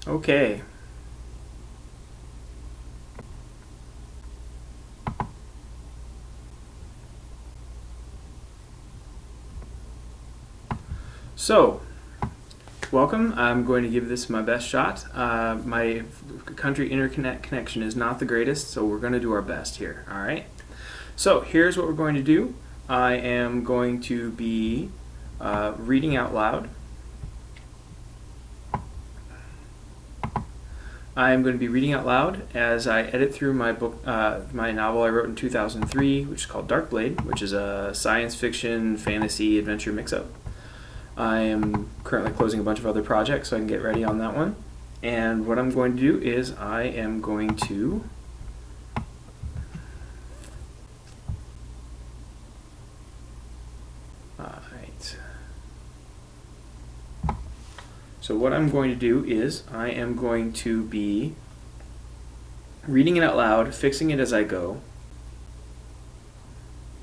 Okay. So, welcome. I'm going to give this my best shot. My country internet connection is not the greatest, so we're going to do our best here. All right. So here's what we're going to do. I am going to be reading out loud. I am going to be reading out loud as I edit through my book, my novel I wrote in 2003, which is called Darkblade, which is a science fiction, fantasy, adventure mix-up. I am currently closing a bunch of other projects so I can get ready on that one. And what I'm going to do is I am going to So what I'm going to do is I am going to be reading it out loud, fixing it as I go.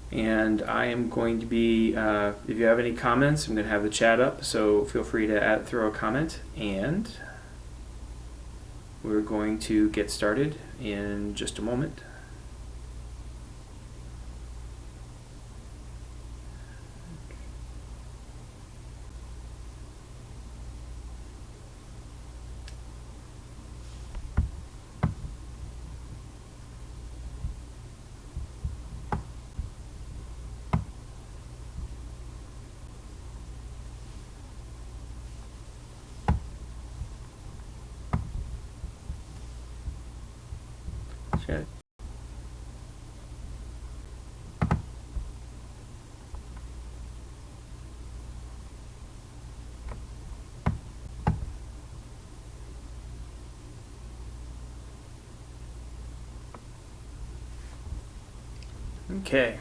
And I am going to be, if you have any comments, I'm going to have the chat up, so feel free to throw a comment. And we're going to get started in just a moment. Chat. Okay.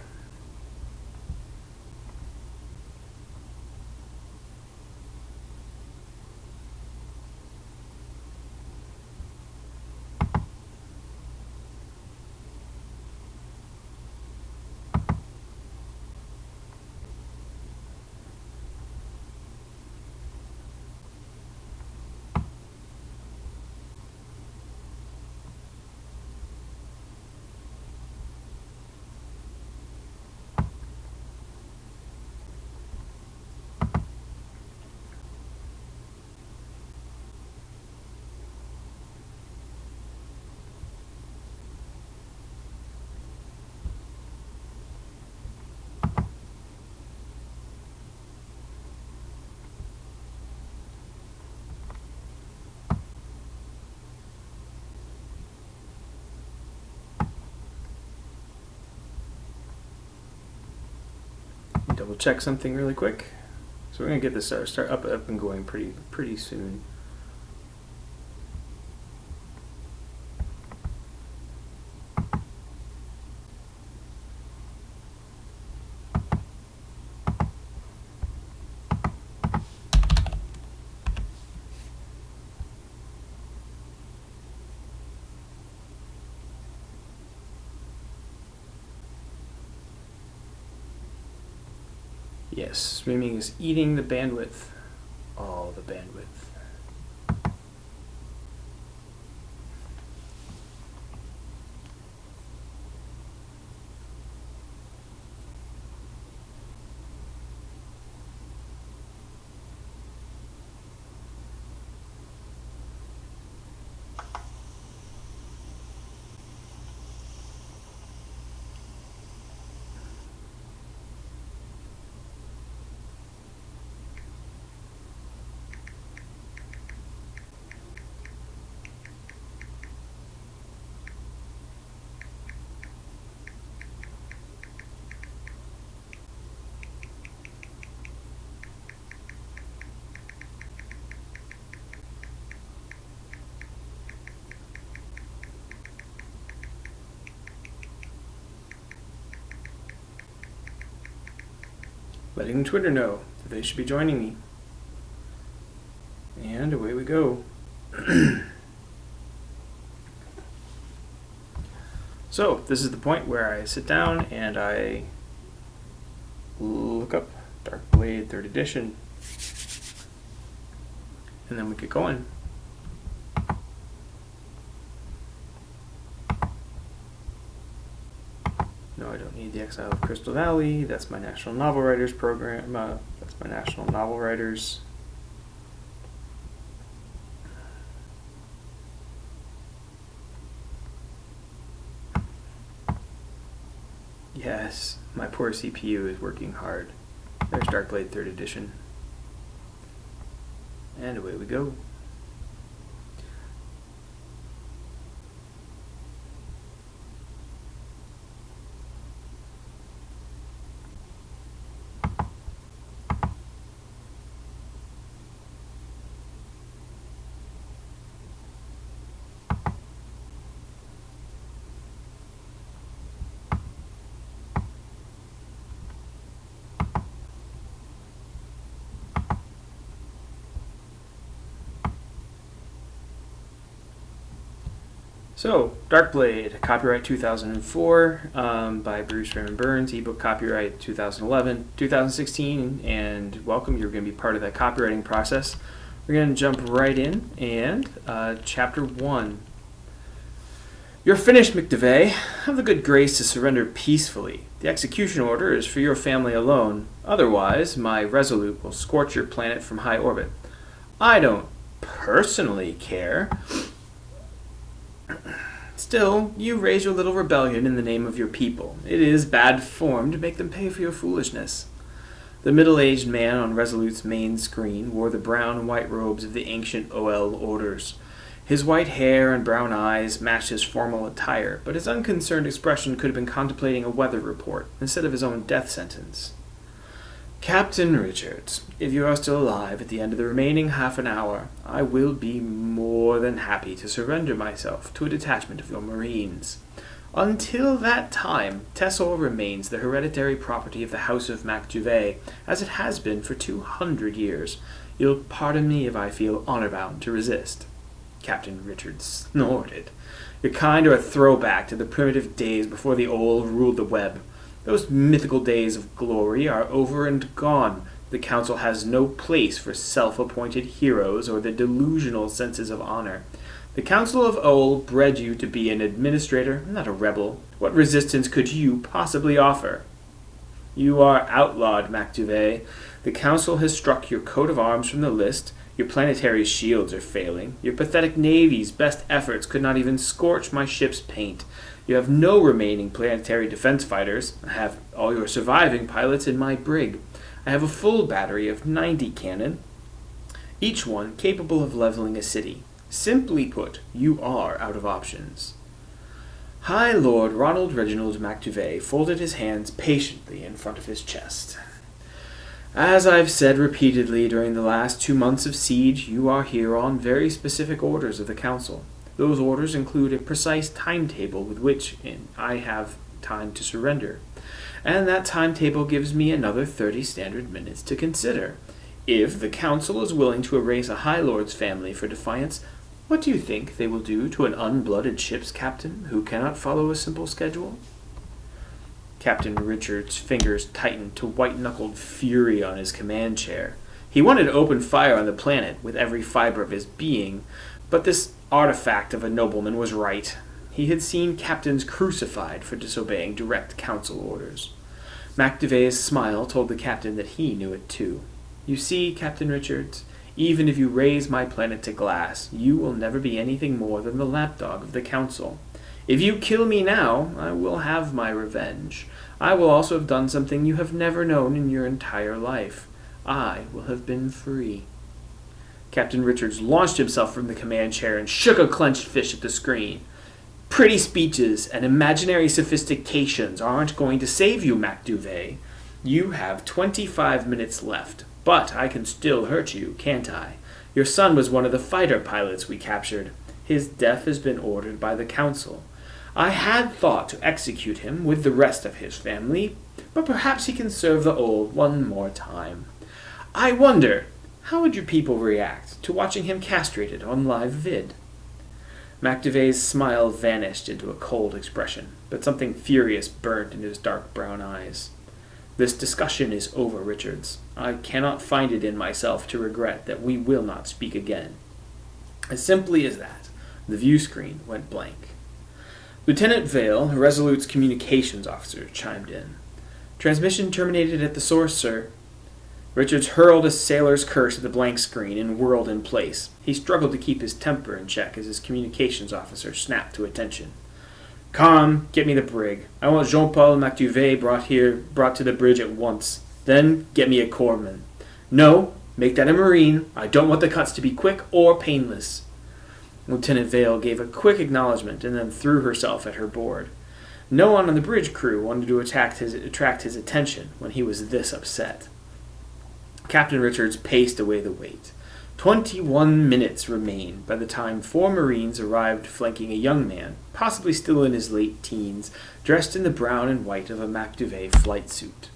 Double check something really quick. So we're gonna get this start up and going pretty soon. Yes, streaming is eating the bandwidth. All the bandwidth. Letting Twitter know that they should be joining me. And away we go. So this is the point where I sit down and I look up Darkblade 3rd edition. And then we get going. No, I don't need The Exile of Crystal Valley. That's my National Novel Writers program. That's my National Novel Writers. Yes, my poor CPU is working hard. There's Darkblade 3rd edition. And away we go. So, Darkblade, copyright 2004 by Bruce Raymond Burns, ebook copyright 2011, 2016, and welcome, you're going to be part of that copywriting process. We're going to jump right in, and Chapter 1. You're finished, McDevey. Have the good grace to surrender peacefully. The execution order is for your family alone. Otherwise, my Resolute will scorch your planet from high orbit. I don't personally care. Still, you raise your little rebellion in the name of your people. It is bad form to make them pay for your foolishness. The middle-aged man on Resolute's main screen wore the brown and white robes of the ancient OL orders. His white hair and brown eyes matched his formal attire, but his unconcerned expression could have been contemplating a weather report instead of his own death sentence. Captain Richards, if you are still alive at the end of the remaining half an hour, I will be more than happy to surrender myself to a detachment of your Marines. Until that time, Tessor remains the hereditary property of the House of MacDuvet, as it has been for 200 years. You'll pardon me if I feel honor-bound to resist. Captain Richards snorted. Your kind are a throwback to the primitive days before the old ruled the web. Those mythical days of glory are over and gone. The Council has no place for self-appointed heroes or the delusional senses of honor. The Council of Owl bred you to be an administrator, not a rebel. What resistance could you possibly offer? You are outlawed, MacDuvet. The Council has struck your coat of arms from the list. Your planetary shields are failing. Your pathetic navy's best efforts could not even scorch my ship's paint. You have no remaining planetary defense fighters. I have all your surviving pilots in my brig. I have a full battery of 90 cannon, each one capable of leveling a city. Simply put, you are out of options. High Lord Ronald Reginald MacDuvet folded his hands patiently in front of his chest. As I've said repeatedly during the last 2 months of siege, you are here on very specific orders of the Council. Those orders include a precise timetable with which I have time to surrender. And that timetable gives me another 30 standard minutes to consider. If the Council is willing to erase a High Lord's family for defiance, what do you think they will do to an unblooded ship's captain who cannot follow a simple schedule? Captain Richards' fingers tightened to white-knuckled fury on his command chair. He wanted to open fire on the planet with every fiber of his being, but this artifact of a nobleman was right. He had seen captains crucified for disobeying direct council orders. MacDuvet's smile told the captain that he knew it too. You see, Captain Richards, even if you raise my planet to glass, you will never be anything more than the lapdog of the council. If you kill me now, I will have my revenge. I will also have done something you have never known in your entire life. I will have been free. Captain Richards launched himself from the command chair and shook a clenched fist at the screen. Pretty speeches and imaginary sophistications aren't going to save you, MacDuvet. You have 25 minutes left, but I can still hurt you, can't I? Your son was one of the fighter pilots we captured. His death has been ordered by the Council. I had thought to execute him with the rest of his family, but perhaps he can serve the old one more time. I wonder, how would your people react to watching him castrated on live vid? MacDuvet's smile vanished into a cold expression, but something furious burned in his dark brown eyes. This discussion is over, Richards. I cannot find it in myself to regret that we will not speak again. As simply as that, the view screen went blank. Lieutenant Vale, Resolute's communications officer, chimed in. Transmission terminated at the source, sir. Richards hurled a sailor's curse at the blank screen and whirled in place. He struggled to keep his temper in check as his communications officer snapped to attention. "Com, get me the brig. I want Jean-Paul Macduvet brought to the bridge at once. Then get me a corpsman. No, make that a marine. I don't want the cuts to be quick or painless." Lieutenant Vale gave a quick acknowledgement and then threw herself at her board. No one on the bridge crew wanted to attract his attention when he was this upset. Captain Richards paced away the weight. 21 minutes remained by the time 4 Marines arrived flanking a young man, possibly still in his late teens, dressed in the brown and white of a Macduvet flight suit.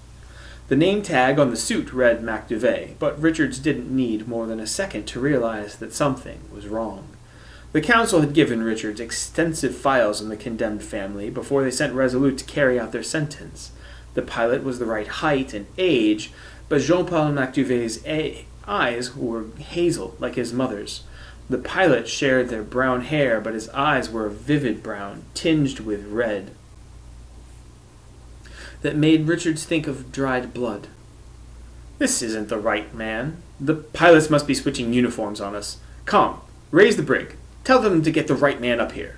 The name tag on the suit read Macduvet, but Richards didn't need more than a second to realize that something was wrong. The council had given Richards extensive files on the condemned family before they sent Resolute to carry out their sentence. The pilot was the right height and age, but Jean-Paul Macduvet's eyes were hazel like his mother's. The pilot shared their brown hair, but his eyes were a vivid brown, tinged with red, that made Richards think of dried blood. "This isn't the right man. The pilots must be switching uniforms on us. Come, raise the brig. Tell them to get the right man up here."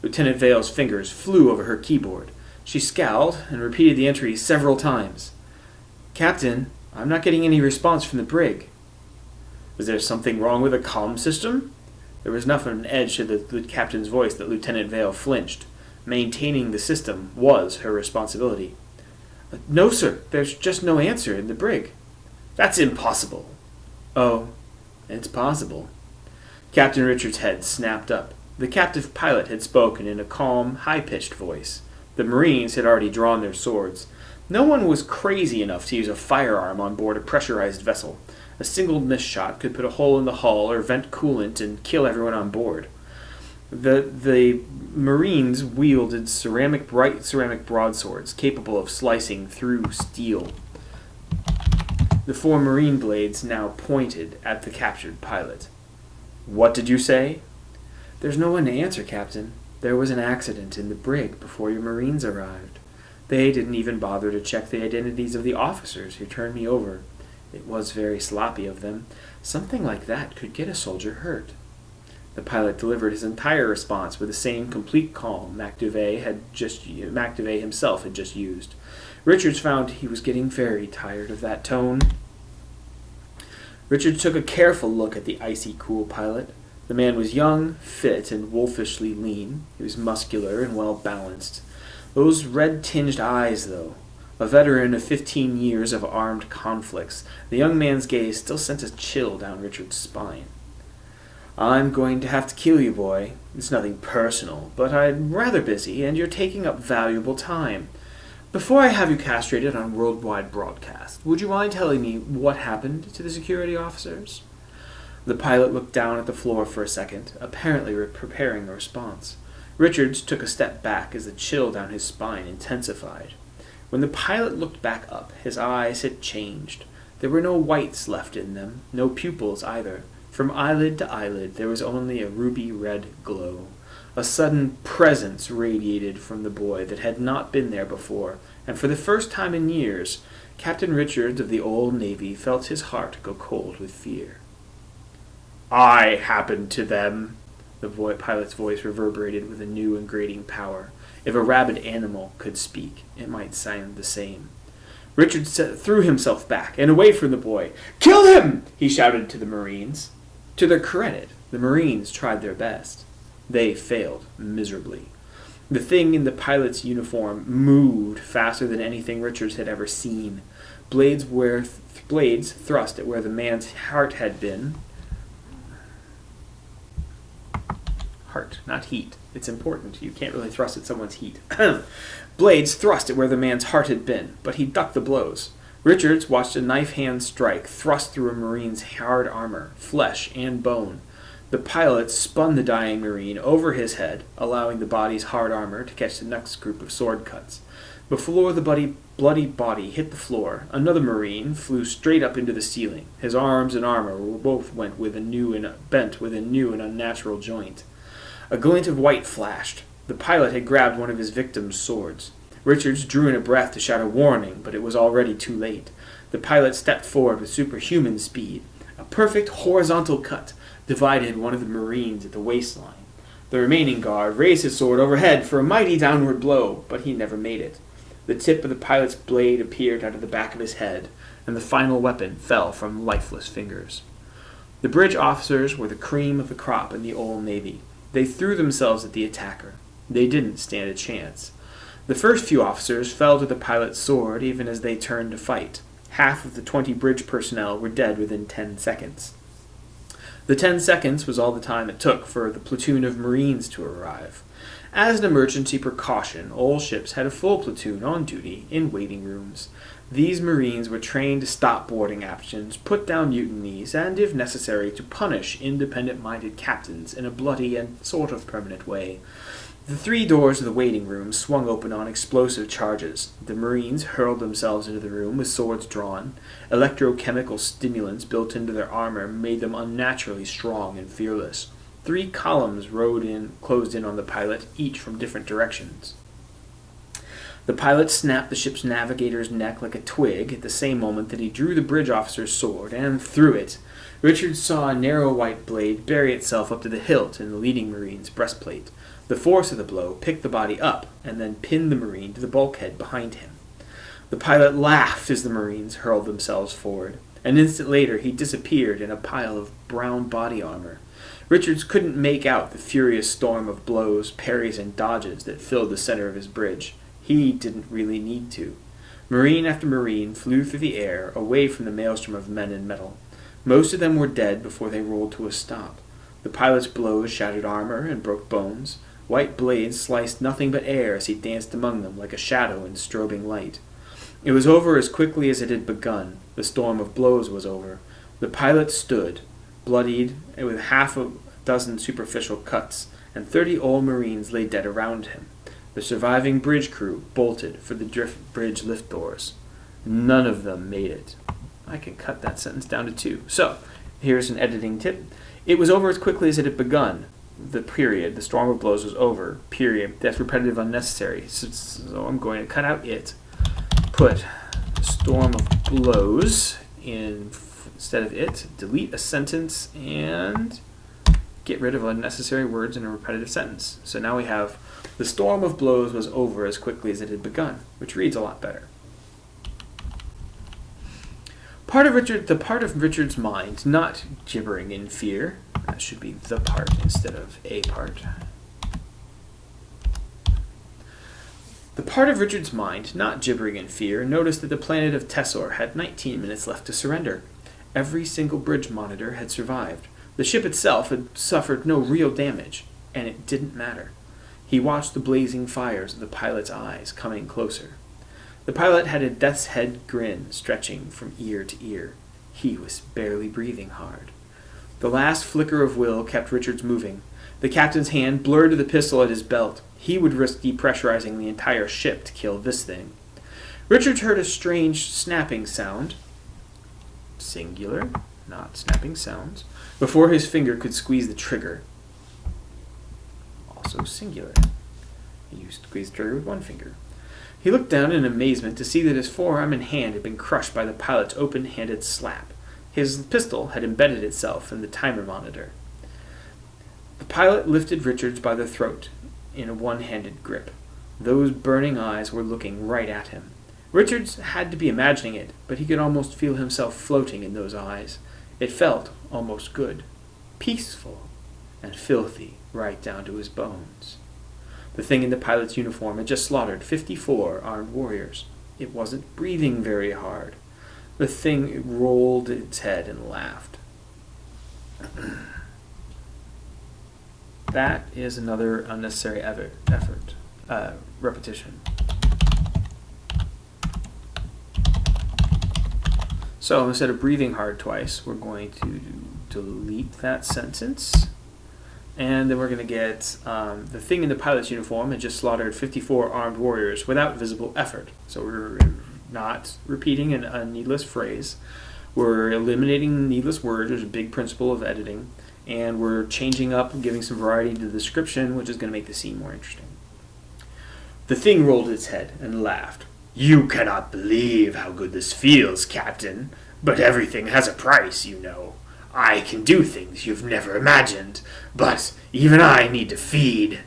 Lieutenant Vale's fingers flew over her keyboard. She scowled and repeated the entry several times. "Captain, I'm not getting any response from the brig." "Is there something wrong with the comm system?" There was enough of an edge to the captain's voice that Lieutenant Vale flinched. Maintaining the system was her responsibility. "No, sir. There's just no answer in the brig." "That's impossible." "Oh, it's possible." Captain Richards' head snapped up. The captive pilot had spoken in a calm, high-pitched voice. The Marines had already drawn their swords. No one was crazy enough to use a firearm on board a pressurized vessel. A single missed shot could put a hole in the hull or vent coolant and kill everyone on board. The Marines wielded bright ceramic broadswords capable of slicing through steel. The 4 Marine blades now pointed at the captured pilot. "What did you say?" "There's no one to answer, Captain. There was an accident in the brig before your Marines arrived. They didn't even bother to check the identities of the officers who turned me over. It was very sloppy of them. Something like that could get a soldier hurt." The pilot delivered his entire response with the same complete calm Macduvet himself had just used. Richards found he was getting very tired of that tone. Richards took a careful look at the icy cool pilot. The man was young, fit, and wolfishly lean. He was muscular and well-balanced. Those red-tinged eyes, though. A veteran of 15 years of armed conflicts, the young man's gaze still sent a chill down Richard's spine. "I'm going to have to kill you, boy. It's nothing personal, but I'm rather busy, and you're taking up valuable time. Before I have you castrated on worldwide broadcast, would you mind telling me what happened to the security officers?" The pilot looked down at the floor for a second, apparently preparing a response. Richards took a step back as the chill down his spine intensified. When the pilot looked back up, his eyes had changed. There were no whites left in them, no pupils either. From eyelid to eyelid there was only a ruby-red glow. A sudden presence radiated from the boy that had not been there before, and for the first time in years, Captain Richards of the Old Navy felt his heart go cold with fear. "I happened to them," the pilot's voice reverberated with a new and grating power. If a rabid animal could speak, it might sound the same. Richards threw himself back and away from the boy. "Kill him!" he shouted to the Marines. To their credit, the Marines tried their best. They failed miserably. The thing in the pilot's uniform moved faster than anything Richards had ever seen. Blades thrust at where the man's heart had been. Heart, not heat. It's important. You can't really thrust at someone's heat. Blades thrust at where the man's heart had been, but he ducked the blows. Richards watched a knife-hand strike thrust through a Marine's hard armor, flesh, and bone. The pilot spun the dying Marine over his head, allowing the body's hard armor to catch the next group of sword cuts. Before the bloody body hit the floor, another Marine flew straight up into the ceiling. His arms and armor both bent with a new and unnatural joint. A glint of white flashed. The pilot had grabbed one of his victim's swords. Richards drew in a breath to shout a warning, but it was already too late. The pilot stepped forward with superhuman speed. A perfect horizontal cut divided one of the Marines at the waistline. The remaining guard raised his sword overhead for a mighty downward blow, but he never made it. The tip of the pilot's blade appeared out of the back of his head, and the final weapon fell from lifeless fingers. The bridge officers were the cream of the crop in the Old Navy. They threw themselves at the attacker. They didn't stand a chance. The first few officers fell to the pilot's sword even as they turned to fight. Half of the 20 bridge personnel were dead within 10 seconds. The 10 seconds was all the time it took for the platoon of Marines to arrive. As an emergency precaution, all ships had a full platoon on duty in waiting rooms. These Marines were trained to stop boarding actions, put down mutinies, and, if necessary, to punish independent-minded captains in a bloody and sort of permanent way. The 3 doors of the waiting room swung open on explosive charges. The Marines hurled themselves into the room with swords drawn. Electrochemical stimulants built into their armor made them unnaturally strong and fearless. 3 columns closed in on the pilot, each from different directions. The pilot snapped the ship's navigator's neck like a twig at the same moment that he drew the bridge officer's sword and threw it. Richard saw a narrow white blade bury itself up to the hilt in the leading Marine's breastplate. The force of the blow picked the body up and then pinned the Marine to the bulkhead behind him. The pilot laughed as the Marines hurled themselves forward. An instant later, he disappeared in a pile of brown body armor. Richards couldn't make out the furious storm of blows, parries, and dodges that filled the center of his bridge. He didn't really need to. Marine after Marine flew through the air, away from the maelstrom of men and metal. Most of them were dead before they rolled to a stop. The pilot's blows shattered armor and broke bones. White blades sliced nothing but air as he danced among them like a shadow in strobing light. It was over as quickly as it had begun. The storm of blows was over. The pilot stood, bloodied, and with half a dozen superficial cuts, and 30 old Marines lay dead around him. The surviving bridge crew bolted for the bridge lift doors. None of them made it. I can cut that sentence down to 2. So, here's an editing tip. It was over as quickly as it had begun. The storm of blows was over, period. That's repetitive, unnecessary. So I'm going to cut out it. Put the storm of blows instead of it. Delete a sentence and get rid of unnecessary words in a repetitive sentence. So now we have the storm of blows was over as quickly as it had begun, which reads a lot better. The part of Richard's mind, not gibbering in fear. That should be the part instead of a part. The part of Richard's mind, not gibbering in fear, noticed that the planet of Tessor had 19 minutes left to surrender. Every single bridge monitor had survived. The ship itself had suffered no real damage, and it didn't matter. He watched the blazing fires of the pilot's eyes coming closer. The pilot had a death's head grin stretching from ear to ear. He was barely breathing hard. The last flicker of will kept Richards moving. The captain's hand blurred to the pistol at his belt. He would risk depressurizing the entire ship to kill this thing. Richards heard a strange snapping sound, singular, not snapping sounds, before his finger could squeeze the trigger. Also singular. He squeezed the trigger with one finger. He looked down in amazement to see that his forearm and hand had been crushed by the pilot's open-handed slap. His pistol had embedded itself in the timer monitor. The pilot lifted Richards by the throat in a one-handed grip. Those burning eyes were looking right at him. Richards had to be imagining it, but he could almost feel himself floating in those eyes. It felt almost good, peaceful, and filthy right down to his bones. The thing in the pilot's uniform had just slaughtered 54 armed warriors. It wasn't breathing very hard. The thing rolled its head and laughed. That is another unnecessary repetition. So instead of breathing hard twice, we're going to delete that sentence. And then we're going to get the thing in the pilot's uniform had just slaughtered 54 armed warriors without visible effort. So we're not repeating a needless phrase. We're eliminating needless words, which is a big principle of editing. And we're changing up and giving some variety to the description, which is going to make the scene more interesting. The thing rolled its head and laughed. "You cannot believe how good this feels, Captain. But everything has a price, you know. I can do things you've never imagined, but even I need to feed."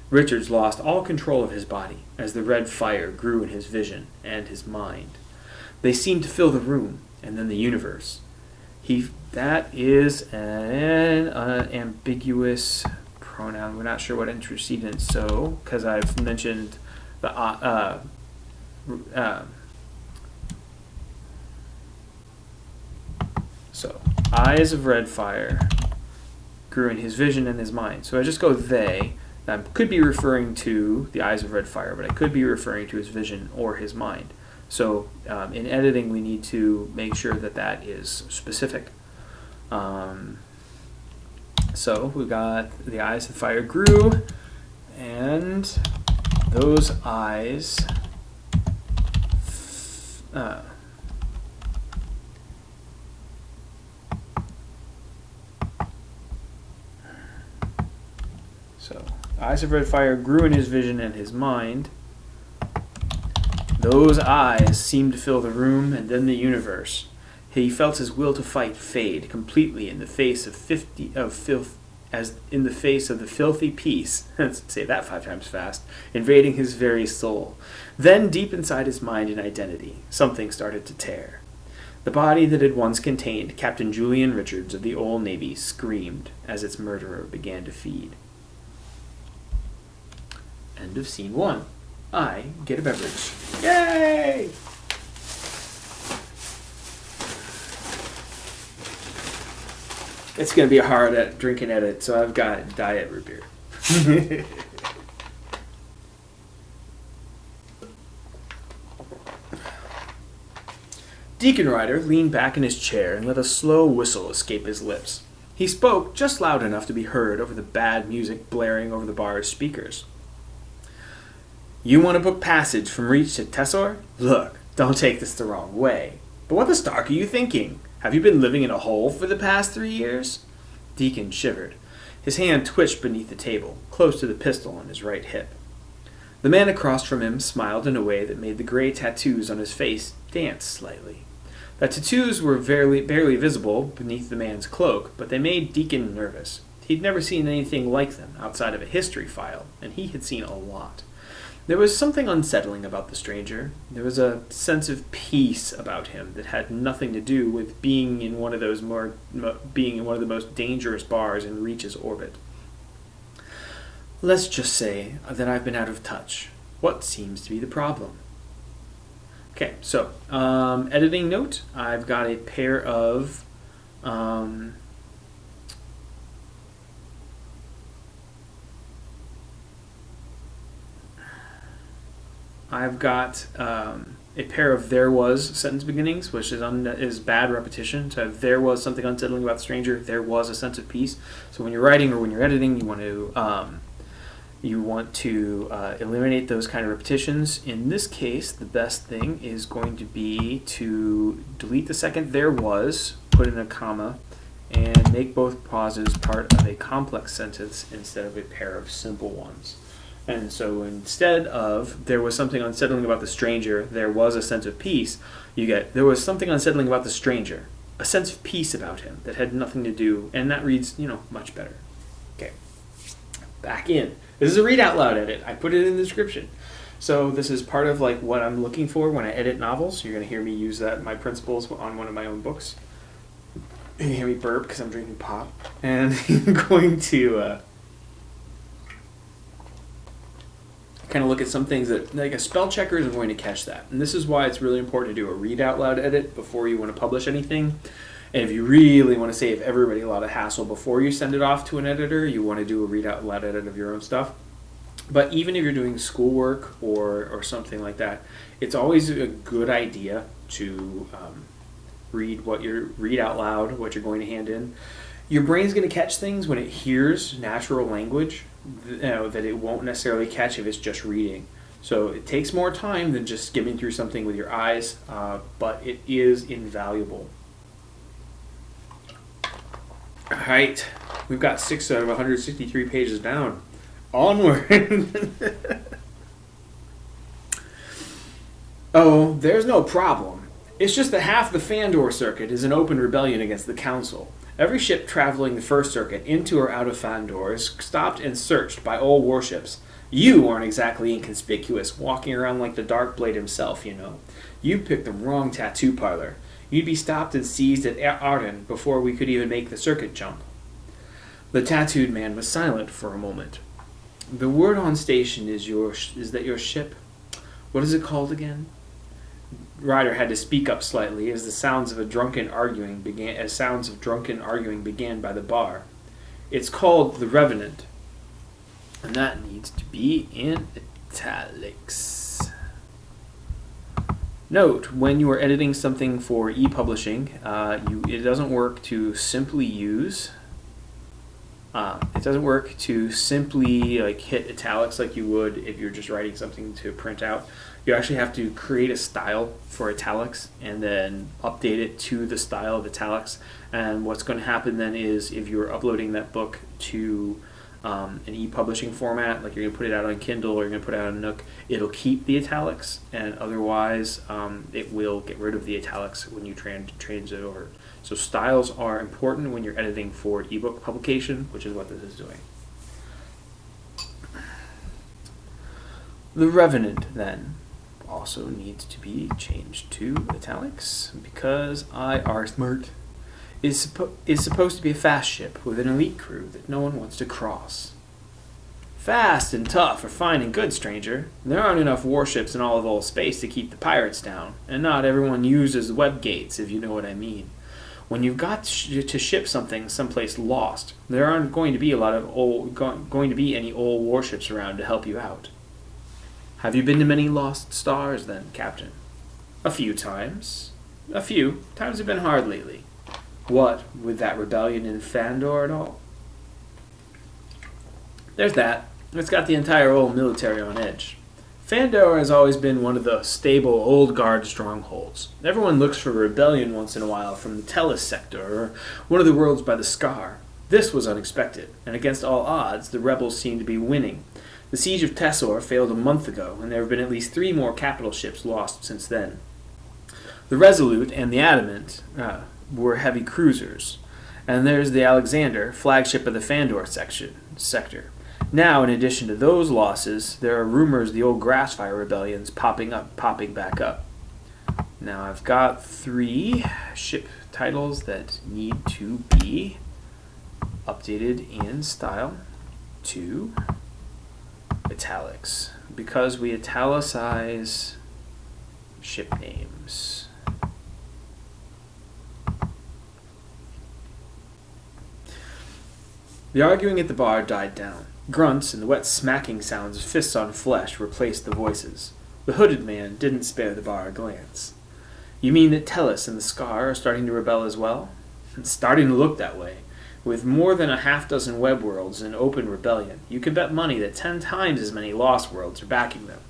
Richards lost all control of his body as the red fire grew in his vision and his mind. They seemed to fill the room and then the universe. That is an ambiguous pronoun. We're not sure what antecedent, so, because I've mentioned the so, eyes of red fire grew in his vision and his mind. So I just go they. I could be referring to the eyes of red fire, but I could be referring to his vision or his mind. So in editing, we need to make sure that that is specific. So we got the eyes of fire grew, and those eyes eyes of red fire grew in his vision and his mind. Those eyes seemed to fill the room and then the universe. He felt his will to fight fade completely in the face of the filthy peace. Let's say that 5 times fast, invading his very soul. Then, deep inside his mind and identity, something started to tear. The body that had once contained Captain Julian Richards of the Old Navy screamed as its murderer began to feed. End of scene 1. I get a beverage. Yay! It's going to be a hard drinking edit, so I've got diet root beer. Deacon Ryder leaned back in his chair and let a slow whistle escape his lips. He spoke just loud enough to be heard over the bad music blaring over the bar's speakers. "You want to book passage from Reach to Tessor? Look, don't take this the wrong way. But what the stark are you thinking? Have you been living in a hole for the past 3 years?" Deacon shivered. His hand twitched beneath the table, close to the pistol on his right hip. The man across from him smiled in a way that made the gray tattoos on his face dance slightly. The tattoos were barely visible beneath the man's cloak, but they made Deacon nervous. He'd never seen anything like them outside of a history file, and he had seen a lot. There was something unsettling about the stranger. There was a sense of peace about him that had nothing to do with being in one of the most dangerous bars in Reach's orbit. "Let's just say that I've been out of touch. What seems to be the problem?" Okay, so editing note. I've got a pair of there was sentence beginnings, which is bad repetition. So if there was something unsettling about the stranger, there was a sense of peace. So when you're writing or when you're editing, you want to eliminate those kind of repetitions. In this case, the best thing is going to be to delete the second "there was," put in a comma, and make both pauses part of a complex sentence instead of a pair of simple ones. And so instead of "there was something unsettling about the stranger, there was a sense of peace," you get "there was something unsettling about the stranger, a sense of peace about him that had nothing to do," and that reads, much better. Okay, back in. This is a read out loud edit. I put it in the description. So this is part of what I'm looking for when I edit novels. You're going to hear me use my principles on one of my own books. You hear me burp because I'm drinking pop. And I'm going to kind of look at some things that, a spell checker isn't going to catch that. And this is why it's really important to do a read out loud edit before you want to publish anything. And if you really want to save everybody a lot of hassle before you send it off to an editor, you want to do a read out loud edit of your own stuff. But even if you're doing schoolwork or something like that, it's always a good idea to read out loud what you're going to hand in. Your brain's going to catch things when it hears natural language that it won't necessarily catch if it's just reading. So it takes more time than just skimming through something with your eyes, but it is invaluable. All right, we've got 6 out of 163 pages down. Onward! Oh, there's no problem. It's just that half the Fandor circuit is an open rebellion against the Council. Every ship traveling the first circuit into or out of Fandor is stopped and searched by all warships. You aren't exactly inconspicuous, walking around like the Darkblade himself, you know. You picked the wrong tattoo parlor. You'd be stopped and seized at Arden before we could even make the circuit jump. The tattooed man was silent for a moment. The word on station is that your ship... What is it called again? Ryder had to speak up slightly as sounds of drunken arguing began by the bar. It's called the Revenant, and that needs to be in italics. Note, when you are editing something for e-publishing, it doesn't work to simply use. It doesn't work to simply hit italics like you would if you're just writing something to print out. You actually have to create a style for italics and then update it to the style of italics. And what's going to happen then is if you're uploading that book to an e-publishing format, like you're going to put it out on Kindle or you're going to put it out on Nook, it'll keep the italics, and otherwise it will get rid of the italics when you transit it over. So styles are important when you're editing for ebook publication, which is what this is doing. The Revenant, then, also needs to be changed to italics because I are smart. Is supposed to be a fast ship with an elite crew that no one wants to cross. Fast and tough are fine and good, stranger. There aren't enough warships in all of old space to keep the pirates down, and not everyone uses web gates, if you know what I mean. When you've got to ship something someplace lost, there aren't going to be any old warships around to help you out. Have you been to many lost stars, then, Captain? A few times. A few. Times have been hard lately. What, with that rebellion in Fandor and all? There's that. It's got the entire old military on edge. Fandor has always been one of the stable old guard strongholds. Everyone looks for a rebellion once in a while from the Tellus sector or one of the worlds by the Scar. This was unexpected, and against all odds, the rebels seem to be winning. The siege of Tessor failed a month ago, and there have been at least 3 more capital ships lost since then. The Resolute and the Adamant were heavy cruisers, and there's the Alexander, flagship of the Fandor sector. Now, in addition to those losses, there are rumors the old Grassfire rebellions popping back up. Now, I've got 3 ship titles that need to be updated in style to italics, because we italicize ship names. The arguing at the bar died down. Grunts and the wet smacking sounds of fists on flesh replaced the voices. The hooded man didn't spare the bar a glance. You mean that Tellus and the Scar are starting to rebel as well? It's starting to look that way. With more than a half-dozen web worlds in open rebellion, you can bet money that 10 times as many lost worlds are backing them.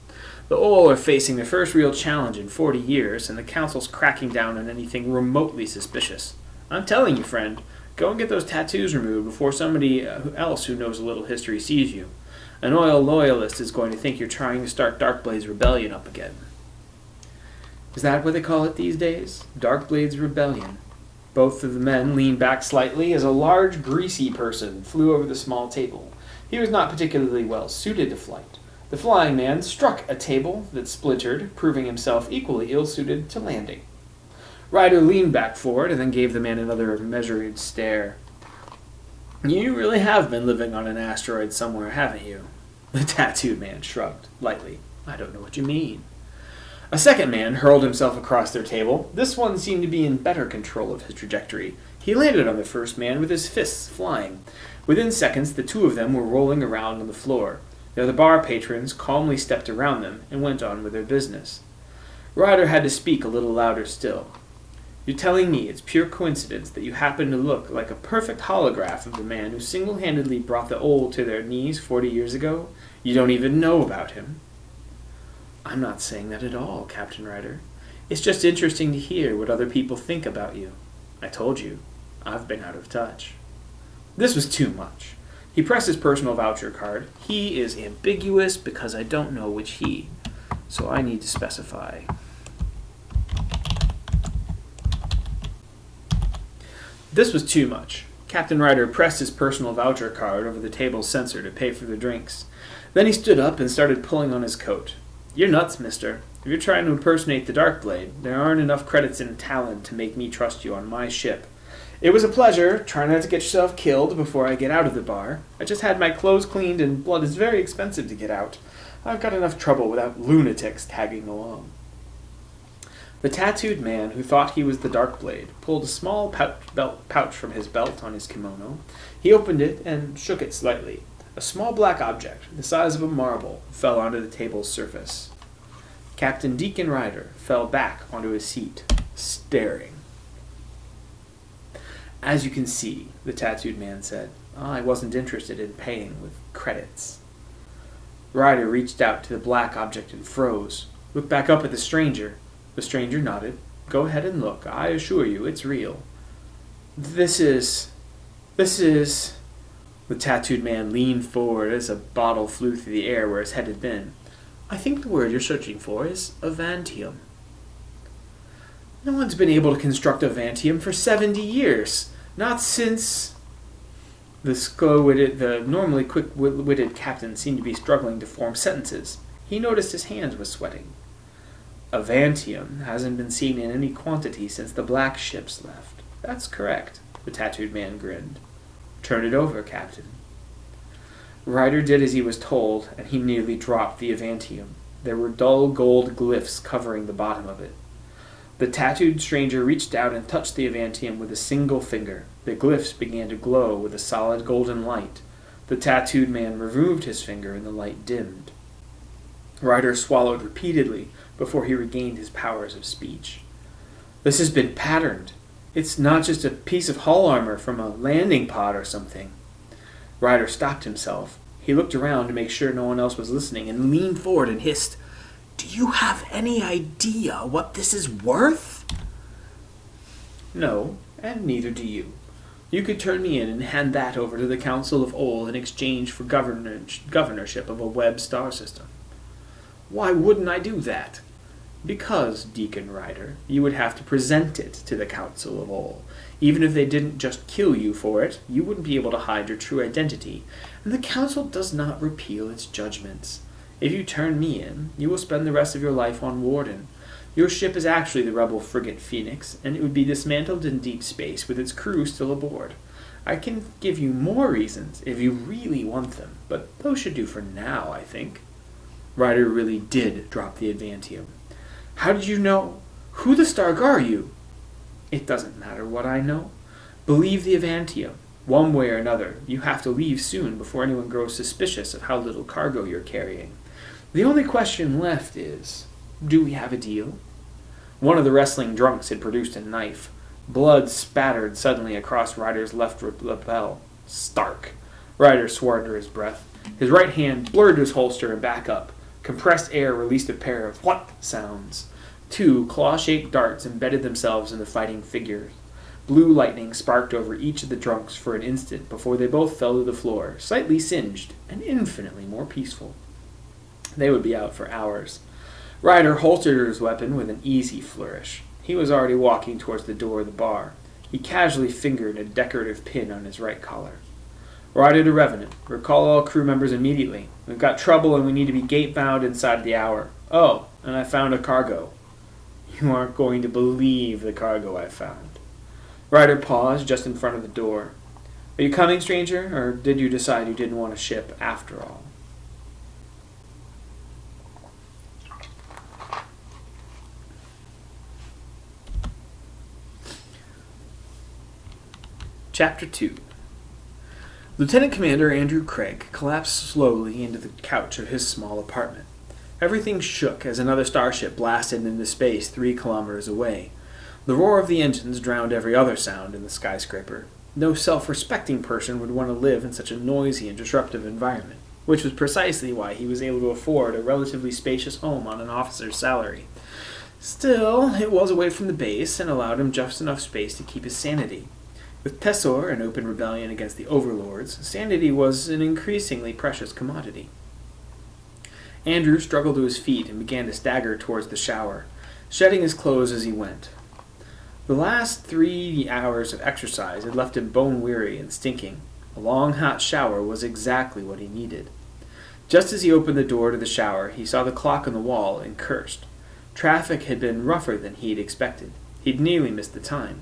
The Ol are facing their first real challenge in 40 years, and the Council's cracking down on anything remotely suspicious. I'm telling you, friend, go and get those tattoos removed before somebody else who knows a little history sees you. An Oil loyalist is going to think you're trying to start Darkblade's rebellion up again. Is that what they call it these days? Darkblade's rebellion. Both of the men leaned back slightly as a large, greasy person flew over the small table. He was not particularly well suited to flight. The flying man struck a table that splintered, proving himself equally ill-suited to landing. Ryder leaned back forward and then gave the man another measured stare. You really have been living on an asteroid somewhere, haven't you? The tattooed man shrugged lightly. I don't know what you mean. A second man hurled himself across their table. This one seemed to be in better control of his trajectory. He landed on the first man with his fists flying. Within seconds, the 2 of them were rolling around on the floor. The other bar patrons calmly stepped around them and went on with their business. Ryder had to speak a little louder still. You're telling me it's pure coincidence that you happen to look like a perfect holograph of the man who single-handedly brought the old to their knees 40 years ago? You don't even know about him. I'm not saying that at all, Captain Ryder. It's just interesting to hear what other people think about you. I told you, I've been out of touch. This was too much. He pressed his personal voucher card. He is ambiguous because I don't know which he, so I need to specify. This was too much. Captain Ryder pressed his personal voucher card over the table's sensor to pay for the drinks. Then he stood up and started pulling on his coat. "You're nuts, mister. If you're trying to impersonate the Darkblade, there aren't enough credits in talent to make me trust you on my ship. It was a pleasure. Try not to get yourself killed before I get out of the bar. I just had my clothes cleaned and blood is very expensive to get out. I've got enough trouble without lunatics tagging along." The tattooed man, who thought he was the Darkblade, pulled a small pouch from his belt on his kimono. He opened it and shook it slightly. A small black object, the size of a marble, fell onto the table's surface. Captain Deacon Ryder fell back onto his seat, staring. "As you can see," the tattooed man said, "I wasn't interested in paying with credits." Ryder reached out to the black object and froze. Looked back up at the stranger. The stranger nodded. "Go ahead and look. I assure you, it's real." This is... The tattooed man leaned forward as a bottle flew through the air where his head had been. "I think the word you're searching for is avantium." "No one's been able to construct avantium for 70 years. Not since..." The normally quick-witted captain seemed to be struggling to form sentences. He noticed his hands were sweating. "Avantium hasn't been seen in any quantity since the black ships left." "That's correct," the tattooed man grinned. "Turn it over, Captain." Ryder did as he was told, and he nearly dropped the avantium. There were dull gold glyphs covering the bottom of it. The tattooed stranger reached out and touched the avantium with a single finger. The glyphs began to glow with a solid golden light. The tattooed man removed his finger and the light dimmed. Ryder swallowed repeatedly before he regained his powers of speech. "This has been patterned. It's not just a piece of hull armor from a landing pod or something." Ryder stopped himself. He looked around to make sure no one else was listening and leaned forward and hissed, "Do you have any idea what this is worth?" "No, and neither do you. You could turn me in and hand that over to the Council of Ol in exchange for governorship of a web star system." "Why wouldn't I do that?" "Because, Deacon Ryder, you would have to present it to the Council of Ol. Even if they didn't just kill you for it, you wouldn't be able to hide your true identity, and the Council does not repeal its judgments. If you turn me in, you will spend the rest of your life on Warden. Your ship is actually the rebel frigate Phoenix, and it would be dismantled in deep space with its crew still aboard. I can give you more reasons if you really want them, but those should do for now, I think." Ryder really did drop the avantium. "How did you know? Who the Starg are you?" "It doesn't matter what I know. Believe the avantium. One way or another, you have to leave soon before anyone grows suspicious of how little cargo you're carrying. The only question left is, do we have a deal?" One of the wrestling drunks had produced a knife. Blood spattered suddenly across Ryder's left lapel. "Stark!" Ryder swore under his breath. His right hand blurred his holster and back up. Compressed air released a pair of "what" sounds. 2 claw-shaped darts embedded themselves in the fighting figures. Blue lightning sparked over each of the drunks for an instant before they both fell to the floor, slightly singed and infinitely more peaceful. They would be out for hours. Ryder holstered his weapon with an easy flourish. He was already walking towards the door of the bar. He casually fingered a decorative pin on his right collar. "Ryder to Revenant. Recall all crew members immediately. We've got trouble and we need to be gate-bound inside the hour. Oh, and I found a cargo." "You aren't going to believe the cargo I found." Ryder paused just in front of the door. "Are you coming, stranger, or did you decide you didn't want a ship after all?" Chapter 2. Lieutenant Commander Andrew Craig collapsed slowly into the couch of his small apartment. Everything shook as another starship blasted into space 3 kilometers away. The roar of the engines drowned every other sound in the skyscraper. No self-respecting person would want to live in such a noisy and disruptive environment, which was precisely why he was able to afford a relatively spacious home on an officer's salary. Still, it was away from the base and allowed him just enough space to keep his sanity. With Tessor in open rebellion against the overlords, sanity was an increasingly precious commodity. Andrew struggled to his feet and began to stagger towards the shower, shedding his clothes as he went. The last 3 hours of exercise had left him bone-weary and stinking. A long hot shower was exactly what he needed. Just as he opened the door to the shower, he saw the clock on the wall and cursed. Traffic had been rougher than he had expected. He'd nearly missed the time.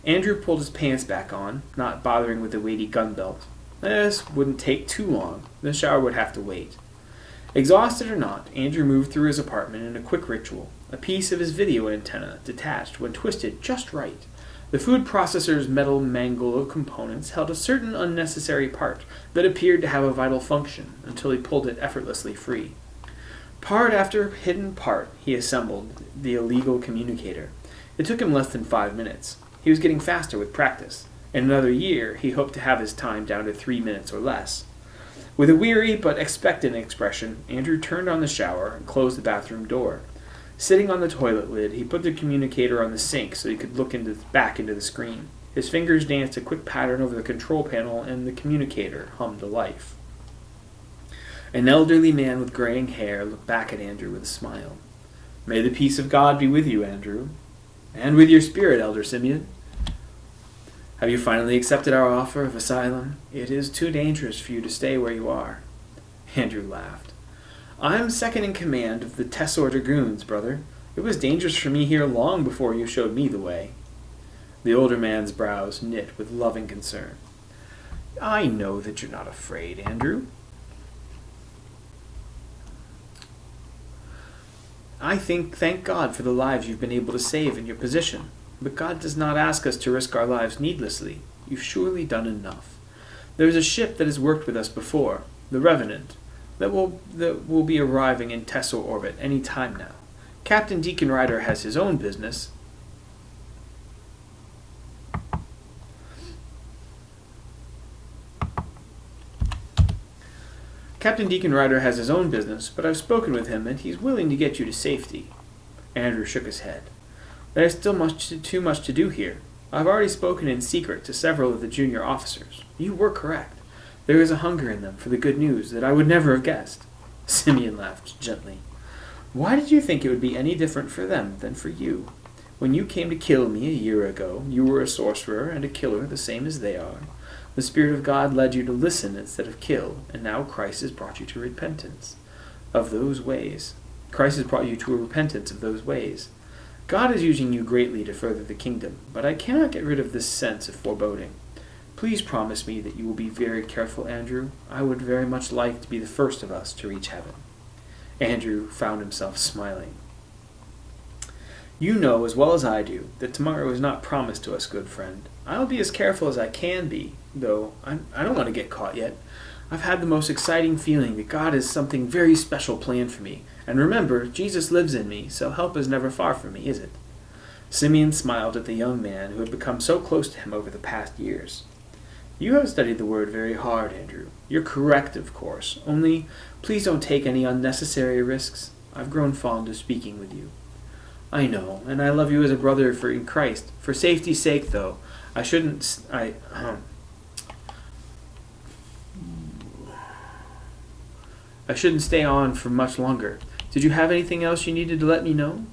Andrew pulled his pants back on, not bothering with the weighty gun belt. This wouldn't take too long. The shower would have to wait. Exhausted or not, Andrew moved through his apartment in a quick ritual. A piece of his video antenna detached when twisted just right. The food processor's metal mangle of components held a certain unnecessary part that appeared to have a vital function until he pulled it effortlessly free. Part after hidden part, he assembled the illegal communicator. It took him less than 5 minutes. He was getting faster with practice. In another year, he hoped to have his time down to 3 minutes or less. With a weary but expectant expression, Andrew turned on the shower and closed the bathroom door. Sitting on the toilet lid, he put the communicator on the sink so he could look back into the screen. His fingers danced a quick pattern over the control panel, and the communicator hummed to life. An elderly man with graying hair looked back at Andrew with a smile. "May the peace of God be with you, Andrew. And with your spirit, Elder Simeon. Have you finally accepted our offer of asylum? It is too dangerous for you to stay where you are." Andrew laughed. "I'm second in command of the Tessor Dragoons, brother. It was dangerous for me here long before you showed me the way." The older man's brows knit with loving concern. "I know that you're not afraid, Andrew. Thank God for the lives you've been able to save in your position. But God does not ask us to risk our lives needlessly. You've surely done enough. There is a ship that has worked with us before, the Revenant, that will be arriving in Tessor orbit any time now. Captain Deacon Ryder has his own business. But I've spoken with him, and he's willing to get you to safety." Andrew shook his head. "There's still too much to do here. I've already spoken in secret to several of the junior officers. You were correct. There is a hunger in them for the good news that I would never have guessed." Simeon laughed gently. "Why did you think it would be any different for them than for you? When you came to kill me a year ago, you were a sorcerer and a killer the same as they are. The Spirit of God led you to listen instead of kill, and now Christ has brought you to repentance of those ways. God is using you greatly to further the kingdom, but I cannot get rid of this sense of foreboding. Please promise me that you will be very careful, Andrew. I would very much like to be the first of us to reach heaven." Andrew found himself smiling. "You know as well as I do that tomorrow is not promised to us, good friend. I'll be as careful as I can be, though I don't want to get caught yet. I've had the most exciting feeling that God has something very special planned for me. And remember, Jesus lives in me, so help is never far from me, is it?" Simeon smiled at the young man who had become so close to him over the past years. "You have studied the word very hard, Andrew. You're correct, of course. Only, please don't take any unnecessary risks. I've grown fond of speaking with you." "I know, and I love you as a brother in Christ. For safety's sake, though, I shouldn't stay on for much longer. Did you have anything else you needed to let me know?"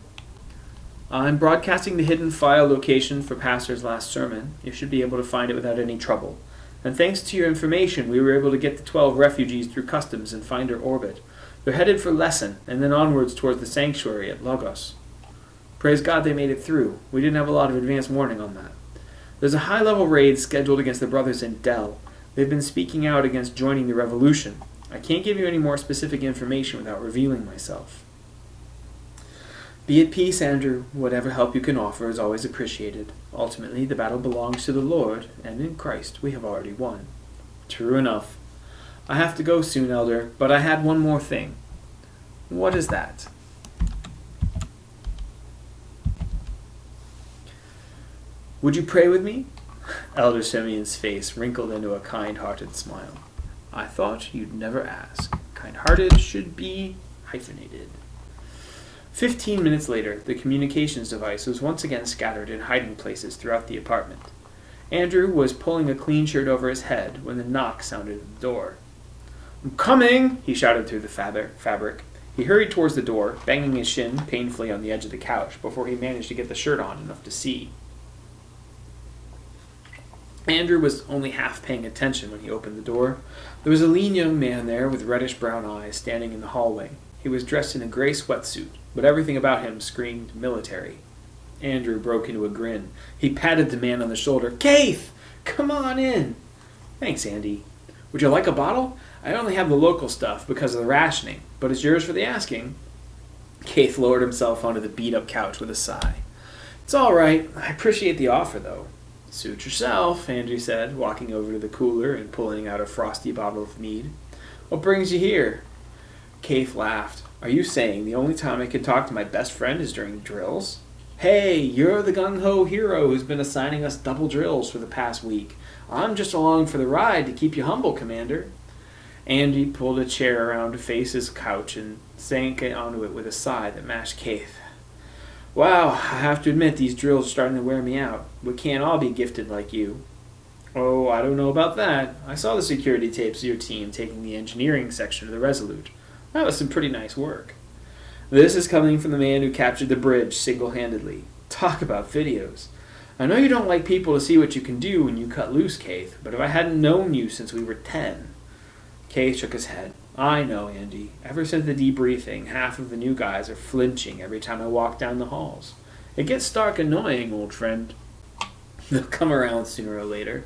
"I'm broadcasting the hidden file location for Pastor's last sermon. You should be able to find it without any trouble. And thanks to your information, we were able to get the 12 refugees through customs and find their orbit. They're headed for Lesson, and then onwards towards the sanctuary at Logos. Praise God they made it through. We didn't have a lot of advance warning on that. There's a high-level raid scheduled against the brothers in Dell. They've been speaking out against joining the revolution. I can't give you any more specific information without revealing myself." "Be at peace, Andrew. Whatever help you can offer is always appreciated. Ultimately, the battle belongs to the Lord, and in Christ we have already won." "True enough. I have to go soon, Elder, but I had one more thing." "What is that?" "Would you pray with me?" Elder Simeon's face wrinkled into a kind-hearted smile. "I thought you'd never ask. Kind-hearted should be hyphenated." 15 minutes later, the communications device was once again scattered in hiding places throughout the apartment. Andrew was pulling a clean shirt over his head when the knock sounded at the door. "I'm coming!" he shouted through the fabric. He hurried towards the door, banging his shin painfully on the edge of the couch before he managed to get the shirt on enough to see. Andrew was only half paying attention when he opened the door. There was a lean young man there with reddish-brown eyes standing in the hallway. He was dressed in a gray sweatsuit, but everything about him screamed military. Andrew broke into a grin. He patted the man on the shoulder. "Keith, come on in." "Thanks, Andy. Would you like a bottle? I only have the local stuff because of the rationing, but it's yours for the asking." Keith lowered himself onto the beat-up couch with a sigh. "It's all right. I appreciate the offer, though." "Suit yourself," Andrew said, walking over to the cooler and pulling out a frosty bottle of mead. "What brings you here?" Keith laughed. "Are you saying the only time I can talk to my best friend is during drills?" "Hey, you're the gung-ho hero who's been assigning us double drills for the past week. I'm just along for the ride to keep you humble, Commander." Andy pulled a chair around to face his couch and sank onto it with a sigh that matched Keith. "Wow, I have to admit these drills are starting to wear me out. We can't all be gifted like you." "Oh, I don't know about that. I saw the security tapes of your team taking the engineering section of the Resolute. That was some pretty nice work." This is coming from the man who captured the bridge single-handedly. Talk about videos. "I know you don't like people to see what you can do when you cut loose, Keith, but if I hadn't known you since we were 10... Keith shook his head. "I know, Andy. Ever since the debriefing, half of the new guys are flinching every time I walk down the halls. It gets stark annoying, old friend. They'll come around sooner or later.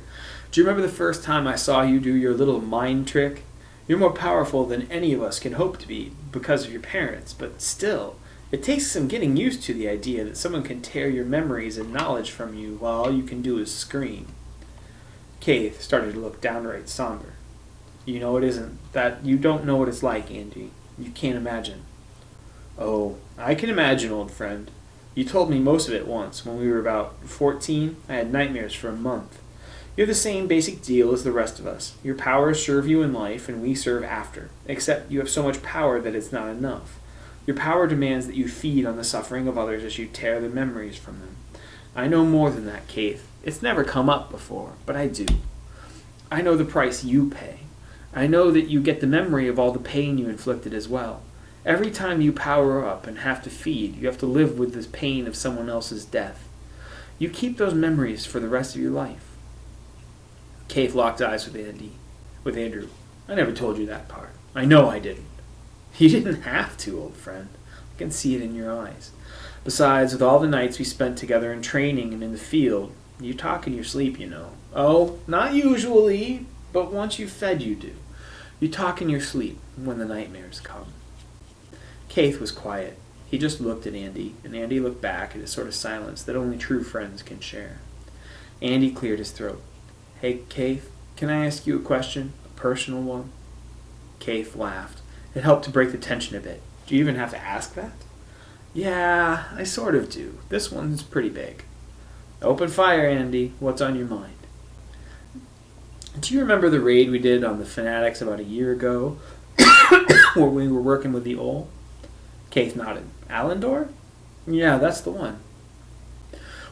Do you remember the first time I saw you do your little mind trick? You're more powerful than any of us can hope to be because of your parents, but still, it takes some getting used to the idea that someone can tear your memories and knowledge from you while all you can do is scream." Keith started to look downright somber. "You know it isn't that you don't know what it's like, Andy. You can't imagine." "Oh, I can imagine, old friend. You told me most of it once. When we were about 14, I had nightmares for a month. You have the same basic deal as the rest of us. Your powers serve you in life, and we serve after. Except you have so much power that it's not enough. Your power demands that you feed on the suffering of others as you tear their memories from them. I know more than that, Keith. It's never come up before, but I do. I know the price you pay. I know that you get the memory of all the pain you inflicted as well. Every time you power up and have to feed, you have to live with this pain of someone else's death. You keep those memories for the rest of your life." Keith locked eyes with Andrew. "I never told you that part." "I know I didn't." "You didn't have to, old friend. I can see it in your eyes. Besides, with all the nights we spent together in training and in the field, you talk in your sleep, you know." "Oh, not usually, but once you've fed, you do. You talk in your sleep when the nightmares come." Keith was quiet. He just looked at Andy, and Andy looked back at a sort of silence that only true friends can share. Andy cleared his throat. "Hey, Keith, can I ask you a question? A personal one?" Keith laughed. It helped to break the tension a bit. "Do you even have to ask that?" "Yeah, I sort of do. This one's pretty big." "Open fire, Andy. What's on your mind?" "Do you remember the raid we did on the Fanatics about a year ago where we were working with the Ol?" Keith nodded. "Allendor?" "Yeah, that's the one."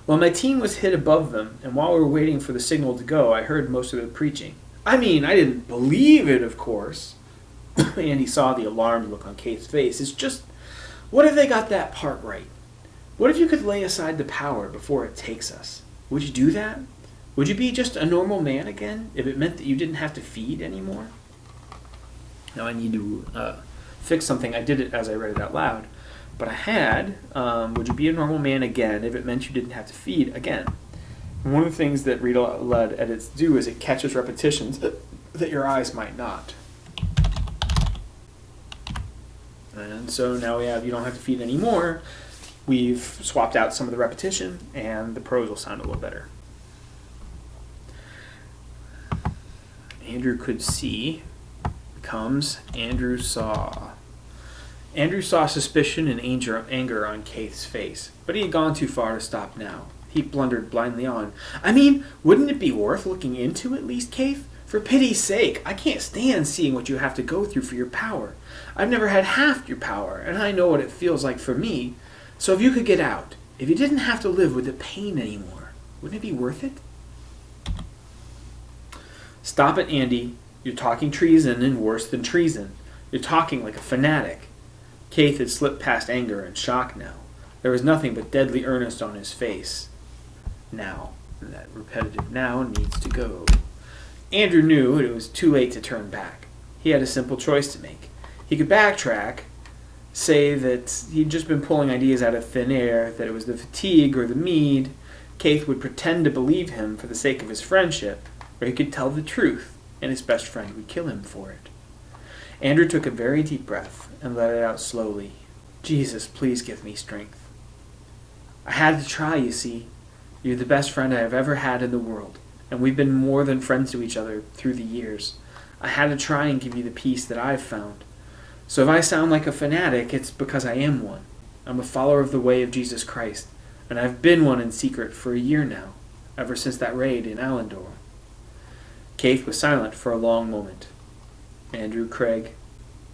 "Well, my team was hit above them, and while we were waiting for the signal to go, I heard most of the preaching. I mean, I didn't believe it, of course." Andy saw the alarmed look on Keith's face. "It's just, what if they got that part right? What if you could lay aside the power before it takes us? Would you do that? Would you be just a normal man again if it meant that you didn't have to feed anymore?" Now I need to fix something. I did it as I read it out loud. But I had, would you be a normal man again if it meant you didn't have to feed again? And one of the things that Read-Aloud edits do is it catches repetitions that your eyes might not. And so now we have you don't have to feed anymore. We've swapped out some of the repetition, and the prose will sound a little better. Andrew could see becomes Andrew saw. Andrew saw suspicion and anger on Keith's face, but he had gone too far to stop now. He blundered blindly on. "I mean, wouldn't it be worth looking into at least, Keith? For pity's sake, I can't stand seeing what you have to go through for your power. I've never had half your power, and I know what it feels like for me. So if you could get out, if you didn't have to live with the pain anymore, wouldn't it be worth it?" "Stop it, Andy. You're talking treason and worse than treason. You're talking like a fanatic." Keith had slipped past anger and shock now. There was nothing but deadly earnest on his face. Now, and that repetitive now needs to go. Andrew knew it was too late to turn back. He had a simple choice to make. He could backtrack, say that he'd just been pulling ideas out of thin air, that it was the fatigue or the mead. Keith would pretend to believe him for the sake of his friendship, or he could tell the truth, and his best friend would kill him for it. Andrew took a very deep breath and let it out slowly. Jesus, please give me strength. I had to try, you see. You're the best friend I have ever had in the world, and we've been more than friends to each other through the years. I had to try and give you the peace that I've found. So if I sound like a fanatic, it's because I am one. I'm a follower of the way of Jesus Christ, and I've been one in secret for a year now, ever since that raid in Allendor. Keith was silent for a long moment. Andrew Craig,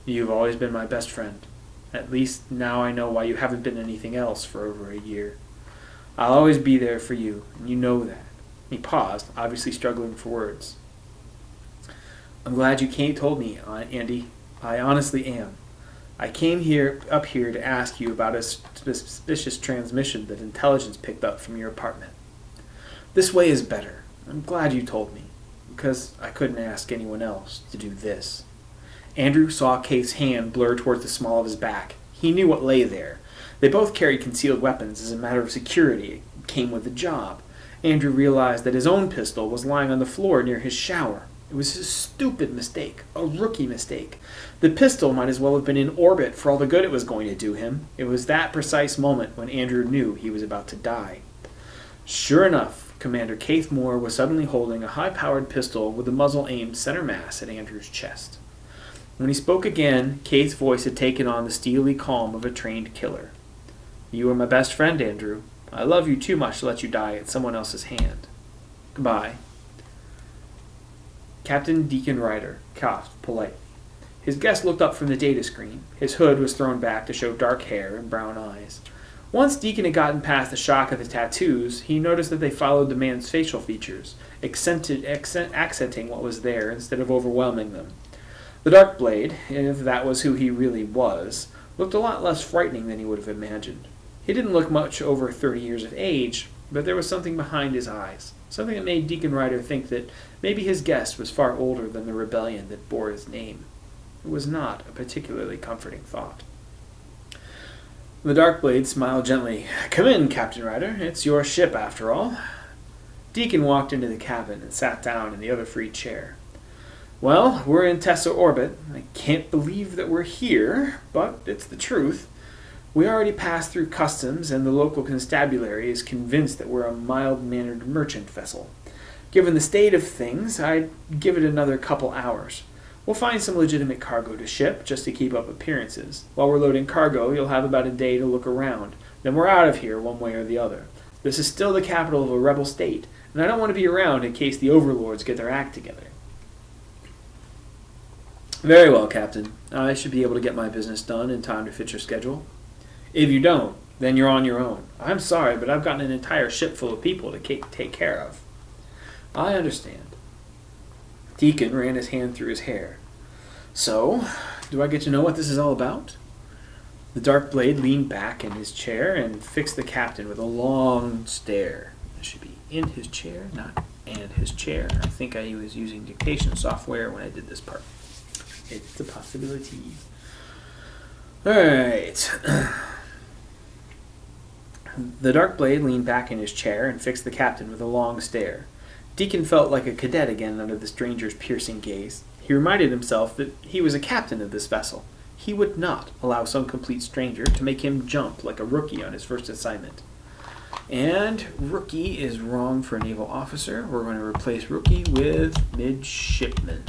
you've always been my best friend. At least now I know why you haven't been anything else for over a year. I'll always be there for you, and you know that. He paused, obviously struggling for words. I'm glad you told me, Andy. I honestly am. I came up here to ask you about a suspicious transmission that intelligence picked up from your apartment. This way is better. I'm glad you told me, because I couldn't ask anyone else to do this. Andrew saw Keith's hand blur towards the small of his back. He knew what lay there. They both carried concealed weapons as a matter of security. It came with the job. Andrew realized that his own pistol was lying on the floor near his shower. It was a stupid mistake, a rookie mistake. The pistol might as well have been in orbit for all the good it was going to do him. It was that precise moment when Andrew knew he was about to die. Sure enough, Commander Keith Moore was suddenly holding a high-powered pistol with the muzzle aimed center mass at Andrew's chest. When he spoke again, Keith's voice had taken on the steely calm of a trained killer. You are my best friend, Andrew. I love you too much to let you die at someone else's hand. Goodbye. Captain Deacon Ryder coughed politely. His guest looked up from the data screen. His hood was thrown back to show dark hair and brown eyes. Once Deacon had gotten past the shock of the tattoos, he noticed that they followed the man's facial features, accenting what was there instead of overwhelming them. The Darkblade, if that was who he really was, looked a lot less frightening than he would have imagined. He didn't look much over 30 years of age, but there was something behind his eyes, something that made Deacon Ryder think that maybe his guest was far older than the rebellion that bore his name. It was not a particularly comforting thought. The Darkblade smiled gently. Come in, Captain Ryder. It's your ship, after all. Deacon walked into the cabin and sat down in the other free chair. Well, we're in Tessa orbit. I can't believe that we're here, but it's the truth. We already passed through customs, and the local constabulary is convinced that we're a mild-mannered merchant vessel. Given the state of things, I'd give it another couple hours. We'll find some legitimate cargo to ship, just to keep up appearances. While we're loading cargo, you'll have about a day to look around. Then we're out of here, one way or the other. This is still the capital of a rebel state, and I don't want to be around in case the overlords get their act together. Very well, Captain. I should be able to get my business done in time to fit your schedule. If you don't, then you're on your own. I'm sorry, but I've got an entire ship full of people to take care of. I understand. Deacon ran his hand through his hair. So, do I get to know what this is all about? The Darkblade leaned back in his chair and fixed the captain with a long stare. It should be in his chair, not and his chair. I think I was using dictation software when I did this part. It's a possibility. Alright. The Darkblade leaned back in his chair and fixed the captain with a long stare. Deacon felt like a cadet again under the stranger's piercing gaze. He reminded himself that he was a captain of this vessel. He would not allow some complete stranger to make him jump like a rookie on his first assignment. And rookie is wrong for a naval officer. We're going to replace rookie with midshipman.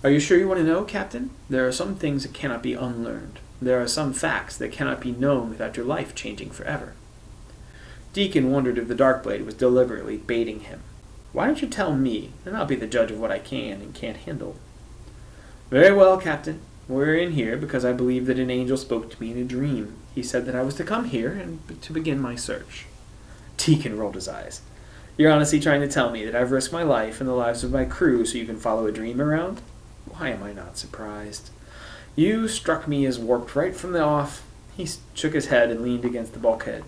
Are you sure you want to know, Captain? There are some things that cannot be unlearned. There are some facts that cannot be known without your life changing forever. Deacon wondered if the Darkblade was deliberately baiting him. Why don't you tell me, and I'll be the judge of what I can and can't handle. Very well, Captain. We're in here because I believe that an angel spoke to me in a dream. He said that I was to come here and to begin my search. Deacon rolled his eyes. You're honestly trying to tell me that I've risked my life and the lives of my crew so you can follow a dream around? Why am I not surprised? You struck me as warped right from the off. He shook his head and leaned against the bulkhead.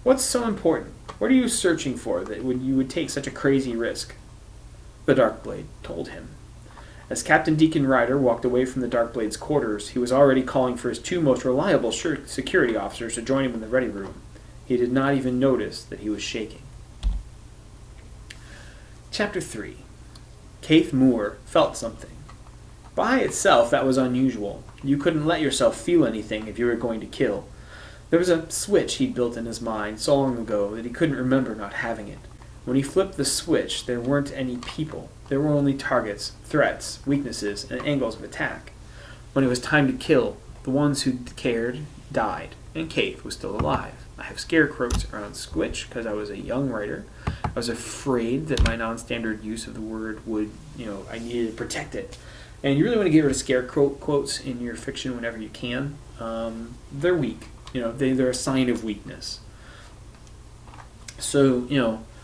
What's so important? What are you searching for that you would take such a crazy risk? The Darkblade told him. As Captain Deacon Ryder walked away from the Darkblade's quarters, he was already calling for his 2 most reliable security officers to join him in the ready room. He did not even notice that he was shaking. Chapter 3. Keith Moore felt something. By itself, that was unusual. You couldn't let yourself feel anything if you were going to kill. There was a switch he'd built in his mind so long ago that he couldn't remember not having it. When he flipped the switch, there weren't any people. There were only targets, threats, weaknesses, and angles of attack. When it was time to kill, the ones who cared died, and Keith was still alive. I have scare quotes around Squitch because I was a young writer. I was afraid that my non-standard use of the word would, I needed to protect it. And you really want to get rid of scare quotes in your fiction whenever you can. They're weak. They're a sign of weakness. So,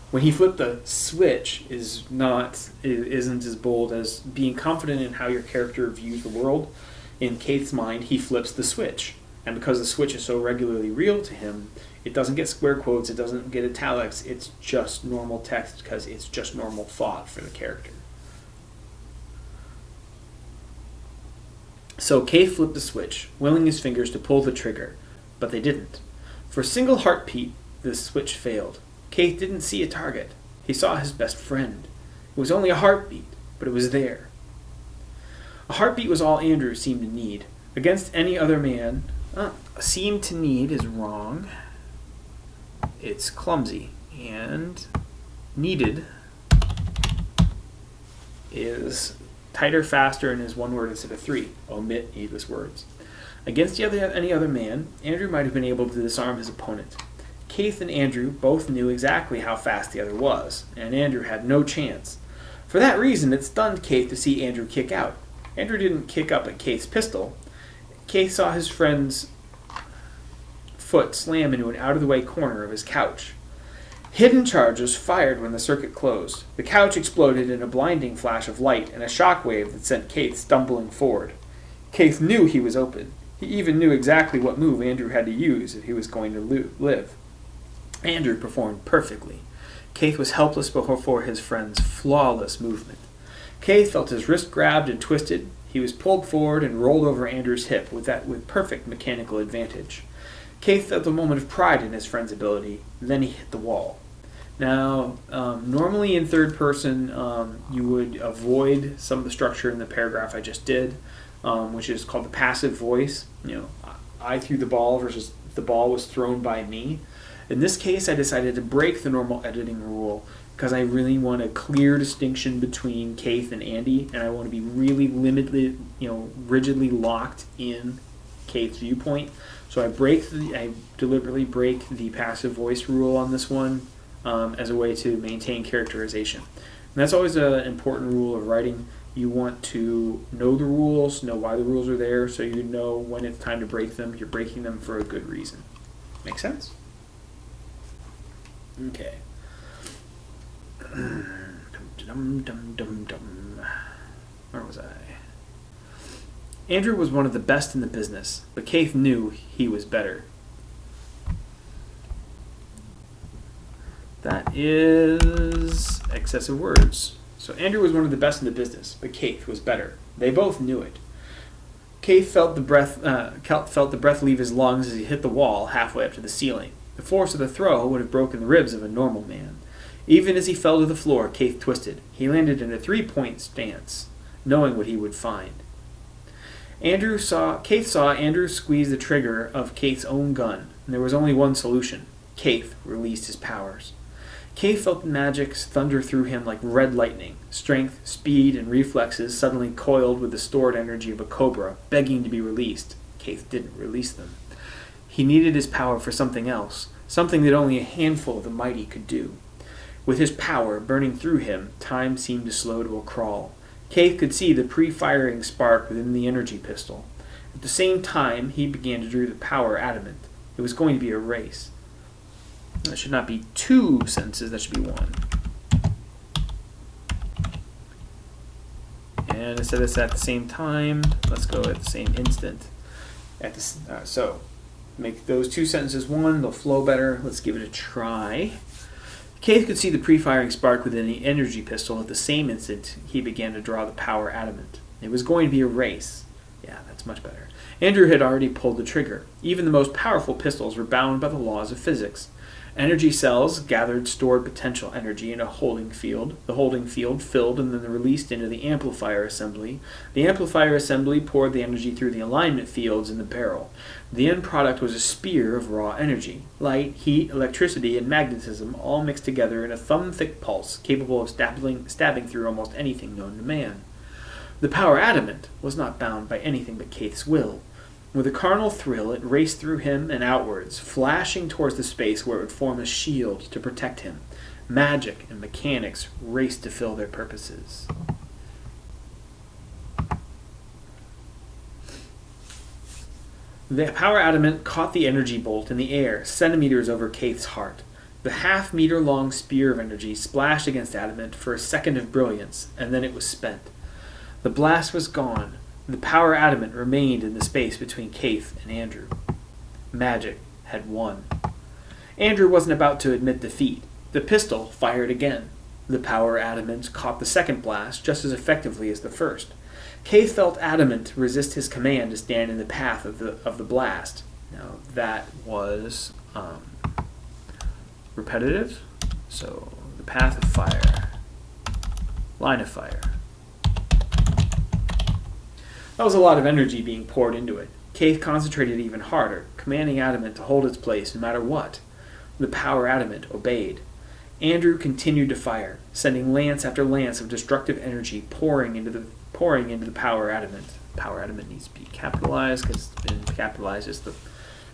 when he flipped the switch isn't as bold as being confident in how your character views the world. In Keith's mind, he flips the switch. And because the switch is so regularly real to him, it doesn't get square quotes, it doesn't get italics, it's just normal text because it's just normal thought for the character. So Keith flipped the switch, willing his fingers to pull the trigger, but they didn't. For a single heartbeat, the switch failed. Keith didn't see a target. He saw his best friend. It was only a heartbeat, but it was there. A heartbeat was all Andrew seemed to need. Against any other man, seemed to need is wrong. It's clumsy. And needed is tighter, faster, and is one word instead of 3. Omit needless words. Against any other man, Andrew might have been able to disarm his opponent. Keith and Andrew both knew exactly how fast the other was, and Andrew had no chance. For that reason, it stunned Keith to see Andrew kick out. Andrew didn't kick up at Keith's pistol. Keith saw his friend's foot slam into an out-of-the-way corner of his couch. Hidden charges fired when the circuit closed. The couch exploded in a blinding flash of light and a shockwave that sent Keith stumbling forward. Keith knew he was open. He even knew exactly what move Andrew had to use if he was going to live. Andrew performed perfectly. Keith was helpless before his friend's flawless movement. Keith felt his wrist grabbed and twisted. He was pulled forward and rolled over Andrew's hip with perfect mechanical advantage. Keith felt a moment of pride in his friend's ability, and then he hit the wall. Now, normally in third person, you would avoid some of the structure in the paragraph I just did, which is called the passive voice. I threw the ball versus the ball was thrown by me. In this case, I decided to break the normal editing rule because I really want a clear distinction between Keith and Andy, and I want to be really limited, rigidly locked in Keith's viewpoint. So I deliberately break the passive voice rule on this one as a way to maintain characterization. And that's always an important rule of writing. You want to know the rules, know why the rules are there, so you know when it's time to break them. You're breaking them for a good reason. Make sense? Okay. Where was I? Andrew was one of the best in the business, but Keith knew he was better. That is excessive words. So Andrew was one of the best in the business, but Keith was better. They both knew it. Keith felt the breath leave his lungs as he hit the wall halfway up to the ceiling. The force of the throw would have broken the ribs of a normal man. Even as he fell to the floor, Keith twisted. He landed in a 3-point stance, knowing what he would find. Keith saw Andrew squeeze the trigger of Keith's own gun, and there was only one solution. Keith released his powers. Keith felt the magic thunder through him like red lightning. Strength, speed, and reflexes suddenly coiled with the stored energy of a cobra, begging to be released. Keith didn't release them. He needed his power for something else, something that only a handful of the mighty could do. With his power burning through him, time seemed to slow to a crawl. Keith could see the pre-firing spark within the energy pistol. At the same time, he began to draw the power adamant. It was going to be a race. That should not be 2 sentences, that should be 1. And instead of at the same time, let's go at the same instant. So, make those two sentences one, they'll flow better. Let's give it a try. Keith could see the pre-firing spark within the energy pistol at the same instant he began to draw the power adamant. It was going to be a race. Yeah, that's much better. Andrew had already pulled the trigger. Even the most powerful pistols were bound by the laws of physics. Energy cells gathered stored potential energy in a holding field. The holding field filled and then released into the amplifier assembly. The amplifier assembly poured the energy through the alignment fields in the barrel. The end product was a spear of raw energy. Light, heat, electricity, and magnetism all mixed together in a thumb-thick pulse capable of stabbing through almost anything known to man. The power adamant was not bound by anything but Keith's will. With a carnal thrill, it raced through him and outwards, flashing towards the space where it would form a shield to protect him. Magic and mechanics raced to fill their purposes. The power adamant caught the energy bolt in the air, centimeters over Keith's heart. The half-meter-long spear of energy splashed against adamant for a second of brilliance, and then it was spent. The blast was gone. The power adamant remained in the space between Keith and Andrew. Magic had won. Andrew wasn't about to admit defeat. The pistol fired again. The power adamant caught the second blast just as effectively as the first. Keith felt adamant resist his command to stand in the path of the blast. Now that was repetitive. So the path of fire, line of fire. That was a lot of energy being poured into it. Keith concentrated even harder, commanding adamant to hold its place no matter what. The power adamant obeyed. Andrew continued to fire, sending lance after lance of destructive energy pouring into the power adamant. Power adamant needs to be capitalized because it's been capitalized as the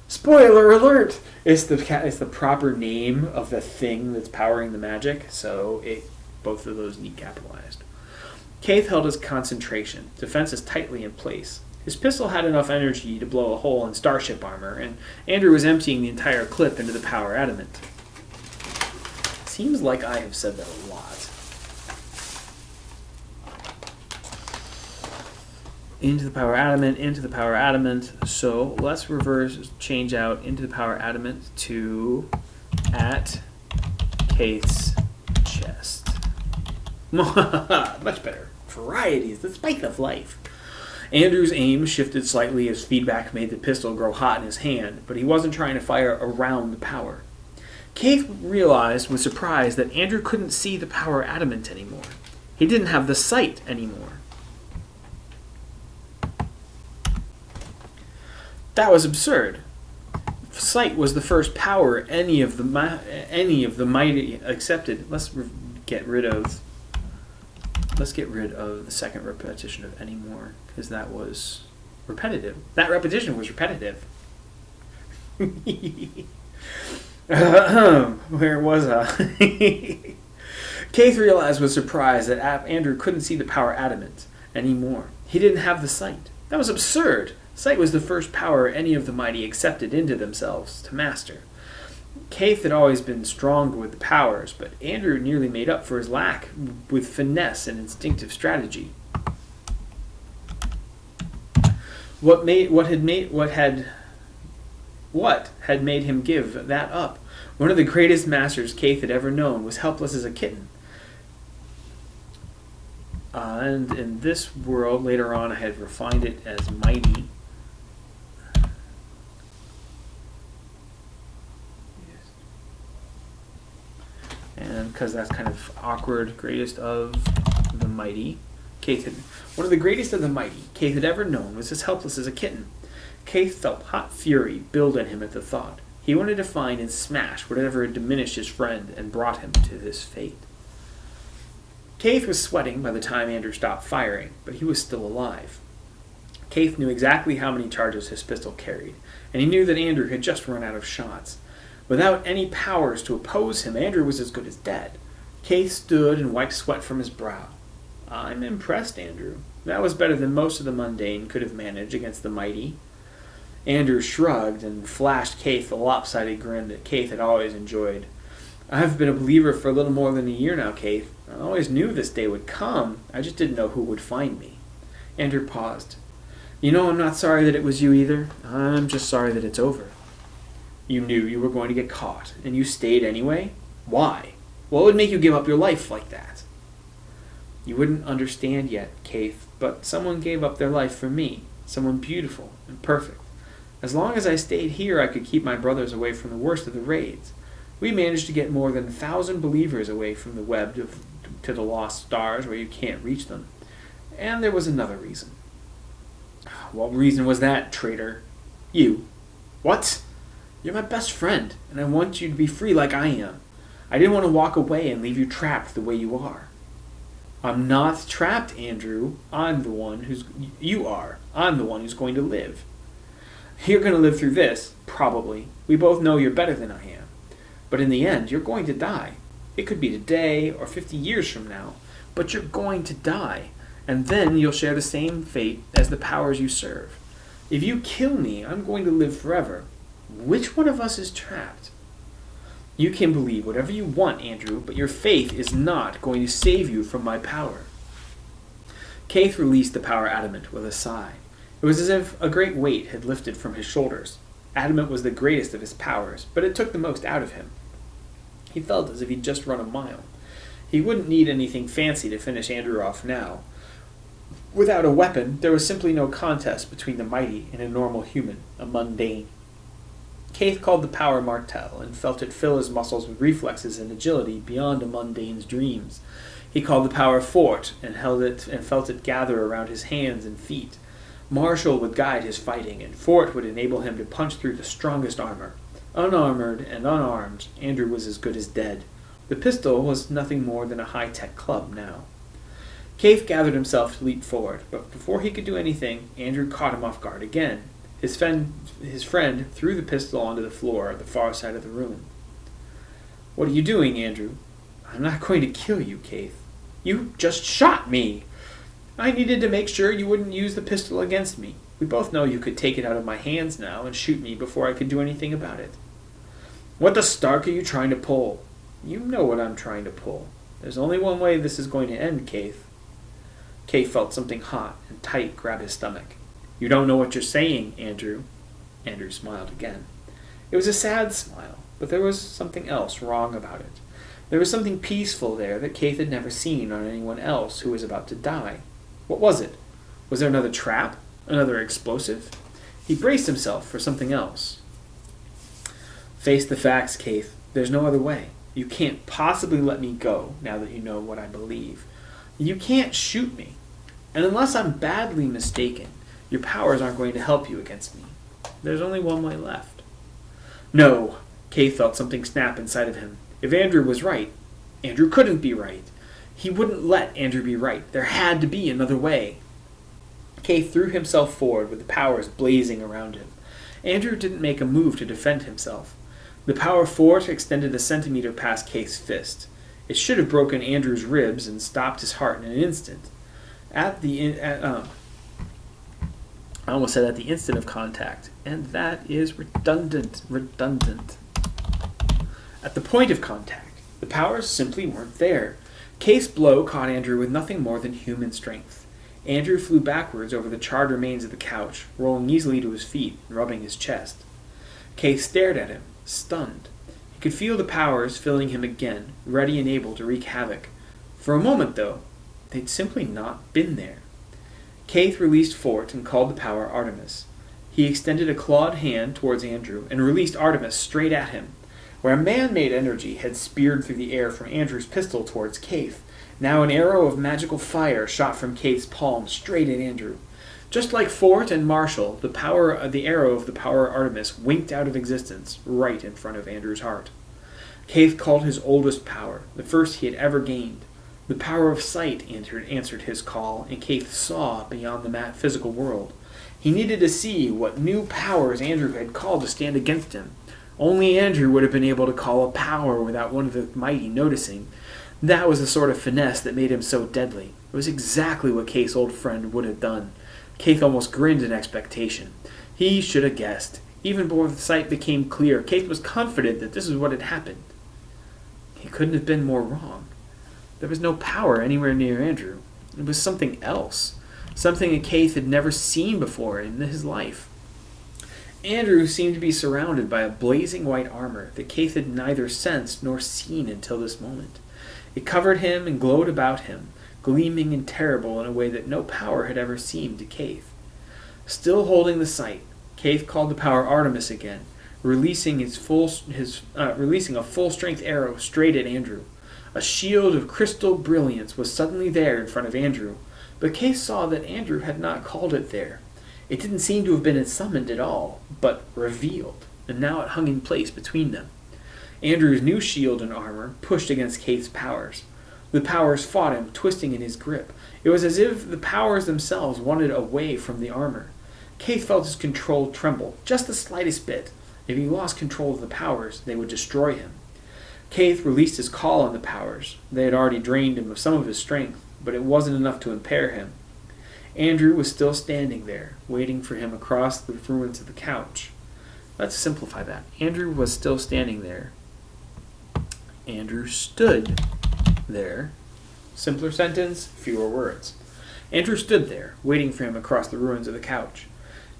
spoiler alert. It's the proper name of the thing that's powering the magic, so both of those need capitalized. Keith held his concentration, defenses tightly in place. His pistol had enough energy to blow a hole in starship armor, and Andrew was emptying the entire clip into the power adamant. Seems like I have said that a lot. Into the power adamant, into the power adamant. So let's change out into the power adamant to at Keith's chest. Much better. Variety is the spice of life. Andrew's aim shifted slightly as feedback made the pistol grow hot in his hand, but he wasn't trying to fire around the power. Keith realized with surprise that Andrew couldn't see the power adamant anymore. He didn't have the sight anymore. That was absurd. Sight was the first power any of the mighty accepted. Let's get rid of the second repetition of anymore, because that was repetitive. That repetition was repetitive. Where was I? Keith realized with surprise that Andrew couldn't see the power adamant anymore. He didn't have the sight. That was absurd. Sight was the first power any of the mighty accepted into themselves to master. Keith had always been stronger with the powers, but Andrew nearly made up for his lack with finesse and instinctive strategy. What had made him give that up? One of the greatest masters Keith had ever known was helpless as a kitten. And in this world, later on, I had refined it as mighty. And because that's kind of awkward, greatest of the mighty. One of the greatest of the mighty Keith had ever known was as helpless as a kitten. Keith felt hot fury build in him at the thought. He wanted to find and smash whatever had diminished his friend and brought him to this fate. Keith was sweating by the time Andrew stopped firing, but he was still alive. Keith knew exactly how many charges his pistol carried, and he knew that Andrew had just run out of shots. Without any powers to oppose him, Andrew was as good as dead. Keith stood and wiped sweat from his brow. I'm impressed, Andrew. That was better than most of the mundane could have managed against the mighty. Andrew shrugged and flashed Keith the lopsided grin that Keith had always enjoyed. I've been a believer for a little more than a year now, Keith. I always knew this day would come. I just didn't know who would find me. Andrew paused. You know, I'm not sorry that it was you either. I'm just sorry that it's over. You knew you were going to get caught, and you stayed anyway? Why? What would make you give up your life like that? You wouldn't understand yet, Keith, but someone gave up their life for me, someone beautiful and perfect. As long as I stayed here, I could keep my brothers away from the worst of the raids. We managed to get more than 1,000 believers away from the web to the lost stars where you can't reach them. And there was another reason. What reason was that, traitor? You. What? You're my best friend, and I want you to be free like I am. I didn't want to walk away and leave you trapped the way you are. I'm not trapped, Andrew. I'm the one who's going to live. You're going to live through this, probably. We both know you're better than I am. But in the end, you're going to die. It could be today or 50 years from now, but you're going to die, and then you'll share the same fate as the powers you serve. If you kill me, I'm going to live forever. Which one of us is trapped? You can believe whatever you want, Andrew, but your faith is not going to save you from my power. Keith released the power adamant with a sigh. It was as if a great weight had lifted from his shoulders. Adamant was the greatest of his powers, but it took the most out of him. He felt as if he'd just run a mile. He wouldn't need anything fancy to finish Andrew off now. Without a weapon, there was simply no contest between the mighty and a normal human, a mundane. Keith called the power Martel and felt it fill his muscles with reflexes and agility beyond a mundane's dreams. He called the power Fort and held it and felt it gather around his hands and feet. Marshall would guide his fighting, and Fort would enable him to punch through the strongest armor. Unarmored and unarmed, Andrew was as good as dead. The pistol was nothing more than a high-tech club now. Keith gathered himself to leap forward, but before he could do anything, Andrew caught him off guard again. His friend threw the pistol onto the floor at the far side of the room. What are you doing, Andrew? I'm not going to kill you, Keith. You just shot me! I needed to make sure you wouldn't use the pistol against me. We both know you could take it out of my hands now and shoot me before I could do anything about it. What the stark are you trying to pull? You know what I'm trying to pull. There's only one way this is going to end, Keith. Keith felt something hot and tight grab his stomach. You don't know what you're saying, Andrew. Andrew smiled again. It was a sad smile, but there was something else wrong about it. There was something peaceful there that Keith had never seen on anyone else who was about to die. What was it? Was there another trap? Another explosive? He braced himself for something else. Face the facts, Keith. There's no other way. You can't possibly let me go now that you know what I believe. You can't shoot me. And unless I'm badly mistaken, your powers aren't going to help you against me. There's only one way left. No. Keith felt something snap inside of him. If Andrew was right, Andrew couldn't be right. He wouldn't let Andrew be right. There had to be another way. Keith threw himself forward with the powers blazing around him. Andrew didn't make a move to defend himself. The power Fort extended a centimeter past Keith's fist. It should have broken Andrew's ribs and stopped his heart in an instant. I almost said at the instant of contact, and that is redundant. At the point of contact, the powers simply weren't there. Keith's blow caught Andrew with nothing more than human strength. Andrew flew backwards over the charred remains of the couch, rolling easily to his feet and rubbing his chest. Keith stared at him, stunned. He could feel the powers filling him again, ready and able to wreak havoc. For a moment, though, they'd simply not been there. Keith released Fort and called the power Artemis. He extended a clawed hand towards Andrew and released Artemis straight at him. Where man-made energy had speared through the air from Andrew's pistol towards Keith, now an arrow of magical fire shot from Keith's palm straight at Andrew. Just like Fort and Marshall, the arrow of the power Artemis winked out of existence right in front of Andrew's heart. Keith called his oldest power, the first he had ever gained. The power of sight answered his call, and Keith saw beyond the physical world. He needed to see what new powers Andrew had called to stand against him. Only Andrew would have been able to call a power without one of the mighty noticing. That was the sort of finesse that made him so deadly. It was exactly what Keith's old friend would have done. Keith almost grinned in expectation. He should have guessed. Even before the sight became clear, Keith was confident that this is what had happened. He couldn't have been more wrong. There was no power anywhere near Andrew. It was something else. Something that Keith had never seen before in his life. Andrew seemed to be surrounded by a blazing white armor that Keith had neither sensed nor seen until this moment. It covered him and glowed about him, gleaming and terrible in a way that no power had ever seemed to Keith. Still holding the sight, Keith called the power Artemis again, releasing a full-strength arrow straight at Andrew. A shield of crystal brilliance was suddenly there in front of Andrew, but Keith saw that Andrew had not called it there. It didn't seem to have been summoned at all, but revealed, and now it hung in place between them. Andrew's new shield and armor pushed against Keith's powers. The powers fought him, twisting in his grip. It was as if the powers themselves wanted away from the armor. Keith felt his control tremble, just the slightest bit. If he lost control of the powers, they would destroy him. Keith released his call on the powers. They had already drained him of some of his strength, but it wasn't enough to impair him. Andrew was still standing there, waiting for him across the ruins of the couch. Let's simplify that. Andrew was still standing there. Andrew stood there. Simpler sentence, fewer words. Andrew stood there, waiting for him across the ruins of the couch.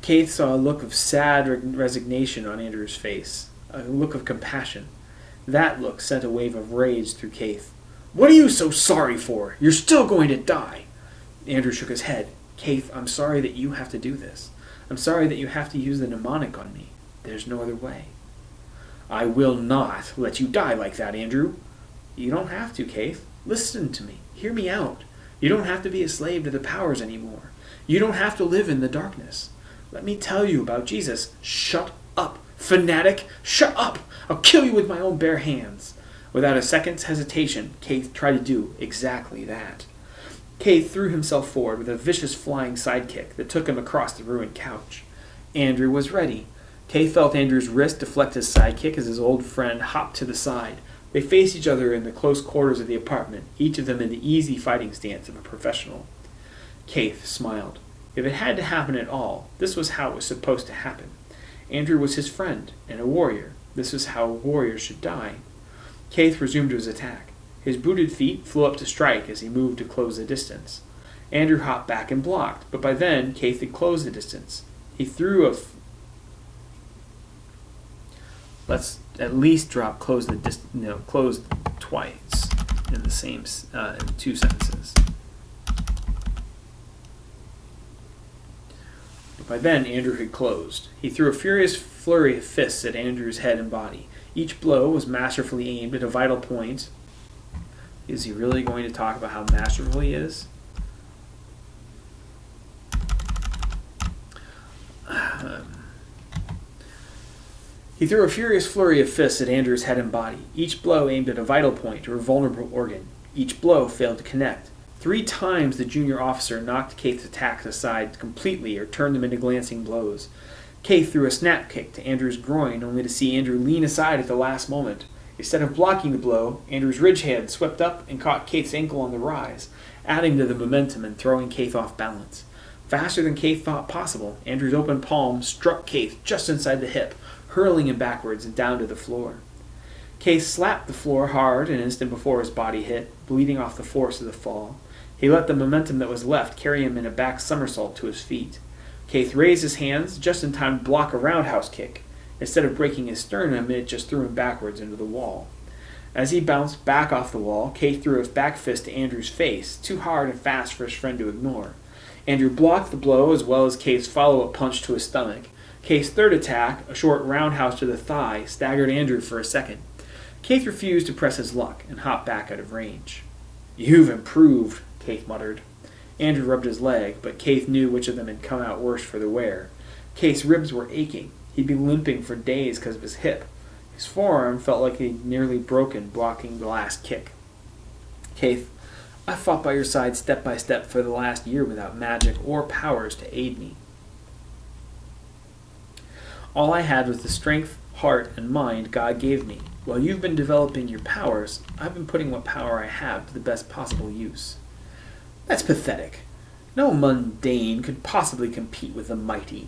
Keith saw a look of sad resignation on Andrew's face, a look of compassion. That look sent a wave of rage through Keith. "What are you so sorry for? You're still going to die." Andrew shook his head. "Keith, I'm sorry that you have to do this. I'm sorry that you have to use the mnemonic on me. There's no other way." "I will not let you die like that, Andrew." "You don't have to, Keith. Listen to me. Hear me out. You don't have to be a slave to the powers anymore. You don't have to live in the darkness. Let me tell you about Jesus." "Shut up, fanatic! Shut up! I'll kill you with my own bare hands." Without a second's hesitation, Keith tried to do exactly that. Keith threw himself forward with a vicious flying sidekick that took him across the ruined couch. Andrew was ready. Keith felt Andrew's wrist deflect his sidekick as his old friend hopped to the side. They faced each other in the close quarters of the apartment, each of them in the easy fighting stance of a professional. Keith smiled. If it had to happen at all, this was how it was supposed to happen. Andrew was his friend and a warrior. This was how warriors should die. Keith resumed his attack. His booted feet flew up to strike as he moved to close the distance. Andrew hopped back and blocked, but by then Keith had closed the distance. He threw a... Let's at least drop close twice in the same in two sentences. But by then Andrew had closed. He threw a furious flurry of fists at Andrew's head and body. Each blow was masterfully aimed at a vital point. Is he really going to talk about how masterful he is? He threw a furious flurry of fists at Andrew's head and body. Each blow aimed at a vital point or a vulnerable organ. Each blow failed to connect. 3 times the junior officer knocked Keith's attacks aside completely or turned them into glancing blows. Keith threw a snap kick to Andrew's groin only to see Andrew lean aside at the last moment. Instead of blocking the blow, Andrew's ridge hand swept up and caught Keith's ankle on the rise, adding to the momentum and throwing Keith off balance. Faster than Keith thought possible, Andrew's open palm struck Keith just inside the hip, hurling him backwards and down to the floor. Keith slapped the floor hard an instant before his body hit, bleeding off the force of the fall. He let the momentum that was left carry him in a back somersault to his feet. Keith raised his hands just in time to block a roundhouse kick. Instead of breaking his sternum, it just threw him backwards into the wall. As he bounced back off the wall, Keith threw his back fist to Andrew's face, too hard and fast for his friend to ignore. Andrew blocked the blow as well as Keith's follow-up punch to his stomach. Keith's third attack, a short roundhouse to the thigh, staggered Andrew for a second. Keith refused to press his luck and hopped back out of range. "You've improved," Keith muttered. Andrew rubbed his leg, but Keith knew which of them had come out worse for the wear. Keith's ribs were aching. He'd been limping for days because of his hip. His forearm felt like he'd nearly broken blocking the last kick. "Keith, I fought by your side step by step for the last year without magic or powers to aid me. All I had was the strength, heart, and mind God gave me. While you've been developing your powers, I've been putting what power I have to the best possible use." "That's pathetic. No mundane could possibly compete with the mighty."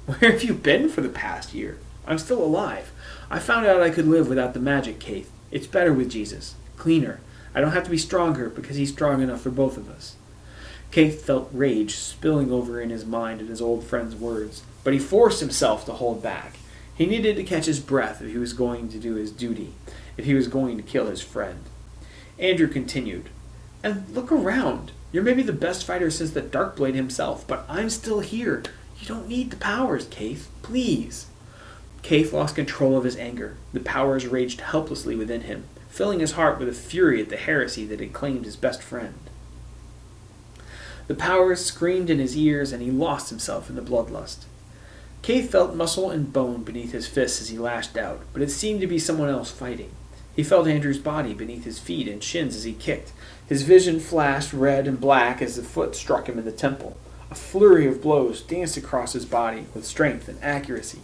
"Where have you been for the past year?" "I'm still alive. I found out I could live without the magic, Keith. It's better with Jesus. Cleaner. I don't have to be stronger because he's strong enough for both of us." Keith felt rage spilling over in his mind at his old friend's words, but he forced himself to hold back. He needed to catch his breath if he was going to do his duty, if he was going to kill his friend. Andrew continued, "And look around. You're maybe the best fighter since the Darkblade himself, but I'm still here. You don't need the powers, Keith. Please." Keith lost control of his anger. The powers raged helplessly within him, filling his heart with a fury at the heresy that had claimed his best friend. The powers screamed in his ears, and he lost himself in the bloodlust. Keith felt muscle and bone beneath his fists as he lashed out, but it seemed to be someone else fighting. He felt Andrew's body beneath his feet and shins as he kicked. His vision flashed red and black as the foot struck him in the temple. A flurry of blows danced across his body with strength and accuracy.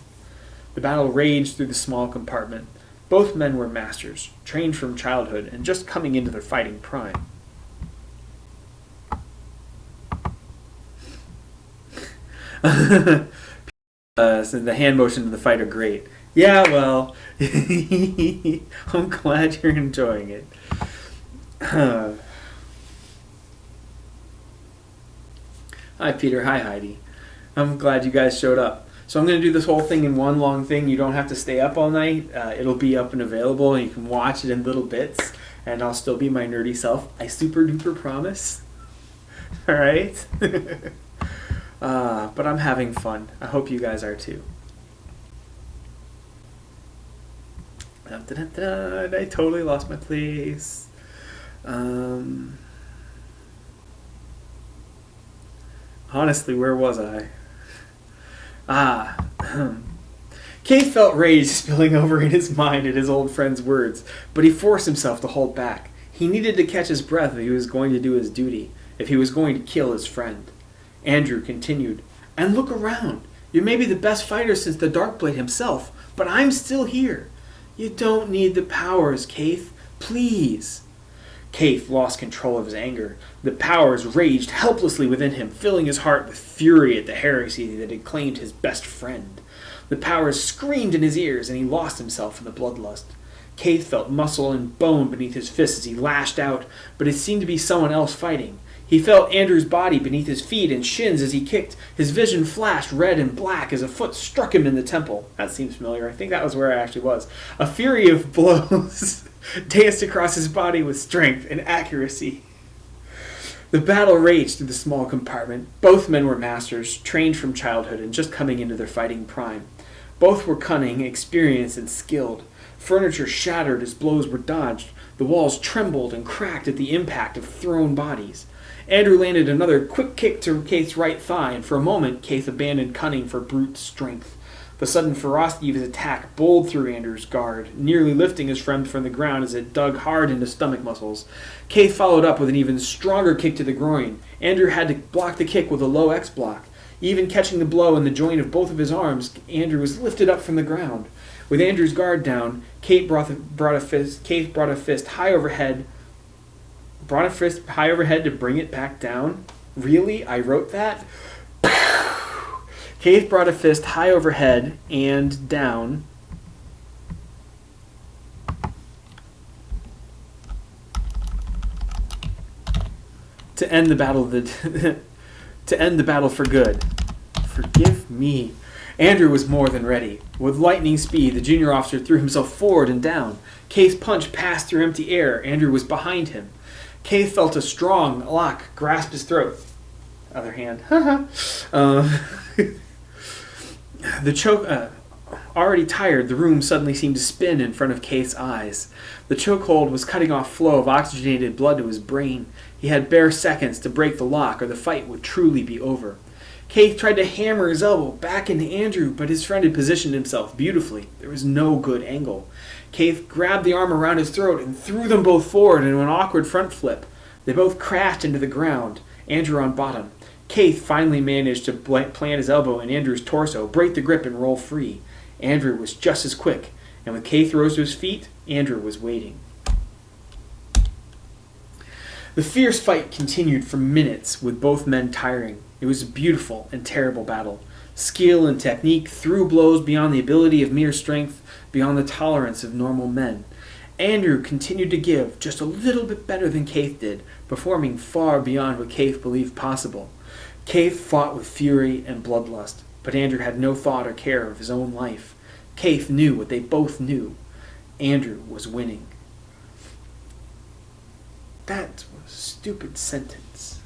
The battle raged through the small compartment. Both men were masters, trained from childhood and just coming into their fighting prime. So the hand motion to the fight are great. Yeah, well, I'm glad you're enjoying it. Hi, Peter. Hi, Heidi. I'm glad you guys showed up. So I'm going to do this whole thing in one long thing. You don't have to stay up all night. It'll be up and available. You can watch it in little bits, and I'll still be my nerdy self. I super duper promise. All right? But I'm having fun. I hope you guys are too. I totally lost my place. Honestly, where was I? Keith felt rage spilling over in his mind at his old friend's words, but he forced himself to hold back. He needed to catch his breath if he was going to do his duty, if he was going to kill his friend. Andrew continued, "And look around. You may be the best fighter since the Darkblade himself, but I'm still here. You don't need the powers, Keith. Please." Keith lost control of his anger. The powers raged helplessly within him, filling his heart with fury at the heresy that had claimed his best friend. The powers screamed in his ears, and he lost himself in the bloodlust. Keith felt muscle and bone beneath his fists as he lashed out, but it seemed to be someone else fighting. He felt Andrew's body beneath his feet and shins as he kicked. His vision flashed red and black as a foot struck him in the temple. That seems familiar. I think that was where I actually was. A fury of blows danced across his body with strength and accuracy. The battle raged through the small compartment. Both men were masters, trained from childhood and just coming into their fighting prime. Both were cunning, experienced, and skilled. Furniture shattered as blows were dodged. The walls trembled and cracked at the impact of thrown bodies. Andrew landed another quick kick to Keith's right thigh, and for a moment Keith abandoned cunning for brute strength. The sudden ferocity of his attack bowled through Andrew's guard, nearly lifting his friend from the ground as it dug hard into stomach muscles. Keith followed up with an even stronger kick to the groin. Andrew had to block the kick with a low X block. Even catching the blow in the joint of both of his arms, Andrew was lifted up from the ground. With Andrew's guard down, Keith brought a fist high overhead. Brought a fist high overhead to bring it back down? Really? I wrote that? Keith brought a fist high overhead and down. To end the battle to end the battle for good. Forgive me. Andrew was more than ready. With lightning speed, the junior officer threw himself forward and down. Keith's punch passed through empty air. Andrew was behind him. Keith felt a strong lock grasp his throat. Other hand. The choke, already tired, the room suddenly seemed to spin in front of Keith's eyes. The chokehold was cutting off flow of oxygenated blood to his brain. He had bare seconds to break the lock, or the fight would truly be over. Keith tried to hammer his elbow back into Andrew, but his friend had positioned himself beautifully. There was no good angle. Keith grabbed the arm around his throat and threw them both forward in an awkward front flip. They both crashed into the ground, Andrew on bottom. Keith finally managed to plant his elbow in Andrew's torso, break the grip, and roll free. Andrew was just as quick, and when Keith rose to his feet, Andrew was waiting. The fierce fight continued for minutes, with both men tiring. It was a beautiful and terrible battle. Skill and technique threw blows beyond the ability of mere strength, beyond the tolerance of normal men. Andrew continued to give, just a little bit better than Keith did, performing far beyond what Keith believed possible. Keith fought with fury and bloodlust, but Andrew had no thought or care of his own life. Keith knew what they both knew. Andrew was winning. That was a stupid sentence.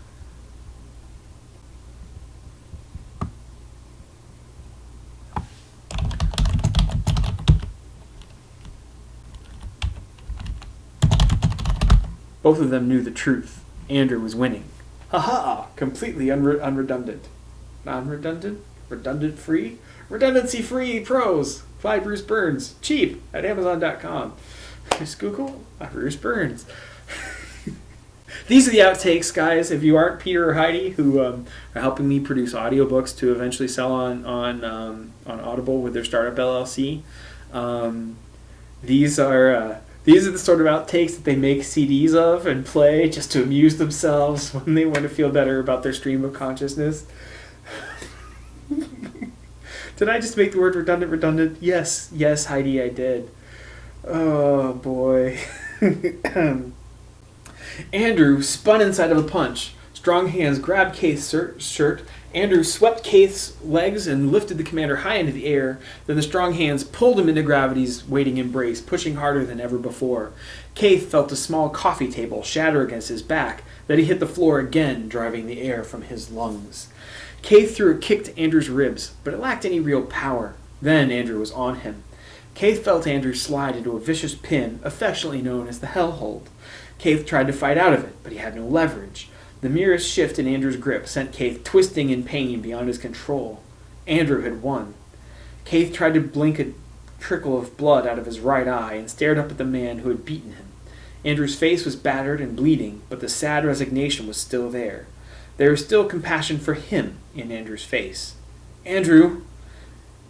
Both of them knew the truth. Andrew was winning. Ha-ha! Completely unredundant. Non-redundant? Redundant-free? Redundancy-free prose by Bruce Burns. Cheap at Amazon.com. Just Google Bruce Burns. These are the outtakes, guys. If you aren't Peter or Heidi, who are helping me produce audiobooks to eventually sell on Audible with their startup LLC, these are the sort of outtakes that they make CDs of and play just to amuse themselves when they want to feel better about their stream of consciousness. Did I just make the word redundant? Yes, Heidi, I did. Oh, boy. Andrew spun inside of a punch. Strong hands grabbed Keith's shirt. Andrew swept Keith's legs and lifted the commander high into the air. Then the strong hands pulled him into gravity's waiting embrace, pushing harder than ever before. Keith felt a small coffee table shatter against his back. Then he hit the floor again, driving the air from his lungs. Keith threw a kick to Andrew's ribs, but it lacked any real power. Then Andrew was on him. Keith felt Andrew slide into a vicious pin, affectionately known as the Hellhold. Keith tried to fight out of it, but he had no leverage. The merest shift in Andrew's grip sent Keith twisting in pain beyond his control. Andrew had won. Keith tried to blink a trickle of blood out of his right eye and stared up at the man who had beaten him. Andrew's face was battered and bleeding, but the sad resignation was still there. There was still compassion for him in Andrew's face. Andrew!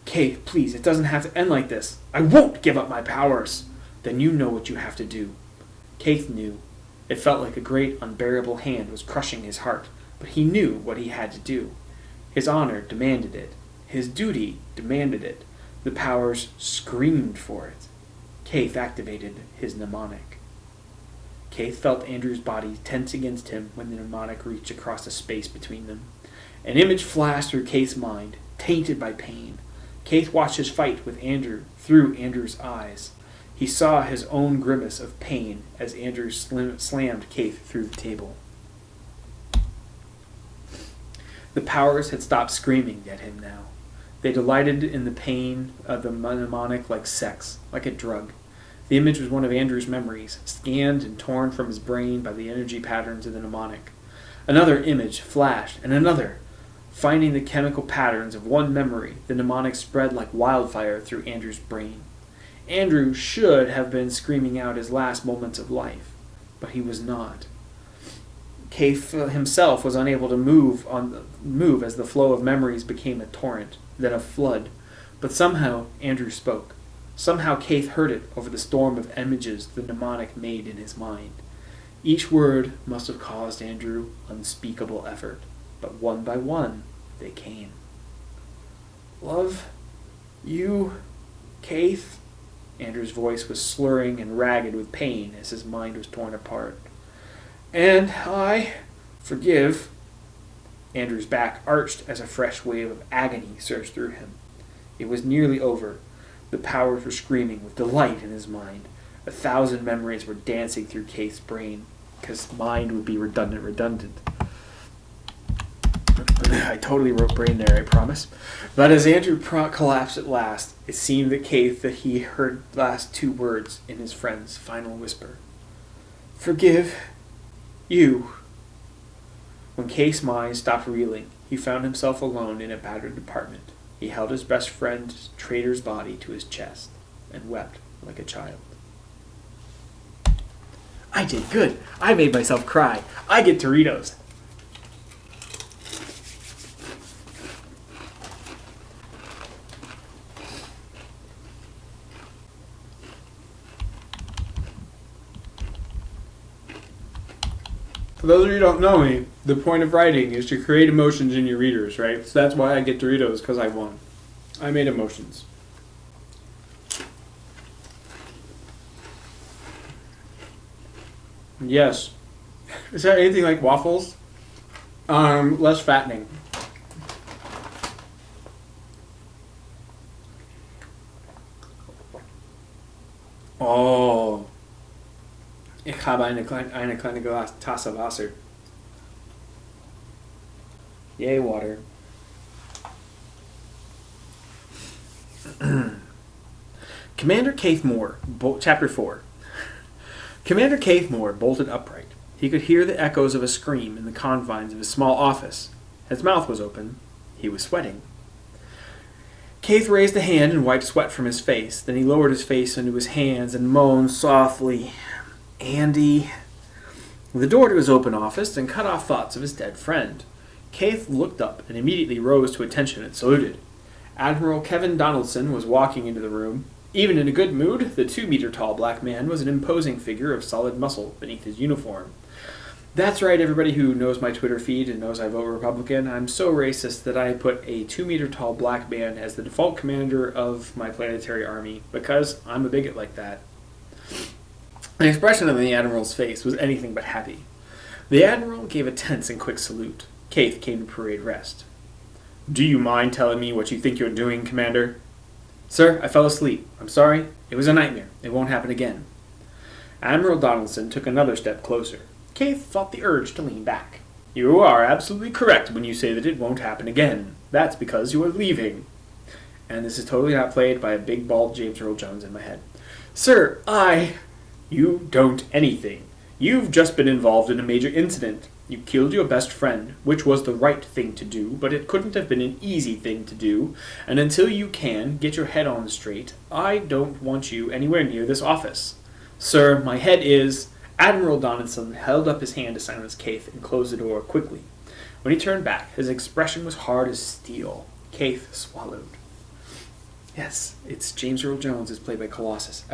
Keith, please, it doesn't have to end like this. I won't give up my powers! Then you know what you have to do. Keith knew. It felt like a great, unbearable hand was crushing his heart, but he knew what he had to do. His honor demanded it. His duty demanded it. The powers screamed for it. Keith activated his mnemonic. Keith felt Andrew's body tense against him when the mnemonic reached across the space between them. An image flashed through Keith's mind, tainted by pain. Keith watched his fight with Andrew through Andrew's eyes. He saw his own grimace of pain as Andrew slammed Keith through the table. The powers had stopped screaming at him now. They delighted in the pain of the mnemonic like sex, like a drug. The image was one of Andrew's memories, scanned and torn from his brain by the energy patterns of the mnemonic. Another image flashed, and another. Finding the chemical patterns of one memory, the mnemonic spread like wildfire through Andrew's brain. Andrew should have been screaming out his last moments of life, but he was not. Keith himself was unable to move as the flow of memories became a torrent, then a flood. But somehow Andrew spoke. Somehow Keith heard it over the storm of images the mnemonic made in his mind. Each word must have caused Andrew unspeakable effort, but one by one they came. Love you, Keith. Andrew's voice was slurring and ragged with pain as his mind was torn apart. And I forgive. Andrew's back arched as a fresh wave of agony surged through him. It was nearly over. The powers were screaming with delight in his mind. 1,000 memories were dancing through Keith's brain, because mind would be redundant. I totally wrote brain there, I promise. But as Andrew collapsed at last, it seemed to Keith that he heard the last two words in his friend's final whisper. Forgive you. When Keith's mind stopped reeling, he found himself alone in a battered apartment. He held his best friend's traitor's body to his chest and wept like a child. I did good. I made myself cry. I get Doritos. For those of you who don't know me, the point of writing is to create emotions in your readers, right? So that's why I get Doritos, because I won. I made emotions. Yes. Is that anything like waffles? Less fattening. Oh. Ich habe eine kleine Tasse Wasser. Yay, water. Commander Keith Moore, Chapter 4. Commander Keith Moore bolted upright. He could hear the echoes of a scream in the confines of his small office. His mouth was open. He was sweating. Keith raised a hand and wiped sweat from his face. Then he lowered his face into his hands and moaned softly, "Andy." The door to his open office and cut off thoughts of his dead friend. Keith looked up and immediately rose to attention and saluted. Admiral Kevin Donaldson was walking into the room. Even in a good mood, the 2-meter-tall black man was an imposing figure of solid muscle beneath his uniform. That's right, everybody who knows my Twitter feed and knows I vote Republican. I'm so racist that I put a 2-meter-tall black man as the default commander of my planetary army, because I'm a bigot like that. The expression on the Admiral's face was anything but happy. The Admiral gave a tense and quick salute. Keith came to parade rest. "Do you mind telling me what you think you're doing, Commander?" "Sir, I fell asleep. I'm sorry. It was a nightmare. It won't happen again." Admiral Donaldson took another step closer. Keith felt the urge to lean back. "You are absolutely correct when you say that it won't happen again. That's because you are leaving." And this is totally not played by a big, bald James Earl Jones in my head. "Sir, You don't anything. You've just been involved in a major incident. You killed your best friend, which was the right thing to do, but it couldn't have been an easy thing to do, and until you can get your head on straight, I don't want you anywhere near this office." "Sir, my head is—" Admiral Donaldson held up his hand to silence Keith and closed the door quickly. When he turned back, his expression was hard as steel. Keith swallowed. Yes, it's James Earl Jones as played by Colossus.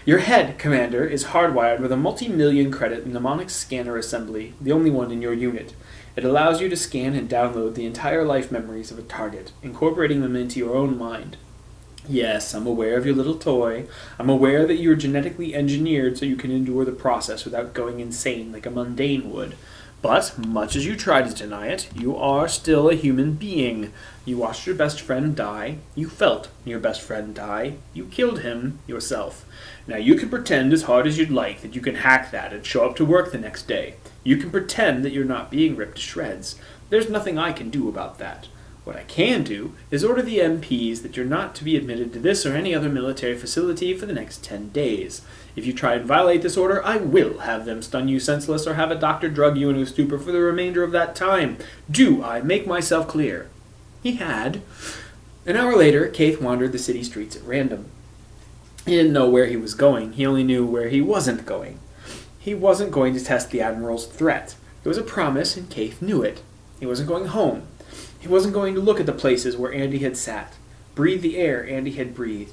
Your head, Commander, is hardwired with a multi-million credit mnemonic scanner assembly, the only one in your unit. It allows you to scan and download the entire life memories of a target, incorporating them into your own mind. Yes, I'm aware of your little toy. I'm aware that you're genetically engineered so you can endure the process without going insane like a mundane would. But, much as you try to deny it, you are still a human being. You watched your best friend die. You felt your best friend die. You killed him yourself. Now you can pretend as hard as you'd like that you can hack that and show up to work the next day. You can pretend that you're not being ripped to shreds. There's nothing I can do about that. What I can do is order the MPs that you're not to be admitted to this or any other military facility for the next 10 days. If you try and violate this order, I will have them stun you senseless or have a doctor drug you into a stupor for the remainder of that time. Do I make myself clear?" He had. An hour later, Keith wandered the city streets at random. He didn't know where he was going. He only knew where he wasn't going. He wasn't going to test the Admiral's threat. It was a promise, and Keith knew it. He wasn't going home. He wasn't going to look at the places where Andy had sat, breathe the air Andy had breathed.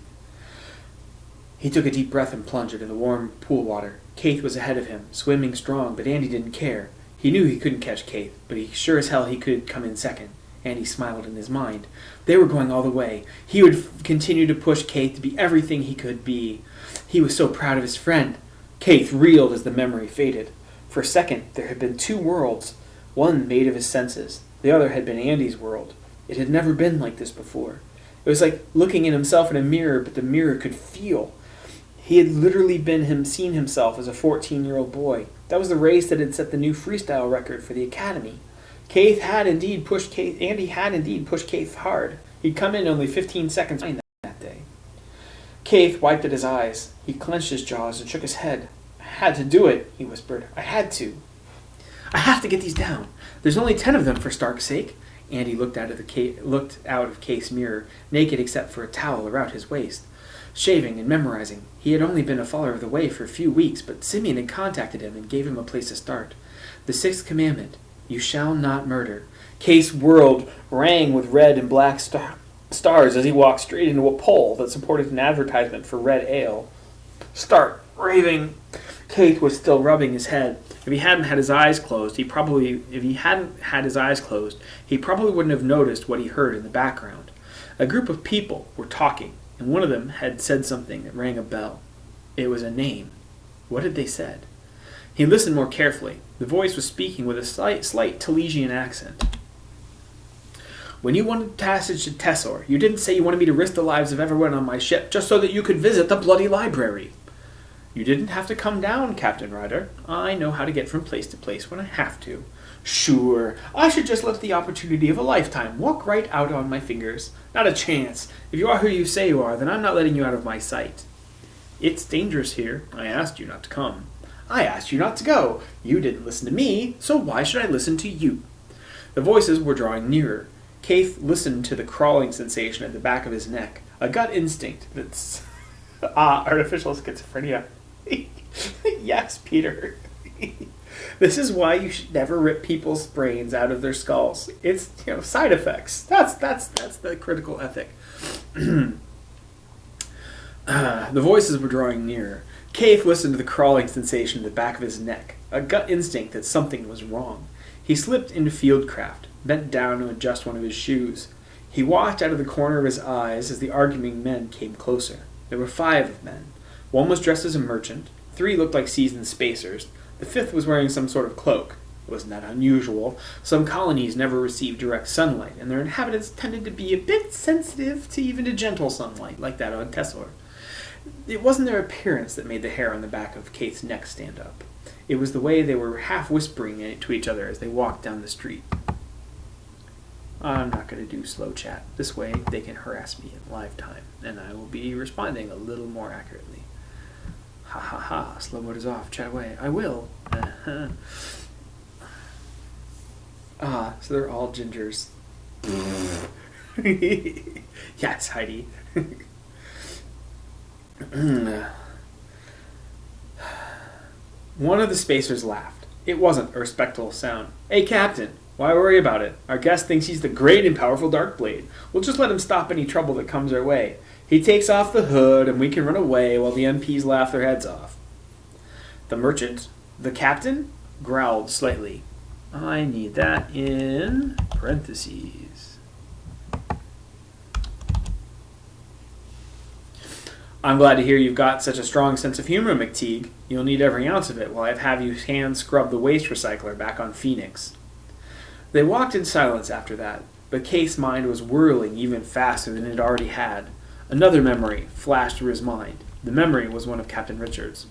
He took a deep breath and plunged into the warm pool water. Keith was ahead of him, swimming strong, but Andy didn't care. He knew he couldn't catch Keith, but he sure as hell he could come in second. Andy smiled in his mind. They were going all the way. He would continue to push Keith to be everything he could be. He was so proud of his friend. Keith reeled as the memory faded. For a second, there had been two worlds, one made of his senses. The other had been Andy's world. It had never been like this before. It was like looking at himself in a mirror, but the mirror could feel. He had literally seen himself as a 14-year-old boy. That was the race that had set the new freestyle record for the Academy. Andy had indeed pushed Keith hard. He'd come in only 15 seconds behind that day. Keith wiped at his eyes. He clenched his jaws and shook his head. "I had to do it," he whispered. "I had to. I have to get these down. There's only 10 of them, for Stark's sake." Andy looked out of Keith's mirror, naked except for a towel around his waist. Shaving and memorizing. He had only been a follower of the way for a few weeks, but Simeon had contacted him and gave him a place to start. The 6th commandment, "You shall not murder." Keith's world rang with red and black stars as he walked straight into a pole that supported an advertisement for red ale. "Start raving." Keith was still rubbing his head. If he hadn't had his eyes closed, he probably wouldn't have noticed what he heard in the background. A group of people were talking, and one of them had said something that rang a bell. It was a name. What had they said? He listened more carefully. The voice was speaking with a slight Talesian accent. When you wanted passage to Tessor, you didn't say you wanted me to risk the lives of everyone on my ship just so that you could visit the bloody library. You didn't have to come down, Captain Ryder. I know how to get from place to place when I have to. Sure, I should just let the opportunity of a lifetime walk right out on my fingers. Not a chance. If you are who you say you are, then I'm not letting you out of my sight. It's dangerous here. I asked you not to come. I asked you not to go. You didn't listen to me, so why should I listen to you? The voices were drawing nearer. Keith listened to the crawling sensation at the back of his neck, a gut instinct that's... artificial schizophrenia. Yes, Peter. This is why you should never rip people's brains out of their skulls. It's, side effects. That's the critical ethic. The voices were drawing nearer. Keith listened to the crawling sensation at the back of his neck, a gut instinct that something was wrong. He slipped into fieldcraft, bent down to adjust one of his shoes. He watched out of the corner of his eyes as the arguing men came closer. There were 5 of men. One was dressed as a merchant. 3 looked like seasoned spacers. The 5th was wearing some sort of cloak. It wasn't that unusual. Some colonies never received direct sunlight, and their inhabitants tended to be a bit sensitive to even to gentle sunlight, like that on Tessor. It wasn't their appearance that made the hair on the back of Kate's neck stand up. It was the way they were half whispering to each other as they walked down the street. I'm not going to do slow chat. This way they can harass me in live time, and I will be responding a little more accurately. Ha ha ha, slow mode is off, chat away. I will. So they're all gingers. Yes, Heidi. One of the spacers laughed. It wasn't a respectful sound. Hey, Captain, why worry about it? Our guest thinks he's the great and powerful Darkblade. We'll just let him stop any trouble that comes our way. He takes off the hood and we can run away while the MPs laugh their heads off. The merchant, the captain, growled slightly. I need that in parentheses. I'm glad to hear you've got such a strong sense of humor, McTeague. You'll need every ounce of it while I have you hand scrub the waste recycler back on Phoenix. They walked in silence after that, but Kate's mind was whirling even faster than it already had. Another memory flashed through his mind. The memory was one of Captain Richards.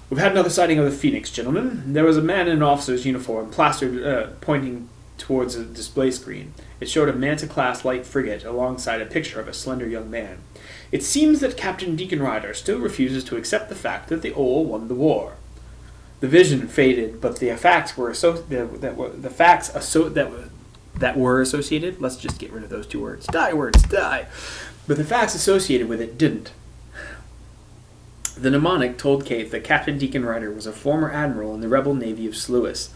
We've had another sighting of the Phoenix, gentlemen. There was a man in an officer's uniform, plastered, pointing towards a display screen. It showed a Manta-class light frigate alongside a picture of a slender young man. It seems that Captain Deacon Ryder still refuses to accept the fact that the Owl won the war. The vision faded, but the facts were that were associated. Let's just get rid of those 2 words. Die words, die. But the facts associated with it didn't. The mnemonic told Kate that Captain Deacon Ryder was a former admiral in the rebel navy of Sluis.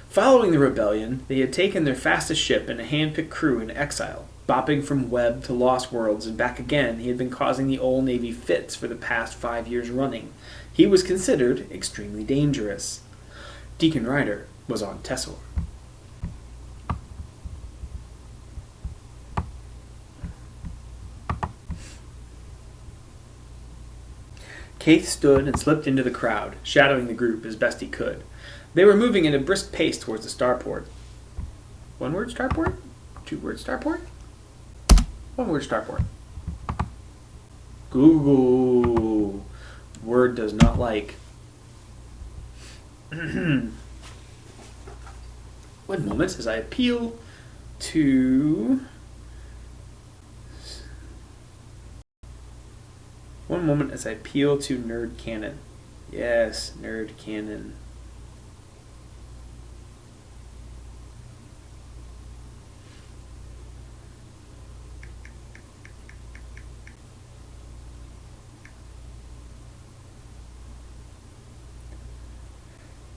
Following the rebellion, they had taken their fastest ship and a hand-picked crew into exile. Bopping from Webb to Lost Worlds and back again, he had been causing the old Navy fits for the past 5 years running. He was considered extremely dangerous. Deacon Ryder was on Tessor. Keith stood and slipped into the crowd, shadowing the group as best he could. They were moving at a brisk pace towards the starport. 1 word starport? 2 word starport? 1 word starport. Google. Word does not like. 1 moment as I appeal to... 1 moment as I appeal to Nerd Canon. Yes, Nerd Canon.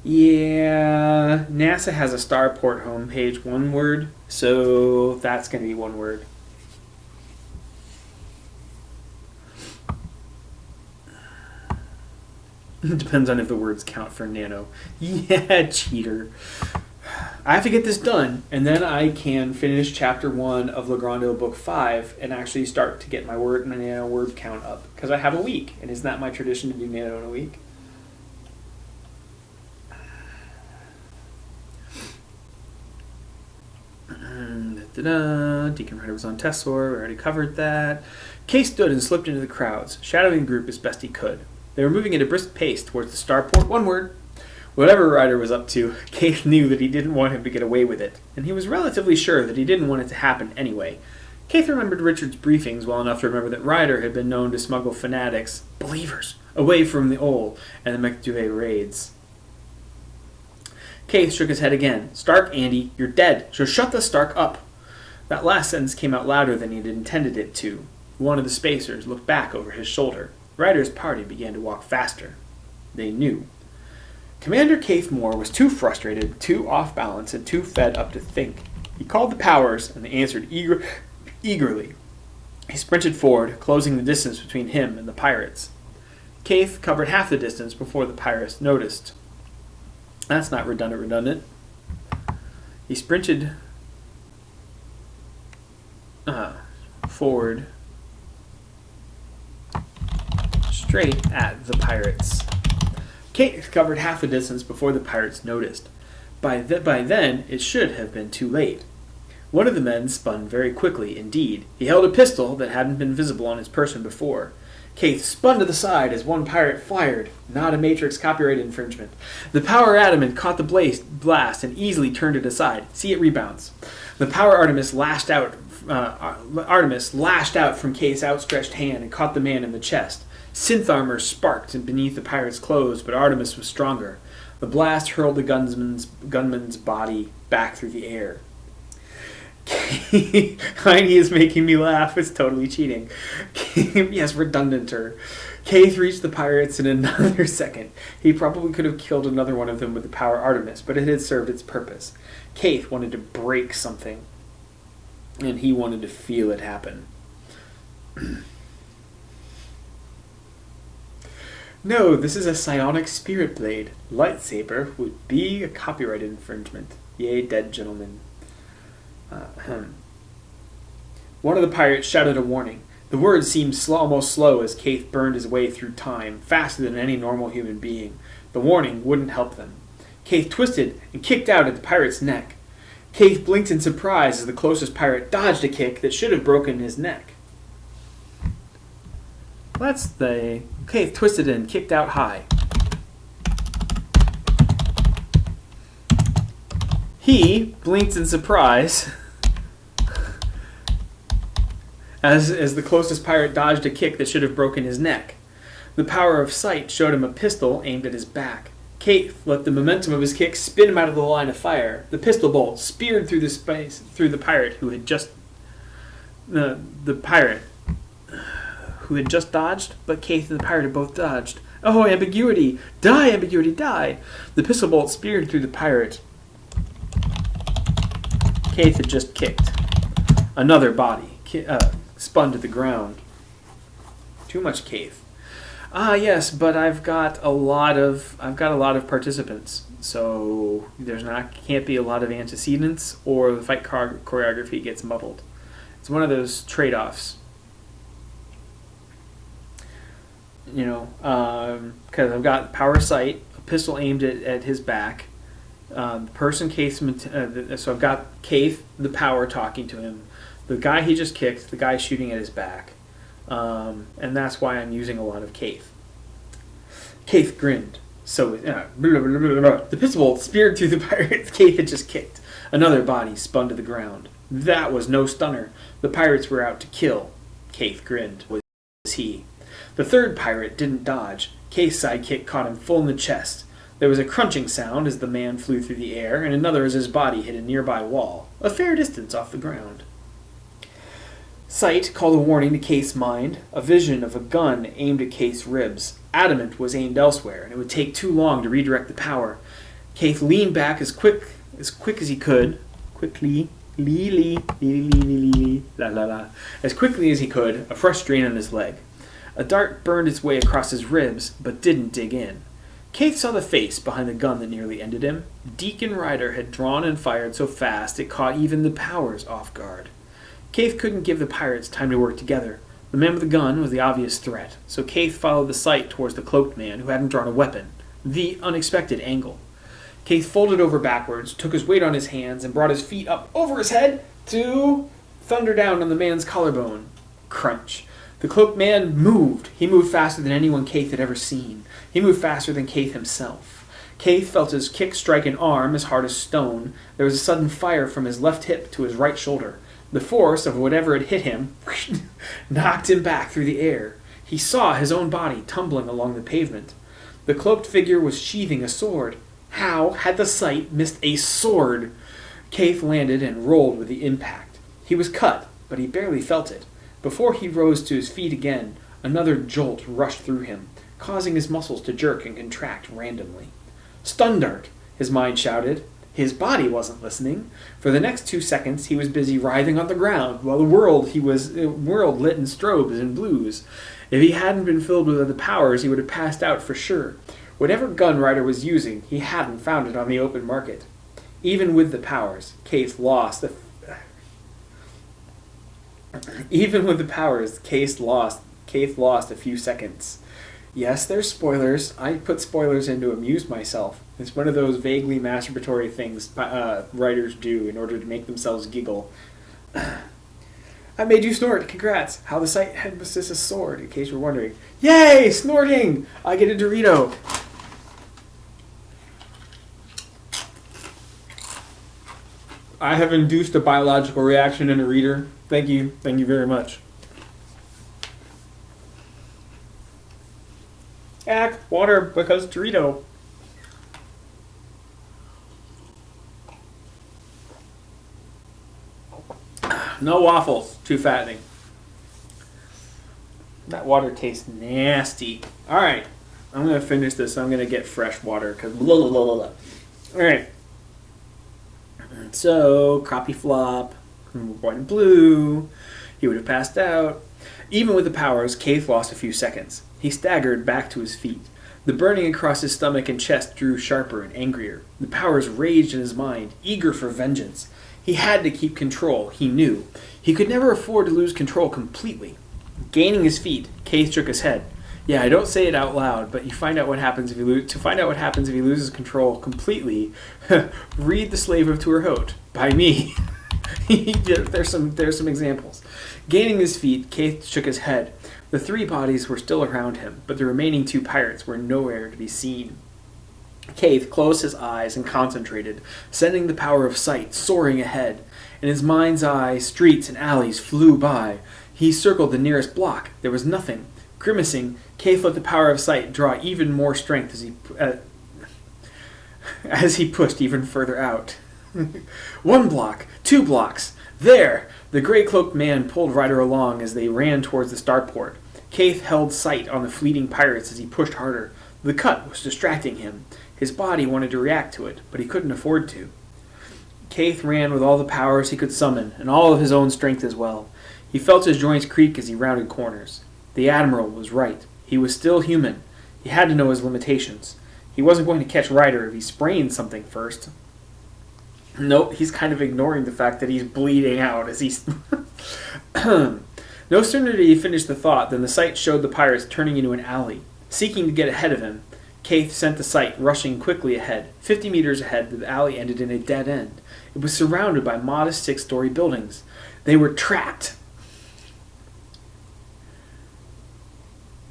Yeah, NASA has a starport homepage, 1 word, so that's going to be 1 word. It depends on if the words count for nano. Yeah, cheater. I have to get this done, and then I can finish Chapter 1 of Legrando Book 5 and actually start to get my nano word count up, because I have a week, and isn't that my tradition to do nano in a week? Deacon Ryder was on Tessor. We already covered that. Case stood and slipped into the crowds, shadowing the group as best he could. They were moving at a brisk pace towards the starport. One word. Whatever Ryder was up to, Case knew that he didn't want him to get away with it, and he was relatively sure that he didn't want it to happen anyway. Case remembered Richard's briefings well enough to remember that Ryder had been known to smuggle fanatics, believers, away from the Ole and the McDuvet raids. Case shook his head again. Stark, Andy, you're dead, so shut the Stark up. That last sentence came out louder than he had intended it to. One of the spacers looked back over his shoulder. Ryder's party began to walk faster. They knew. Commander Keith Moore was too frustrated, too off balance, and too fed up to think. He called the powers, and they answered eagerly. He sprinted forward, closing the distance between him and the pirates. Keith covered half the distance before the pirates noticed. That's not redundant. He sprinted forward straight at the pirates. Kate covered half the distance before the pirates noticed. By then, it should have been too late. One of the men spun very quickly indeed. He held a pistol that hadn't been visible on his person before. Keith spun to the side as one pirate fired. Not a Matrix copyright infringement. The power adamant caught the blast and easily turned it aside. See, it rebounds. The power Artemis lashed out from Keith's outstretched hand and caught the man in the chest. Synth armor sparked beneath the pirate's clothes, but Artemis was stronger. The blast hurled the gunman's body back through the air. Heine is making me laugh. It's totally cheating. Yes, redundanter. Keith reached the pirates in another second. He probably could have killed another one of them with the power Artemis, but it had served its purpose. Keith wanted to break something, and he wanted to feel it happen. No, this is a psionic spirit blade. Lightsaber would be a copyright infringement. Yea, dead gentlemen. One of the pirates shouted a warning. The words seemed almost slow as Keith burned his way through time, faster than any normal human being. The warning wouldn't help them. Keith twisted and kicked out at the pirate's neck. Keith blinked in surprise as the closest pirate dodged a kick that should have broken his neck. Keith twisted and kicked out high. He blinked in surprise as the closest pirate dodged a kick that should have broken his neck. The power of sight showed him a pistol aimed at his back. Keith let the momentum of his kick spin him out of the line of fire. The pistol bolt speared through the pirate who had just dodged, but Keith and the pirate had both dodged. Oh, ambiguity! Die, ambiguity, die! The pistol bolt speared through the pirate. Keith had just kicked. Another body spun to the ground. Too much Keith. Ah, yes, but I've got a lot of participants, so can't be a lot of antecedents, or the fight choreography gets muddled. It's one of those trade-offs. Because I've got power sight, a pistol aimed at his back. So I've got Keith, the power, talking to him. The guy he just kicked, the guy shooting at his back. And that's why I'm using a lot of Keith. Keith grinned. So, the pistol bolt speared through the pirate Keith had just kicked. Another body spun to the ground. That was no stunner. The pirates were out to kill. Keith grinned. Was he? The third pirate didn't dodge. Keith's sidekick caught him full in the chest. There was a crunching sound as the man flew through the air, and another as his body hit a nearby wall, a fair distance off the ground. Sight called a warning to Keith's mind, a vision of a gun aimed at Keith's ribs. Adamant was aimed elsewhere, and it would take too long to redirect the power. Keith leaned back as quick as he could, as quickly as he could, a fresh strain on his leg. A dart burned its way across his ribs, but didn't dig in. Keith saw the face behind the gun that nearly ended him. Deacon Ryder had drawn and fired so fast it caught even the powers off guard. Keith couldn't give the pirates time to work together. The man with the gun was the obvious threat, so Keith followed the sight towards the cloaked man who hadn't drawn a weapon. The unexpected angle. Keith folded over backwards, took his weight on his hands, and brought his feet up over his head. 2, thunder down on the man's collarbone. Crunch. The cloaked man moved. He moved faster than anyone Keith had ever seen. He moved faster than Keith himself. Keith felt his kick strike an arm as hard as stone. There was a sudden fire from his left hip to his right shoulder. The force of whatever had hit him knocked him back through the air. He saw his own body tumbling along the pavement. The cloaked figure was sheathing a sword. How had the sight missed a sword? Keith landed and rolled with the impact. He was cut, but he barely felt it. Before he rose to his feet again, another jolt rushed through him, causing his muscles to jerk and contract randomly. Stun dart, his mind shouted. His body wasn't listening. For the next 2 seconds, he was busy writhing on the ground, while the world lit in strobes and blues. If he hadn't been filled with other powers, he would have passed out for sure. Whatever gun Ryder was using, he hadn't found it on the open market. Even with the powers, Keith lost a few seconds. Yes, there's spoilers. I put spoilers in to amuse myself. It's one of those vaguely masturbatory things writers do in order to make themselves giggle. I made you snort. Congrats. How the sight had possessed a sword, in case you're wondering. Yay! Snorting! I get a Dorito. I have induced a biological reaction in a reader. Thank you. Thank you very much. Water because Dorito. No waffles. Too fattening. That water tastes nasty. Alright. I'm going to finish this. I'm going to get fresh water because blah, blah, blah, blah. Alright. So, crappie flop. White and blue. He would have passed out. Even with the powers, Keith lost a few seconds. He staggered back to his feet. The burning across his stomach and chest drew sharper and angrier. The powers raged in his mind, eager for vengeance. He had to keep control, he knew. He could never afford to lose control completely. Gaining his feet, Keith shook his head. Yeah, I don't say it out loud, but you find out what happens if to find out what happens if he loses control completely, read The Slave of Tuerhote by me. There's some examples. Gaining his feet, Keith shook his head. The 3 bodies were still around him, but the remaining 2 pirates were nowhere to be seen. Keith closed his eyes and concentrated, sending the power of sight soaring ahead. In his mind's eye, streets and alleys flew by. He circled the nearest block. There was nothing. Grimacing, Keith let the power of sight draw even more strength as he pushed even further out. 1 block, 2 blocks. There! The gray-cloaked man pulled Ryder along as they ran towards the starport. Keith held sight on the fleeting pirates as he pushed harder. The cut was distracting him. His body wanted to react to it, but he couldn't afford to. Keith ran with all the powers he could summon, and all of his own strength as well. He felt his joints creak as he rounded corners. The Admiral was right. He was still human. He had to know his limitations. He wasn't going to catch Ryder if he sprained something first. Nope, he's kind of ignoring the fact that he's bleeding out as he's... No sooner did he finish the thought than the sight showed the pirates turning into an alley. Seeking to get ahead of him, Keith sent the sight rushing quickly ahead. 50 meters ahead, the alley ended in a dead end. It was surrounded by modest 6-story buildings. They were trapped.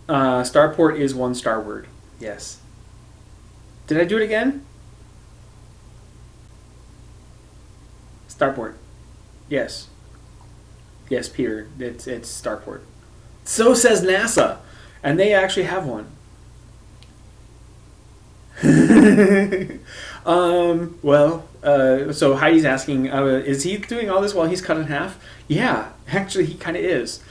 Starport is 1 starward. Yes. Did I do it again? Starport. Yes. Yes, Peter. It's Starport. So says NASA. And they actually have one. So Heidi's asking, is he doing all this while he's cut in half? Yeah, actually he kind of is.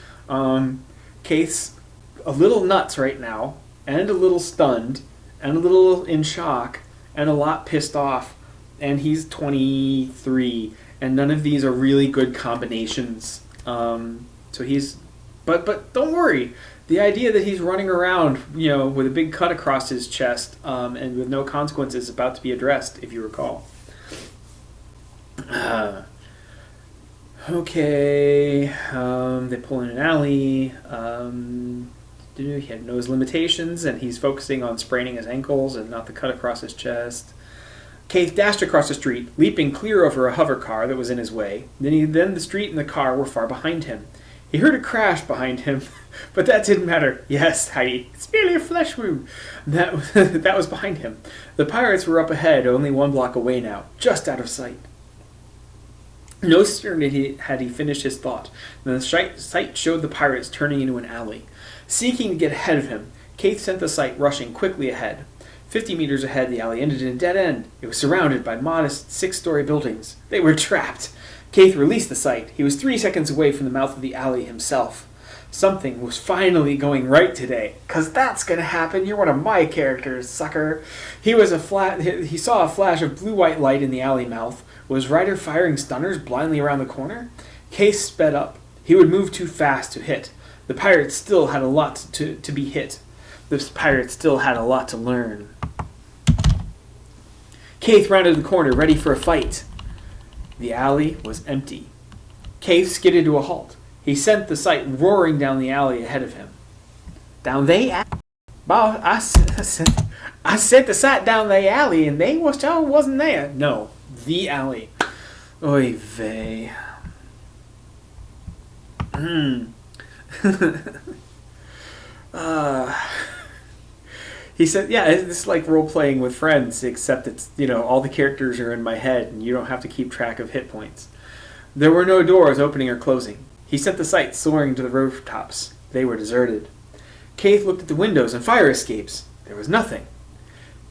Keith's a little nuts right now, and a little stunned, and a little in shock, and a lot pissed off. And he's 23, and none of these are really good combinations. So he's... But don't worry. The idea that he's running around, with a big cut across his chest, and with no consequences is about to be addressed, if you recall. Okay. They pull in an alley. He had knows limitations, and he's focusing on spraining his ankles and not the cut across his chest. Keith dashed across the street, leaping clear over a hover car that was in his way. Then the street and the car were far behind him. He heard a crash behind him, but that didn't matter. Yes, Heidi, it's merely a flesh wound. That was behind him. The pirates were up ahead, only 1 block away now, just out of sight. No sooner had he finished his thought than the sight showed the pirates turning into an alley. Seeking to get ahead of him, Keith sent the sight rushing quickly ahead. 50 meters ahead, the alley ended in a dead end. It was surrounded by modest 6-story buildings. They were trapped. Keith released the sight. He was 3 seconds away from the mouth of the alley himself. Something was finally going right today. 'Cause that's gonna happen. You're one of my characters, sucker. He saw a flash of blue-white light in the alley mouth. Was Ryder firing stunners blindly around the corner? Keith sped up. He would move too fast to hit. The pirates still had a lot to be hit. The pirates still had a lot to learn. Keith rounded the corner, ready for a fight. The alley was empty. Keith skidded to a halt. He sent the sight roaring down the alley ahead of him. Down the alley? Boss, I sent the sight down the alley and they wasn't there. No, the alley. Oy vey. He said, yeah, it's like role-playing with friends, except it's, all the characters are in my head and you don't have to keep track of hit points. There were no doors opening or closing. He sent the sight soaring to the rooftops. They were deserted. Keith looked at the windows and fire escapes. There was nothing.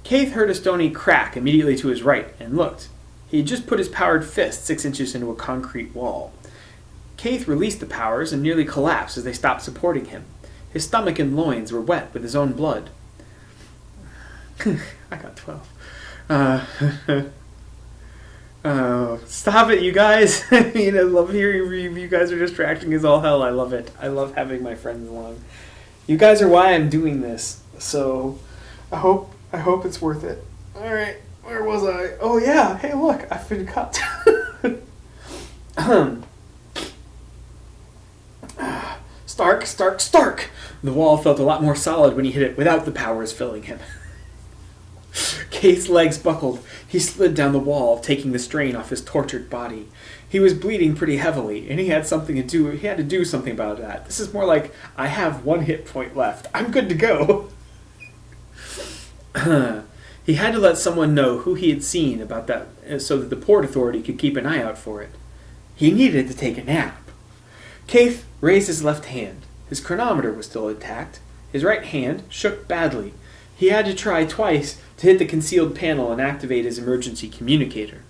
Keith heard a stony crack immediately to his right and looked. He had just put his powered fist 6 inches into a concrete wall. Keith released the powers and nearly collapsed as they stopped supporting him. His stomach and loins were wet with his own blood. I got 12. Stop it, you guys. I love hearing you guys are distracting as all hell. I love it. I love having my friends along. You guys are why I'm doing this. So I hope it's worth it. Alright, where was I? Oh yeah, hey look, I've been cut. Stark! The wall felt a lot more solid when he hit it without the powers filling him. Keith's legs buckled. He slid down the wall, taking the strain off his tortured body. He was bleeding pretty heavily, and he had to do something about that. This is more like, I have 1 hit point left. I'm good to go. He had to let someone know who he had seen about that so that the Port Authority could keep an eye out for it. He needed to take a nap. Keith raised his left hand. His chronometer was still intact. His right hand shook badly. He had to try twice to hit the concealed panel and activate his emergency communicator.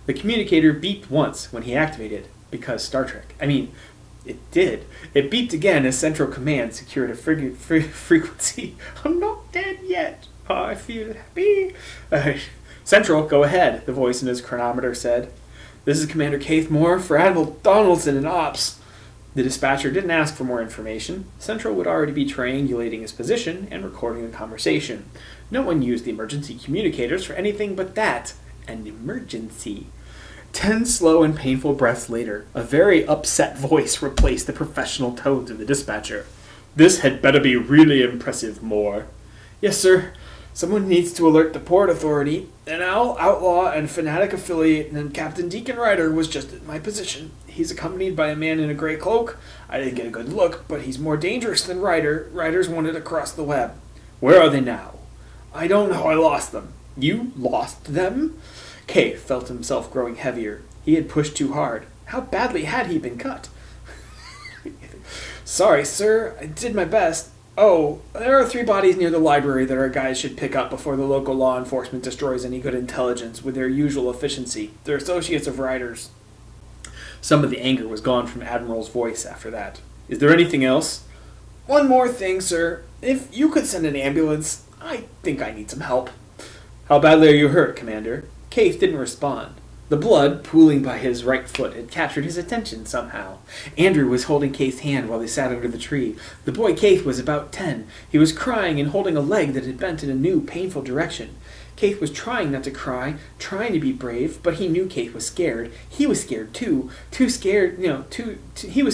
The communicator beeped once when he activated, because Star Trek. It did. It beeped again as Central Command secured a frequency. I'm not dead yet. I feel happy. Central, go ahead, the voice in his chronometer said. This is Commander Keith Moore for Admiral Donaldson in Ops. The dispatcher didn't ask for more information. Central would already be triangulating his position and recording the conversation. No one used the emergency communicators for anything but that. An emergency. 10 slow and painful breaths later, a very upset voice replaced the professional tones of the dispatcher. This had better be really impressive, Moore. Yes, sir. Someone needs to alert the Port Authority. An outlaw and fanatic affiliate, and Captain Deacon Ryder was just in my position. He's accompanied by a man in a gray cloak. I didn't get a good look, but he's more dangerous than Ryder. Ryder's wanted across the web. Where are they now? I don't know. I lost them. You lost them? Keith felt himself growing heavier. He had pushed too hard. How badly had he been cut? Sorry, sir. I did my best. Oh, there are 3 bodies near the library that our guys should pick up before the local law enforcement destroys any good intelligence with their usual efficiency. They're associates of Ryder's. Some of the anger was gone from Admiral's voice after that. Is there anything else? One more thing, sir. If you could send an ambulance, I think I need some help. How badly are you hurt, Commander? Keith didn't respond. The blood, pooling by his right foot, had captured his attention somehow. Andrew was holding Keith's hand while they sat under the tree. The boy Keith was about 10. He was crying and holding a leg that had bent in a new, painful direction. Keith was trying not to cry, trying to be brave, but he knew Keith was scared. He was scared too. He was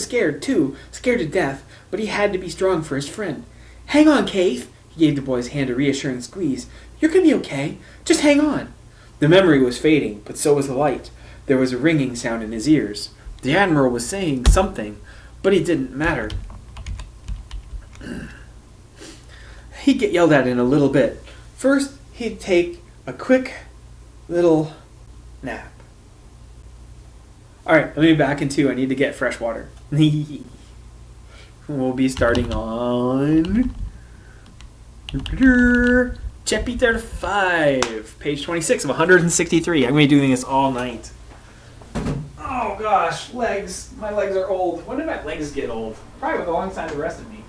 scared too, scared to death, but he had to be strong for his friend. Hang on, Keith. He gave the boy's hand a reassuring squeeze. You're going to be okay. Just hang on. The memory was fading, but so was the light. There was a ringing sound in his ears. The Admiral was saying something, but it didn't matter. He'd get yelled at in a little bit. First, he'd take a quick little nap. Alright, let me back in 2. I need to get fresh water. We'll be starting on Chapter 5, page 26 of 163. I'm going to be doing this all night. Oh gosh, legs. My legs are old. When did my legs get old? Probably alongside the rest of me.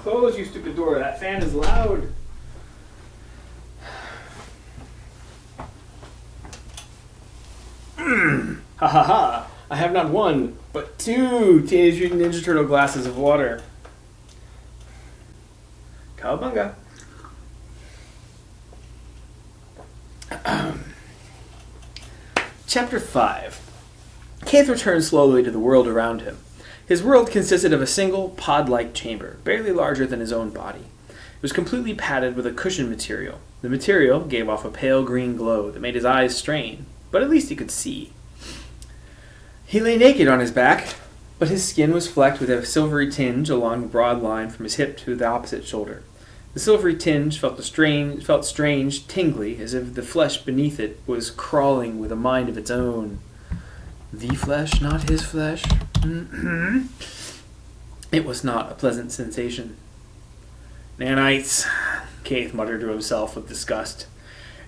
Close, you stupid door. That fan is loud. Ha ha ha. I have not 1, but 2 Teenage Mutant Ninja Turtle glasses of water. Cowabunga. Chapter 5. Keith returned slowly to the world around him. His world consisted of a single, pod-like chamber, barely larger than his own body. It was completely padded with a cushion material. The material gave off a pale green glow that made his eyes strain, but at least he could see. He lay naked on his back, but his skin was flecked with a silvery tinge along the broad line from his hip to the opposite shoulder. The silvery tinge felt strange, tingly, as if the flesh beneath it was crawling with a mind of its own. The flesh, not his flesh. It was not a pleasant sensation. Nanites, Keith muttered to himself with disgust.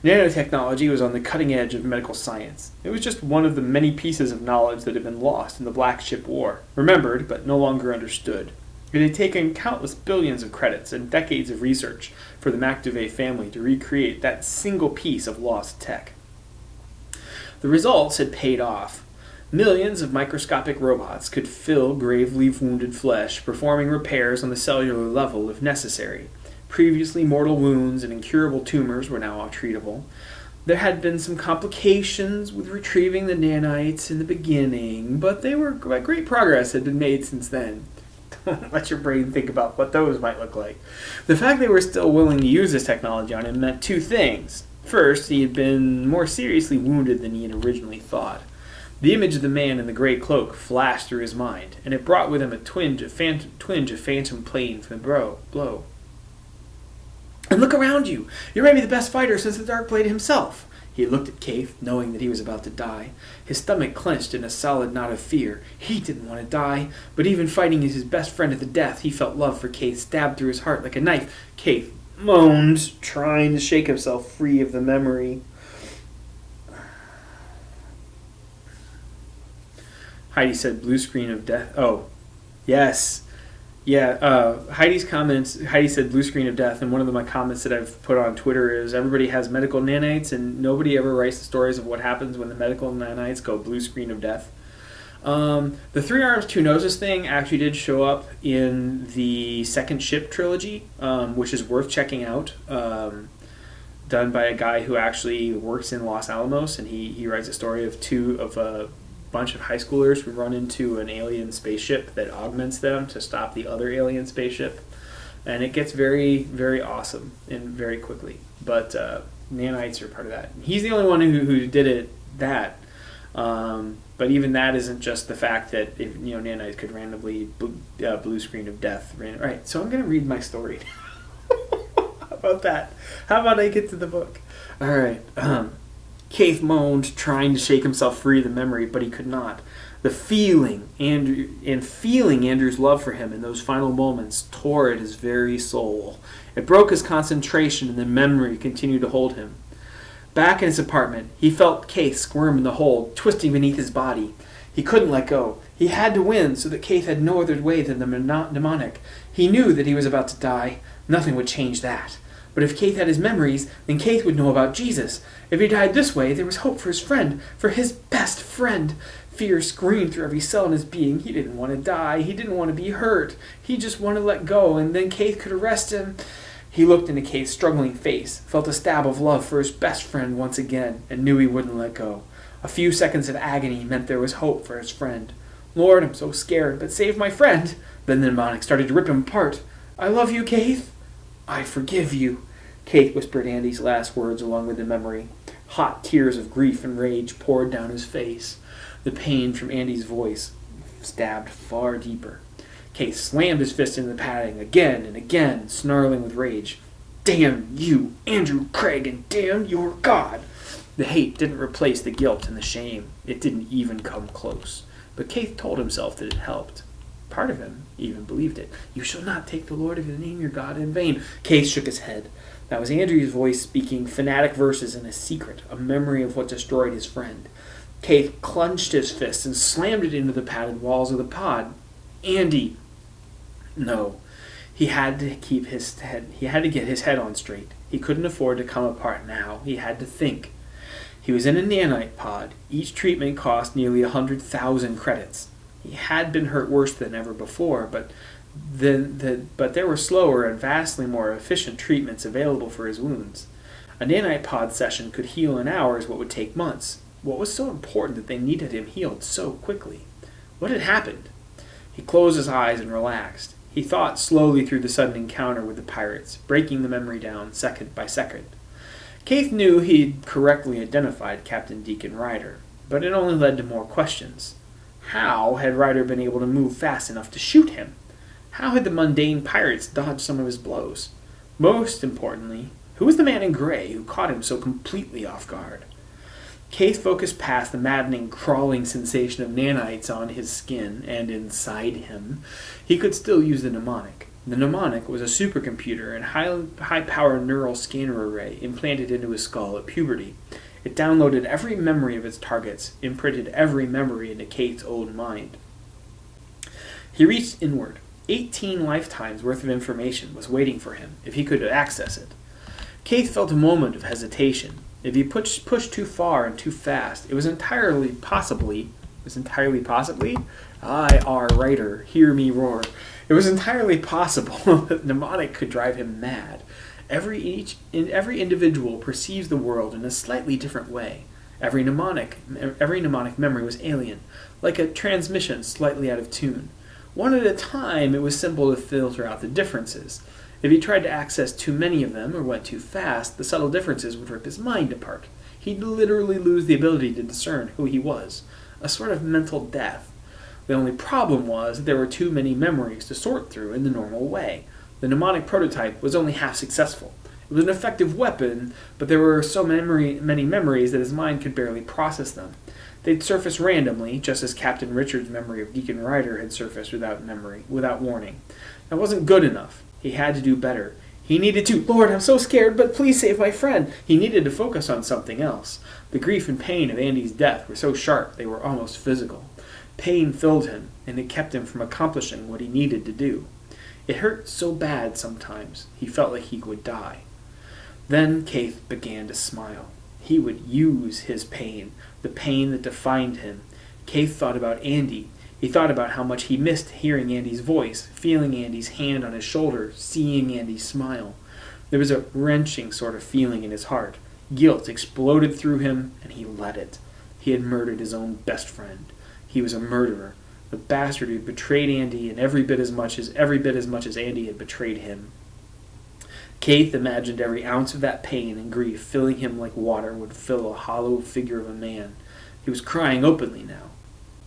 Nanotechnology was on the cutting edge of medical science. It was just one of the many pieces of knowledge that had been lost in the Black Ship War, remembered but no longer understood. It had taken countless billions of credits and decades of research for the MacDuvet family to recreate that single piece of lost tech. The results had paid off. Millions of microscopic robots could fill gravely wounded flesh, performing repairs on the cellular level if necessary. Previously mortal wounds and incurable tumors were now treatable. There had been some complications with retrieving the nanites in the beginning, but great progress had been made since then. Don't let your brain think about what those might look like. The fact they were still willing to use this technology on him meant 2 things. First, he had been more seriously wounded than he had originally thought. The image of the man in the gray cloak flashed through his mind, and it brought with him a twinge of phantom pain from the blow. And look around you! You're maybe the best fighter since the Darkblade himself! He looked at Keith, knowing that he was about to die. His stomach clenched in a solid knot of fear. He didn't want to die, but even fighting as his best friend at the death, he felt love for Keith stabbed through his heart like a knife. Keith moaned, trying to shake himself free of the memory. Heidi said blue screen of death. Oh, yes. Yeah, Heidi's comments, Heidi said blue screen of death, and one of my comments that I've put on Twitter is everybody has medical nanites, and nobody ever writes the stories of what happens when the medical nanites go blue screen of death. The 3 arms, 2 noses thing actually did show up in the second ship trilogy, which is worth checking out. Done by a guy who actually works in Los Alamos, and he writes a story of a bunch of high schoolers who run into an alien spaceship that augments them to stop the other alien spaceship, and it gets very, very awesome and very quickly. But nanites are part of that. He's the only one who did that. But even that isn't just the fact that nanites could randomly blue screen of death. Right. So I'm going to read my story. How about that? How about I get to the book? All right. Keith moaned, trying to shake himself free of the memory, but he could not. The feeling, feeling Andrew's love for him in those final moments tore at his very soul. It broke his concentration, and the memory continued to hold him. Back in his apartment, he felt Keith squirm in the hold, twisting beneath his body. He couldn't let go. He had to win, so that Keith had no other way than the mnemonic. He knew that he was about to die. Nothing would change that. But if Keith had his memories, then Keith would know about Jesus. If he died this way, there was hope for his friend, for his best friend. Fear screamed through every cell in his being. He didn't want to die. He didn't want to be hurt. He just wanted to let go, and then Keith could arrest him. He looked into Keith's struggling face, felt a stab of love for his best friend once again, and knew he wouldn't let go. A few seconds of agony meant there was hope for his friend. Lord, I'm so scared, but save my friend. Then the mnemonic started to rip him apart. I love you, Keith. I forgive you. Keith whispered Andy's last words along with the memory. Hot tears of grief and rage poured down his face. The pain from Andy's voice stabbed far deeper. Keith slammed his fist into the padding again and again, snarling with rage. Damn you, Andrew Craig, and damn your God! The hate didn't replace the guilt and the shame. It didn't even come close. But Keith told himself that it helped. Part of him even believed it. You shall not take the Lord of your name, your God, in vain. Keith shook his head. That was Andrew's voice speaking fanatic verses in a secret, a memory of what destroyed his friend. Keith clenched his fist and slammed it into the padded walls of the pod. Andy! No. He had to keep his head. He had to get his head on straight. He couldn't afford to come apart now. He had to think. He was in a nanite pod. Each treatment cost nearly 100,000 credits. He had been hurt worse than ever before, but there were slower and vastly more efficient treatments available for his wounds. A nanite pod session could heal in hours what would take months. What was so important that they needed him healed so quickly? What had happened? He closed his eyes and relaxed. He thought slowly through the sudden encounter with the pirates, breaking the memory down second by second. Keith knew he'd correctly identified Captain Deacon Ryder, but it only led to more questions. How had Ryder been able to move fast enough to shoot him? How had the mundane pirates dodged some of his blows? Most importantly, who was the man in gray who caught him so completely off guard? Keith focused past the maddening, crawling sensation of nanites on his skin and inside him. He could still use the mnemonic. The mnemonic was a supercomputer and high-power neural scanner array implanted into his skull at puberty. It downloaded every memory of its targets, imprinted every memory into Keith's own mind. He reached inward. 18 lifetimes worth of information was waiting for him if he could access it. Keith felt a moment of hesitation. If he pushed too far and too fast, it was entirely possibly, I.R. Writer, hear me roar. It was entirely possible that mnemonic could drive him mad. Every individual perceives the world in a slightly different way. Every mnemonic memory was alien, like a transmission slightly out of tune. One at a time, it was simple to filter out the differences. If he tried to access too many of them or went too fast, the subtle differences would rip his mind apart. He'd literally lose the ability to discern who he was. A sort of mental death. The only problem was that there were too many memories to sort through in the normal way. The mnemonic prototype was only half successful. It was an effective weapon, but there were so many memories that his mind could barely process them. They'd surface randomly, just as Captain Richard's memory of Deacon Ryder had surfaced without warning. That wasn't good enough. He had to do better. He needed to, Lord, I'm so scared, but please save my friend. He needed to focus on something else. The grief and pain of Andy's death were so sharp they were almost physical. Pain filled him, and it kept him from accomplishing what he needed to do. It hurt so bad sometimes, he felt like he would die. Then Keith began to smile. He would use his pain, the pain that defined him. Keith thought about Andy. He thought about how much he missed hearing Andy's voice, feeling Andy's hand on his shoulder, seeing Andy smile. There was a wrenching sort of feeling in his heart. Guilt exploded through him, and he let it. He had murdered his own best friend. He was a murderer, the bastard who betrayed Andy, and every bit as much as Andy had betrayed him. Keith imagined every ounce of that pain and grief filling him like water would fill a hollow figure of a man. He was crying openly now,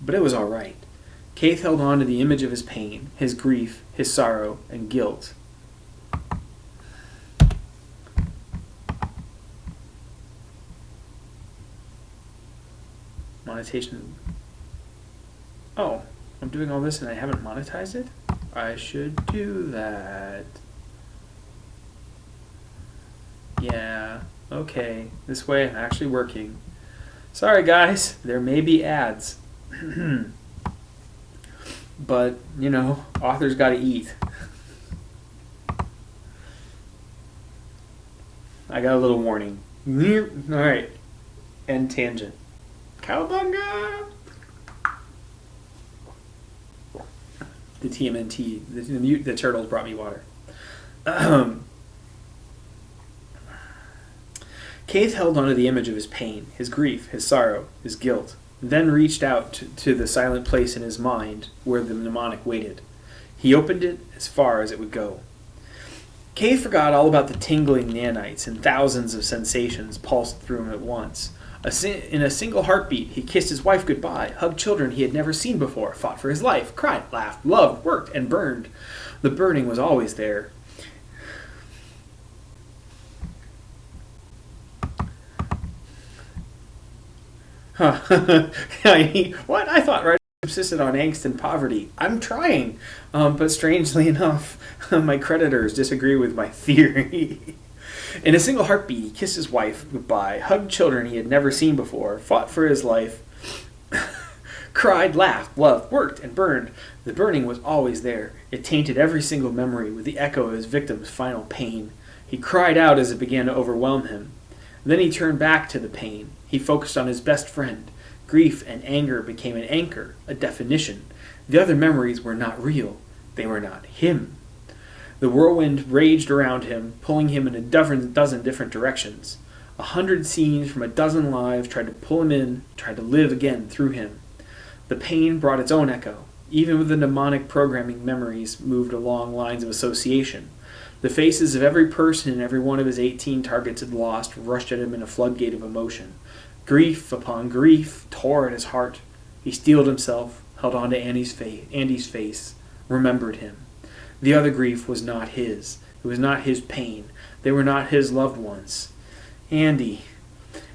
but it was all right. Keith held on to the image of his pain, his grief, his sorrow, and guilt. Monetization. Oh, I'm doing all this and I haven't monetized it? I should do that. Yeah, okay. This way I'm actually working. Sorry guys, there may be ads. But, you know, authors gotta eat. I got a little warning. Alright. End tangent. Cowabunga! The TMNT, the turtles brought me water. Keith held onto the image of his pain, his grief, his sorrow, his guilt, then reached out to the silent place in his mind where the mnemonic waited. He opened it as far as it would go. Keith forgot all about the tingling nanites and thousands of sensations pulsed through him at once. In a single heartbeat, he kissed his wife goodbye, hugged children he had never seen before, fought for his life, cried, laughed, loved, worked, and burned. The burning was always there. Huh. What? I thought writing subsisted on angst and poverty. I'm trying. But strangely enough, my creditors disagree with my theory. In a single heartbeat, he kissed his wife goodbye, hugged children he had never seen before, fought for his life, cried, laughed, loved, worked, and burned. The burning was always there. It tainted every single memory with the echo of his victim's final pain. He cried out as it began to overwhelm him. Then he turned back to the pain. He focused on his best friend. Grief and anger became an anchor, a definition. The other memories were not real. They were not him. The whirlwind raged around him, pulling him in a dozen different directions. 100 scenes from a dozen lives tried to pull him in, tried to live again through him. The pain brought its own echo. Even with the mnemonic programming, memories moved along lines of association. The faces of every person and every one of his 18 targets had lost rushed at him in a floodgate of emotion. Grief upon grief tore at his heart. He steeled himself, held on to Andy's face, remembered him. The other grief was not his. It was not his pain. They were not his loved ones. Andy.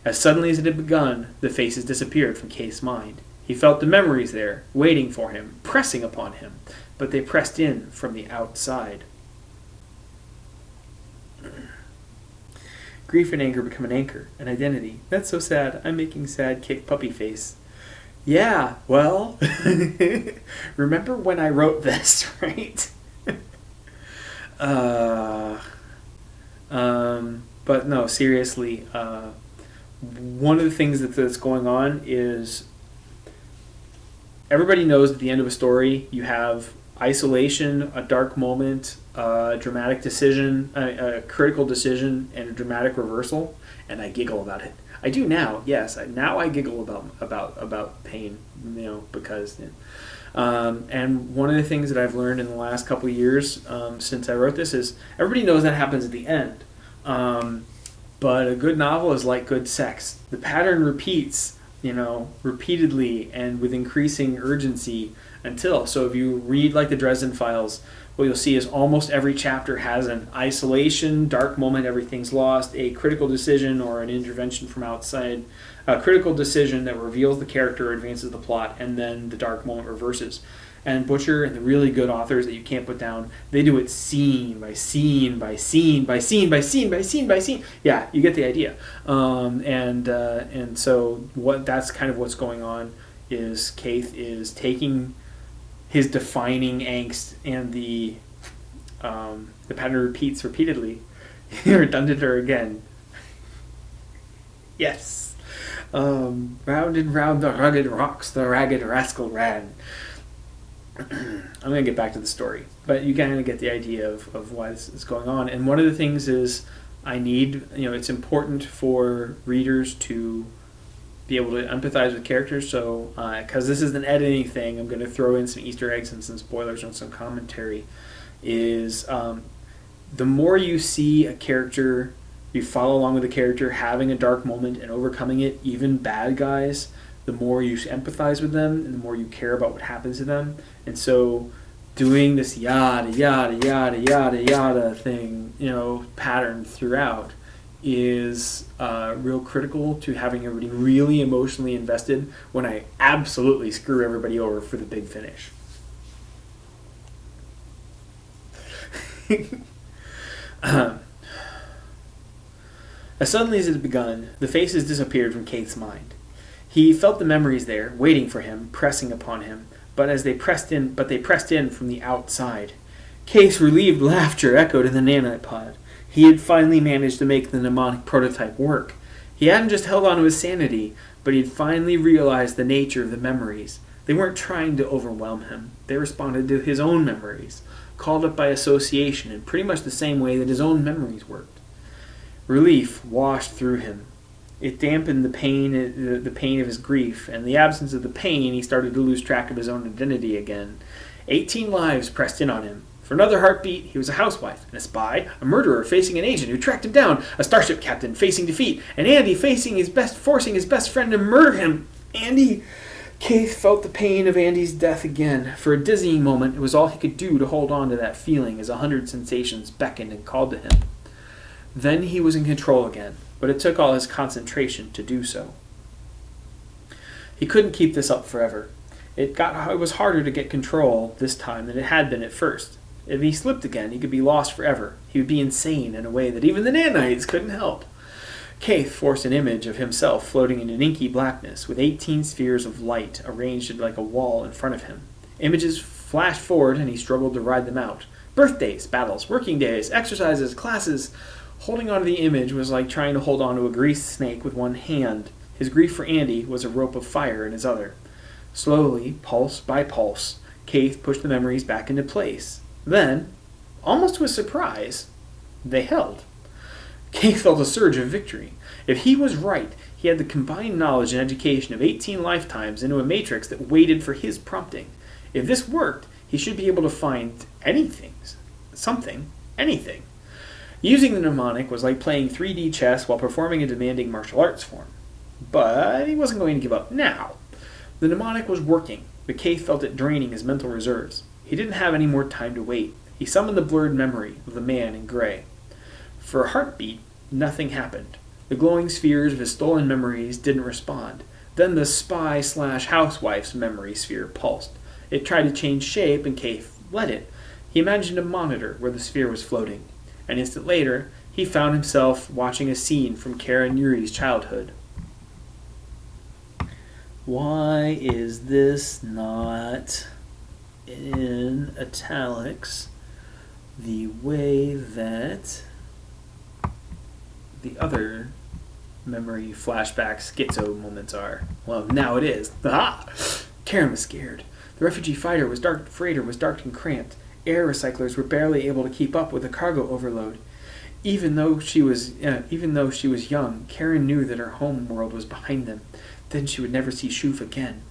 As suddenly as it had begun, the faces disappeared from Keith's mind. He felt the memories there, waiting for him, pressing upon him, but they pressed in from the outside. Grief and anger become an anchor, an identity. That's so sad. I'm making sad kick puppy face. Yeah, well, remember when I wrote this, right? But no, seriously, one of the things that's going on is everybody knows at the end of a story you have isolation, a dark moment, a dramatic decision, a critical decision, and a dramatic reversal, and I giggle about it. I do now, yes. Now I giggle about pain, you know, because. And one of the things that I've learned in the last couple of years since I wrote this is everybody knows that happens at the end. But a good novel is like good sex. The pattern repeats, you know, repeatedly and with increasing urgency until. So if you read like the Dresden Files, what you'll see is almost every chapter has an isolation, dark moment, everything's lost, a critical decision or an intervention from outside, a critical decision that reveals the character, advances the plot, and then the dark moment reverses. And Butcher and the really good authors that you can't put down, they do it scene by scene by scene by scene by scene by scene by scene. Yeah, you get the idea. And so that's kind of what's going on is Keith is taking his defining angst and the pattern repeats repeatedly. Redundant or again. Yes. Round and round the rugged rocks the ragged rascal ran. I'm going to get back to the story, but you kind of get the idea of why this is going on. And one of the things is it's important for readers to be able to empathize with characters. So, because this is an editing thing, I'm going to throw in some Easter eggs and some spoilers and some commentary. Is the more you see a character, you follow along with the character having a dark moment and overcoming it, even bad guys, the more you empathize with them and the more you care about what happens to them. And so doing this yada, yada, yada, yada, yada thing, pattern throughout is real critical to having everybody really emotionally invested when I absolutely screw everybody over for the big finish. As suddenly as it had begun, the faces disappeared from Keith's mind. He felt the memories there, waiting for him, pressing upon him, but they pressed in from the outside. Keith's relieved laughter echoed in the nanite-pod. He had finally managed to make the mnemonic prototype work. He hadn't just held on to his sanity, but he had finally realized the nature of the memories. They weren't trying to overwhelm him. They responded to his own memories, called up by association in pretty much the same way that his own memories worked. Relief washed through him. It dampened the pain of his grief, and in the absence of the pain, he started to lose track of his own identity again. 18 lives pressed in on him. For another heartbeat, he was a housewife, and a spy, a murderer facing an agent who tracked him down, a starship captain facing defeat, and Andy forcing his best friend to murder him. Andy... Keith felt the pain of Andy's death again. For a dizzying moment, it was all he could do to hold on to that feeling as 100 sensations beckoned and called to him. Then he was in control again, but it took all his concentration to do so. He couldn't keep this up forever. It was harder to get control this time than it had been at first. If he slipped again, he could be lost forever. He would be insane in a way that even the nanites couldn't help. Keith forced an image of himself floating in an inky blackness with 18 spheres of light arranged like a wall in front of him. Images flashed forward and he struggled to ride them out. Birthdays, battles, working days, exercises, classes. Holding onto the image was like trying to hold onto a greased snake with one hand. His grief for Andy was a rope of fire in his other. Slowly, pulse by pulse, Keith pushed the memories back into place. Then, almost to his surprise, they held. Keith felt a surge of victory. If he was right, he had the combined knowledge and education of 18 lifetimes into a matrix that waited for his prompting. If this worked, he should be able to find anything. Using the mnemonic was like playing 3D chess while performing a demanding martial arts form. But he wasn't going to give up now. The mnemonic was working, but Keith felt it draining his mental reserves. He didn't have any more time to wait. He summoned the blurred memory of the man in gray. For a heartbeat, nothing happened. The glowing spheres of his stolen memories didn't respond. Then the spy/housewife's memory sphere pulsed. It tried to change shape, and Keith let it. He imagined a monitor where the sphere was floating. An instant later, he found himself watching a scene from Karen Yuri's childhood. Why is this not in italics the way that the other memory flashback schizo moments are? Well, now it is. Ah! Karen was scared. The refugee freighter was dark and cramped. Air recyclers were barely able to keep up with the cargo overload. Even though she was young, Karen knew that her home world was behind them. Then she would never see Shuf again.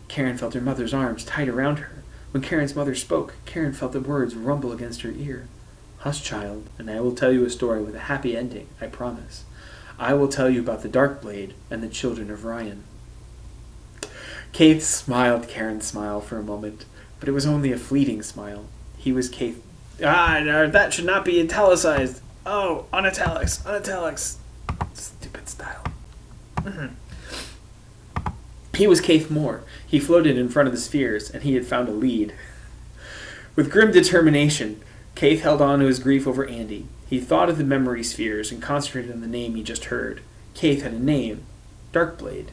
Karen felt her mother's arms tight around her. When Karen's mother spoke, Karen felt the words rumble against her ear. Hush, child, and I will tell you a story with a happy ending, I promise. I will tell you about the Darkblade and the children of Ryan. Keith smiled Karen's smile for a moment, but it was only a fleeting smile. He was Keith. That should not be italicized. Oh, unitalics. Stupid style. He was Keith Moore. He floated in front of the spheres, and he had found a lead. With grim determination, Keith held on to his grief over Andy. He thought of the memory spheres and concentrated on the name he just heard. Keith had a name, Darkblade.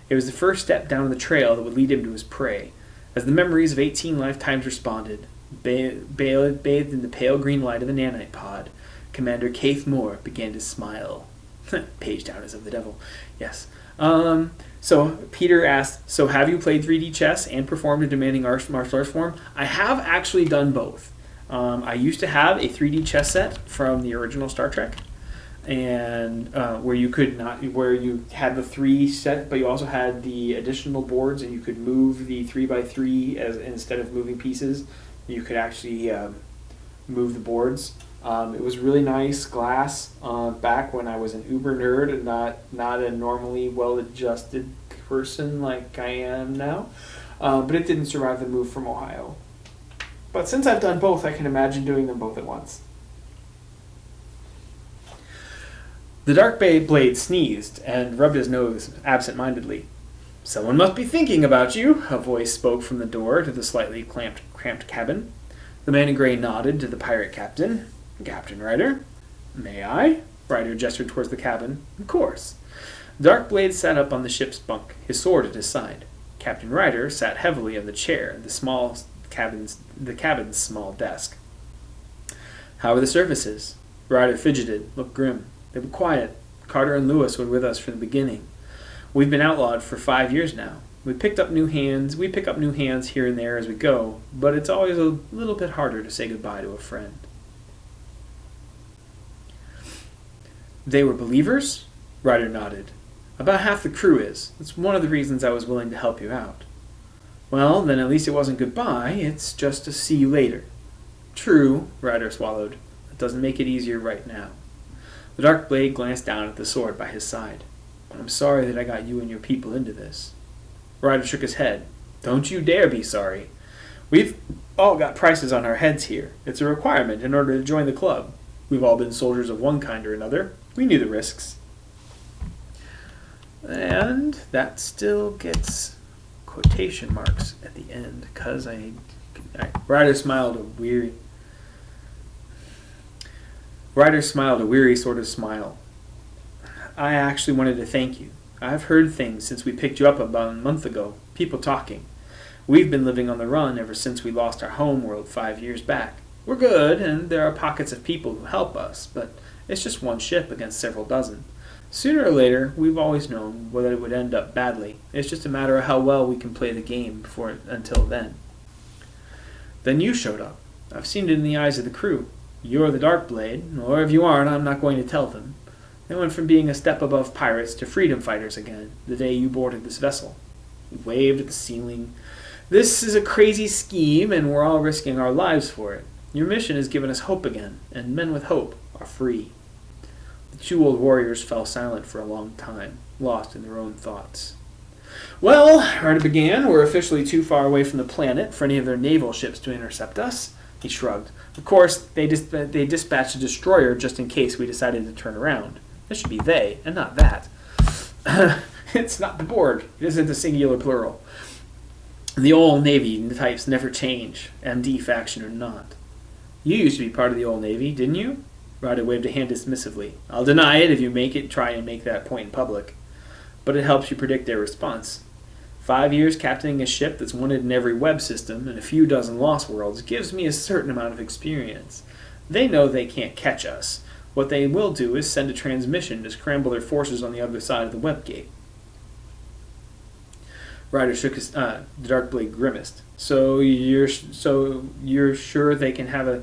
It was the first step down the trail that would lead him to his prey. As the memories of 18 lifetimes responded, bathed in the pale green light of the nanite pod, Commander Keith Moore began to smile. Page down is of the devil. Yes. So Peter asked, so have you played 3D chess and performed a demanding martial arts form? I have actually done both. I used to have a 3D chess set from the original Star Trek, and where you had the 3 set, but you also had the additional boards, and you could move the 3x3 instead of moving pieces. You could actually move the boards. It was really nice glass back when I was an uber nerd and not a normally well-adjusted person like I am now. But it didn't survive the move from Ohio. But since I've done both, I can imagine doing them both at once. The Darkblade sneezed and rubbed his nose absent-mindedly. "Someone must be thinking about you," a voice spoke from the door to the slightly cramped cabin. The man in gray nodded to the pirate captain. "Captain Ryder?" "May I?" Ryder gestured towards the cabin. "Of course." Darkblade sat up on the ship's bunk, his sword at his side. Captain Ryder sat heavily on the chair at the cabin's small desk. "How are the services?" Ryder fidgeted, looked grim. "They were quiet. Carter and Lewis were with us from the beginning. We've been outlawed for 5 years now. We pick up new hands here and there as we go, but it's always a little bit harder to say goodbye to a friend." "They were believers?" Ryder nodded. "About half the crew is. That's one of the reasons I was willing to help you out." "Well, then at least it wasn't goodbye. It's just a see you later." "True," Ryder swallowed. "That doesn't make it easier right now." The Darkblade glanced down at the sword by his side. "I'm sorry that I got you and your people into this." Ryder shook his head. "Don't you dare be sorry. We've all got prices on our heads here. It's a requirement in order to join the club. We've all been soldiers of one kind or another. We knew the risks." And that still gets quotation marks at the end, because Ryder smiled a weary sort of smile. "I actually wanted to thank you. I've heard things since we picked you up about a month ago, people talking. We've been living on the run ever since we lost our home world 5 years back. We're good, and there are pockets of people who help us, but it's just one ship against several dozen. Sooner or later, we've always known whether it would end up badly. It's just a matter of how well we can play the game until then. Then you showed up. I've seen it in the eyes of the crew. You're the Darkblade, or if you aren't, I'm not going to tell them. They went from being a step above pirates to freedom fighters again, the day you boarded this vessel." He waved at the ceiling. "This is a crazy scheme, and we're all risking our lives for it. Your mission has given us hope again, and men with hope are free." The two old warriors fell silent for a long time, lost in their own thoughts. "Well," Ryder began, "we're officially too far away from the planet for any of their naval ships to intercept us." He shrugged. "Of course, they dispatched a destroyer just in case we decided to turn around. It should be they, and not that." "It's not the Borg. It isn't a singular plural. The old Navy types never change, MD faction or not." "You used to be part of the old Navy, didn't you?" Ryder waved a hand dismissively. "I'll deny it if you try and make that point in public. But it helps you predict their response. 5 years captaining a ship that's wanted in every web system and a few dozen lost worlds gives me a certain amount of experience. They know they can't catch us. What they will do is send a transmission to scramble their forces on the other side of the web gate." Ryder shook his. The Darkblade grimaced. So you're sure they can have a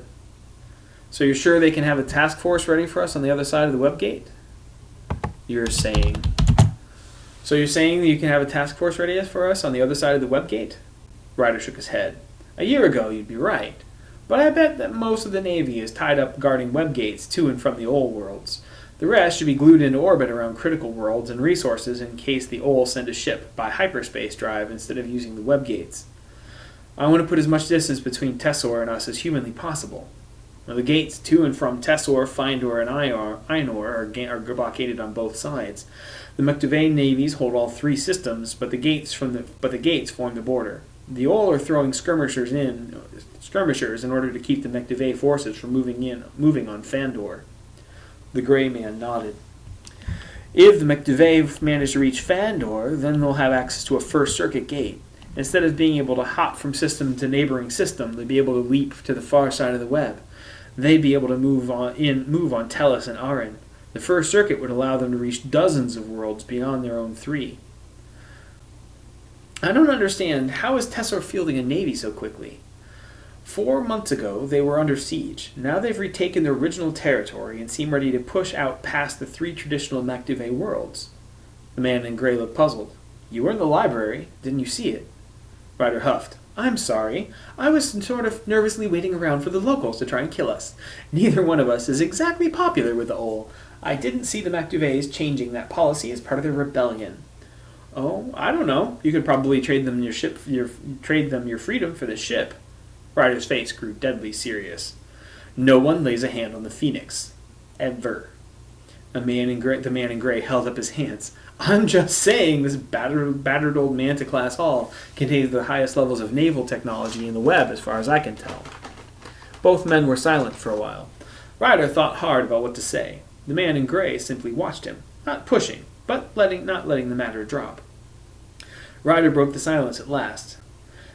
task force ready for us on the other side of the web gate? You're saying that you can have a task force ready for us on the other side of the web gate? Ryder shook his head. "A year ago, you'd be right. But I bet that most of the Navy is tied up guarding web gates to and from the old worlds. The rest should be glued into orbit around critical worlds and resources in case the Ol send a ship by hyperspace drive instead of using the web gates. I want to put as much distance between Tessor and us as humanly possible. Now, the gates to and from Tessor, Findor, and Einor are blockaded on both sides. The Muktuve navies hold all 3 systems, but the gates form the border. The Ol are throwing skirmishers in order to keep the Muktuve forces from moving on Fandor." The gray man nodded. "If the Muktuve manage to reach Fandor, then they'll have access to a first circuit gate. Instead of being able to hop from system to neighboring system, they'd be able to leap to the far side of the web. They'd be able to move on Tellus and Arin. The first circuit would allow them to reach dozens of worlds beyond their own 3. I don't understand. How is Tessor fielding a navy so quickly? 4 months ago, they were under siege. Now they've retaken their original territory and seem ready to push out past the 3 traditional Muktuve worlds." The man in gray looked puzzled. "You were in the library. Didn't you see it?" Ryder huffed. "I'm sorry. I was sort of nervously waiting around for the locals to try and kill us. Neither one of us is exactly popular with the Ol. I didn't see the Muktuves changing that policy as part of their rebellion." "Oh, I don't know. You could probably trade them your freedom for the ship." Ryder's face grew deadly serious. "No one lays a hand on the Phoenix. Ever." The man in gray held up his hands. I'm just saying this battered old Manta-class hull contains the highest levels of naval technology in the web, as far as I can tell. Both men were silent for a while. Ryder thought hard about what to say. The man in gray simply watched him, not pushing, but not letting the matter drop. Ryder broke the silence at last.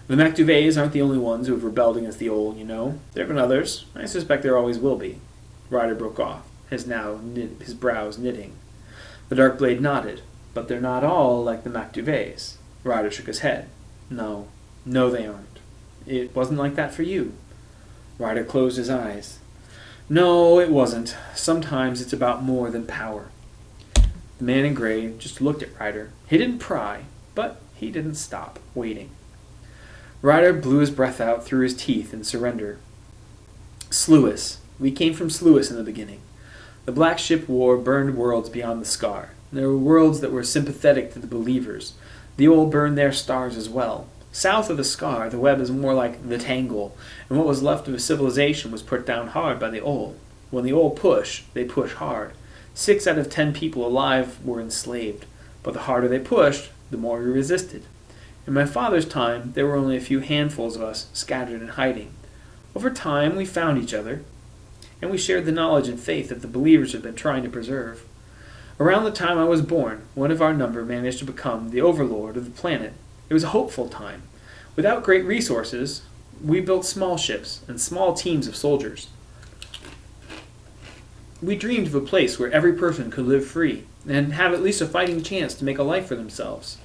The Macduvays aren't the only ones who have rebelled against the old, you know. There have been others. I suspect there always will be. Ryder broke off, his brows knitting. The Darkblade nodded. But they're not all like the Macduvays. Ryder shook his head. No, they aren't. It wasn't like that for you. Ryder closed his eyes. No, it wasn't. Sometimes it's about more than power. The man in gray just looked at Ryder. He didn't pry, but he didn't stop waiting. Ryder blew his breath out through his teeth in surrender. Sluis. We came from Sluis in the beginning. The Black Ship War burned worlds beyond the Scar. There were worlds that were sympathetic to the believers. The old burned their stars as well. South of the Scar, the web is more like the Tangle, and what was left of a civilization was put down hard by the old. When the old push, they push hard. 6 out of 10 people alive were enslaved, but the harder they pushed, the more we resisted. In my father's time, there were only a few handfuls of us scattered and hiding. Over time, we found each other, and we shared the knowledge and faith that the believers had been trying to preserve. Around the time I was born, one of our number managed to become the overlord of the planet. It was a hopeful time. Without great resources, we built small ships and small teams of soldiers. We dreamed of a place where every person could live free and have at least a fighting chance to make a life for themselves.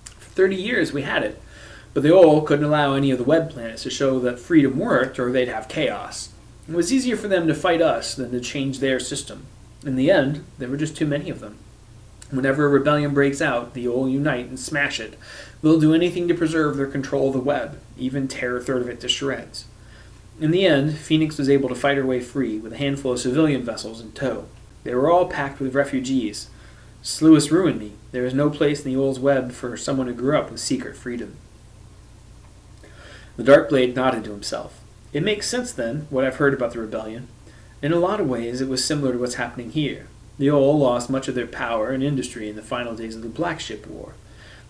For 30 years we had it, but the old couldn't allow any of the web planets to show that freedom worked or they'd have chaos. It was easier for them to fight us than to change their system. In the end, there were just too many of them. Whenever a rebellion breaks out, the old unite and smash it. They'll do anything to preserve their control of the web, even tear a third of it to shreds. In the end, Phoenix was able to fight her way free with a handful of civilian vessels in tow. They were all packed with refugees. Sluis ruined me. There is no place in the old's web for someone who grew up with secret freedom. The Darkblade nodded to himself. It makes sense, then, what I've heard about the rebellion. In a lot of ways, it was similar to what's happening here. The old lost much of their power and industry in the final days of the Black Ship War.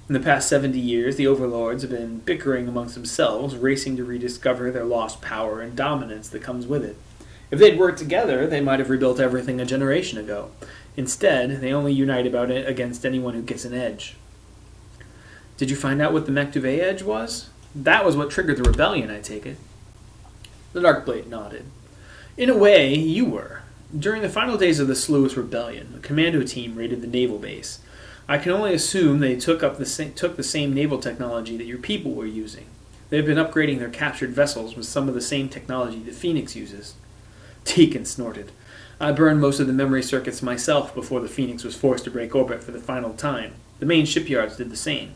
In the past 70 years, the overlords have been bickering amongst themselves, racing to rediscover their lost power and dominance that comes with it. If they'd worked together, they might have rebuilt everything a generation ago. Instead, they only unite about it against anyone who gets an edge. Did you find out what the Macduve edge was? That was what triggered the rebellion, I take it. The Darkblade nodded. In a way, you were. During the final days of the Sluis Rebellion, a commando team raided the naval base. I can only assume they took the same naval technology that your people were using. They have been upgrading their captured vessels with some of the same technology that Phoenix uses. Deacon snorted. I burned most of the memory circuits myself before the Phoenix was forced to break orbit for the final time. The main shipyards did the same.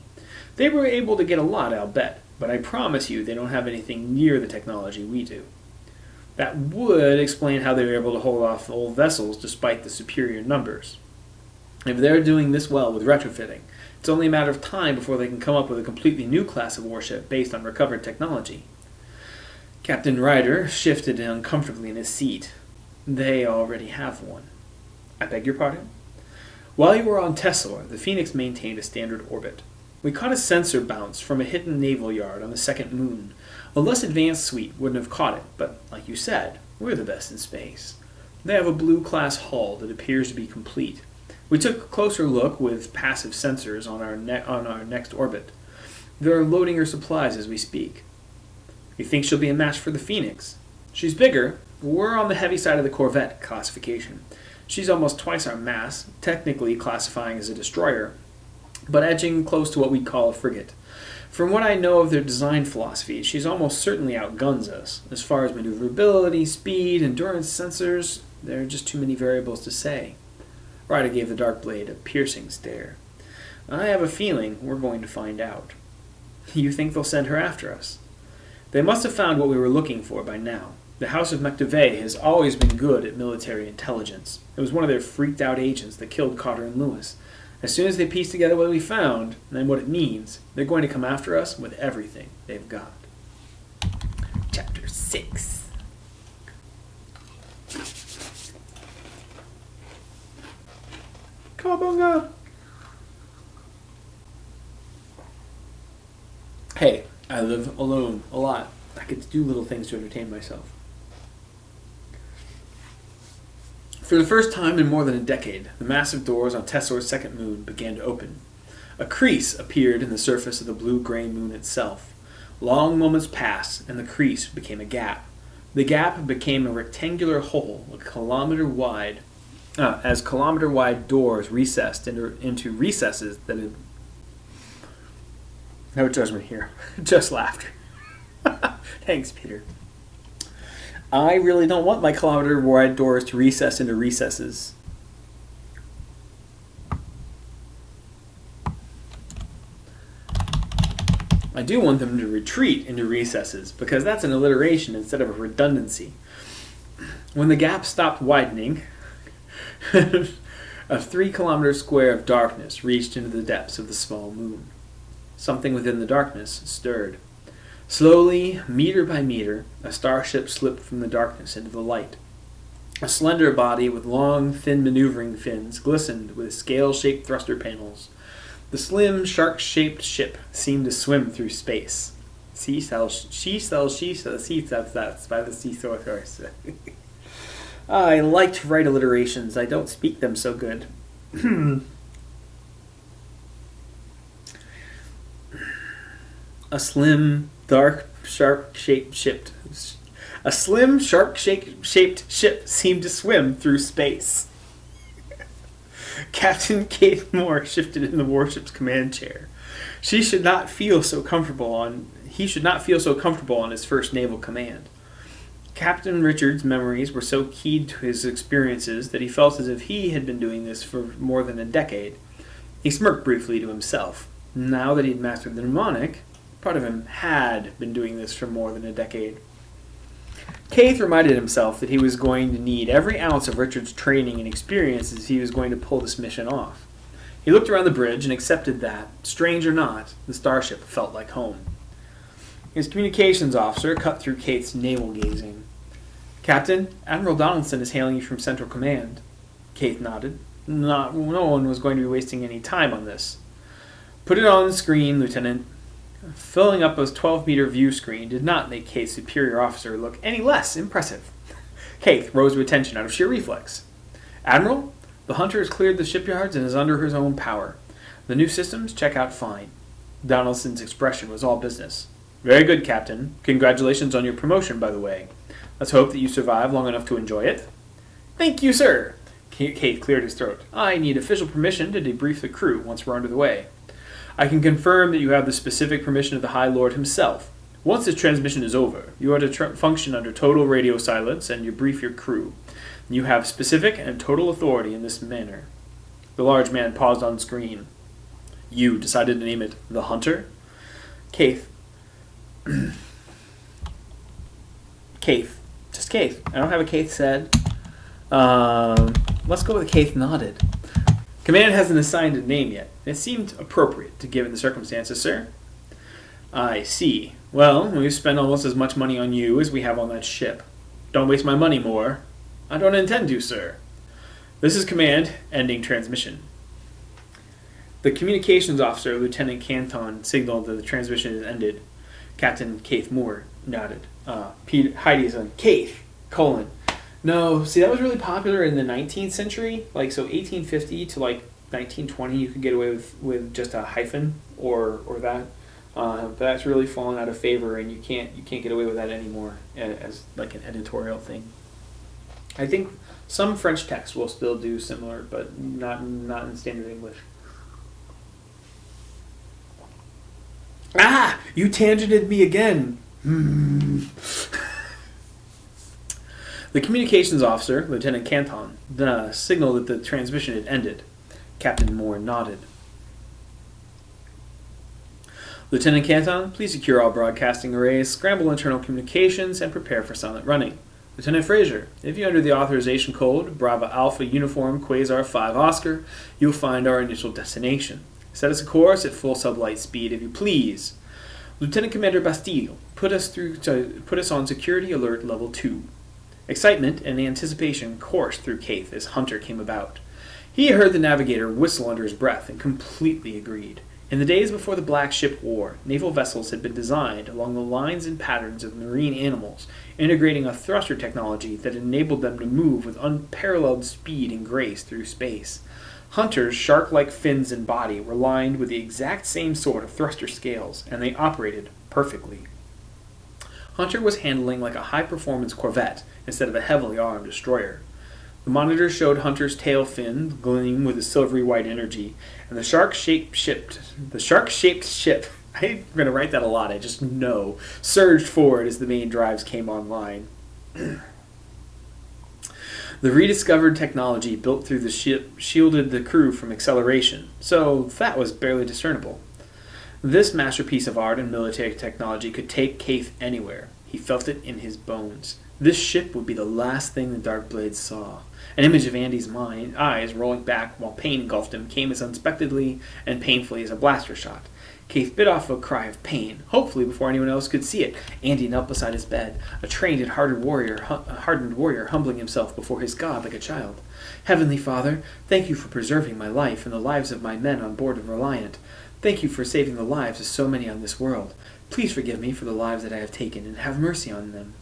They were able to get a lot, I'll bet, but I promise you they don't have anything near the technology we do. That would explain how they were able to hold off old vessels despite the superior numbers. If they're doing this well with retrofitting, it's only a matter of time before they can come up with a completely new class of warship based on recovered technology. Captain Ryder shifted uncomfortably in his seat. They already have one. I beg your pardon? While you were on Tessor, the Phoenix maintained a standard orbit. We caught a sensor bounce from a hidden naval yard on the second moon. A less advanced suite wouldn't have caught it, but like you said, we're the best in space. They have a blue-class hull that appears to be complete. We took a closer look with passive sensors on our next orbit. They're loading her supplies as we speak. You think she'll be a match for the Phoenix? She's bigger. We're on the heavy side of the Corvette classification. She's almost twice our mass, technically classifying as a destroyer, but edging close to what we'd call a frigate. From what I know of their design philosophy, she's almost certainly outguns us. As far as maneuverability, speed, endurance sensors, there are just too many variables to say. Ryder gave the Darkblade a piercing stare. I have a feeling we're going to find out. You think they'll send her after us? They must have found what we were looking for by now. The House of Macduve has always been good at military intelligence. It was one of their freaked-out agents that killed Cotter and Lewis. As soon as they piece together what we found, and what it means, they're going to come after us with everything they've got. Chapter 6. Cowabunga! Hey, I live alone a lot. I get to do little things to entertain myself. For the first time in more than a decade, the massive doors on Tessor's second moon began to open. A crease appeared in the surface of the blue-gray moon itself. Long moments passed, and the crease became a gap. The gap became a rectangular hole, a kilometer wide, as kilometer-wide doors recessed into recesses that had... No judgment here, just laughter. Thanks, Peter. I really don't want my kilometer-wide doors to recess into recesses. I do want them to retreat into recesses, because that's an alliteration instead of a redundancy. When the gap stopped widening, a 3-kilometer square of darkness reached into the depths of the small moon. Something within the darkness stirred. Slowly, meter by meter, a starship slipped from the darkness into the light. A slender body with long, thin maneuvering fins glistened with scale-shaped thruster panels. The slim, shark-shaped ship seemed to swim through space. She sells that's by the seashore horse. I like to write alliterations. I don't speak them so good. A slim, dark, shark-shaped ship. A slim, shark-shaped ship seemed to swim through space. Captain Kate Moore shifted in the warship's command chair. He should not feel so comfortable on his first naval command. Captain Richard's memories were so keyed to his experiences that he felt as if he had been doing this for more than a decade. He smirked briefly to himself. Now that he had mastered the mnemonic, part of him had been doing this for more than a decade. Keith reminded himself that he was going to need every ounce of Richard's training and experience if he was going to pull this mission off. He looked around the bridge and accepted that, strange or not, the starship felt like home. His communications officer cut through Keith's navel-gazing. "Captain, Admiral Donaldson is hailing you from Central Command." Keith nodded. No one was going to be wasting any time on this. "Put it on the screen, Lieutenant." Filling up a 12-meter view screen did not make Keith's superior officer look any less impressive. Keith rose to attention out of sheer reflex. "Admiral, the Hunter has cleared the shipyards and is under his own power. The new systems check out fine." Donaldson's expression was all business. "Very good, Captain. Congratulations on your promotion, by the way. Let's hope that you survive long enough to enjoy it." "Thank you, sir." Keith cleared his throat. "I need official permission to debrief the crew once we're under the way." "I can confirm that you have the specific permission of the High Lord himself. Once this transmission is over, you are to function under total radio silence and you brief your crew. You have specific and total authority in this manner." The large man paused on screen. "You decided to name it the Hunter?" Keith. Keith. Just Keith. I don't have a Keith said. Let's go with a Keith nodded. "Command hasn't assigned a name yet. It seemed appropriate to given the circumstances, sir." "I see. Well, we've spent almost as much money on you as we have on that ship. Don't waste my money more." "I don't intend to, sir." "This is Command, ending transmission." The communications officer, Lieutenant Canton, signaled that the transmission had ended. Captain Keith Moore nodded. Heidi's on Keith, : "No, see, that was really popular in the 19th century. Like, so 1850 to, 1920, you could get away with just a hyphen or that. But that's really fallen out of favor, and you can't get away with that anymore as, like, an editorial thing. I think some French texts will still do similar, but not in standard English. Ah! You tangented me again! The communications officer, Lieutenant Canton, signaled that the transmission had ended. Captain Moore nodded. "Lieutenant Canton, please secure all broadcasting arrays, scramble internal communications, and prepare for silent running. Lieutenant Fraser, if you enter the authorization code, Bravo Alpha Uniform Quasar 5 Oscar, you'll find our initial destination. Set us a course at full sublight speed, if you please. Lieutenant Commander Bastille, put us on security alert level 2. Excitement and anticipation coursed through Keith as Hunter came about. He heard the navigator whistle under his breath and completely agreed. In the days before the Black Ship War, naval vessels had been designed along the lines and patterns of marine animals, integrating a thruster technology that enabled them to move with unparalleled speed and grace through space. Hunter's shark-like fins and body were lined with the exact same sort of thruster scales, and they operated perfectly. Hunter was handling like a high-performance corvette instead of a heavily armed destroyer. The monitor showed Hunter's tail fin gleam with a silvery white energy, and the shark-shaped ship, I'm going to write that a lot, I just know, surged forward as the main drives came online. The rediscovered technology built through the ship shielded the crew from acceleration, so that was barely discernible. This masterpiece of art and military technology could take Kaith anywhere. He felt it in his bones. This ship would be the last thing the Darkblade saw. An image of Andy's eyes rolling back while pain engulfed him came as unexpectedly and painfully as a blaster shot. Kaith bit off a cry of pain, hopefully before anyone else could see it. Andy knelt beside his bed, a trained and hardened warrior humbling himself before his god like a child. Heavenly Father, thank you for preserving my life and the lives of my men on board of Reliant. Thank you for saving the lives of so many on this world. Please forgive me for the lives that I have taken and have mercy on them.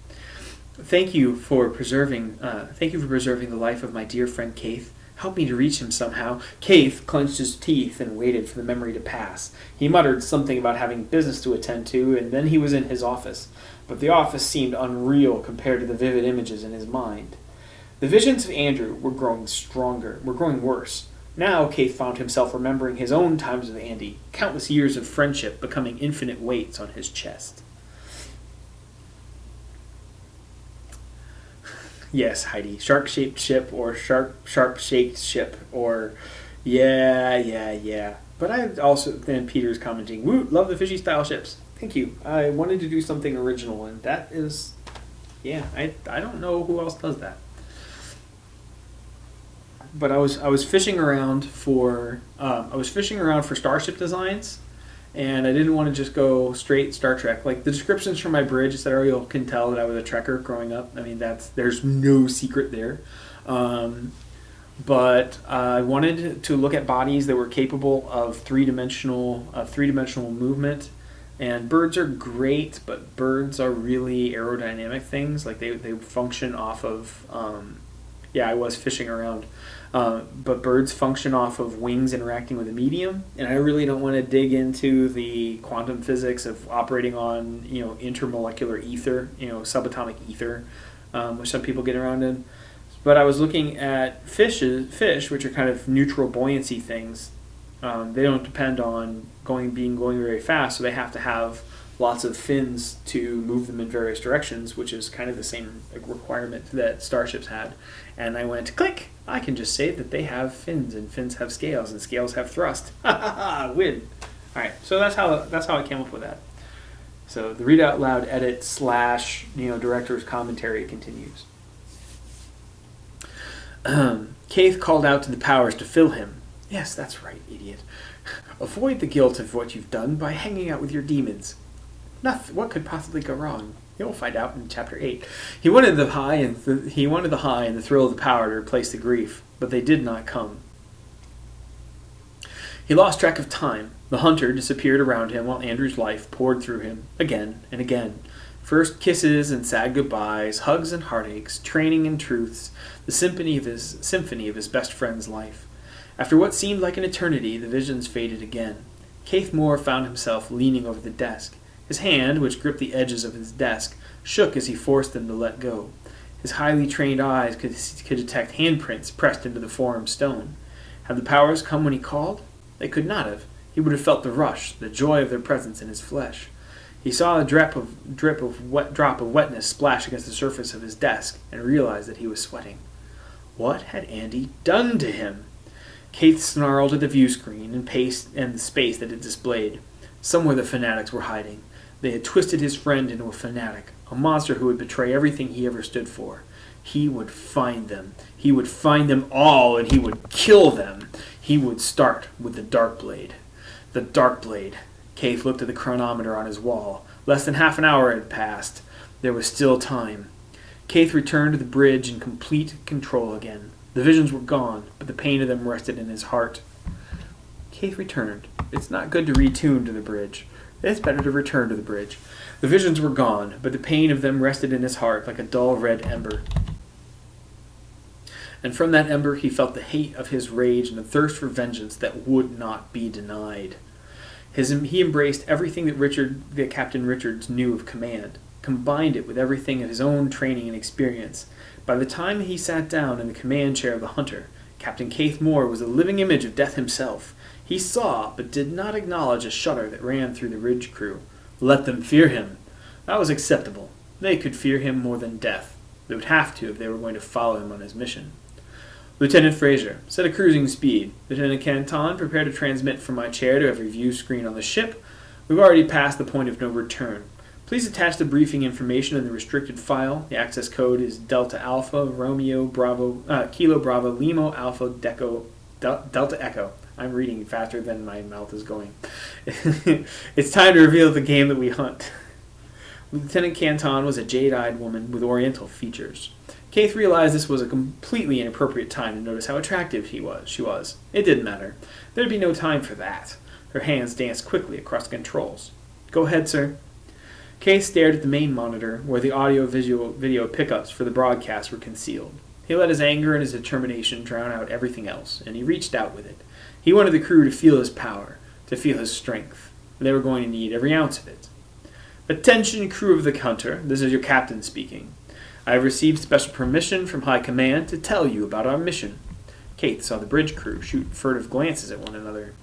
Thank you for preserving the life of my dear friend Kaith. Help me to reach him somehow. Kaith clenched his teeth and waited for the memory to pass. He muttered something about having business to attend to, and then he was in his office. But the office seemed unreal compared to the vivid images in his mind. The visions of Andrew were growing worse. Now Kaith found himself remembering his own times with Andy, countless years of friendship becoming infinite weights on his chest. Yes, Heidi, shark-shaped ship or sharp-shaped ship or yeah. But I also, then Peter's commenting, woot, love the fishy-style ships. Thank you. I wanted to do something original, and that is, I don't know who else does that. But I was fishing around for starship designs, and I didn't want to just go straight Star Trek. Like the descriptions from my bridge, that Ariel can tell that I was a Trekker growing up. I mean, there's no secret there. But I wanted to look at bodies that were capable of three-dimensional movement. And birds are great, but birds are really aerodynamic things. Like they function off of. I was fishing around. But birds function off of wings interacting with a medium, and I really don't want to dig into the quantum physics of operating on, intermolecular ether, subatomic ether, which some people get around in. But I was looking at fish, which are kind of neutral buoyancy things. They don't depend on going very fast, so they have to have lots of fins to move them in various directions, which is kind of the same requirement that starships had. And I went, click! I can just say that they have fins, and fins have scales, and scales have thrust. Ha ha ha! Win! Alright, so that's how I came up with that. So the Read-Aloud edit / director's commentary continues. Kaith called out to the powers to fill him. Yes, that's right, idiot. Avoid the guilt of what you've done by hanging out with your demons. What could possibly go wrong? You'll find out in Chapter 8. He wanted the high and the thrill of the power to replace the grief, but they did not come. He lost track of time. The hunter disappeared around him while Andrew's life poured through him, again and again. First kisses and sad goodbyes, hugs and heartaches, training and truths, the symphony of his best friend's life. After what seemed like an eternity, the visions faded again. Kaith Moore found himself leaning over the desk. His hand, which gripped the edges of his desk, shook as he forced them to let go. His highly trained eyes could detect handprints pressed into the forum stone. Had the powers come when he called? They could not have. He would have felt the rush, the joy of their presence in his flesh. He saw a drop of wetness splash against the surface of his desk and realized that he was sweating. What had Andy done to him? Kaith snarled at the view screen and the space that it displayed. Somewhere the fanatics were hiding. They had twisted his friend into a fanatic, a monster who would betray everything he ever stood for. He would find them. He would find them all, and he would kill them. He would start with the Darkblade. The Darkblade. Kaith looked at the chronometer on his wall. Less than half an hour had passed. There was still time. Kaith returned to the bridge in complete control again. The visions were gone, but the pain of them rested in his heart. Keith returned. It's not good to retune to the bridge. It's better to return to the bridge. The visions were gone, but the pain of them rested in his heart like a dull red ember. And from that ember he felt the hate of his rage and the thirst for vengeance that would not be denied. He embraced everything that Captain Richards knew of command, combined it with everything of his own training and experience. By the time he sat down in the command chair of the Hunter, Captain Keith Moore was a living image of death himself. He saw, but did not acknowledge a shudder that ran through the Ridge crew. Let them fear him. That was acceptable. They could fear him more than death. They would have to if they were going to follow him on his mission. Lieutenant Fraser, set a cruising speed. Lieutenant Canton, prepare to transmit from my chair to every view screen on the ship. We've already passed the point of no return. Please attach the briefing information in the restricted file. The access code is Delta Alpha Romeo Bravo Kilo Bravo Limo Alpha Delta Echo. I'm reading faster than my mouth is going. It's time to reveal the game that we hunt. Lieutenant Canton was a jade-eyed woman with oriental features. Keith realized this was a completely inappropriate time to notice how attractive she was. It didn't matter. There'd be no time for that. Her hands danced quickly across the controls. Go ahead, sir. Keith stared at the main monitor, where the audio-video pickups for the broadcast were concealed. He let his anger and his determination drown out everything else, and he reached out with it. He wanted the crew to feel his power, to feel his strength. They were going to need every ounce of it. Attention, crew of the Hunter. This is your captain speaking. I have received special permission from High Command to tell you about our mission. Keith saw the bridge crew shoot furtive glances at one another.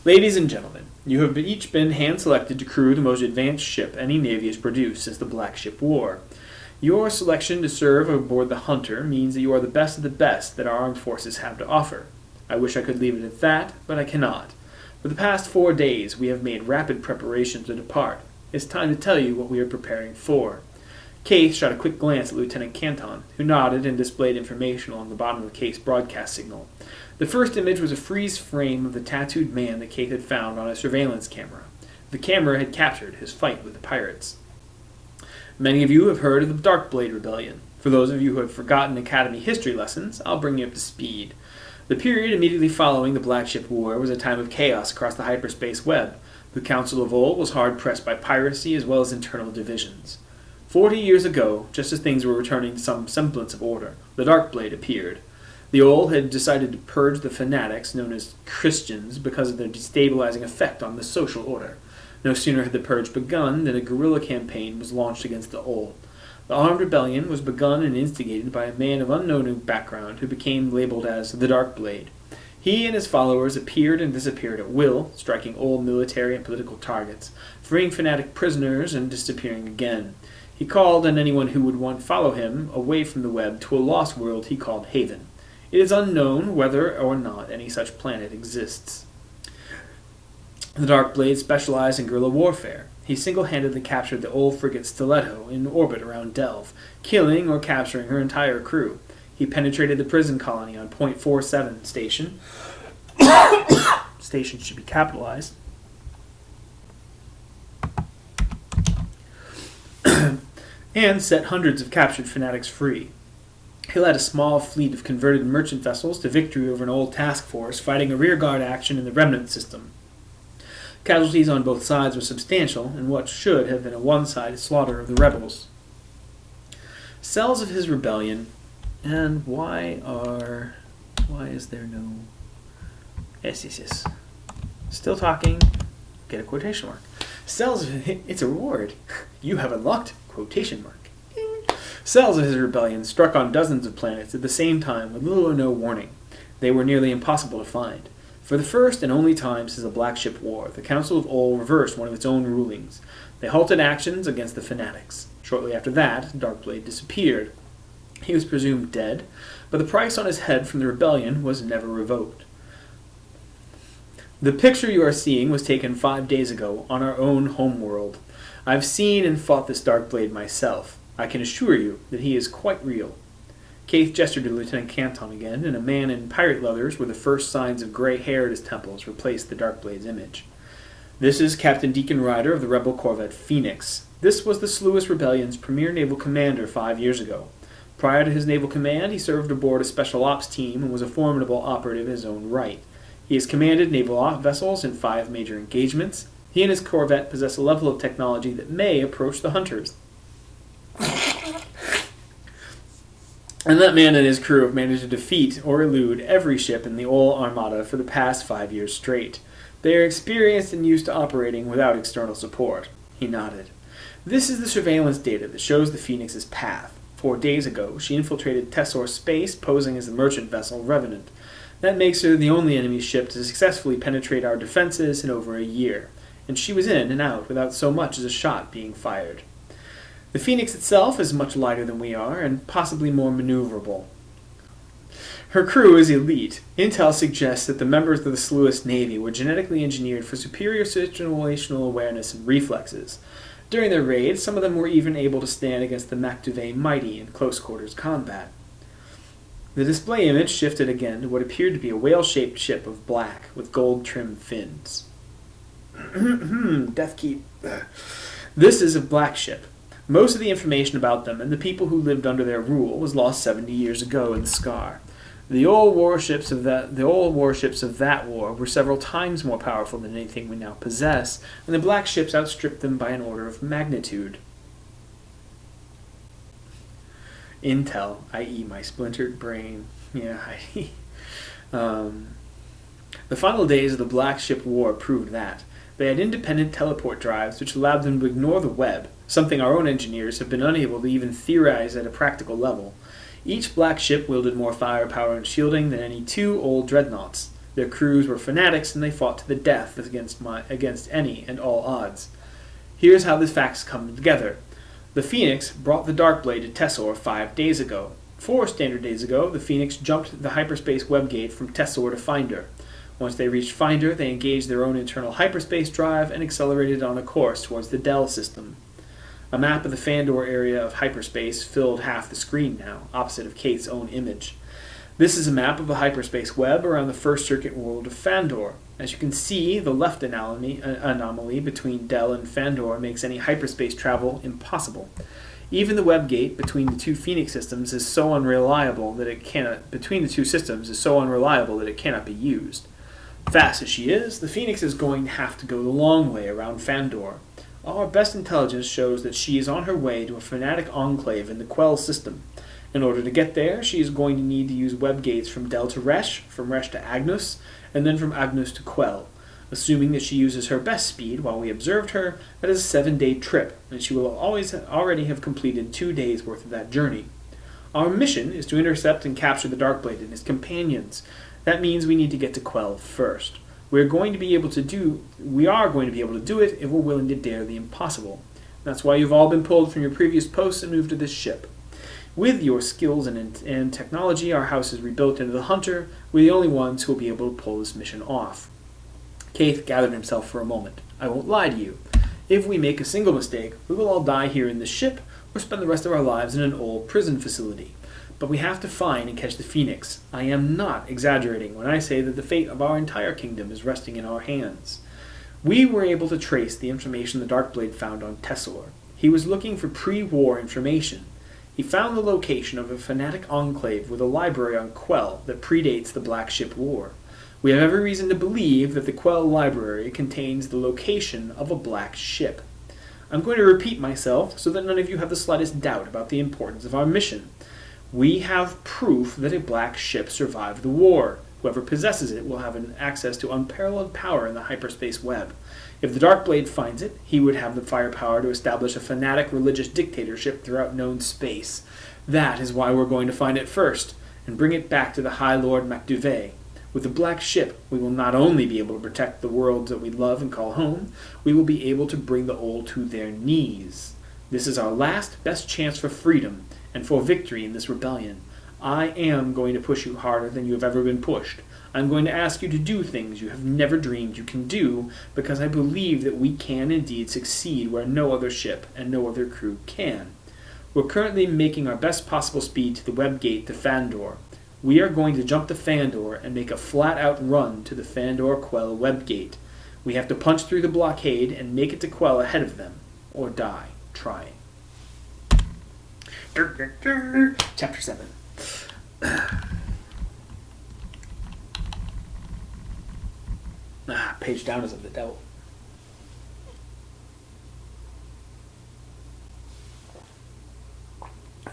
Ladies and gentlemen, you have each been hand-selected to crew the most advanced ship any Navy has produced since the Black Ship War. Your selection to serve aboard the Hunter means that you are the best of the best that our armed forces have to offer. I wish I could leave it at that, but I cannot. For the past 4 days, we have made rapid preparations to depart. It's time to tell you what we are preparing for. Keith shot a quick glance at Lieutenant Canton, who nodded and displayed information along the bottom of Keith's broadcast signal. The first image was a freeze frame of the tattooed man that Keith had found on a surveillance camera. The camera had captured his fight with the pirates. Many of you have heard of the Darkblade Rebellion. For those of you who have forgotten Academy history lessons, I'll bring you up to speed. The period immediately following the Black Ship War was a time of chaos across the hyperspace web. The Council of Ol was hard-pressed by piracy as well as internal divisions. 40 years ago, just as things were returning to some semblance of order, the Darkblade appeared. The Ol had decided to purge the fanatics, known as Christians, because of their destabilizing effect on the social order. No sooner had the purge begun than a guerrilla campaign was launched against the Ol. The armed rebellion was begun and instigated by a man of unknown background who became labeled as the Darkblade. He and his followers appeared and disappeared at will, striking Ol military and political targets, freeing fanatic prisoners and disappearing again. He called on anyone who would follow him away from the web to a lost world he called Haven. It is unknown whether or not any such planet exists. The Darkblade specialized in guerrilla warfare. He single-handedly captured the old frigate Stiletto in orbit around Delve, killing or capturing her entire crew. He penetrated the prison colony on Point 47 Station. Station should be capitalized. And set hundreds of captured fanatics free. He led a small fleet of converted merchant vessels to victory over an old task force fighting a rearguard action in the Remnant system. Casualties on both sides were substantial in what should have been a one-sided slaughter of the rebels. Cells of his rebellion, and why is there no... Yes. Still talking, get a quotation mark. Cells of... It's a reward. You have unlocked quotation mark. Cells of his rebellion struck on dozens of planets at the same time with little or no warning. They were nearly impossible to find. For the first and only time since the Black Ship War, the Council of Ol reversed one of its own rulings. They halted actions against the fanatics. Shortly after that, Darkblade disappeared. He was presumed dead, but the price on his head from the rebellion was never revoked. The picture you are seeing was taken 5 days ago on our own homeworld. I've seen and fought this Darkblade myself. I can assure you that he is quite real. Keith gestured to Lieutenant Canton again, and a man in pirate leathers with the first signs of gray hair at his temples replaced the Darkblade's image. This is Captain Deacon Ryder of the rebel corvette Phoenix. This was the Sluis Rebellion's premier naval commander 5 years ago. Prior to his naval command, he served aboard a special ops team and was a formidable operative in his own right. He has commanded naval vessels in 5 major engagements. He and his corvette possess a level of technology that may approach the Hunters. And that man and his crew have managed to defeat or elude every ship in the Old Armada for the past 5 years straight. They are experienced and used to operating without external support. He nodded. This is the surveillance data that shows the Phoenix's path. 4 days ago, she infiltrated Tessor space, posing as the merchant vessel Revenant. That makes her the only enemy ship to successfully penetrate our defenses in over a year, and she was in and out without so much as a shot being fired. The Phoenix itself is much lighter than we are, and possibly more maneuverable. Her crew is elite. Intel suggests that the members of the Sluist Navy were genetically engineered for superior situational awareness and reflexes. During their raids, some of them were even able to stand against the Maktuve Mighty in close-quarters combat. The display image shifted again to what appeared to be a whale-shaped ship of black, with gold-trimmed fins. Deathkeep. This is a black ship. Most of the information about them and the people who lived under their rule was lost 70 years ago in the Scar. The old warships of that war were several times more powerful than anything we now possess, and the black ships outstripped them by an order of magnitude. Intel, i.e. my splintered brain. Yeah, the final days of the Black Ship War proved that. They had independent teleport drives which allowed them to ignore the web, something our own engineers have been unable to even theorize at a practical level. Each black ship wielded more firepower and shielding than any 2 old dreadnoughts. Their crews were fanatics and they fought to the death against any and all odds. Here's how the facts come together. The Phoenix brought the Darkblade to Tessor 5 days ago. 4 standard days ago, the Phoenix jumped the hyperspace webgate from Tessor to Finder. Once they reached Finder, they engaged their own internal hyperspace drive and accelerated on a course towards the Dell system. A map of the Fandor area of hyperspace filled half the screen now, opposite of Kate's own image. This is a map of a hyperspace web around the First Circuit world of Fandor. As you can see, the left anomaly between Dell and Fandor makes any hyperspace travel impossible. Even the web gate between the 2 Phoenix systems is so unreliable that it cannot be used. Fast as she is, the Phoenix is going to have to go the long way around Fandor. Our best intelligence shows that she is on her way to a fanatic enclave in the Quell system. In order to get there, she is going to need to use web gates from Del to Resh, from Resh to Agnus, and then from Agnus to Quell. Assuming that she uses her best speed while we observed her, that is a 7-day trip, and she will already have completed 2 days' worth of that journey. Our mission is to intercept and capture the Darkblade and his companions. That means we need to get to Quell first. We are going to be able to do it if we're willing to dare the impossible. That's why you've all been pulled from your previous posts and moved to this ship. With your skills and technology, our house is rebuilt into the Hunter. We're the only ones who will be able to pull this mission off. Kaith gathered himself for a moment. I won't lie to you. If we make a single mistake, we will all die here in this ship or spend the rest of our lives in an old prison facility. But we have to find and catch the Phoenix. I am not exaggerating when I say that the fate of our entire kingdom is resting in our hands. We were able to trace the information the Darkblade found on Tessor. He was looking for pre-war information. He found the location of a fanatic enclave with a library on Quell that predates the Black Ship War. We have every reason to believe that the Quell library contains the location of a black ship. I'm going to repeat myself so that none of you have the slightest doubt about the importance of our mission. We have proof that a black ship survived the war. Whoever possesses it will have access to unparalleled power in the hyperspace web. If the Darkblade finds it, he would have the firepower to establish a fanatic religious dictatorship throughout known space. That is why we're going to find it first, and bring it back to the High Lord Maktuve. With the black ship, we will not only be able to protect the worlds that we love and call home, we will be able to bring the old to their knees. This is our last best chance for freedom, and for victory in this rebellion. I am going to push you harder than you have ever been pushed. I'm going to ask you to do things you have never dreamed you can do, because I believe that we can indeed succeed where no other ship and no other crew can. We're currently making our best possible speed to the web gate to Fandor. We are going to jump to Fandor and make a flat-out run to the Fandor Quell web gate. We have to punch through the blockade and make it to Quell ahead of them, or die trying. Chapter 7. Page down is of the devil.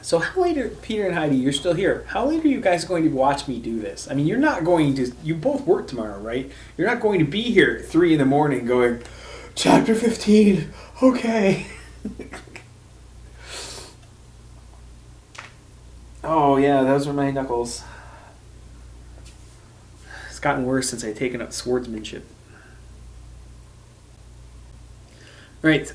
So how late are Peter and Heidi? You're still here. How late are you guys going to watch me do this? I mean, you're not going to. You both work tomorrow, right? You're not going to be here at 3 a.m. going, chapter 15. Okay. Oh yeah, those were my knuckles. It's gotten worse since I've taken up swordsmanship. Right.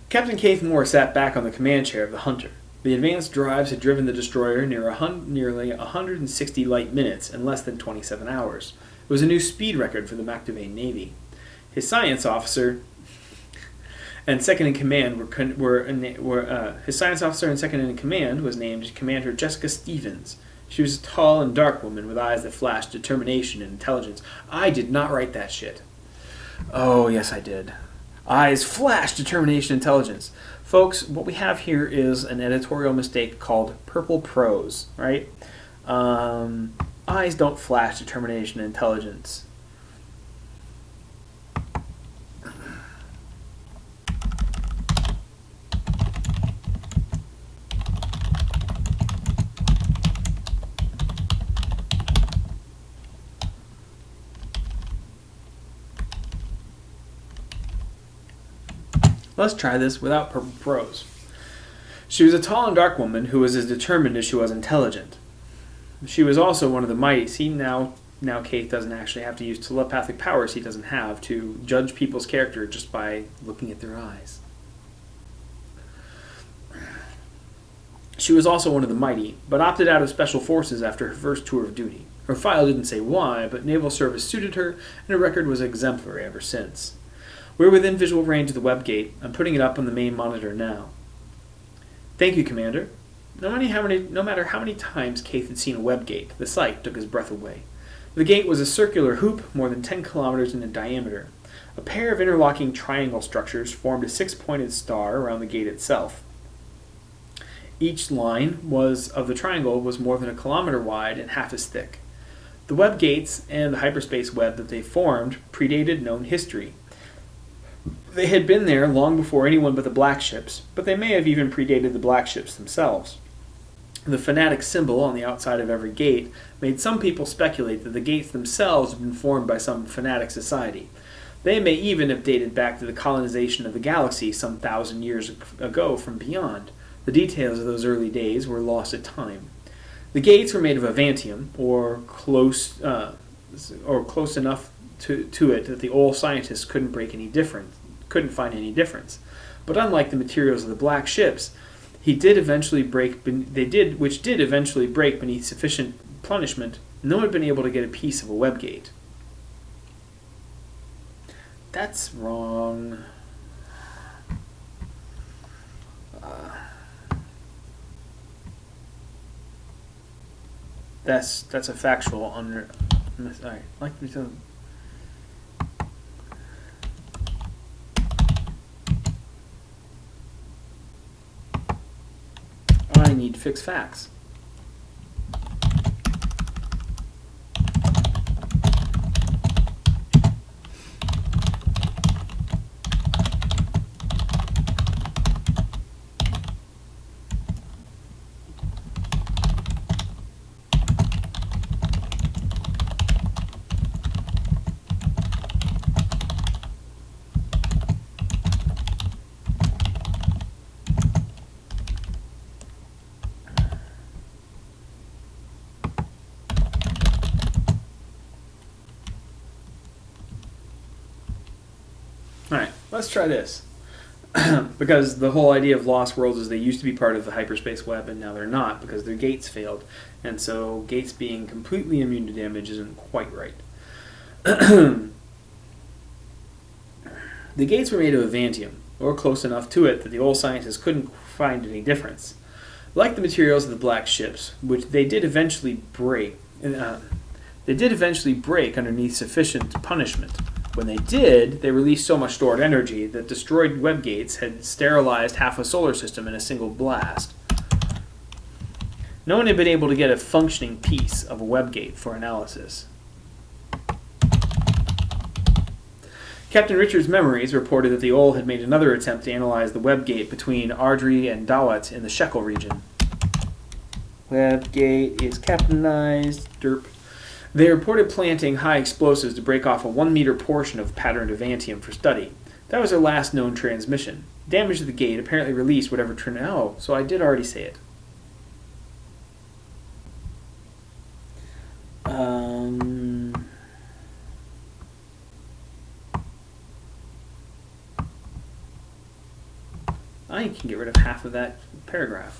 Captain Keith Moore sat back on the command chair of the Hunter. The advanced drives had driven the destroyer nearly 160 light minutes in less than 27 hours. It was a new speed record for the Mactevane Navy. His science officer and second in command his science officer and second in command was named Commander Jessica Stevens. She was a tall and dark woman with eyes that flashed determination and intelligence. I did not write that shit. Oh, yes, I did. Eyes flash, determination, intelligence. Folks, what we have here is an editorial mistake called purple prose, right? Eyes don't flash, determination, and intelligence. Let's try this without purple prose. She was a tall and dark woman who was as determined as she was intelligent. She was also one of the mighty. See, now Keith doesn't actually have to use telepathic powers he doesn't have to judge people's character just by looking at their eyes. She was also one of the mighty, but opted out of Special Forces after her first tour of duty. Her file didn't say why, but naval service suited her, and her record was exemplary ever since. We're within visual range of the web gate. I'm putting it up on the main monitor now. Thank you, Commander. No matter how many times Keith had seen a web gate, the sight took his breath away. The gate was a circular hoop more than 10 kilometers in diameter. A pair of interlocking triangle structures formed a 6-pointed star around the gate itself. Each line of the triangle was more than 1 kilometer wide and half as thick. The web gates and the hyperspace web that they formed predated known history. They had been there long before anyone but the black ships, but they may have even predated the black ships themselves. The fanatic symbol on the outside of every gate made some people speculate that the gates themselves had been formed by some fanatic society. They may even have dated back to the colonization of the galaxy some 1,000 years ago from beyond. The details of those early days were lost at time. The gates were made of avantium, or close enough to it that the old scientists couldn't find any difference. But unlike the materials of the black ships, which did eventually break beneath sufficient punishment, no one had been able to get a piece of a web gate. That's wrong. That's a factual under. Alright, like me to. I need to fix facts. Alright, let's try this. Because the whole idea of Lost Worlds is they used to be part of the hyperspace web and now they're not because their gates failed. And so gates being completely immune to damage isn't quite right. The gates were made of avantium, or close enough to it that the old scientists couldn't find any difference. Like the materials of the black ships, which they did eventually break underneath sufficient punishment. When they did, they released so much stored energy that destroyed web gates had sterilized half a solar system in a single blast. No one had been able to get a functioning piece of a web gate for analysis. Captain Richard's memories reported that the Owl had made another attempt to analyze the web gate between Ardry and Dawat in the Shekel region. Web gate is captainized. Derp. They reported planting high explosives to break off a 1-meter portion of patterned Avantium for study. That was their last known transmission. Damage to the gate apparently released whatever Oh, so I did already say it. I can get rid of half of that paragraph.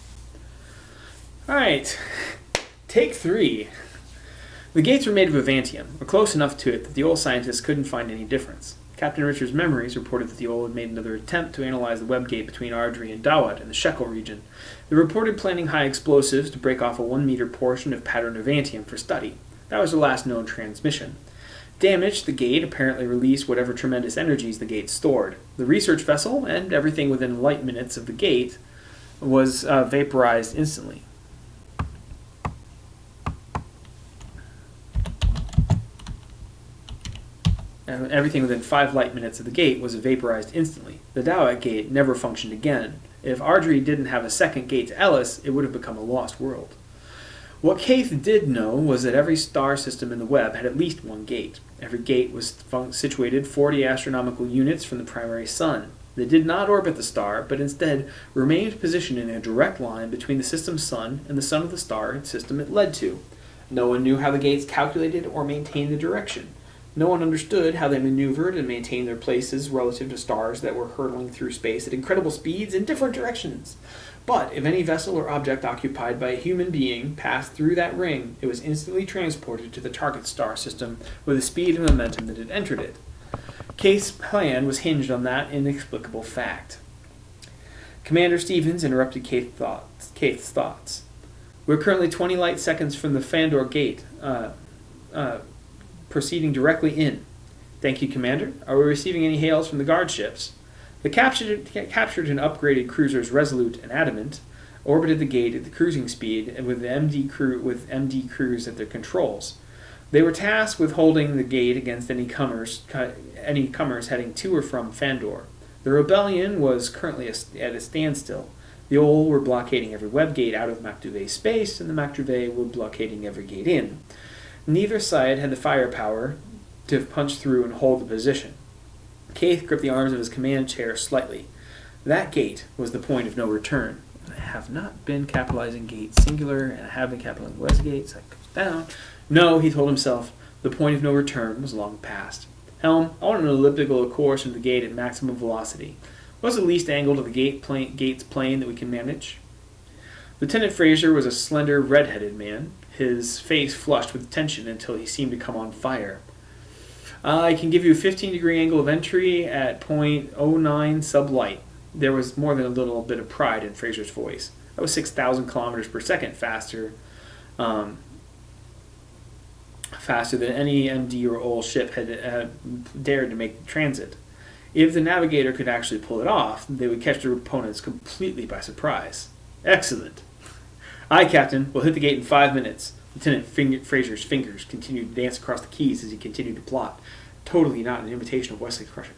Alright, take 3. The gates were made of Avantium, or close enough to it that the old scientists couldn't find any difference. Captain Richard's memories reported that the old had made another attempt to analyze the web gate between Ardry and Dawat in the Shekel region. They reported planting high explosives to break off a 1-meter portion of patterned Avantium for study. That was the last known transmission. Damage to the gate apparently released whatever tremendous energies the gate stored. The research vessel, and everything within light minutes of the gate, was vaporized instantly. And everything within 5 light minutes of the gate was vaporized instantly. The Dawat gate never functioned again. If Ardry didn't have a second gate to Ellis, it would have become a lost world. What Keith did know was that every star system in the web had at least one gate. Every gate was situated 40 astronomical units from the primary sun. They did not orbit the star, but instead remained positioned in a direct line between the system's sun and the sun of the star system it led to. No one knew how the gates calculated or maintained the direction. No one understood how they maneuvered and maintained their places relative to stars that were hurtling through space at incredible speeds in different directions. But if any vessel or object occupied by a human being passed through that ring, it was instantly transported to the target star system with the speed and momentum that had entered it. Keith's plan was hinged on that inexplicable fact. Commander Stevens interrupted Keith's thoughts. We're currently 20 light seconds from the Fandor gate, proceeding directly in. Thank you, Commander. Are we receiving any hails from the guard ships? The captured and upgraded cruisers Resolute and Adamant orbited the gate at the cruising speed and with MD crews at their controls. They were tasked with holding the gate against any comers heading to or from Fandor. The rebellion was currently at a standstill. The Owl were blockading every web gate out of Makduve's space, and the Makduve were blockading every gate in. Neither side had the firepower to punch through and hold the position. Keith gripped the arms of his command chair slightly. That gate was the point of no return. I have not been capitalizing gate singular, and I have been capitalizing Westgate, so I goes down. No, he told himself, the point of no return was long past. Helm, I want an elliptical course into the gate at maximum velocity. What's the least angle to the gate's plane that we can manage? Lieutenant Fraser was a slender, red-headed man, his face flushed with tension until he seemed to come on fire. I can give you a 15-degree angle of entry at 0.09 sublight. There was more than a little bit of pride in Fraser's voice. That was 6,000 kilometers per second faster than any MD or OL ship had dared to make the transit. If the navigator could actually pull it off, they would catch their opponents completely by surprise. Excellent. Aye, Captain. We'll hit the gate in 5 minutes. Lieutenant Fraser's fingers continued to dance across the keys as he continued to plot. Totally not an imitation of Wesley Crusher.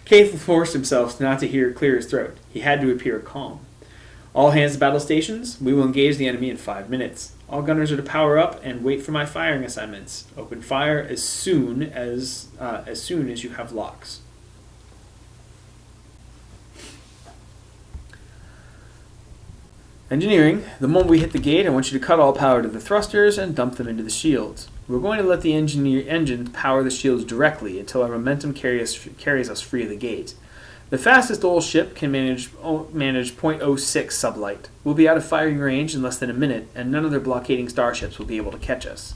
Keith forced himself not to clear his throat. He had to appear calm. All hands to battle stations. We will engage the enemy in 5 minutes. All gunners are to power up and wait for my firing assignments. Open fire as soon as you have locks. Engineering. The moment we hit the gate, I want you to cut all power to the thrusters and dump them into the shields. We're going to let the engines power the shields directly until our momentum carries us free of the gate. The fastest old ship can manage 0.06 sublight. We'll be out of firing range in less than a minute, and none of their blockading starships will be able to catch us.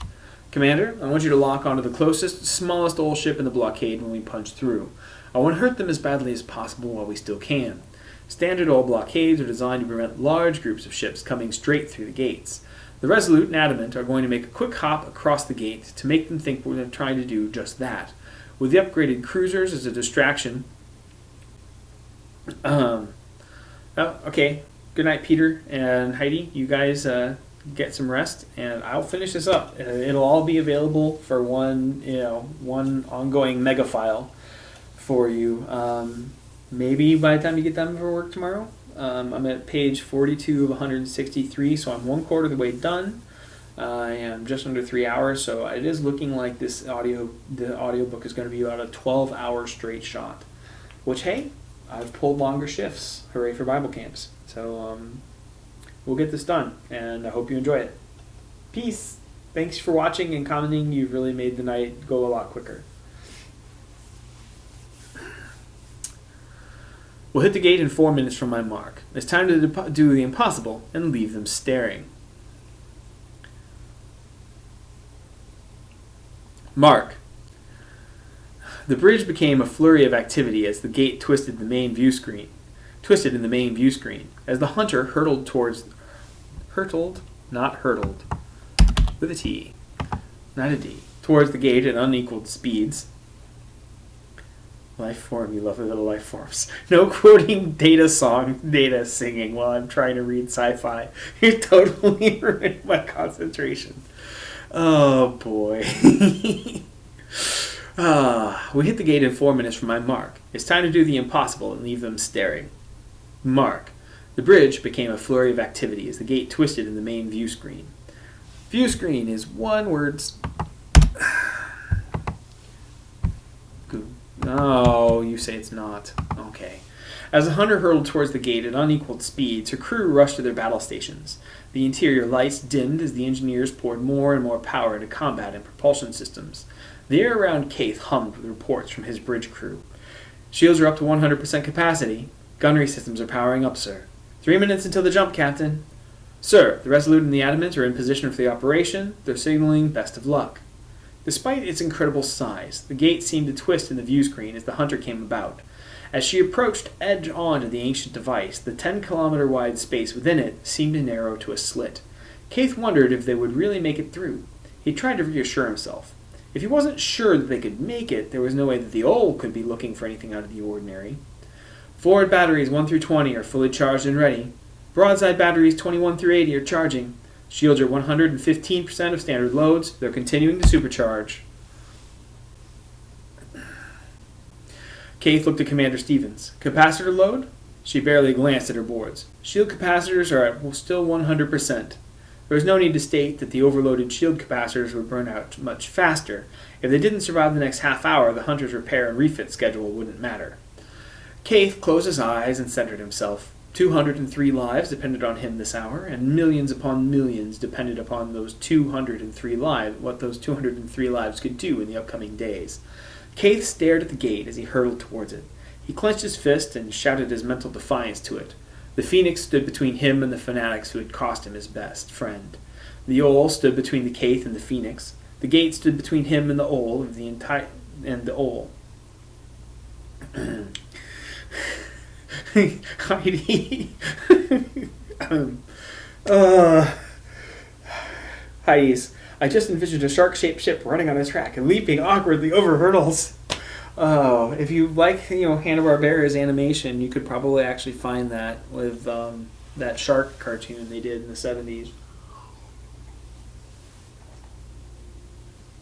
Commander, I want you to lock onto the closest, smallest old ship in the blockade when we punch through. I want to hurt them as badly as possible while we still can. Standard old blockades are designed to prevent large groups of ships coming straight through the gates. The resolute and adamant are going to make a quick hop across the gate to make them think we're trying to do just that. With the upgraded cruisers as a distraction. Okay. Good night, Peter and Heidi. You guys get some rest, and I'll finish this up. It'll all be available for one ongoing mega file for you. Maybe by the time you get done for work tomorrow. I'm at page 42 of 163, so I'm 1/4 of the way done. I am just under 3 hours, so it is looking like the audiobook is going to be about a 12-hour straight shot. Which, hey, I've pulled longer shifts. Hooray for Bible camps. So we'll get this done, and I hope you enjoy it. Peace. Thanks for watching and commenting. You've really made the night go a lot quicker. We'll hit the gate in 4 minutes from my mark. It's time to do the impossible and leave them staring. Mark. The bridge became a flurry of activity as the gate twisted in the main view screen. As the hunter with a T, not a D, towards the gate at unequaled speeds. Life form, you love the little life forms. No quoting data singing while I'm trying to read sci-fi. You're totally ruining my concentration. Oh boy. We hit the gate in 4 minutes from my mark. It's time to do the impossible and leave them staring. Mark. The bridge became a flurry of activity as the gate twisted in the main view screen. View screen is one word. Oh, you say it's not. Okay. As the hunter hurtled towards the gate at unequaled speeds, her crew rushed to their battle stations. The interior lights dimmed as the engineers poured more and more power into combat and propulsion systems. The air around Kaith hummed with reports from his bridge crew. Shields are up to 100% capacity. Gunnery systems are powering up, sir. 3 minutes until the jump, Captain. Sir, the Resolute and the Adamant are in position for the operation. They're signaling best of luck. Despite its incredible size, the gate seemed to twist in the view screen as the hunter came about. As she approached edge on to the ancient device, the 10-kilometer-wide space within it seemed to narrow to a slit. Kaith wondered if they would really make it through. He tried to reassure himself. If he wasn't sure that they could make it, there was no way that the Owl could be looking for anything out of the ordinary. Forward batteries 1 through 20 are fully charged and ready. Broadside batteries 21 through 80 are charging. Shields are 115% of standard loads. They're continuing to supercharge. Kaith looked at Commander Stevens. Capacitor load? She barely glanced at her boards. Shield capacitors are at still 100%. There was no need to state that the overloaded shield capacitors would burn out much faster. If they didn't survive the next half hour, the hunter's repair and refit schedule wouldn't matter. Kaith closed his eyes and centered himself. 203 lives depended on him this hour, and millions upon millions depended upon those 203 lives, what those 203 lives could do in the upcoming days. Kaith stared at the gate as he hurtled towards it. He clenched his fist and shouted his mental defiance to it. The Phoenix stood between him and the fanatics who had cost him his best friend. The Owl stood between the Kaith and the Phoenix. The gate stood between him and the Owl and the Owl. Heidi. Heidi's. I just envisioned a shark-shaped ship running on a track and leaping awkwardly over hurdles. Oh, if you like, Hanna-Barbera's animation, you could probably actually find that with that shark cartoon they did in the 70s.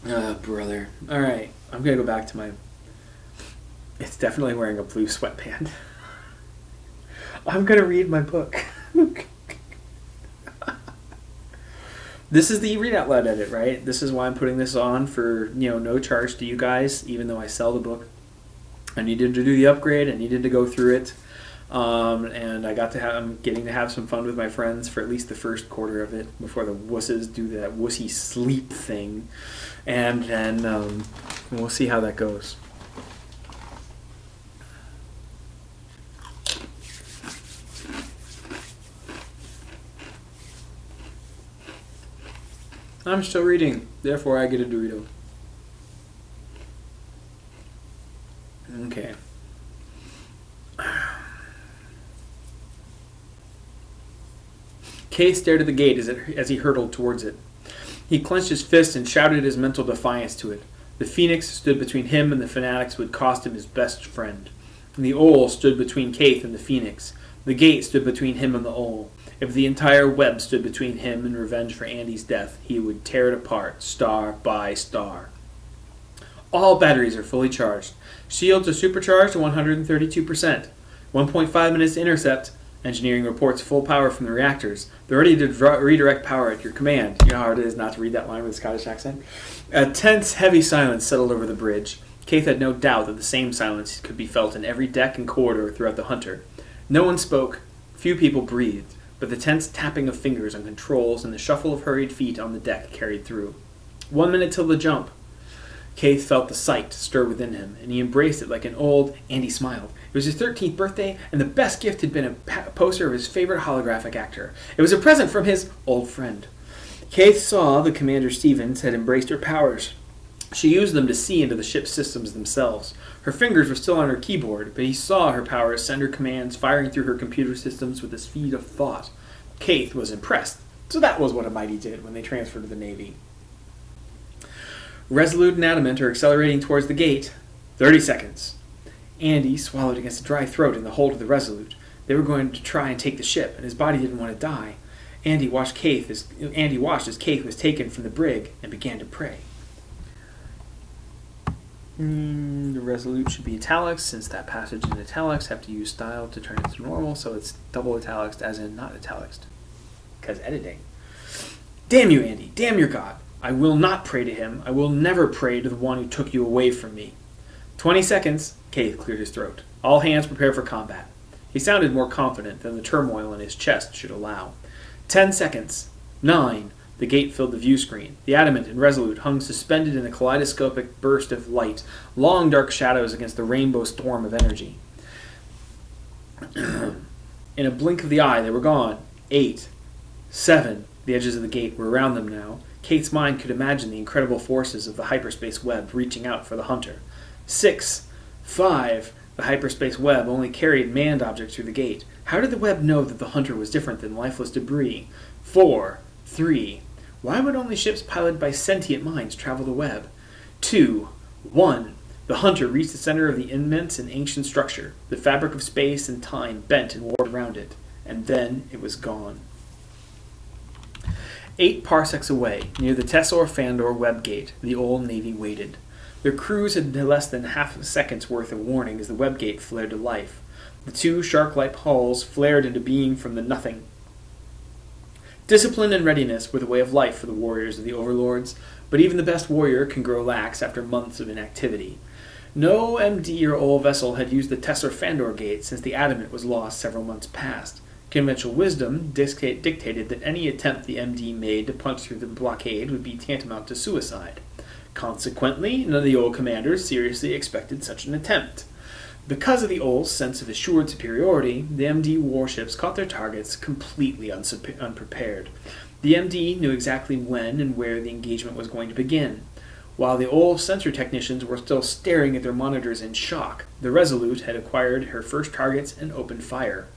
Oh, brother. All right, I'm gonna go back to my. It's definitely wearing a blue sweatband. I'm gonna read my book. This is the Read-Aloud edit, right? This is why I'm putting this on for, no charge to you guys, even though I sell the book. I needed to do the upgrade. I needed to go through it. And I'm getting to have some fun with my friends for at least the first quarter of it before the wusses do that wussy sleep thing. And then we'll see how that goes. I'm still reading, therefore I get a Dorito. Okay. Kay stared at the gate as he hurtled towards it. He clenched his fist and shouted his mental defiance to it. The phoenix stood between him and the fanatics who had cost him his best friend. And the owl stood between Kaith and the phoenix. The gate stood between him and the owl. If the entire web stood between him and revenge for Andy's death, he would tear it apart, star by star. All batteries are fully charged. Shields are supercharged to 132%. 1.5 minutes to intercept. Engineering reports full power from the reactors. They're ready to redirect power at your command. You know how hard it is not to read that line with a Scottish accent? A tense, heavy silence settled over the bridge. Kaith had no doubt that the same silence could be felt in every deck and corridor throughout the Hunter. No one spoke. Few people breathed, but the tense tapping of fingers on controls and the shuffle of hurried feet on the deck carried through. 1 minute till the jump. Kaith felt the sight stir within him, and he embraced it like an old... Andy smiled. It was his 13th birthday, and the best gift had been a poster of his favorite holographic actor. It was a present from his old friend. Kaith saw that Commander Stevens had embraced her powers. She used them to see into the ship's systems themselves. Her fingers were still on her keyboard, but he saw her powers send her commands firing through her computer systems with the speed of thought. Kaith was impressed. So that was what a Mighty did when they transferred to the Navy. Resolute and Adamant are accelerating towards the gate. 30 seconds. Andy swallowed against a dry throat in the hold of the Resolute. They were going to try and take the ship, and his body didn't want to die. Andy watched as Kaith was taken from the brig and began to pray. The Resolute should be italics, since that passage in italics have to use style to turn it to normal, so it's double italics as in not italics. Because editing. Damn you, Andy. Damn your God. I will not pray to him. I will never pray to the one who took you away from me. 20 seconds. Kaith cleared his throat. All hands prepare for combat. He sounded more confident than the turmoil in his chest should allow. 10 seconds. 9. The gate filled the view screen. The Adamant and Resolute hung suspended in a kaleidoscopic burst of light, long dark shadows against the rainbow storm of energy. In a blink of the eye, they were gone. 8. 7. The edges of the gate were around them now. Kate's mind could imagine the incredible forces of the hyperspace web reaching out for the Hunter. 6. 5. The hyperspace web only carried manned objects through the gate. How did the web know that the Hunter was different than lifeless debris? 4. 3. Why would only ships piloted by sentient minds travel the web? 2. 1. The Hunter reached the center of the immense and ancient structure. The fabric of space and time bent and warped around it. And then it was gone. 8 parsecs away, near the Tessor Fandor web gate, the old Navy waited. Their crews had less than half a second's worth of warning as the web gate flared to life. The 2 shark-like hulls flared into being from the nothing. Discipline and readiness were the way of life for the warriors of the overlords, but even the best warrior can grow lax after months of inactivity. No MD or old vessel had used the Tessor Fandor gate since the Adamant was lost several months past. Conventional wisdom dictated that any attempt the MD made to punch through the blockade would be tantamount to suicide. Consequently, none of the old commanders seriously expected such an attempt. Because of the old sense of assured superiority, the MD warships caught their targets completely unprepared. The MD knew exactly when and where the engagement was going to begin. While the old sensor technicians were still staring at their monitors in shock, the Resolute had acquired her first targets and opened fire.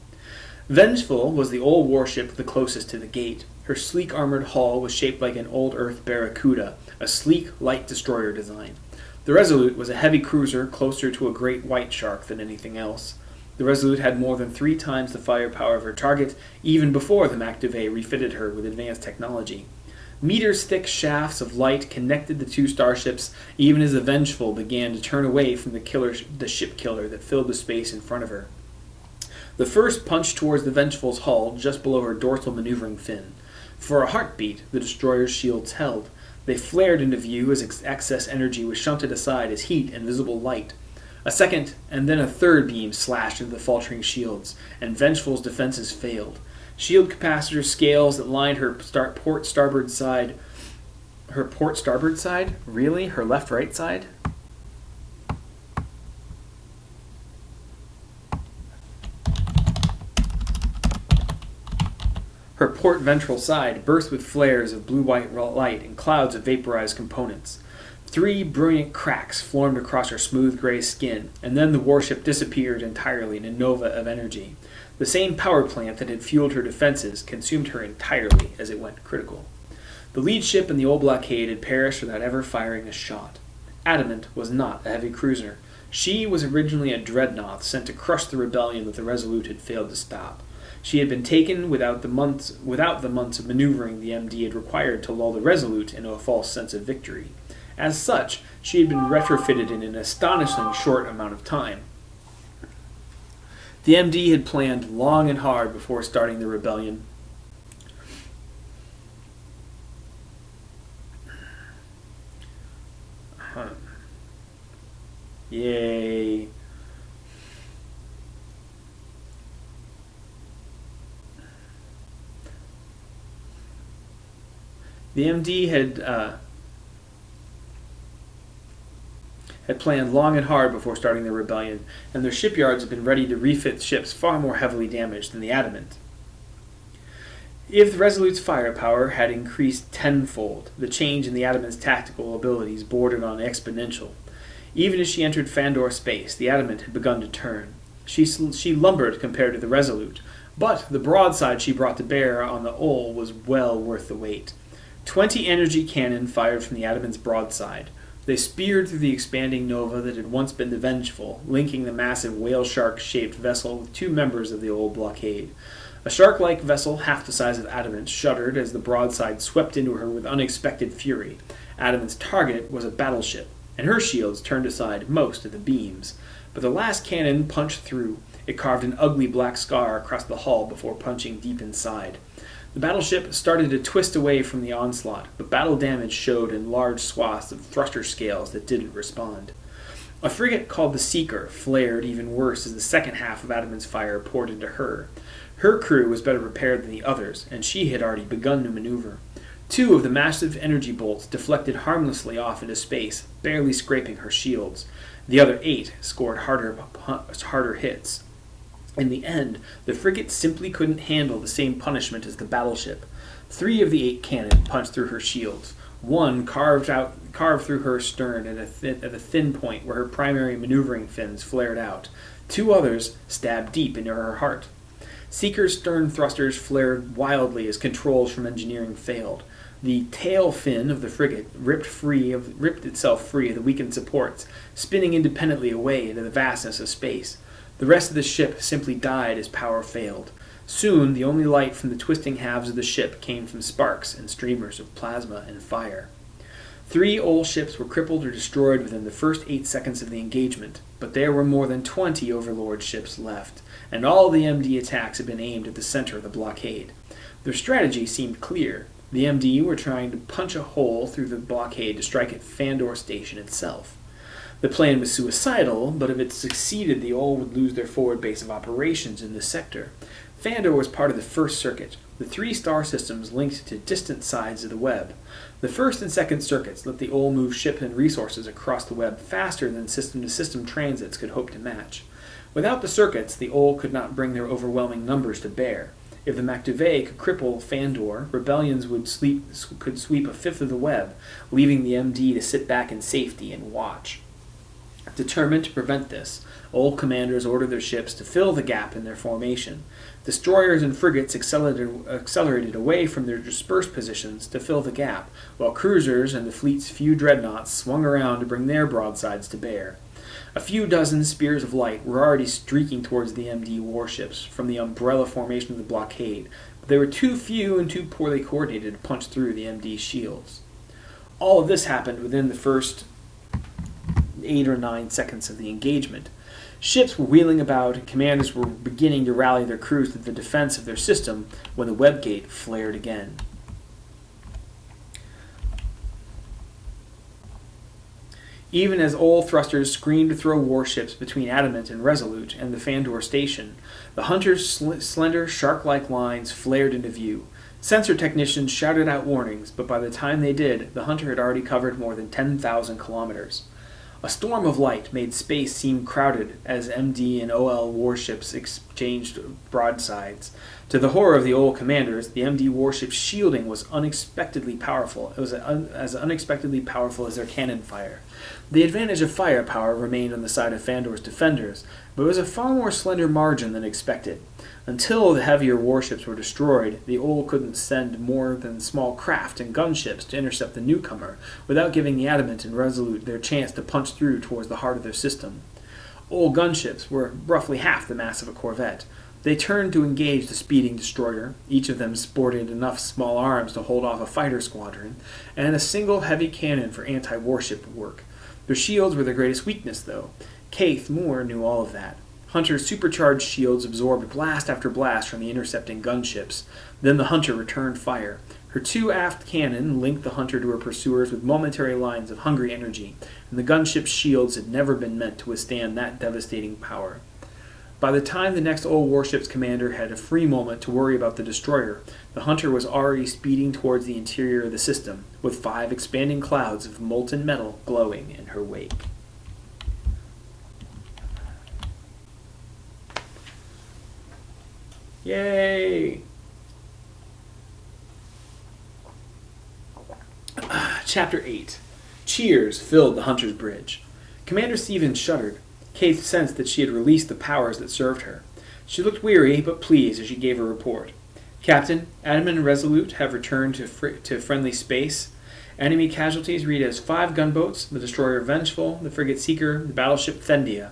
Vengeful was the old warship the closest to the gate. Her sleek armored hull was shaped like an old Earth Barracuda, a sleek, light destroyer design. The Resolute was a heavy cruiser closer to a great white shark than anything else. The Resolute had more than 3 times the firepower of her target, even before the MACTIV refitted her with advanced technology. Meters-thick shafts of light connected the 2 starships, even as the Vengeful began to turn away from the ship killer that filled the space in front of her. The first punched towards the Vengeful's hull just below her dorsal maneuvering fin. For a heartbeat, the destroyer's shields held. They flared into view as excess energy was shunted aside as heat and visible light. A second, and then a third beam slashed into the faltering shields, and Vengeful's defenses failed. Shield capacitor scales that lined her port starboard side... Her port starboard side? Really? Her left-right side? Her port ventral side burst with flares of blue-white light and clouds of vaporized components. 3 brilliant cracks formed across her smooth gray skin, and then the warship disappeared entirely in a nova of energy. The same power plant that had fueled her defenses consumed her entirely as it went critical. The lead ship in the old blockade had perished without ever firing a shot. Adamant was not a heavy cruiser. She was originally a dreadnought sent to crush the rebellion that the Resolute had failed to stop. She had been taken without the months of maneuvering the MD had required to lull the Resolute into a false sense of victory. As such, she had been retrofitted in an astonishingly short amount of time. The MD had planned long and hard before starting the rebellion. Yay. The MD had planned long and hard before starting the rebellion, and their shipyards had been ready to refit ships far more heavily damaged than the Adamant. If the Resolute's firepower had increased tenfold, the change in the Adamant's tactical abilities bordered on exponential. Even as she entered Fandor space, the Adamant had begun to turn. She lumbered compared to the Resolute, but the broadside she brought to bear on the Ol was well worth the wait. 20 energy cannon fired from the Adamant's broadside. They speared through the expanding nova that had once been the Vengeful, linking the massive whale shark-shaped vessel with 2 members of the old blockade. A shark-like vessel half the size of Adamant shuddered as the broadside swept into her with unexpected fury. Adamant's target was a battleship, and her shields turned aside most of the beams. But the last cannon punched through. It carved an ugly black scar across the hull before punching deep inside. The battleship started to twist away from the onslaught, but battle damage showed in large swaths of thruster scales that didn't respond. A frigate called the Seeker flared even worse as the second half of Adamant's fire poured into her. Her crew was better prepared than the others, and she had already begun to maneuver. 2 of the massive energy bolts deflected harmlessly off into space, barely scraping her shields. The other 8 scored harder hits. In the end, the frigate simply couldn't handle the same punishment as the battleship. 3 of the 8 cannon punched through her shields. 1 carved through her stern at a thin point where her primary maneuvering fins flared out. 2 others stabbed deep into her heart. Seeker's stern thrusters flared wildly as controls from engineering failed. The tail fin of the frigate ripped itself free of the weakened supports, spinning independently away into the vastness of space. The rest of the ship simply died as power failed. Soon, the only light from the twisting halves of the ship came from sparks and streamers of plasma and fire. 3 old ships were crippled or destroyed within the first 8 seconds of the engagement, but there were more than 20 Overlord ships left, and all the MD attacks had been aimed at the center of the blockade. Their strategy seemed clear. The MD were trying to punch a hole through the blockade to strike at Fandor Station itself. The plan was suicidal, but if it succeeded, the Ol would lose their forward base of operations in this sector. Fandor was part of the first circuit, the 3 star systems linked to distant sides of the web. The first and second circuits let the Ol move ships and resources across the web faster than system-to-system transits could hope to match. Without the circuits, the Ol could not bring their overwhelming numbers to bear. If the MacDuvet could cripple Fandor, rebellions could sweep a fifth of the web, leaving the MD to sit back in safety and watch. Determined to prevent this, Ol commanders ordered their ships to fill the gap in their formation. Destroyers and frigates accelerated away from their dispersed positions to fill the gap, while cruisers and the fleet's few dreadnoughts swung around to bring their broadsides to bear. A few dozen spears of light were already streaking towards the MD warships from the umbrella formation of the blockade, but they were too few and too poorly coordinated to punch through the MD's shields. All of this happened within the first 8 or 9 seconds of the engagement. Ships were wheeling about, and commanders were beginning to rally their crews to the defense of their system when the web gate flared again. Even as Ol thrusters screamed to throw warships between Adamant and Resolute and the Fandor station, the Hunter's slender, shark-like lines flared into view. Sensor technicians shouted out warnings, but by the time they did, the Hunter had already covered more than 10,000 kilometers. A storm of light made space seem crowded as MD and OL warships exchanged broadsides. To the horror of the old commanders, the MD warship's shielding was unexpectedly powerful. It was as unexpectedly powerful as their cannon fire. The advantage of firepower remained on the side of Fandor's defenders, but it was a far more slender margin than expected. Until the heavier warships were destroyed, the old couldn't send more than small craft and gunships to intercept the newcomer, without giving the Adamant and Resolute their chance to punch through towards the heart of their system. Old gunships were roughly half the mass of a corvette. They turned to engage the speeding destroyer. Each of them sported enough small arms to hold off a fighter squadron, and a single heavy cannon for anti-warship work. Their shields were their greatest weakness, though. Kaith Moore knew all of that. Hunter's supercharged shields absorbed blast after blast from the intercepting gunships. Then the Hunter returned fire. Her two aft cannon linked the Hunter to her pursuers with momentary lines of hungry energy, and the gunship's shields had never been meant to withstand that devastating power. By the time the next old warship's commander had a free moment to worry about the destroyer, the Hunter was already speeding towards the interior of the system, with 5 expanding clouds of molten metal glowing in her wake. Yay! Chapter 8. Cheers filled the Hunter's bridge. Commander Stevens shuddered. Kaith sensed that she had released the powers that served her. She looked weary but pleased as she gave her report. Captain, Adamant and Resolute have returned to friendly space. Enemy casualties read as 5 gunboats, the destroyer Vengeful, the frigate Seeker, the battleship Thendia.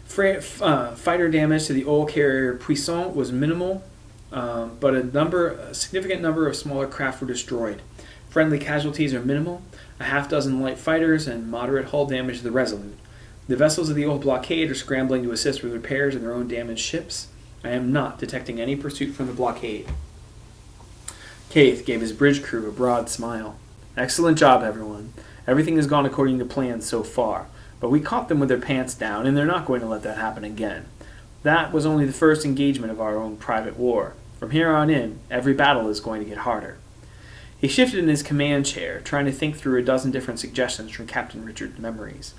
Fighter damage to the old carrier Puissant was minimal, but a significant number of smaller craft were destroyed. Friendly casualties are minimal, a half dozen light fighters, and moderate hull damage to the Resolute. The vessels of the old blockade are scrambling to assist with repairs in their own damaged ships. I am not detecting any pursuit from the blockade. Kaith gave his bridge crew a broad smile. Excellent job, everyone. Everything has gone according to plan so far, but we caught them with their pants down, and they're not going to let that happen again. That was only the first engagement of our own private war. From here on in, every battle is going to get harder. He shifted in his command chair, trying to think through a dozen different suggestions from Captain Richard's memories.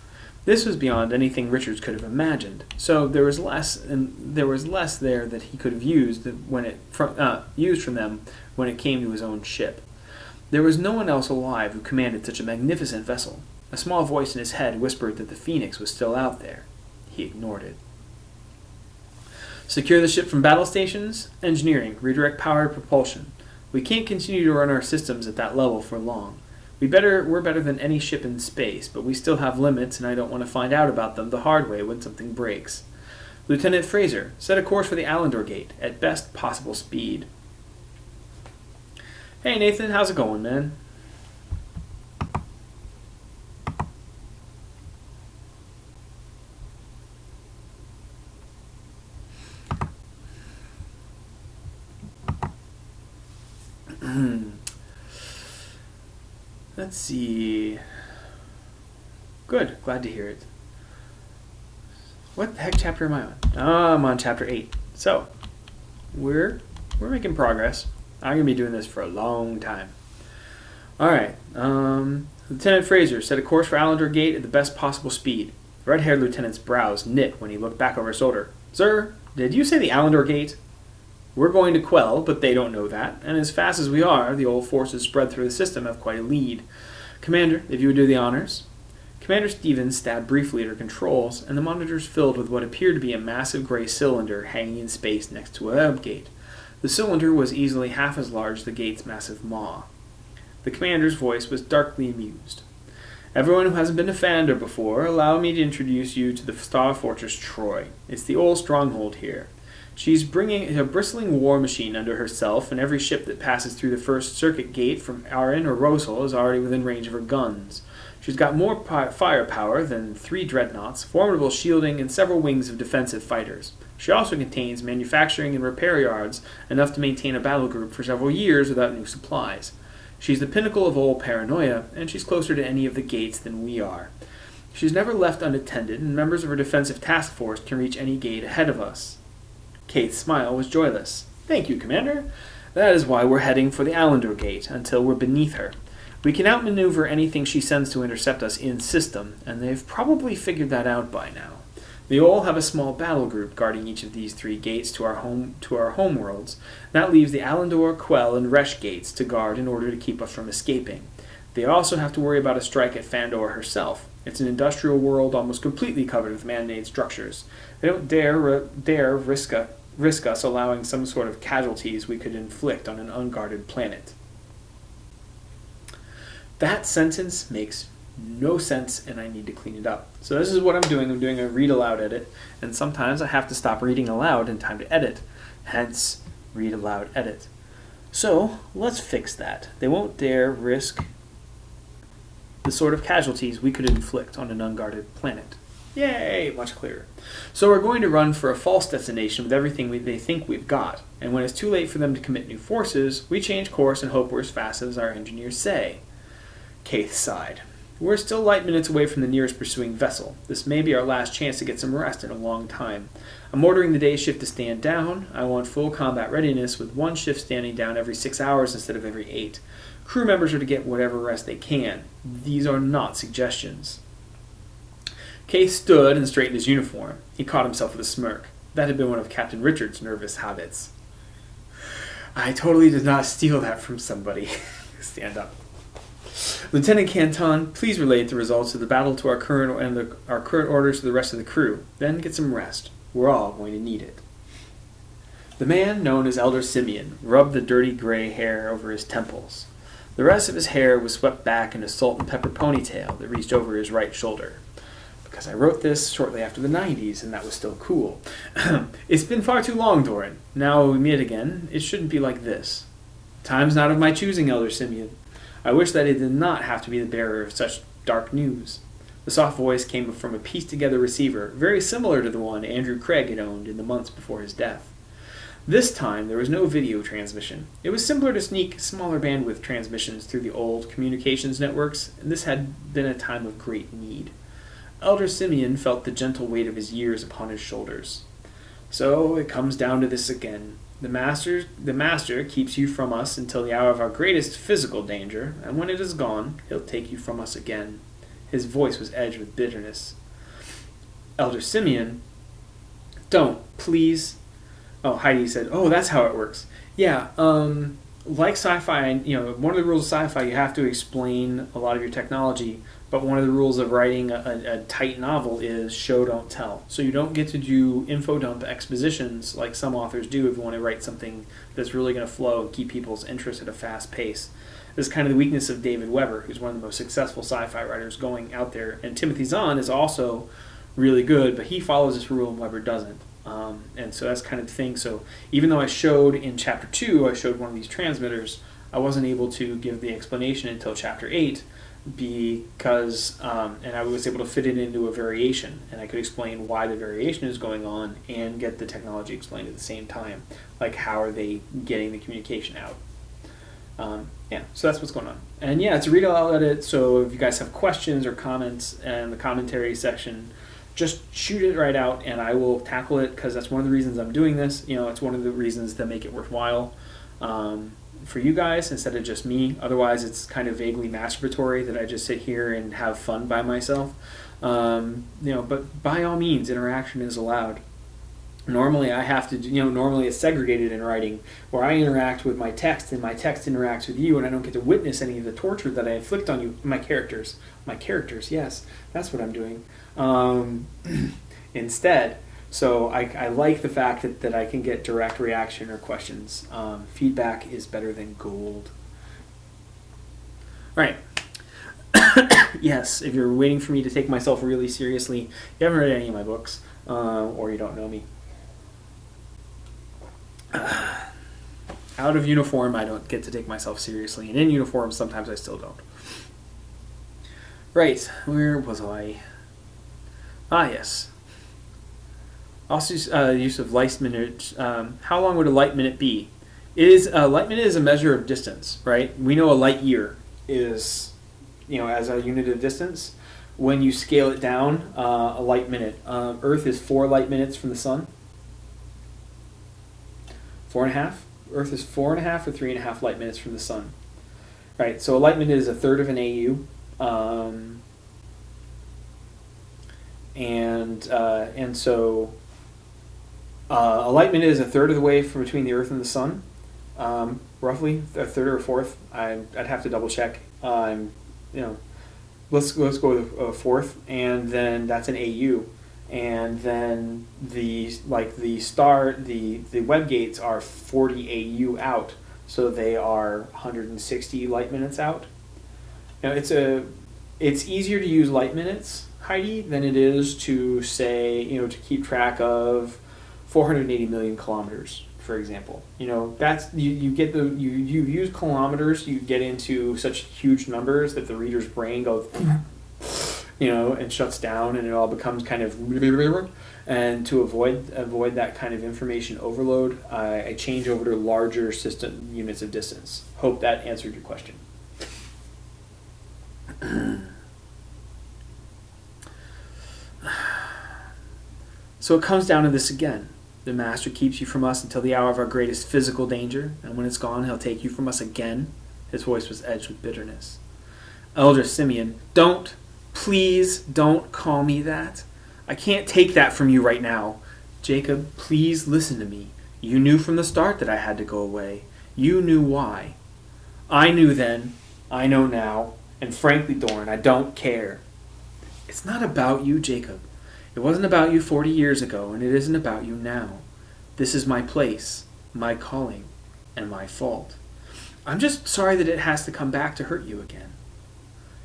This was beyond anything Richards could have imagined, so there was less there that he could have used from them when it came to his own ship. There was no one else alive who commanded such a magnificent vessel. A small voice in his head whispered that the Phoenix was still out there. He ignored it. Secure the ship from battle stations. Engineering. Redirect power to propulsion. We can't continue to run our systems at that level for long. We're better than any ship in space, but we still have limits, and I don't want to find out about them the hard way when something breaks. Lieutenant Fraser, set a course for the Allendor Gate, at best possible speed. Hey Nathan, how's it going, man? Let's see. Good, glad to hear it. What the heck chapter am I on? Oh, I'm on chapter 8. So, we're making progress. I'm going to be doing this for a long time. Alright, Lieutenant Fraser set a course for Allendor Gate at the best possible speed. The red-haired lieutenant's brows knit when he looked back over his shoulder. Sir, did you say the Allendor Gate? We're going to quell, but they don't know that, and as fast as we are, the old forces spread through the system have quite a lead. Commander, if you would do the honors. Commander Stevens stabbed briefly at her controls, and the monitors filled with what appeared to be a massive gray cylinder hanging in space next to a web gate. The cylinder was easily half as large as the gate's massive maw. The commander's voice was darkly amused. Everyone who hasn't been to Fandor before, allow me to introduce you to the Star Fortress Troy. It's the old stronghold here. She's bringing a bristling war machine under herself, and every ship that passes through the first circuit gate from Arin or Rosal is already within range of her guns. She's got more firepower than 3 dreadnoughts, formidable shielding, and several wings of defensive fighters. She also contains manufacturing and repair yards, enough to maintain a battle group for several years without new supplies. She's the pinnacle of old paranoia, and she's closer to any of the gates than we are. She's never left unattended, and members of her defensive task force can reach any gate ahead of us. Kaith's smile was joyless. Thank you, Commander. That is why we're heading for the Allendor Gate, until we're beneath her. We can outmaneuver anything she sends to intercept us in system, and they've probably figured that out by now. They all have a small battle group guarding each of these 3 gates to our home worlds. That leaves the Alandor, Quell, and Resh gates to guard in order to keep us from escaping. They also have to worry about a strike at Fandor herself. It's an industrial world almost completely covered with man-made structures. They don't dare risk us allowing some sort of casualties we could inflict on an unguarded planet. That sentence makes no sense, and I need to clean it up. So this is what I'm doing. I'm doing a read-aloud edit, and sometimes I have to stop reading aloud in time to edit. Hence, read-aloud edit. So let's fix that. They won't dare risk the sort of casualties we could inflict on an unguarded planet. Yay, much clearer. So we're going to run for a false destination with everything they think we've got, and when it's too late for them to commit new forces, we change course and hope we're as fast as our engineers say. Kaith sighed. We're still light minutes away from the nearest pursuing vessel. This may be our last chance to get some rest in a long time. I'm ordering the day shift to stand down. I want full combat readiness with one shift standing down every 6 hours instead of every 8. Crew members are to get whatever rest they can. These are not suggestions. Kaith stood and straightened his uniform. He caught himself with a smirk. That had been one of Captain Richard's nervous habits. I totally did not steal that from somebody. Stand up. Lieutenant Canton, please relate the results of the battle to our current orders to the rest of the crew. Then get some rest. We're all going to need it. The man, known as Elder Simeon, rubbed the dirty gray hair over his temples. The rest of his hair was swept back in a salt and pepper ponytail that reached over his right shoulder. Because I wrote this shortly after the 90s, and that was still cool. It's been far too long, Doran. Now we meet again. It shouldn't be like this. Time's not of my choosing, Elder Simeon. I wish that I did not have to be the bearer of such dark news. The soft voice came from a pieced-together receiver, very similar to the one Andrew Craig had owned in the months before his death. This time, there was no video transmission. It was simpler to sneak smaller bandwidth transmissions through the old communications networks, and this had been a time of great need. Elder Simeon felt the gentle weight of his years upon his shoulders. So it comes down to this again. The master keeps you from us until the hour of our greatest physical danger, and when it is gone, he'll take you from us again. His voice was edged with bitterness. Elder Simeon, don't, please. Oh, Heidi said, oh, that's how it works. Yeah, like sci-fi, one of the rules of sci-fi, you have to explain a lot of your technology, but one of the rules of writing a tight novel is show, don't tell. So you don't get to do info dump expositions like some authors do if you want to write something that's really going to flow and keep people's interest at a fast pace. This is kind of the weakness of David Weber, who's one of the most successful sci-fi writers going out there. And Timothy Zahn is also really good, but he follows this rule and Weber doesn't. And so that's kind of the thing. So even though I showed in Chapter 2, I showed one of these transmitters, I wasn't able to give the explanation until Chapter 8 because, and I was able to fit it into a variation, and I could explain why the variation is going on and get the technology explained at the same time. Like, how are they getting the communication out? So that's what's going on. And yeah, it's a read-aloud edit, so if you guys have questions or comments in the commentary section, just shoot it right out and I will tackle it, because that's one of the reasons I'm doing this. It's one of the reasons that make it worthwhile for you guys instead of just me. Otherwise, it's kind of vaguely masturbatory that I just sit here and have fun by myself. But by all means, interaction is allowed. Normally I have to, normally it's segregated in writing, where I interact with my text and my text interacts with you, and I don't get to witness any of the torture that I inflict on you. My characters, yes, that's what I'm doing. Instead, so I like the fact that I can get direct reaction or questions. Feedback is better than gold. Right. Yes, if you're waiting for me to take myself really seriously, you haven't read any of my books, or you don't know me. Out of uniform, I don't get to take myself seriously, and in uniform, sometimes I still don't. Right, where was I? Ah, yes. Also, use of light minute. How long would a light minute be? Light minute is a measure of distance, right? We know a light year is, as a unit of distance. When you scale it down, a light minute. Earth is 4 light minutes from the sun. 4.5. Earth is 4.5 or 3.5 light minutes from the sun. Right, so a light minute is a third of an AU. And so a light minute is a third of the way from between the Earth and the Sun, roughly a third or a fourth. I'd have to double check. Let's go with a fourth, and then that's an AU, and then the web gates are 40 AU out, so they are 160 light minutes out. Now it's easier to use light minutes, Heidi, than it is to say, to keep track of 480 million kilometers, for example. That's you use kilometers, you get into such huge numbers that the reader's brain goes, and shuts down, and it all becomes kind of. And to avoid that kind of information overload, I change over to larger system units of distance. Hope that answered your question. So it comes down to this again. The Master keeps you from us until the hour of our greatest physical danger, and when it's gone, he'll take you from us again. His voice was edged with bitterness. Elder Simeon, please don't call me that. I can't take that from you right now. Jacob, please listen to me. You knew from the start that I had to go away. You knew why. I knew then, I know now, and frankly, Doran, I don't care. It's not about you, Jacob. It wasn't about you 40 years ago, and it isn't about you now. This is my place, my calling, and my fault. I'm just sorry that it has to come back to hurt you again.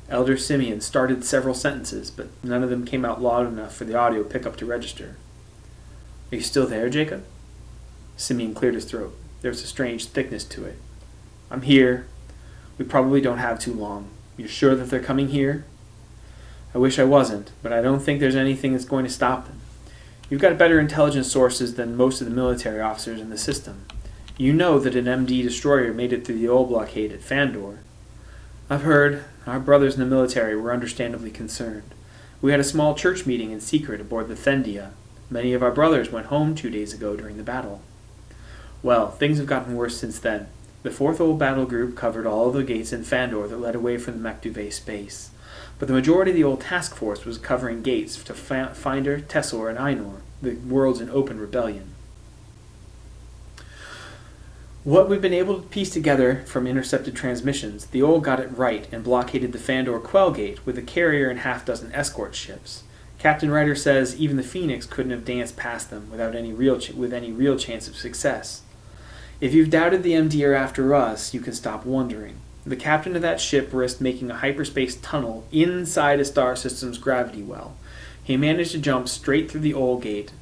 Elder Simeon started several sentences, but none of them came out loud enough for the audio pickup to register. Are you still there, Jacob? Simeon cleared his throat. There was a strange thickness to it. I'm here. We probably don't have too long. You're sure that they're coming here? I wish I wasn't, but I don't think there's anything that's going to stop them. You've got better intelligence sources than most of the military officers in the system. You know that an MD destroyer made it through the old blockade at Fandor. I've heard. Our brothers in the military were understandably concerned. We had a small church meeting in secret aboard the Thendia. Many of our brothers went home 2 days ago during the battle. Well, things have gotten worse since then. The 4th Old Battle Group covered all of the gates in Fandor that led away from the Mektuve space. But the majority of the old task force was covering gates to Finder, Tessor, and Ainor, the worlds in open rebellion. What we've been able to piece together from intercepted transmissions, the old got it right and blockaded the Fandor Quell Gate with a carrier and half-dozen escort ships. Captain Ryder says even the Phoenix couldn't have danced past them without any real chance of success. If you've doubted the MD are after us, you can stop wondering. The captain of that ship risked making a hyperspace tunnel inside a star system's gravity well. He managed to jump straight through the old gate,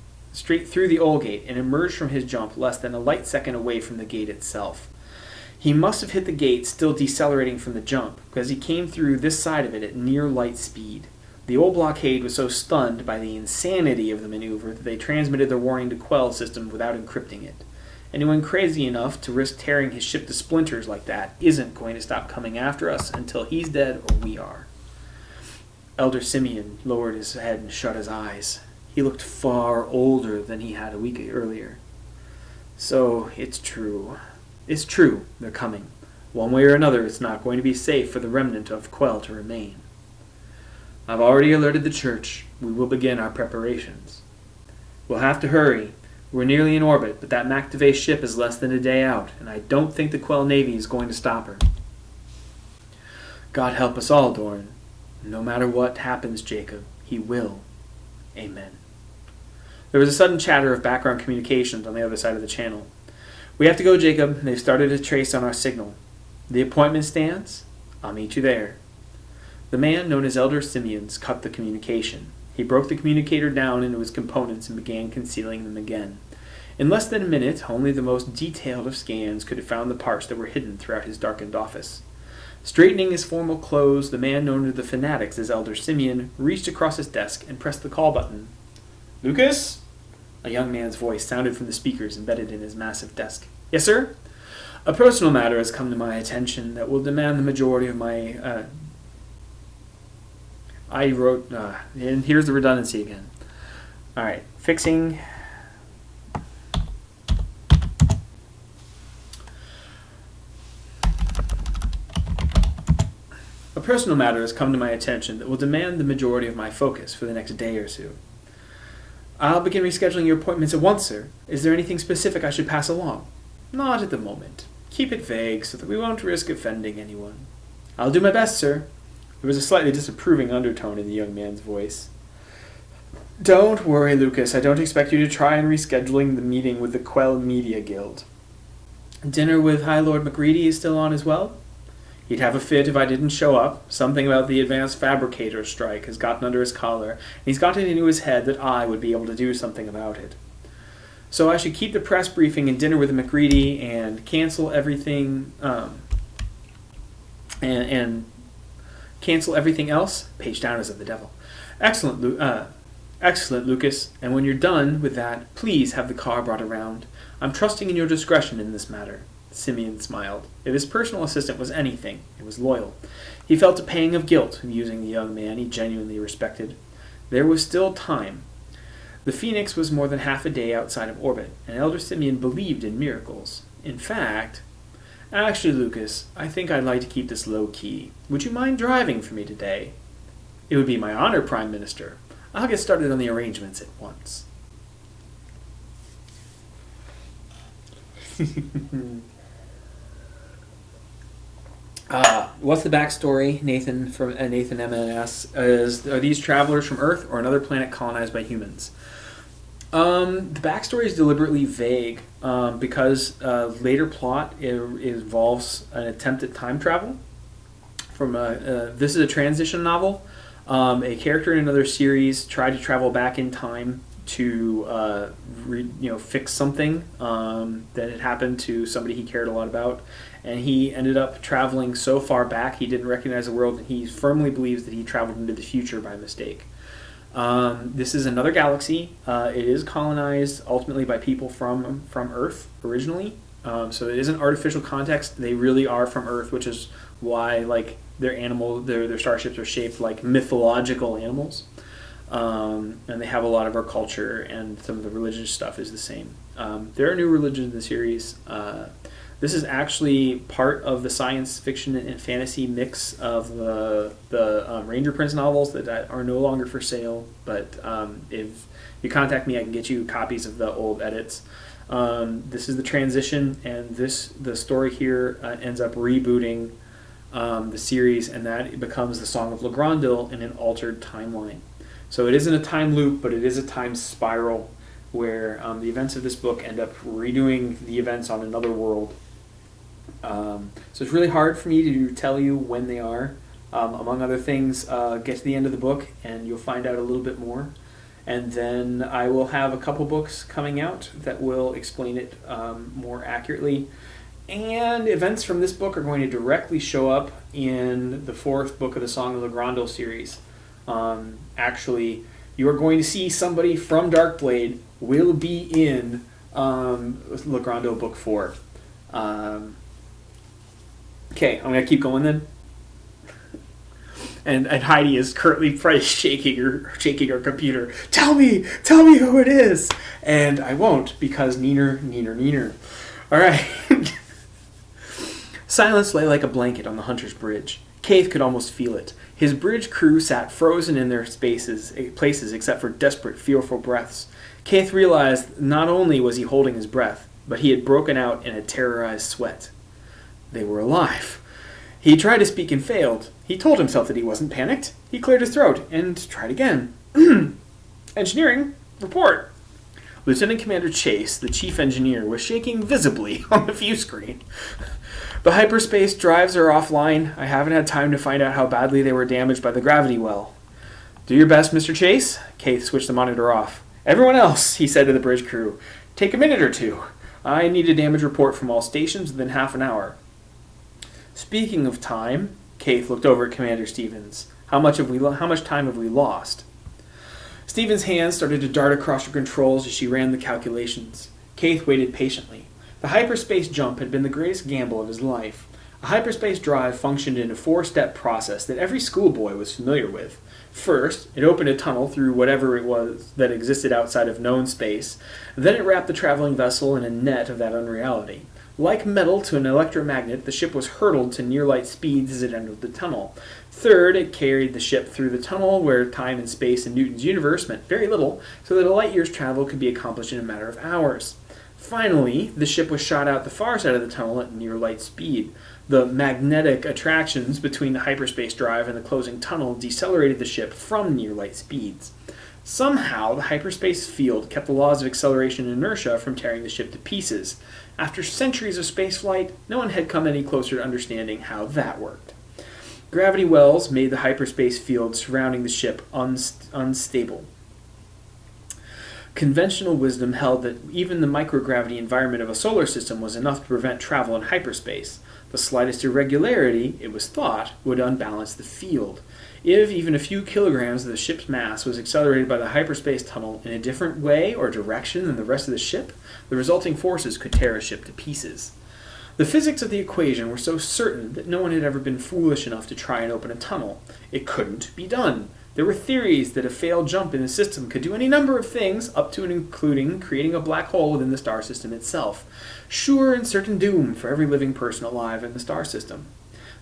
and emerged from his jump less than a light second away from the gate itself. He must have hit the gate still decelerating from the jump, because he came through this side of it at near light speed. The old blockade was so stunned by the insanity of the maneuver that they transmitted their warning to Quell system without encrypting it. Anyone crazy enough to risk tearing his ship to splinters like that isn't going to stop coming after us until he's dead or we are. Elder Simeon lowered his head and shut his eyes. He looked far older than he had a week earlier. So, it's true. It's true, they're coming. One way or another, it's not going to be safe for the remnant of Quell to remain. I've already alerted the church. We will begin our preparations. We'll have to hurry. We're nearly in orbit, but that Mektuve ship is less than a day out, and I don't think the Quell Navy is going to stop her. God help us all, Doran. No matter what happens, Jacob, he will. Amen. There was a sudden chatter of background communications on the other side of the channel. We have to go, Jacob. They've started a trace on our signal. The appointment stands. I'll meet you there. The man known as Elder Simeon cut the communication. He broke the communicator down into its components and began concealing them again. In less than a minute, only the most detailed of scans could have found the parts that were hidden throughout his darkened office. Straightening his formal clothes, the man known to the fanatics as Elder Simeon reached across his desk and pressed the call button. Lucas? A young man's voice sounded from the speakers embedded in his massive desk. Yes, sir? A personal matter has come to my attention that will demand the majority of my... and here's the redundancy again. Alright, fixing... personal matter has come to my attention that will demand the majority of my focus for the next day or two. I'll begin rescheduling your appointments at once, sir. Is there anything specific I should pass along? Not at the moment. Keep it vague so that we won't risk offending anyone. I'll do my best, sir. There was a slightly disapproving undertone in the young man's voice. Don't worry, Lucas. I don't expect you to try and rescheduling the meeting with the Quell Media Guild. Dinner with High Lord MacReady is still on as well? He'd have a fit if I didn't show up. Something about the advanced fabricator strike has gotten under his collar, and he's got it into his head that I would be able to do something about it. So I should keep the press briefing and dinner with MacReady and cancel everything, and cancel everything else? Page down is of the devil. Excellent, Lucas. And when you're done with that, please have the car brought around. I'm trusting in your discretion in this matter. Simeon smiled. If his personal assistant was anything, it was loyal. He felt a pang of guilt in using the young man he genuinely respected. There was still time. The Phoenix was more than half a day outside of orbit, and Elder Simeon believed in miracles. In fact, actually, Lucas, I think I'd like to keep this low-key. Would you mind driving for me today? It would be my honor, Prime Minister. I'll get started on the arrangements at once. What's the backstory, Nathan from Nathan MNS? Are these travelers from Earth or another planet colonized by humans? The backstory is deliberately vague because later plot involves an attempt at time travel. This is a transition novel. A character in another series tried to travel back in time to fix something that had happened to somebody he cared a lot about, and he ended up traveling so far back he didn't recognize the world, and he firmly believes that he traveled into the future by mistake. This is another galaxy. It is colonized ultimately by people from Earth originally, so it isn't artificial context. They really are from Earth, which is why their starships are shaped like mythological animals. And they have a lot of our culture, and some of the religious stuff is the same. There are new religions in the series. This is actually part of the science fiction and fantasy mix of the Ranger Prince novels that are no longer for sale. But if you contact me, I can get you copies of the old edits. This is the transition, and the story here ends up rebooting the series, and that becomes the Song of Legrandil in an altered timeline. So it isn't a time loop, but it is a time spiral where the events of this book end up redoing the events on another world. So it's really hard for me to tell you when they are. Among other things, get to the end of the book and you'll find out a little bit more. And then I will have a couple books coming out that will explain it more accurately. And events from this book are going to directly show up in the fourth book of the Song of Legrandil series. Actually, you are going to see somebody from Darkblade will be in Legrandil Book 4. Okay, I'm going to keep going then. And Heidi is currently shaking her computer. Tell me who it is! And I won't, because neener. All right. Silence lay like a blanket on the Hunter's Bridge. Keith could almost feel it. His bridge crew sat frozen in their places except for desperate, fearful breaths. Keith realized not only was he holding his breath, but he had broken out in a terrorized sweat. They were alive. He tried to speak and failed. He told himself that he wasn't panicked. He cleared his throat and tried again. Engineering, report. Lieutenant Commander Chase, the chief engineer, was shaking visibly on the view screen. The hyperspace drives are offline. I haven't had time to find out how badly they were damaged by the gravity well. Do your best, Mr. Chase. Keith switched the monitor off. Everyone else, he said to the bridge crew, take a minute or two. I need a damage report from all stations within half an hour. Speaking of time, Keith looked over at Commander Stevens. How much time have we lost? Stevens' hands started to dart across her controls as she ran the calculations. Keith waited patiently. The hyperspace jump had been the greatest gamble of his life. A hyperspace drive functioned in a 4-step process that every schoolboy was familiar with. First, it opened a tunnel through whatever it was that existed outside of known space. Then it wrapped the traveling vessel in a net of that unreality. Like metal to an electromagnet, the ship was hurtled to near-light speeds as it entered the tunnel. Third, it carried the ship through the tunnel where time and space in Newton's universe meant very little, so that a light year's travel could be accomplished in a matter of hours. Finally, the ship was shot out the far side of the tunnel at near light speed. The magnetic attractions between the hyperspace drive and the closing tunnel decelerated the ship from near light speeds. Somehow, the hyperspace field kept the laws of acceleration and inertia from tearing the ship to pieces. After centuries of spaceflight, no one had come any closer to understanding how that worked. Gravity wells made the hyperspace field surrounding the ship unstable. Conventional wisdom held that even the microgravity environment of a solar system was enough to prevent travel in hyperspace. The slightest irregularity, it was thought, would unbalance the field. If even a few kilograms of the ship's mass was accelerated by the hyperspace tunnel in a different way or direction than the rest of the ship, the resulting forces could tear a ship to pieces. The physics of the equation were so certain that no one had ever been foolish enough to try and open a tunnel. It couldn't be done. There were theories that a failed jump in the system could do any number of things, up to and including creating a black hole within the star system itself, sure and certain doom for every living person alive in the star system.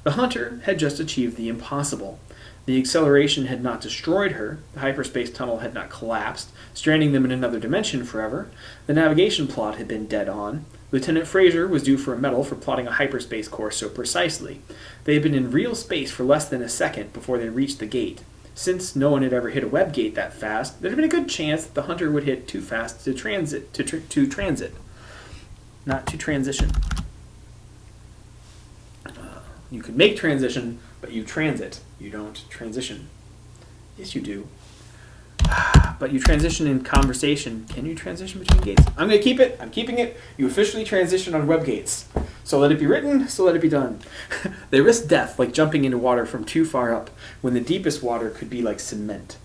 The Hunter had just achieved the impossible. The acceleration had not destroyed her, the hyperspace tunnel had not collapsed, stranding them in another dimension forever, the navigation plot had been dead on, Lieutenant Fraser was due for a medal for plotting a hyperspace course so precisely. They had been in real space for less than a second before they reached the gate. Since no one had ever hit a web gate that fast, there had been a good chance that the Hunter would hit too fast to transit. Not to transition. You could make transition, but you transit. You don't transition. Yes, you do. But you transition in conversation. Can you transition between gates? I'm going to keep it. I'm keeping it. You officially transition on web gates. So let it be written, so let it be done. They risk death like jumping into water from too far up, when the deepest water could be like cement.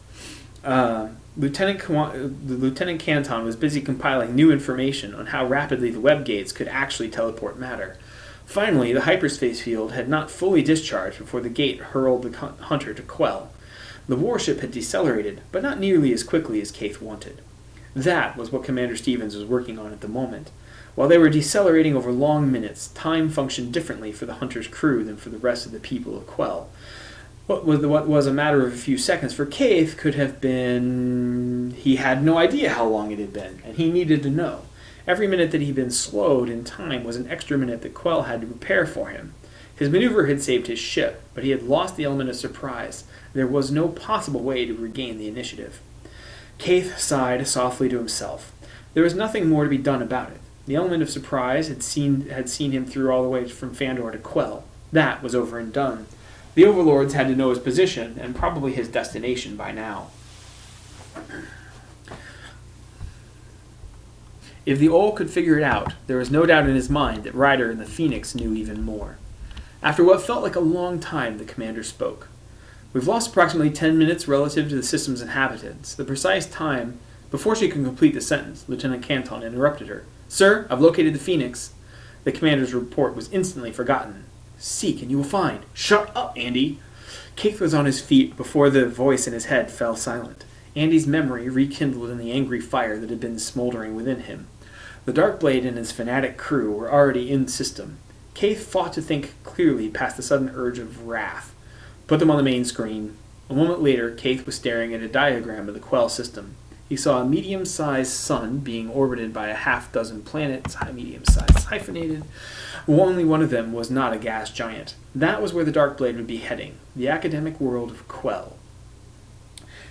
Lieutenant Canton was busy compiling new information on how rapidly the web gates could actually teleport matter. Finally, the hyperspace field had not fully discharged before the gate hurled the Hunter to quell. The warship had decelerated, but not nearly as quickly as Keith wanted. That was what Commander Stevens was working on at the moment. While they were decelerating over long minutes, time functioned differently for the Hunter's crew than for the rest of the people of Quell. What was a matter of a few seconds for Keith could have been... He had no idea how long it had been, and he needed to know. Every minute that he'd been slowed in time was an extra minute that Quell had to prepare for him. His maneuver had saved his ship, but he had lost the element of surprise. There was no possible way to regain the initiative. Keith sighed softly to himself. There was nothing more to be done about it. The element of surprise had seen him through all the way from Fandor to Quell. That was over and done. The overlords had to know his position, and probably his destination by now. If the Owl could figure it out, there was no doubt in his mind that Ryder and the Phoenix knew even more. After what felt like a long time, the commander spoke. We've lost approximately 10 minutes relative to the system's inhabitants. The precise time... Before she could complete the sentence, Lieutenant Canton interrupted her. Sir, I've located the Phoenix. The commander's report was instantly forgotten. Seek and you will find. Shut up, Andy. Keith was on his feet before the voice in his head fell silent. Andy's memory rekindled in the angry fire that had been smoldering within him. The Darkblade and his fanatic crew were already in system. Keith fought to think clearly past the sudden urge of wrath. Put them on the main screen. A moment later, Keith was staring at a diagram of the Quell system. He saw a medium-sized sun being orbited by a half-dozen planets, medium-sized, hyphenated. Only one of them was not a gas giant. That was where the Darkblade would be heading, the academic world of Quell.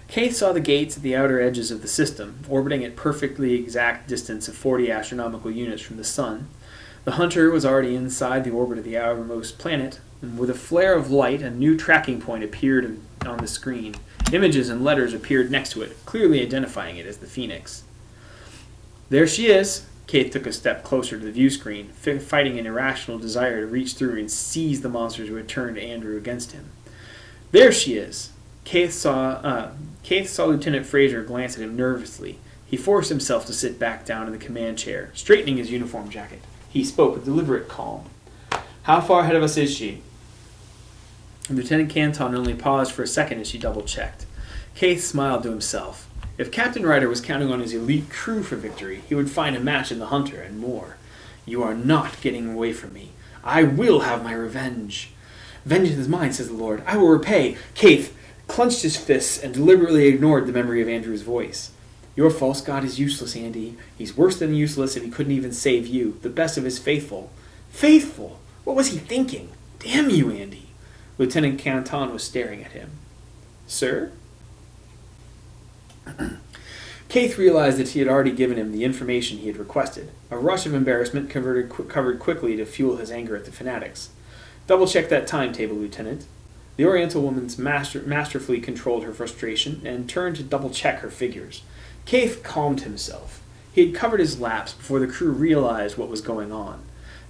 Keith saw the gates at the outer edges of the system, orbiting at perfectly exact distance of 40 astronomical units from the sun. The Hunter was already inside the orbit of the outermost planet, and with a flare of light, a new tracking point appeared on the screen. Images and letters appeared next to it, clearly identifying it as the Phoenix. There she is. Keith took a step closer to the view screen, fighting an irrational desire to reach through and seize the monsters who had turned Andrew against him. There she is. Keith saw Lieutenant Fraser glance at him nervously. He forced himself to sit back down in the command chair, straightening his uniform jacket. He spoke with deliberate calm. How far ahead of us is she? Lieutenant Canton only paused for a second as she double-checked. Keith smiled to himself. If Captain Ryder was counting on his elite crew for victory, he would find a match in the Hunter and more. You are not getting away from me. I will have my revenge. "Vengeance is mine, says the Lord. I will repay." Kaith clenched his fists and deliberately ignored the memory of Andrew's voice. "Your false god is useless, Andy. He's worse than useless if he couldn't even save you, the best of his faithful." Faithful? What was he thinking? Damn you, Andy. Lieutenant Canton was staring at him. "Sir?" Kaith realized that he had already given him the information he had requested. A rush of embarrassment covered quickly to fuel his anger at the fanatics. "Double-check that timetable, Lieutenant." The Oriental woman masterfully controlled her frustration and turned to double-check her figures. Kaith calmed himself. He had covered his lapse before the crew realized what was going on.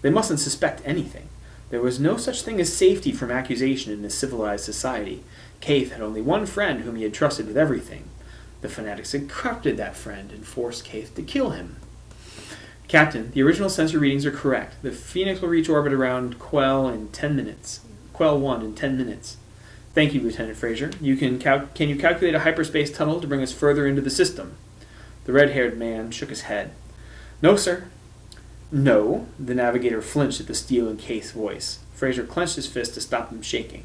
They mustn't suspect anything. There was no such thing as safety from accusation in this civilized society. Kaith had only one friend whom he had trusted with everything. The fanatics had corrupted that friend and forced Kaith to kill him. "Captain, the original sensor readings are correct. The Phoenix will reach orbit around Quell 1 in 10 minutes. "Thank you, Lieutenant Fraser. Can you calculate a hyperspace tunnel to bring us further into the system?" The red-haired man shook his head. "No, sir." "No?" The navigator flinched at the steel in Kaith's voice. Fraser clenched his fist to stop him shaking.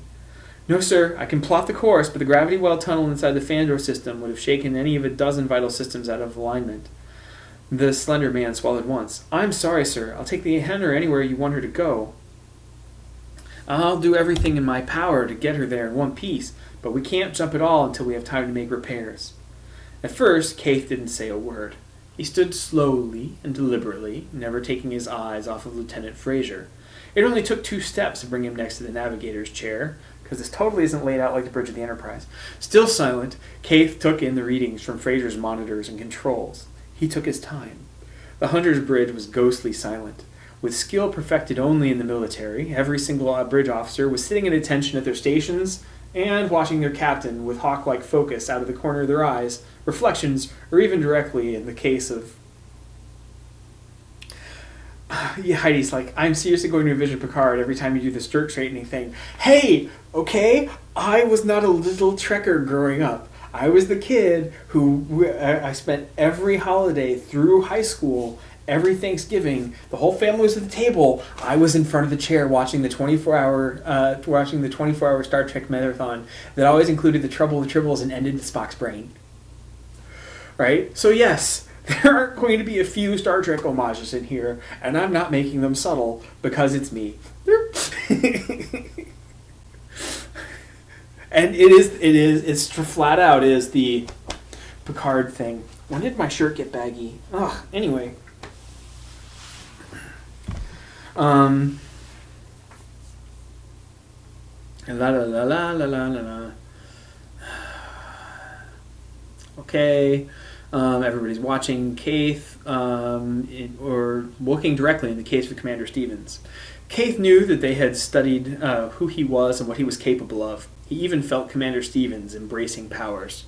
"No, sir. I can plot the course, but the gravity well tunnel inside the Fandor system would have shaken any of a dozen vital systems out of alignment." The slender man swallowed once. "I'm sorry, sir. I'll take the Henner anywhere you want her to go. I'll do everything in my power to get her there in one piece, but we can't jump at all until we have time to make repairs." At first, Kaith didn't say a word. He stood slowly and deliberately, never taking his eyes off of Lieutenant Fraser. It only took 2 steps to bring him next to the navigator's chair, because this totally isn't laid out like the bridge of the Enterprise. Still silent, Kaith took in the readings from Fraser's monitors and controls. He took his time. The Hunter's bridge was ghostly silent. With skill perfected only in the military, every single bridge officer was sitting at attention at their stations and watching their captain with hawk-like focus out of the corner of their eyes, reflections, or even directly in the case of... Yeah, Heidi's like, "I'm seriously going to envision Picard every time you do this dirt straightening thing. Hey, okay, I was not a little trekker growing up. I was the kid who I spent every holiday through high school, every Thanksgiving, the whole family was at the table. I was in front of the chair watching the 24-hour Star Trek marathon that always included the Trouble with Tribbles and ended with Spock's brain." Right? So yes, there are going to be a few Star Trek homages in here, and I'm not making them subtle because it's me. And it's flat out is the Picard thing. When did my shirt get baggy? Ugh, anyway. La la la la la la la. Okay. Everybody's watching Kaith, or looking directly in the case of Commander Stevens. Kaith knew that they had studied who he was and what he was capable of. He even felt Commander Stevens embracing powers.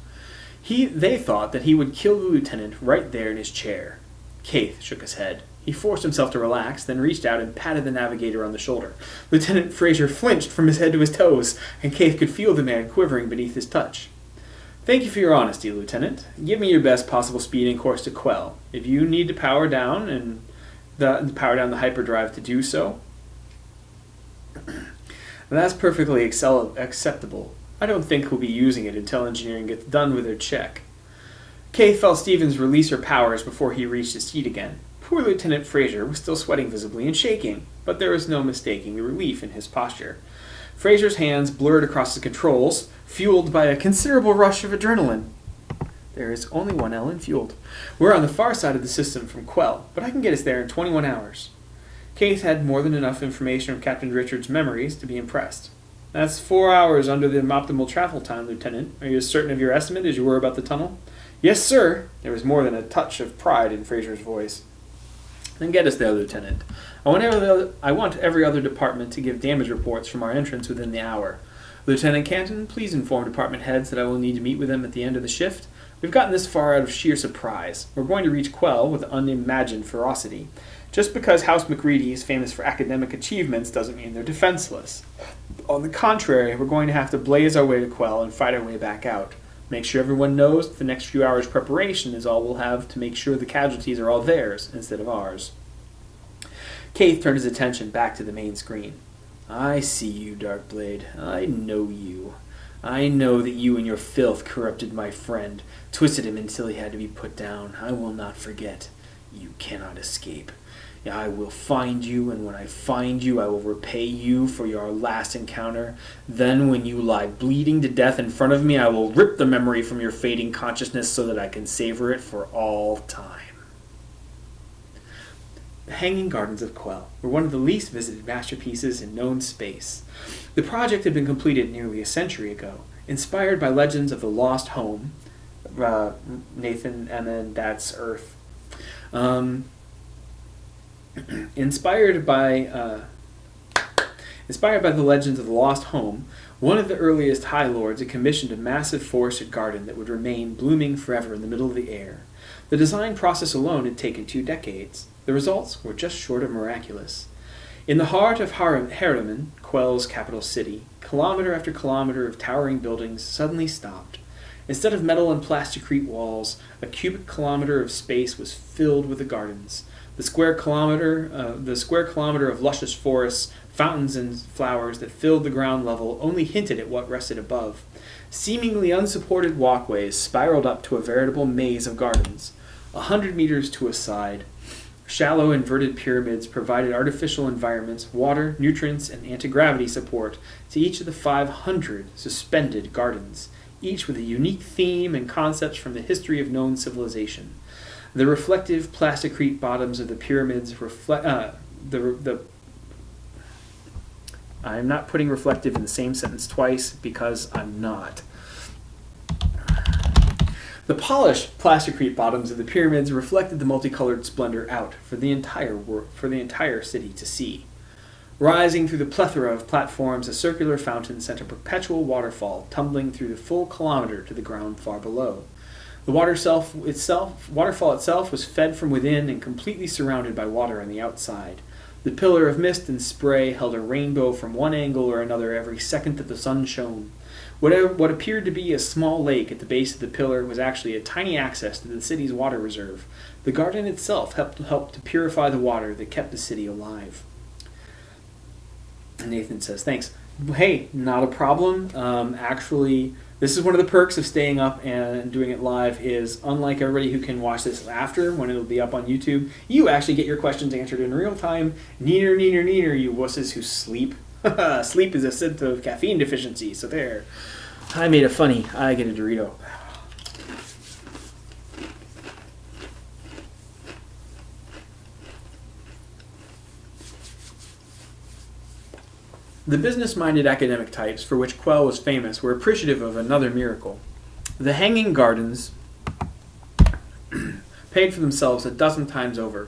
They thought that he would kill the lieutenant right there in his chair. Kaith shook his head. He forced himself to relax, then reached out and patted the navigator on the shoulder. Lieutenant Fraser flinched from his head to his toes, and Kaith could feel the man quivering beneath his touch. "Thank you for your honesty, Lieutenant. Give me your best possible speed and course to Quell. If you need to power down the hyperdrive to do so, that's perfectly acceptable. I don't think we'll be using it until engineering gets done with their check." Kaith felt Stevens release her powers before he reached his seat again. Poor Lieutenant Fraser was still sweating visibly and shaking, but there was no mistaking the relief in his posture. Fraser's hands blurred across the controls, fueled by a considerable rush of adrenaline. There is only one Ellen fueled. We're on the far side of the system from Quell, but I can get us there in 21 hours. Kaith had more than enough information from Captain Richard's memories to be impressed. "That's 4 hours under the optimal travel time, Lieutenant. Are you as certain of your estimate as you were about the tunnel?" "Yes, sir." There was more than a touch of pride in Fraser's voice. "Then get us there, Lieutenant. I want every other department to give damage reports from our entrance within the hour. Lieutenant Canton, please inform department heads that I will need to meet with them at the end of the shift. We've gotten this far out of sheer surprise. We're going to reach Quell with unimagined ferocity. Just because House McReady is famous for academic achievements doesn't mean they're defenseless. On the contrary, we're going to have to blaze our way to Quell and fight our way back out. Make sure everyone knows that the next few hours' preparation is all we'll have to make sure the casualties are all theirs instead of ours." Kaith turned his attention back to the main screen. I see you, Darkblade. I know you. I know that you and your filth corrupted my friend, twisted him until he had to be put down. I will not forget. You cannot escape. I will find you, and when I find you, I will repay you for your last encounter. Then, when you lie bleeding to death in front of me, I will rip the memory from your fading consciousness so that I can savor it for all time. The Hanging Gardens of Quell were one of the least visited masterpieces in known space. The project had been completed nearly a century ago, inspired by legends of the Lost Home, Nathan, Emma, and Dad's Earth. Inspired by the legends of the Lost Home, one of the earliest High Lords had commissioned a massive forested garden that would remain blooming forever in the middle of the air. The design process alone had taken 2 decades. The results were just short of miraculous. In the heart of Harriman, Quell's capital city, kilometer after kilometer of towering buildings suddenly stopped. Instead of metal and plasticrete walls, a cubic kilometer of space was filled with the gardens. The square kilometer of luscious forests, fountains, and flowers that filled the ground level only hinted at what rested above. Seemingly unsupported walkways spiraled up to a veritable maze of gardens. 100 meters to a side, shallow inverted pyramids provided artificial environments, water, nutrients, and anti-gravity support to each of the 500 suspended gardens, each with a unique theme and concepts from the history of known civilization. The reflective plasticrete bottoms of the pyramids I'm not putting reflective in the same sentence twice because I'm not. The polished plasticrete bottoms of the pyramids reflected the multicolored splendor out for the entire city to see. Rising through the plethora of platforms, a circular fountain sent a perpetual waterfall tumbling through the full kilometer to the ground far below. The waterfall itself was fed from within and completely surrounded by water on the outside. The pillar of mist and spray held a rainbow from one angle or another every second that the sun shone. What appeared to be a small lake at the base of the pillar was actually a tiny access to the city's water reserve. The garden itself helped to purify the water that kept the city alive. And Nathan says, thanks. Hey, not a problem. Actually, this is one of the perks of staying up and doing it live is, unlike everybody who can watch this after, when it'll be up on YouTube, you actually get your questions answered in real time. Neener, you wusses who sleep. Sleep is a symptom of caffeine deficiency, so there. I made it funny. I get a Dorito. The business-minded academic types for which Quell was famous were appreciative of another miracle. The Hanging Gardens paid for themselves a dozen times over.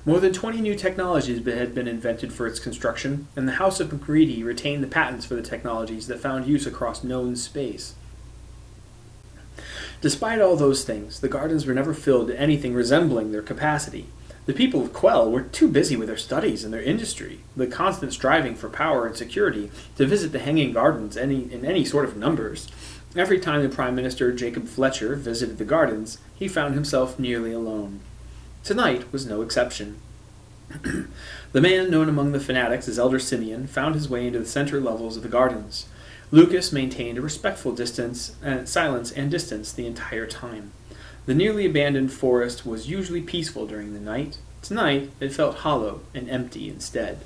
More than 20 new technologies had been invented for its construction, and the House of McGreedy retained the patents for the technologies that found use across known space. Despite all those things, the gardens were never filled to anything resembling their capacity. The people of Quell were too busy with their studies and their industry, the constant striving for power and security, to visit the Hanging Gardens in any sort of numbers. Every time the Prime Minister, Jacob Fletcher, visited the gardens, he found himself nearly alone. Tonight was no exception. The man known among the fanatics as Elder Simeon found his way into the center levels of the gardens. Lucas maintained a respectful silence and distance the entire time. The nearly abandoned forest was usually peaceful during the night. Tonight, it felt hollow and empty instead.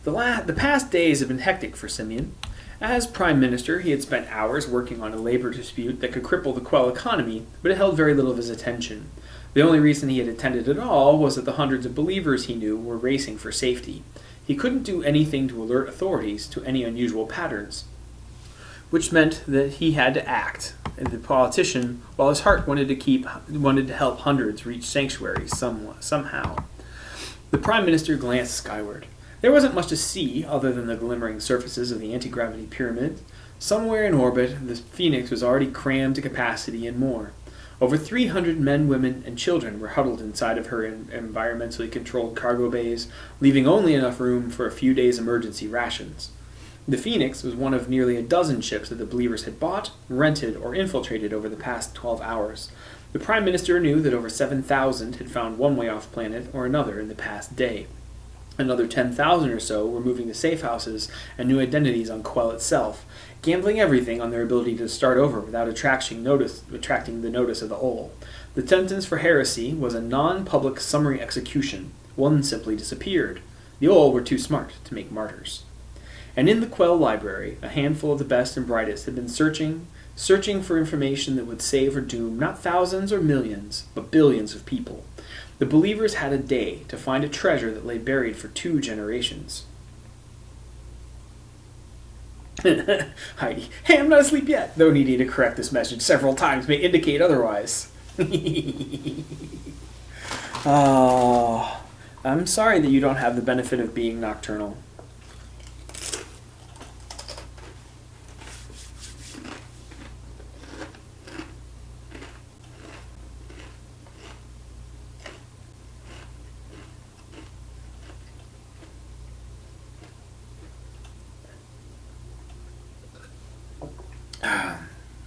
The past days had been hectic for Simeon. As Prime Minister, he had spent hours working on a labor dispute that could cripple the Quell economy, but it held very little of his attention. The only reason he had attended at all was that the hundreds of believers he knew were racing for safety. He couldn't do anything to alert authorities to any unusual patterns, which meant that he had to act. And the politician, while his heart wanted to help hundreds reach sanctuary somehow. The Prime Minister glanced skyward. There wasn't much to see other than the glimmering surfaces of the anti-gravity pyramid. Somewhere in orbit, the Phoenix was already crammed to capacity and more. Over 300 men, women, and children were huddled inside of her environmentally controlled cargo bays, leaving only enough room for a few days' emergency rations. The Phoenix was one of nearly a dozen ships that the believers had bought, rented, or infiltrated over the past 12 hours. The Prime Minister knew that over 7,000 had found one way off planet or another in the past day. Another 10,000 or so were moving to safe houses and new identities on Quell itself, gambling everything on their ability to start over without attracting the notice of the Owl. The sentence for heresy was a non-public summary execution. One simply disappeared. The Owl were too smart to make martyrs. And in the Quell library, a handful of the best and brightest had been searching for information that would save or doom not thousands or millions, but billions of people. The believers had a day to find a treasure that lay buried for 2 generations. Heidi, hey, I'm not asleep yet, though needing to correct this message several times may indicate otherwise. I'm sorry that you don't have the benefit of being nocturnal.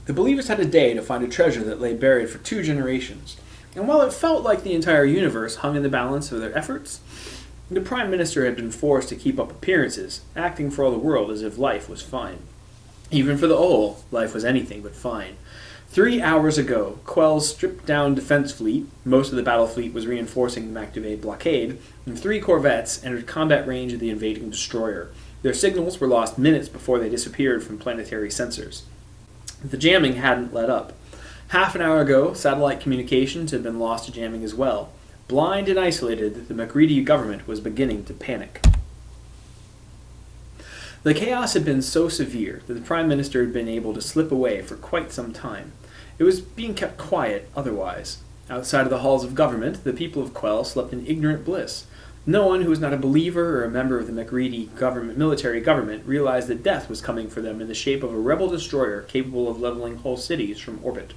The believers had a day to find a treasure that lay buried for 2 generations, and while it felt like the entire universe hung in the balance of their efforts, the Prime Minister had been forced to keep up appearances, acting for all the world as if life was fine. Even for the Owl, life was anything but fine. 3 hours ago, Quell's stripped-down defense fleet, most of the battle fleet was reinforcing the Mactubay blockade, and 3 corvettes entered combat range of the invading destroyer. Their signals were lost minutes before they disappeared from planetary sensors. The jamming hadn't let up. Half an hour ago, satellite communications had been lost to jamming as well. Blind and isolated, the MacReady government was beginning to panic. The chaos had been so severe that the Prime Minister had been able to slip away for quite some time. It was being kept quiet otherwise. Outside of the halls of government, the people of Quell slept in ignorant bliss. No one who was not a believer or a member of the MacReady military government realized that death was coming for them in the shape of a rebel destroyer capable of leveling whole cities from orbit.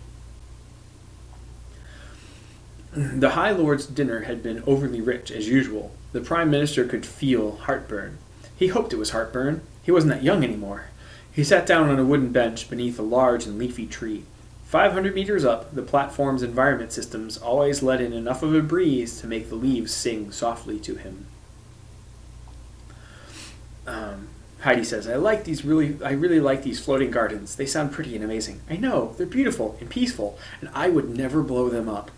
The High Lord's dinner had been overly rich, as usual. The Prime Minister could feel heartburn. He hoped it was heartburn. He wasn't that young anymore. He sat down on a wooden bench beneath a large and leafy tree. 500 meters up, the platform's environment systems always let in enough of a breeze to make the leaves sing softly to him. Heidi says, I really like these floating gardens. They sound pretty and amazing. I know, they're beautiful and peaceful, and I would never blow them up.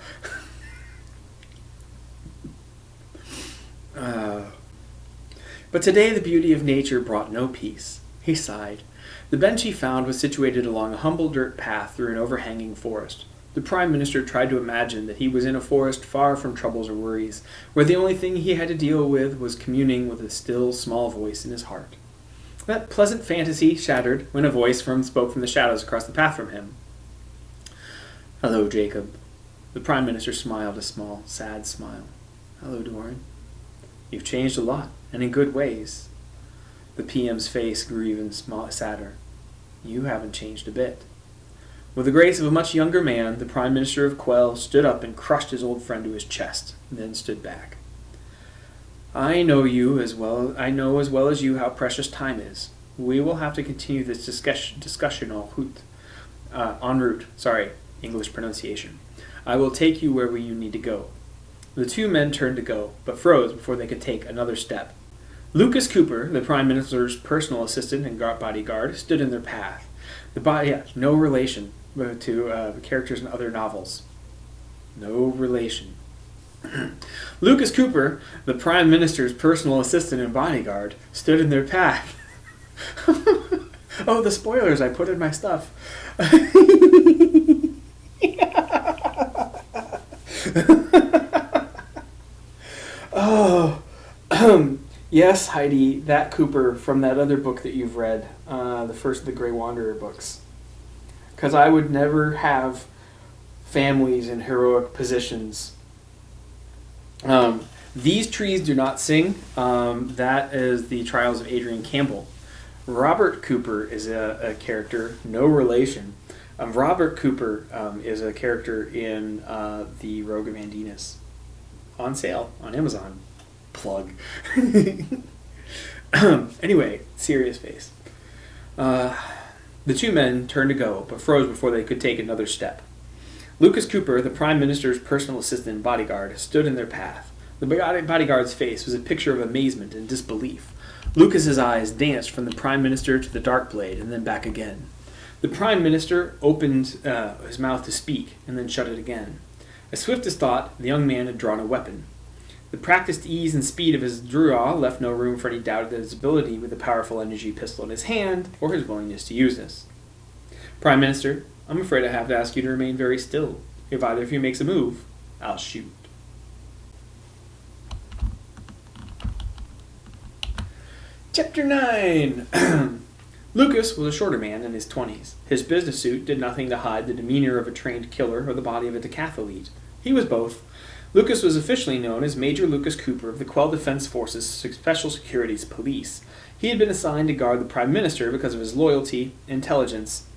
But today the beauty of nature brought no peace. He sighed. The bench he found was situated along a humble dirt path through an overhanging forest. The Prime Minister tried to imagine that he was in a forest far from troubles or worries, where the only thing he had to deal with was communing with a still, small voice in his heart. That pleasant fantasy shattered when a voice spoke from the shadows across the path from him. Hello, Jacob. The Prime Minister smiled a small, sad smile. Hello, Doran. You've changed a lot, and in good ways. The PM's face grew even sadder. You haven't changed a bit. With the grace of a much younger man, the Prime Minister of Quell stood up and crushed his old friend to his chest, and then stood back. I know as well as you how precious time is. We will have to continue this discussion en route. Sorry, English pronunciation. I will take you wherever you need to go. The 2 men turned to go, but froze before they could take another step. Lucas Cooper, the Prime Minister's personal assistant and bodyguard, stood in their path. No relation to characters in other novels. No relation. Lucas Cooper, the Prime Minister's personal assistant and bodyguard, stood in their path. Oh, the spoilers I put in my stuff. Oh, yes, Heidi, that Cooper from that other book that you've read, the first of the Grey Wanderer books. Because I would never have families in heroic positions. These trees do not sing. That is the Trials of Adrian Campbell. Robert Cooper is a character, no relation. Robert Cooper is a character in The Rogue of Andinus. On sale on Amazon. Plug. Anyway, serious face. The 2 men turned to go, but froze before they could take another step. Lucas Cooper, the Prime Minister's personal assistant and bodyguard, stood in their path. The bodyguard's face was a picture of amazement and disbelief. Lucas's eyes danced from the Prime Minister to the Darkblade and then back again. The Prime Minister opened his mouth to speak and then shut it again. As swift as thought, the young man had drawn a weapon. The practiced ease and speed of his draw left no room for any doubt of his ability with the powerful energy pistol in his hand or his willingness to use this. Prime Minister, I'm afraid I have to ask you to remain very still. If either of you makes a move, I'll shoot. Chapter 9. Lucas was a shorter man in his 20s. His business suit did nothing to hide the demeanor of a trained killer or the body of a decathlete. He was both. Lucas was officially known as Major Lucas Cooper of the Quell Defense Force's Special Securities Police. He had been assigned to guard the Prime Minister because of his loyalty, intelligence,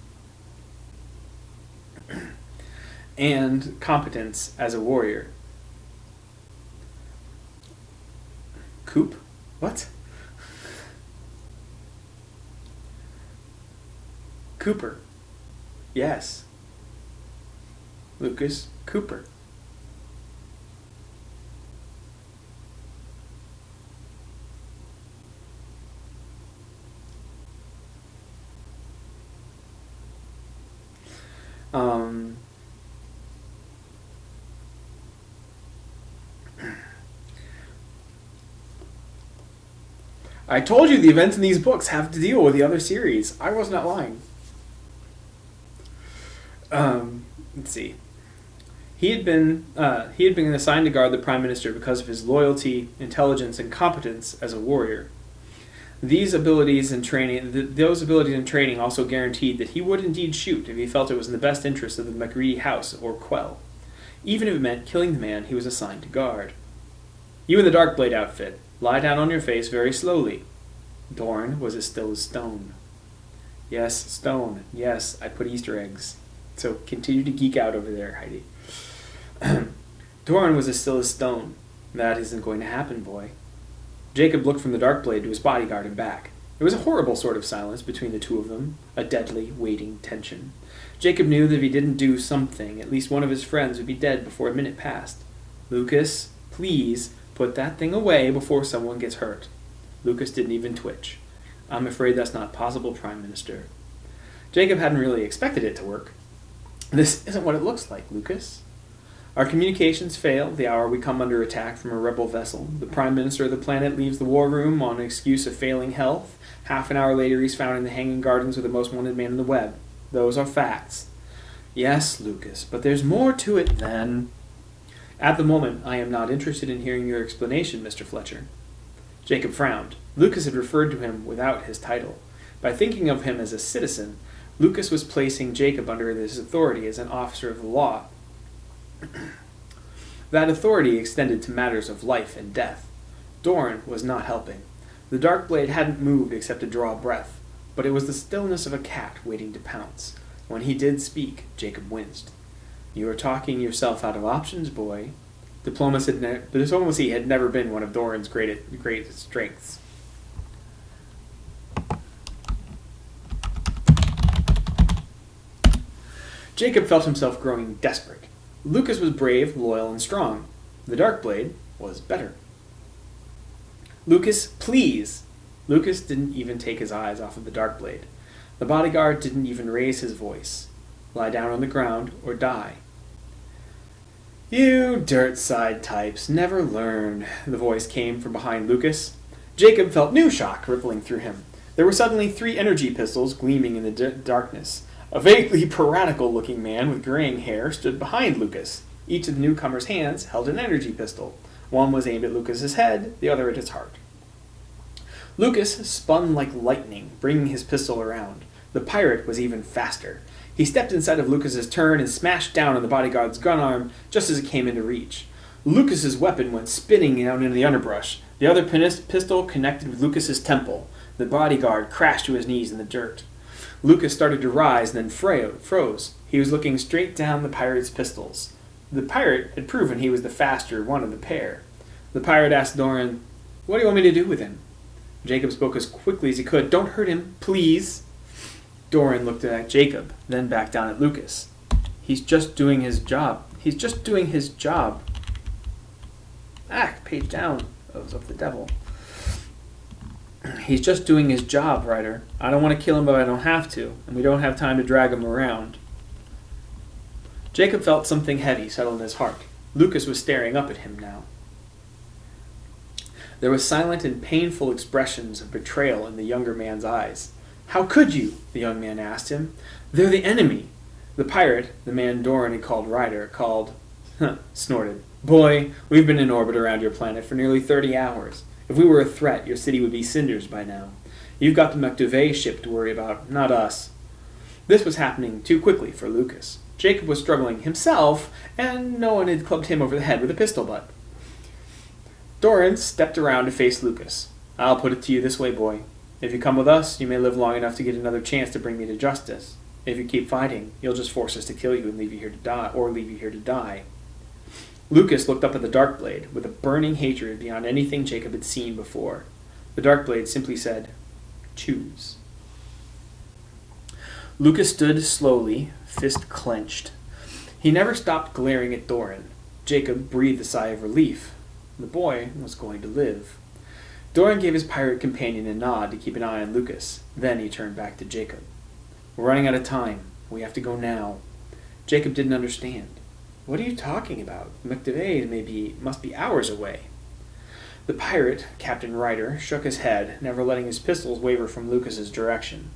and competence as a warrior. Coop? What? Cooper. Yes. Lucas Cooper. I told you the events in these books have to deal with the other series. I was not lying. Let's see. He had been assigned to guard the Prime Minister because of his loyalty, intelligence, and competence as a warrior. Those abilities and training also guaranteed that he would indeed shoot if he felt it was in the best interest of the McReady house or Quell, even if it meant killing the man he was assigned to guard. You in the Darkblade outfit, lie down on your face very slowly. Dorn was as still as stone. Yes, stone. Yes, I put Easter eggs. So continue to geek out over there, Heidi. Dorn was as still as stone. That isn't going to happen, boy. Jacob looked from the Darkblade to his bodyguard and back. There was a horrible sort of silence between the two of them, a deadly, waiting tension. Jacob knew that if he didn't do something, at least one of his friends would be dead before a minute passed. Lucas, please, put that thing away before someone gets hurt. Lucas didn't even twitch. I'm afraid that's not possible, Prime Minister. Jacob hadn't really expected it to work. This isn't what it looks like, Lucas. Our communications fail the hour we come under attack from a rebel vessel. The Prime Minister of the planet leaves the war room on an excuse of failing health. Half an hour later, he's found in the Hanging Gardens with the most wanted man in the web. Those are facts. Yes, Lucas, but there's more to it than... At the moment, I am not interested in hearing your explanation, Mr. Fletcher. Jacob frowned. Lucas had referred to him without his title. By thinking of him as a citizen, Lucas was placing Jacob under his authority as an officer of the law. That authority extended to matters of life and death. Dorn was not helping. The Darkblade hadn't moved except to draw breath, but it was the stillness of a cat waiting to pounce. When he did speak, Jacob winced. You are talking yourself out of options, boy. Diplomacy had never been one of Dorn's greatest strengths. Jacob felt himself growing desperate. Lucas was brave, loyal, and strong. The Darkblade was better. Lucas, please! Lucas didn't even take his eyes off of the Darkblade. The bodyguard didn't even raise his voice. Lie down on the ground or die. You dirt-side types never learn, the voice came from behind Lucas. Jacob felt new shock rippling through him. There were suddenly 3 energy pistols gleaming in the darkness. A vaguely piratical-looking man with graying hair stood behind Lucas. Each of the newcomer's hands held an energy pistol. One was aimed at Lucas's head, the other at his heart. Lucas spun like lightning, bringing his pistol around. The pirate was even faster. He stepped inside of Lucas's turn and smashed down on the bodyguard's gun arm just as it came into reach. Lucas's weapon went spinning out into the underbrush. The other pistol connected with Lucas's temple. The bodyguard crashed to his knees in the dirt. Lucas started to rise and then froze. He was looking straight down the pirate's pistols. The pirate had proven he was the faster one of the pair. The pirate asked Doran, "What do you want me to do with him?" Jacob spoke as quickly as he could. "Don't hurt him, please." Doran looked at Jacob, then back down at Lucas. He's just doing his job. He's just doing his job. Page down of the devil. He's just doing his job, Ryder. I don't want to kill him, but I don't have to, and we don't have time to drag him around. Jacob felt something heavy settle in his heart. Lucas was staring up at him now. There was silent and painful expressions of betrayal in the younger man's eyes. How could you? The young man asked him. They're the enemy. The pirate, the man Doran had called Ryder, snorted. Boy, we've been in orbit around your planet for nearly 30 hours. If we were a threat, your city would be cinders by now. You've got the McDuvet ship to worry about, not us. This was happening too quickly for Lucas. Jacob was struggling himself, and no one had clubbed him over the head with a pistol butt. Doran stepped around to face Lucas. I'll put it to you this way, boy. If you come with us, you may live long enough to get another chance to bring me to justice. If you keep fighting, you'll just force us to kill you and leave you here to die. Lucas looked up at the Darkblade with a burning hatred beyond anything Jacob had seen before. The Darkblade simply said, choose. Lucas stood slowly, fist clenched. He never stopped glaring at Doran. Jacob breathed a sigh of relief. The boy was going to live. Doran gave his pirate companion a nod to keep an eye on Lucas. Then he turned back to Jacob. We're running out of time. We have to go now. Jacob didn't understand. What are you talking about? McDuvet must be hours away. The pirate, Captain Ryder, shook his head, never letting his pistols waver from Lucas's direction.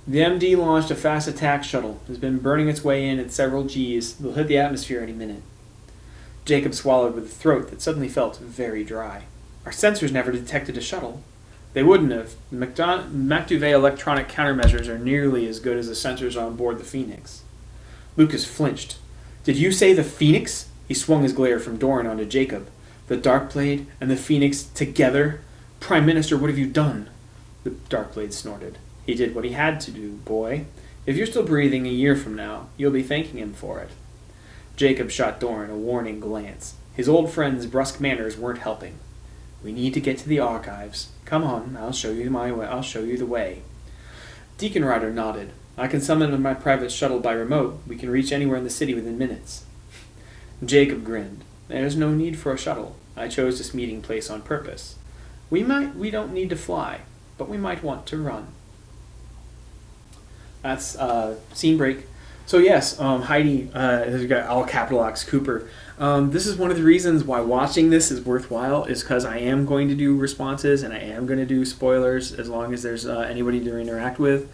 The MD launched a fast attack shuttle. It's been burning its way in at several Gs. They'll hit the atmosphere any minute. Jacob swallowed with a throat that suddenly felt very dry. Our sensors never detected a shuttle. They wouldn't have. The McDuvet electronic countermeasures are nearly as good as the sensors on board the Phoenix. Lucas flinched. Did you say the Phoenix? He swung his glare from Doran onto Jacob. The Darkblade and the Phoenix together? Prime Minister, what have you done? The Darkblade snorted. He did what he had to do, boy. If you're still breathing a year from now, you'll be thanking him for it. Jacob shot Doran a warning glance. His old friend's brusque manners weren't helping. We need to get to the archives. Come on, I'll show you the way. Deacon Ryder nodded. I can summon my private shuttle by remote. We can reach anywhere in the city within minutes. Jacob grinned. There's no need for a shuttle. I chose this meeting place on purpose. We don't need to fly, but we might want to run. That's scene break. So yes, Heidi has got all capital X Cooper. This is one of the reasons why watching this is worthwhile, is because I am going to do responses and I am going to do spoilers as long as there's anybody to interact with.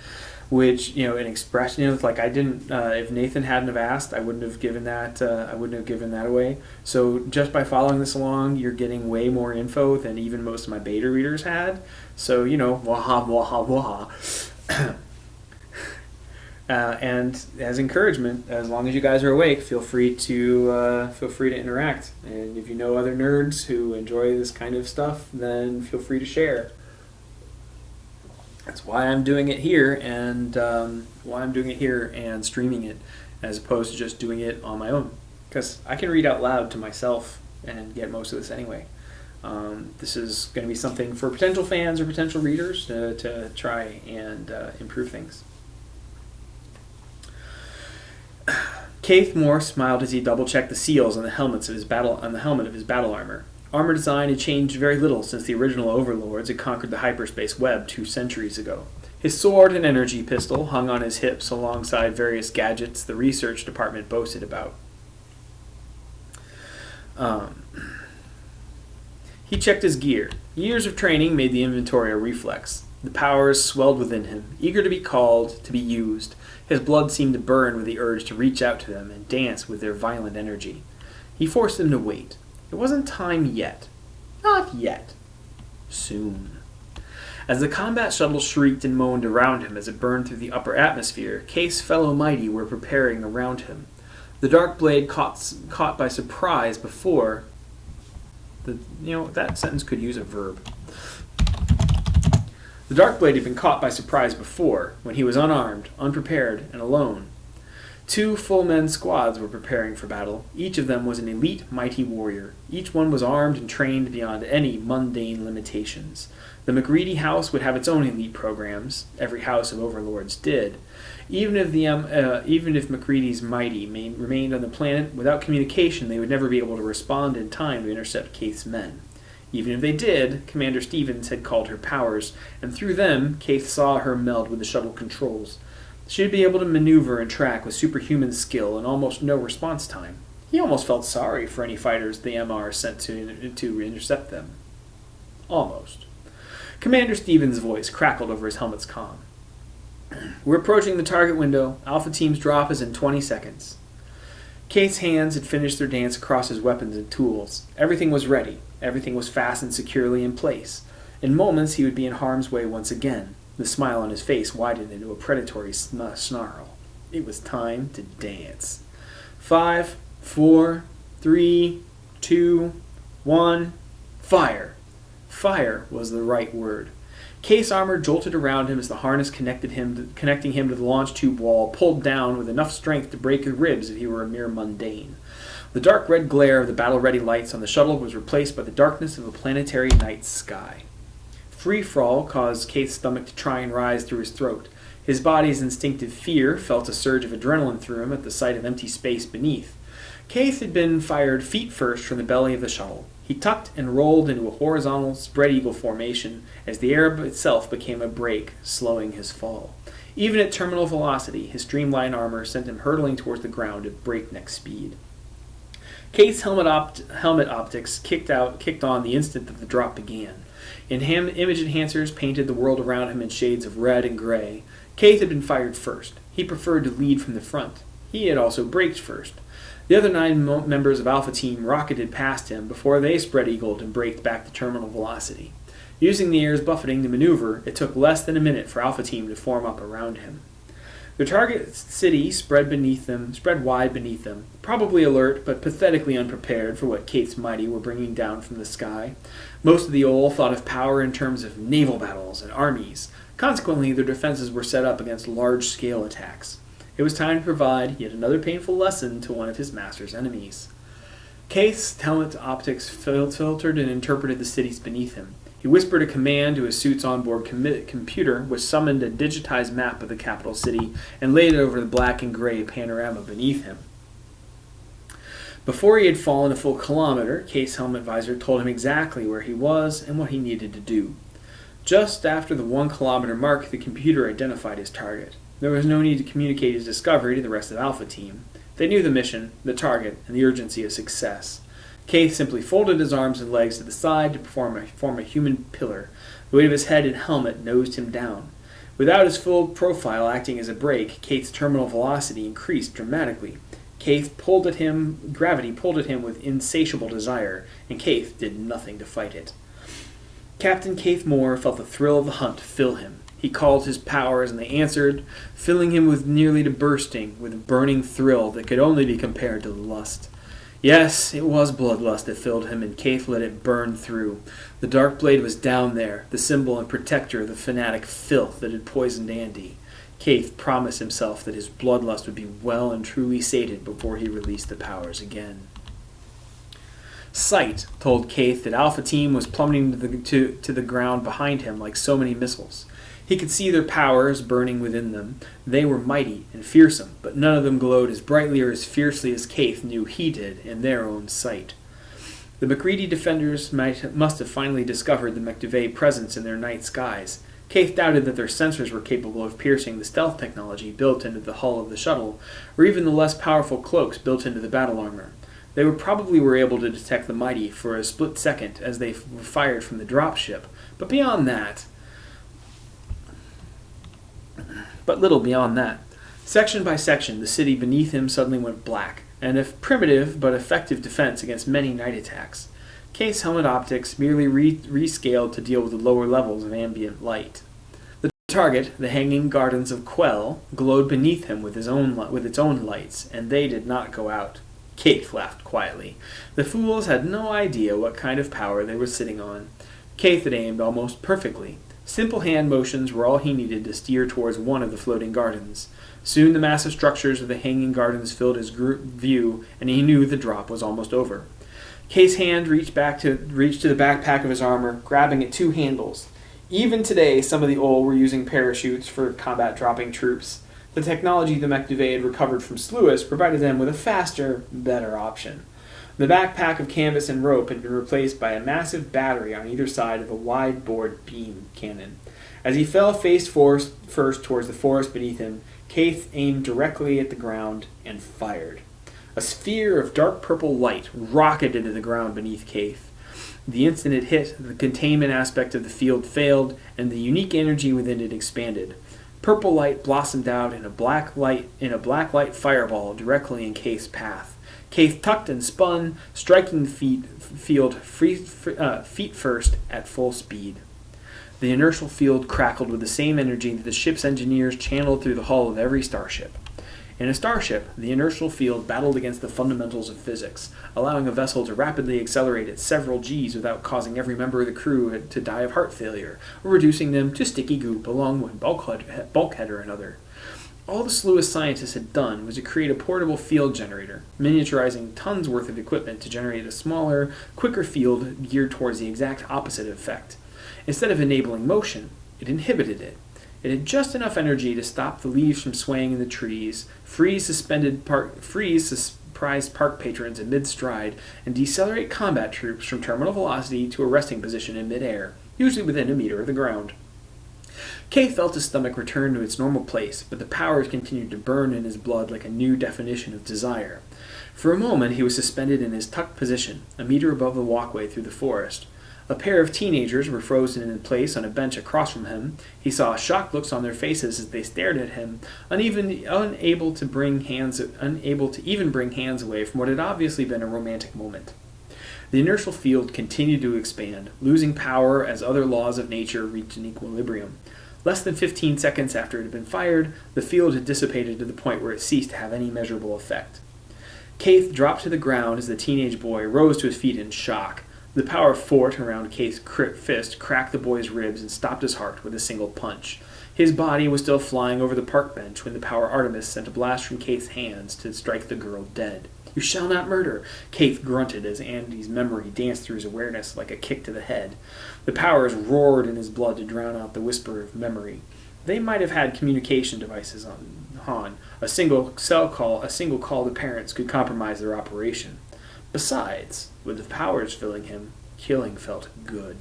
Which, an expression, it's like I didn't. If Nathan hadn't have asked, I wouldn't have given that. I wouldn't have given that away. So just by following this along, you're getting way more info than even most of my beta readers had. So waha waha waha. And as encouragement, as long as you guys are awake, feel free to interact. And if you know other nerds who enjoy this kind of stuff, then feel free to share. That's why I'm doing it here, and streaming it, as opposed to just doing it on my own. Because I can read out loud to myself and get most of this anyway. This is going to be something for potential fans or potential readers to try and improve things. Keith Moore smiled as he double-checked the seals on the helmet of his battle armor. Armor design had changed very little since the original overlords had conquered the hyperspace web 2 centuries ago. His sword and energy pistol hung on his hips alongside various gadgets the research department boasted about. He checked his gear. Years of training made the inventory a reflex. The powers swelled within him, eager to be called, to be used. His blood seemed to burn with the urge to reach out to them and dance with their violent energy. He forced them to wait. It wasn't time yet. Not yet. Soon. As the combat shuttle shrieked and moaned around him as it burned through the upper atmosphere, Case's fellow mighty were preparing around him. The Darkblade caught by surprise before... that sentence could use a verb. The Darkblade had been caught by surprise before, when he was unarmed, unprepared, and alone. 2 full-men squads were preparing for battle. Each of them was an elite, mighty warrior. Each one was armed and trained beyond any mundane limitations. The McReady house would have its own elite programs. Every house of overlords did. Even if McReady's mighty remained on the planet, without communication they would never be able to respond in time to intercept Kaith's men. Even if they did, Commander Stevens had called her powers, and through them, Kaith saw her meld with the shuttle controls. She would be able to maneuver and track with superhuman skill and almost no response time. He almost felt sorry for any fighters the MR sent to intercept them. Almost. Commander Stevens' voice crackled over his helmet's comm. We're approaching the target window. Alpha Team's drop is in 20 seconds. Kaith's hands had finished their dance across his weapons and tools. Everything was ready. Everything was fastened securely in place. In moments, he would be in harm's way once again. The smile on his face widened into a predatory snarl. It was time to dance. 5, 4, 3, 2, 1, fire. Fire was the right word. Kaith's armor jolted around him as the harness connecting him to the launch tube wall pulled down with enough strength to break his ribs if he were a mere mundane. The dark red glare of the battle-ready lights on the shuttle was replaced by the darkness of a planetary night sky. Free-fall caused Kaith's stomach to try and rise through his throat. His body's instinctive fear felt a surge of adrenaline through him at the sight of empty space beneath. Kaith had been fired feet first from the belly of the shuttle. He tucked and rolled into a horizontal spread-eagle formation as the air itself became a brake, slowing his fall. Even at terminal velocity, his streamlined armor sent him hurtling towards the ground at breakneck speed. Kaith's helmet optics kicked on the instant that the drop began. Image enhancers painted the world around him in shades of red and gray. Kaith had been fired first. He preferred to lead from the front. He had also braked first. The other 9 members of Alpha Team rocketed past him before they spread-eagled and braked back to terminal velocity. Using the air's buffeting to maneuver, it took less than a minute for Alpha Team to form up around him. Their target city spread wide beneath them, probably alert but pathetically unprepared for what Kaith's mighty were bringing down from the sky. Most of the Ol thought of power in terms of naval battles and armies. Consequently, their defenses were set up against large-scale attacks. It was time to provide yet another painful lesson to one of his master's enemies. Kaith's helmet optics filtered and interpreted the cities beneath him. He whispered a command to his suit's onboard computer, which summoned a digitized map of the capital city and laid it over the black and gray panorama beneath him. Before he had fallen a full kilometer, Kaith's helmet visor told him exactly where he was and what he needed to do. Just after the 1 kilometer mark, the computer identified his target. There was no need to communicate his discovery to the rest of Alpha Team. They knew the mission, the target, and the urgency of success. Kaith simply folded his arms and legs to the side to form a human pillar. The weight of his head and helmet nosed him down. Without his full profile acting as a brake, Kaith's terminal velocity increased dramatically. Gravity pulled at him with insatiable desire, and Kaith did nothing to fight it. Captain Kaith Moore felt the thrill of the hunt fill him. He called his powers, and they answered, filling him with nearly to bursting with a burning thrill that could only be compared to lust. Yes, it was bloodlust that filled him, and Kaith let it burn through. The Darkblade was down there, the symbol and protector of the fanatic filth that had poisoned Andy. Kaith promised himself that his bloodlust would be well and truly sated before he released the powers again. Sight told Kaith that Alpha Team was plummeting to the ground behind him like so many missiles. He could see their powers burning within them. They were mighty and fearsome, but none of them glowed as brightly or as fiercely as Kaith knew he did in their own sight. The McReady defenders must have finally discovered the McDivey presence in their night skies. Kaith doubted that their sensors were capable of piercing the stealth technology built into the hull of the shuttle, or even the less powerful cloaks built into the battle armor. They probably were able to detect the mighty for a split second as they were fired from the dropship, but little beyond that. Section by section, the city beneath him suddenly went black, and a primitive but effective defense against many night attacks. Kaith's helmet optics merely rescaled to deal with the lower levels of ambient light. The target, the hanging gardens of Quell, glowed beneath him with its own lights, and they did not go out. Kaith laughed quietly. The fools had no idea what kind of power they were sitting on. Kaith had aimed almost perfectly. Simple hand motions were all he needed to steer towards one of the floating gardens. Soon the massive structures of the hanging gardens filled his view, and he knew the drop was almost over. Kay's hand reached to the backpack of his armor, grabbing at two handles. Even today, some of the old were using parachutes for combat dropping troops. The technology the mech duvet had recovered from Sluis provided them with a faster, better option. The backpack of canvas and rope had been replaced by a massive battery on either side of a wide-bored beam cannon. As he fell face first towards the forest beneath him, Kaith aimed directly at the ground and fired. A sphere of dark purple light rocketed into the ground beneath Kaith. The instant it hit, the containment aspect of the field failed, and the unique energy within it expanded. Purple light blossomed out in a black light fireball directly in Kaith's path. Kaith tucked and spun, striking the field feet first at full speed. The inertial field crackled with the same energy that the ship's engineers channeled through the hull of every starship. In a starship, the inertial field battled against the fundamentals of physics, allowing a vessel to rapidly accelerate at several Gs without causing every member of the crew to die of heart failure, or reducing them to sticky goop along one bulkhead or another. All the Sluis scientists had done was to create a portable field generator, miniaturizing tons worth of equipment to generate a smaller, quicker field geared towards the exact opposite effect. Instead of enabling motion, it inhibited it. It had just enough energy to stop the leaves from swaying in the trees, freeze surprised park patrons in mid-stride, and decelerate combat troops from terminal velocity to a resting position in mid-air, usually within a meter of the ground. Kay felt his stomach return to its normal place, but the powers continued to burn in his blood like a new definition of desire. For a moment he was suspended in his tucked position, a meter above the walkway through the forest. A pair of teenagers were frozen in place on a bench across from him. He saw shocked looks on their faces as they stared at him, unable to even bring hands away from what had obviously been a romantic moment. The inertial field continued to expand, losing power as other laws of nature reached an equilibrium. Less than 15 seconds after it had been fired, the field had dissipated to the point where it ceased to have any measurable effect. Kaith dropped to the ground as the teenage boy rose to his feet in shock. The power fort around Kaith's fist cracked the boy's ribs and stopped his heart with a single punch. His body was still flying over the park bench when the power Artemis sent a blast from Kaith's hands to strike the girl dead. "You shall not murder," Kaith grunted as Andy's memory danced through his awareness like a kick to the head. The powers roared in his blood to drown out the whisper of memory. They might have had communication devices on Han. A single call to parents could compromise their operation. Besides, with the powers filling him, killing felt good.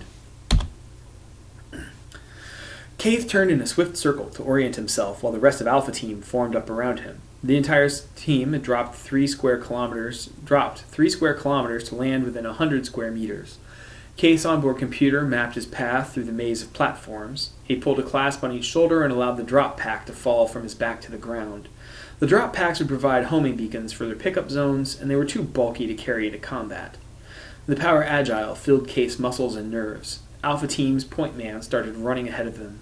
Kaith turned in a swift circle to orient himself while the rest of Alpha Team formed up around him. The entire team had dropped 3 square kilometers to land within 100 square meters. Kaith's onboard computer mapped his path through the maze of platforms. He pulled a clasp on each shoulder and allowed the drop pack to fall from his back to the ground. The drop packs would provide homing beacons for their pickup zones, and they were too bulky to carry into combat. The power agile filled Kaith's muscles and nerves. Alpha Team's point man started running ahead of them.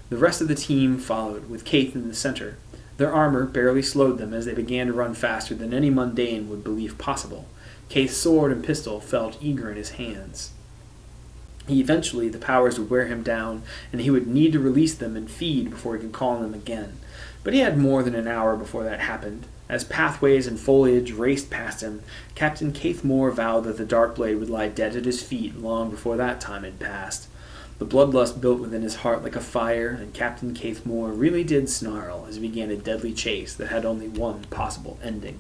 The rest of the team followed, with Kaith in the center. Their armor barely slowed them as they began to run faster than any mundane would believe possible. Kaith's sword and pistol felt eager in his hands. Eventually, the powers would wear him down, and he would need to release them and feed before he could call on them again. But he had more than an hour before that happened. As pathways and foliage raced past him, Captain Kaith Moore vowed that the Darkblade would lie dead at his feet long before that time had passed. The bloodlust built within his heart like a fire, and Captain Kaith Moore really did snarl as he began a deadly chase that had only one possible ending.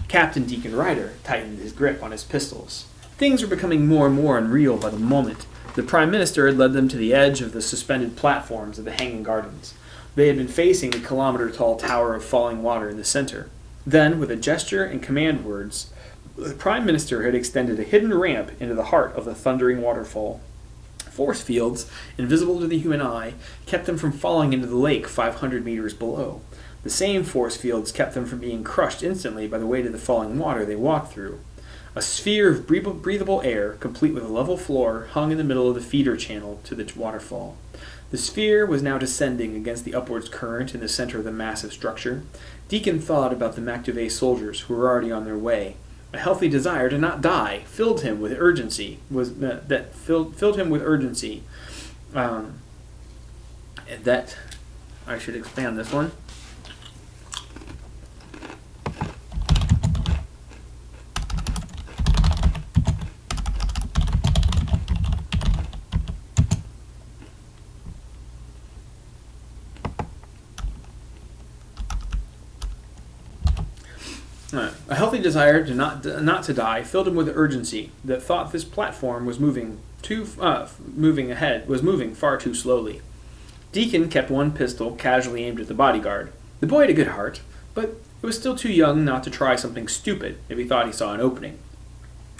Captain Deacon Ryder tightened his grip on his pistols. Things were becoming more and more unreal by the moment. The Prime Minister had led them to the edge of the suspended platforms of the Hanging Gardens. They had been facing the kilometer-tall tower of falling water in the center. Then, with a gesture and command words, the Prime Minister had extended a hidden ramp into the heart of the thundering waterfall. Force fields, invisible to the human eye, kept them from falling into the lake 500 meters below. The same force fields kept them from being crushed instantly by the weight of the falling water they walked through. A sphere of breathable air, complete with a level floor, hung in the middle of the feeder channel to the waterfall. The sphere was now descending against the upwards current in the center of the massive structure. Deacon thought about the Mactave soldiers who were already on their way. A healthy desire to not die filled him with urgency. that I should expand this one. A healthy desire to not to die filled him with urgency that thought this platform was moving far too slowly. Deacon kept one pistol casually aimed at the bodyguard. The boy had a good heart, but he was still too young not to try something stupid if he thought he saw an opening.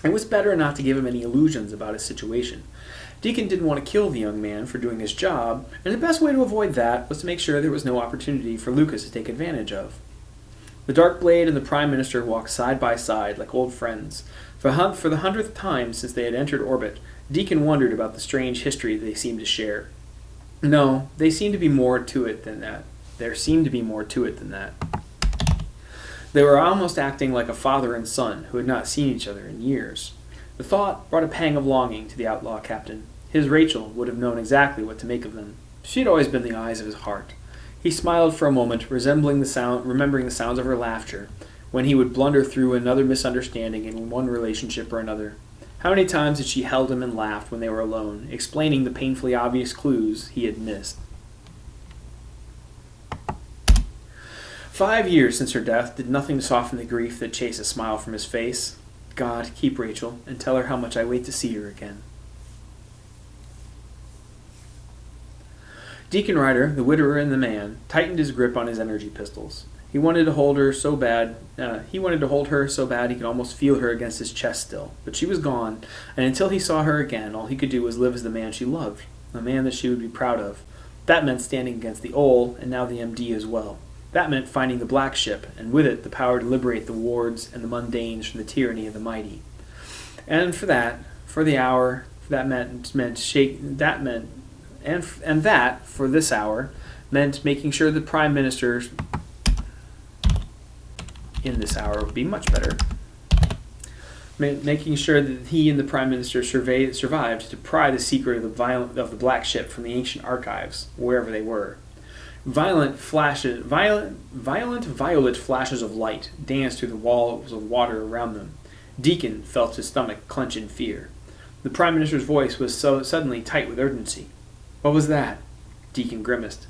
It was better not to give him any illusions about his situation. Deacon didn't want to kill the young man for doing his job, and the best way to avoid that was to make sure there was no opportunity for Lucas to take advantage of. The Darkblade and the Prime Minister walked side by side like old friends. For the 100th time since they had entered orbit, Deacon wondered about the strange history they seemed to share. No, there seemed to be more to it than that. They were almost acting like a father and son who had not seen each other in years. The thought brought a pang of longing to the outlaw captain. His Rachel would have known exactly what to make of them. She had always been the eyes of his heart. He smiled for a moment, remembering the sounds of her laughter, when he would blunder through another misunderstanding in one relationship or another. How many times had she held him and laughed when they were alone, explaining the painfully obvious clues he had missed. 5 years since her death did nothing to soften the grief that chased a smile from his face. God, keep Rachel, and tell her how much I wait to see her again. Deacon Ryder, the widower and the man, tightened his grip on his energy pistols. He wanted to hold her so bad he could almost feel her against his chest still. But she was gone, and until he saw her again, all he could do was live as the man she loved, a man that she would be proud of. That meant standing against the Ole, and now the MD as well. That meant finding the Black Ship, and with it the power to liberate the wards and the mundanes from the tyranny of the mighty. And for that for this hour, meant making sure the Prime Minister in this hour would be much better. Making sure that he and the Prime Minister survived to pry the secret of the Black Ship from the ancient archives, wherever they were. Violent violet flashes of light danced through the walls of water around them. Deacon felt his stomach clench in fear. The Prime Minister's voice was so suddenly tight with urgency. What was that? Deacon grimaced.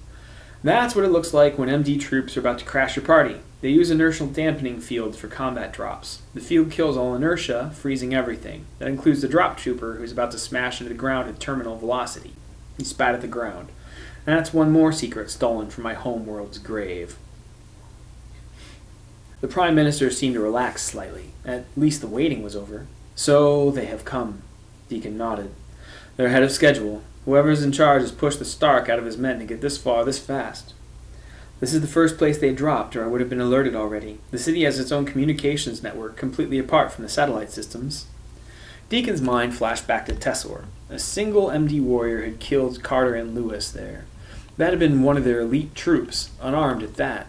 That's what it looks like when MD troops are about to crash your party. They use inertial dampening fields for combat drops. The field kills all inertia, freezing everything. That includes the drop trooper who's about to smash into the ground at terminal velocity. He spat at the ground. And that's one more secret stolen from my homeworld's grave. The Prime Minister seemed to relax slightly. At least the waiting was over. So they have come. Deacon nodded. They're ahead of schedule. Whoever's in charge has pushed the Stark out of his men to get this far this fast. This is the first place they dropped, or I would have been alerted already. The city has its own communications network, completely apart from the satellite systems. Deacon's mind flashed back to Tessor. A single MD warrior had killed Carter and Lewis there. That had been one of their elite troops, unarmed at that.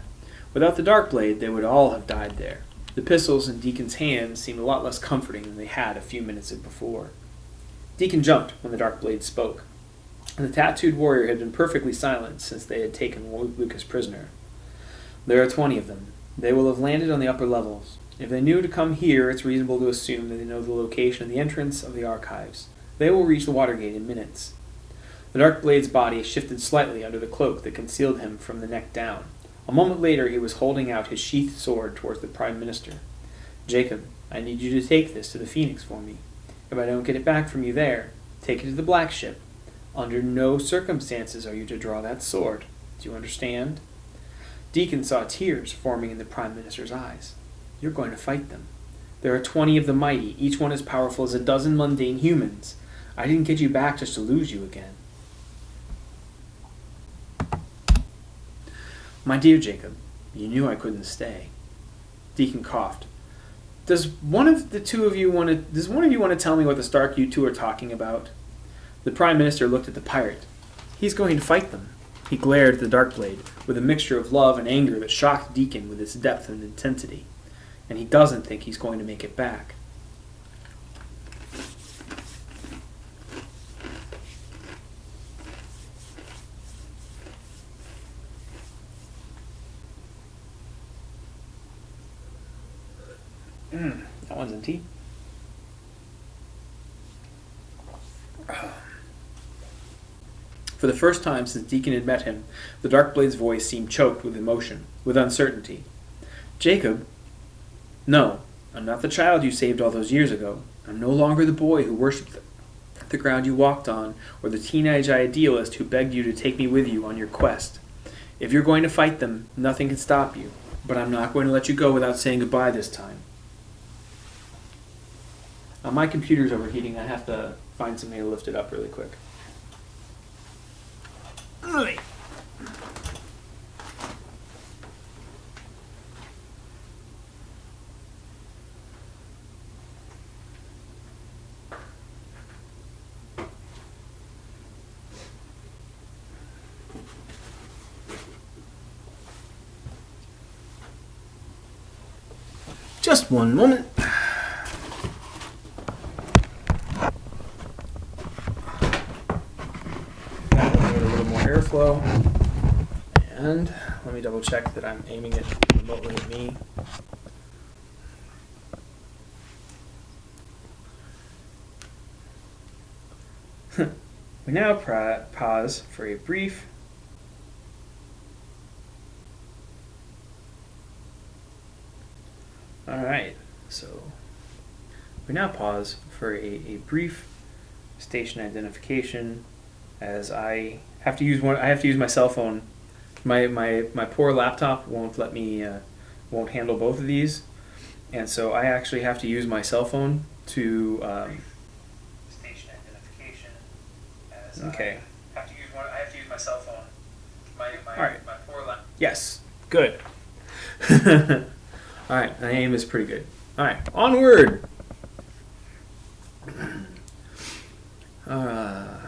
Without the Darkblade, they would all have died there. The pistols in Deacon's hands seemed a lot less comforting than they had a few minutes before. Deacon jumped when the Darkblade spoke. The tattooed warrior had been perfectly silent since they had taken Lucas prisoner. There are 20 of them. They will have landed on the upper levels. If they knew to come here, it's reasonable to assume that they know the location of the entrance of the archives. They will reach the Watergate in minutes. The Darkblade's body shifted slightly under the cloak that concealed him from the neck down. A moment later, he was holding out his sheathed sword towards the Prime Minister. Jacob, I need you to take this to the Phoenix for me. If I don't get it back from you there, take it to the Black Ship. Under no circumstances are you to draw that sword. Do you understand? Deacon saw tears forming in the Prime Minister's eyes. You're going to fight them. There are 20 of the mighty, each one as powerful as a dozen mundane humans. I didn't get you back just to lose you again. My dear Jacob, you knew I couldn't stay. Deacon coughed. Does one of you want to tell me what the Stark you two are talking about? The Prime Minister looked at the pirate. He's going to fight them. He glared at the Darkblade with a mixture of love and anger that shocked Deacon with its depth and intensity. And he doesn't think he's going to make it back. That one's in tea. For the first time since Deacon had met him, the Darkblade's voice seemed choked with emotion, with uncertainty. Jacob? No, I'm not the child you saved all those years ago. I'm no longer the boy who worshipped the ground you walked on, or the teenage idealist who begged you to take me with you on your quest. If you're going to fight them, nothing can stop you, but I'm not going to let you go without saying goodbye this time. My computer's overheating. I have to find something to lift it up really quick. Just one moment. That will need a little more airflow. And let me double check that I'm aiming it remotely at me. We now pause for a brief Alright, so we now pause for a brief station identification as I have to use my cell phone. My poor laptop won't let me won't handle both of these, and so I actually have to use my cell phone to station identification as okay. I have to use my cell phone. All right. My poor laptop. Yes. Good. All right, my aim is pretty good. All right, onward. For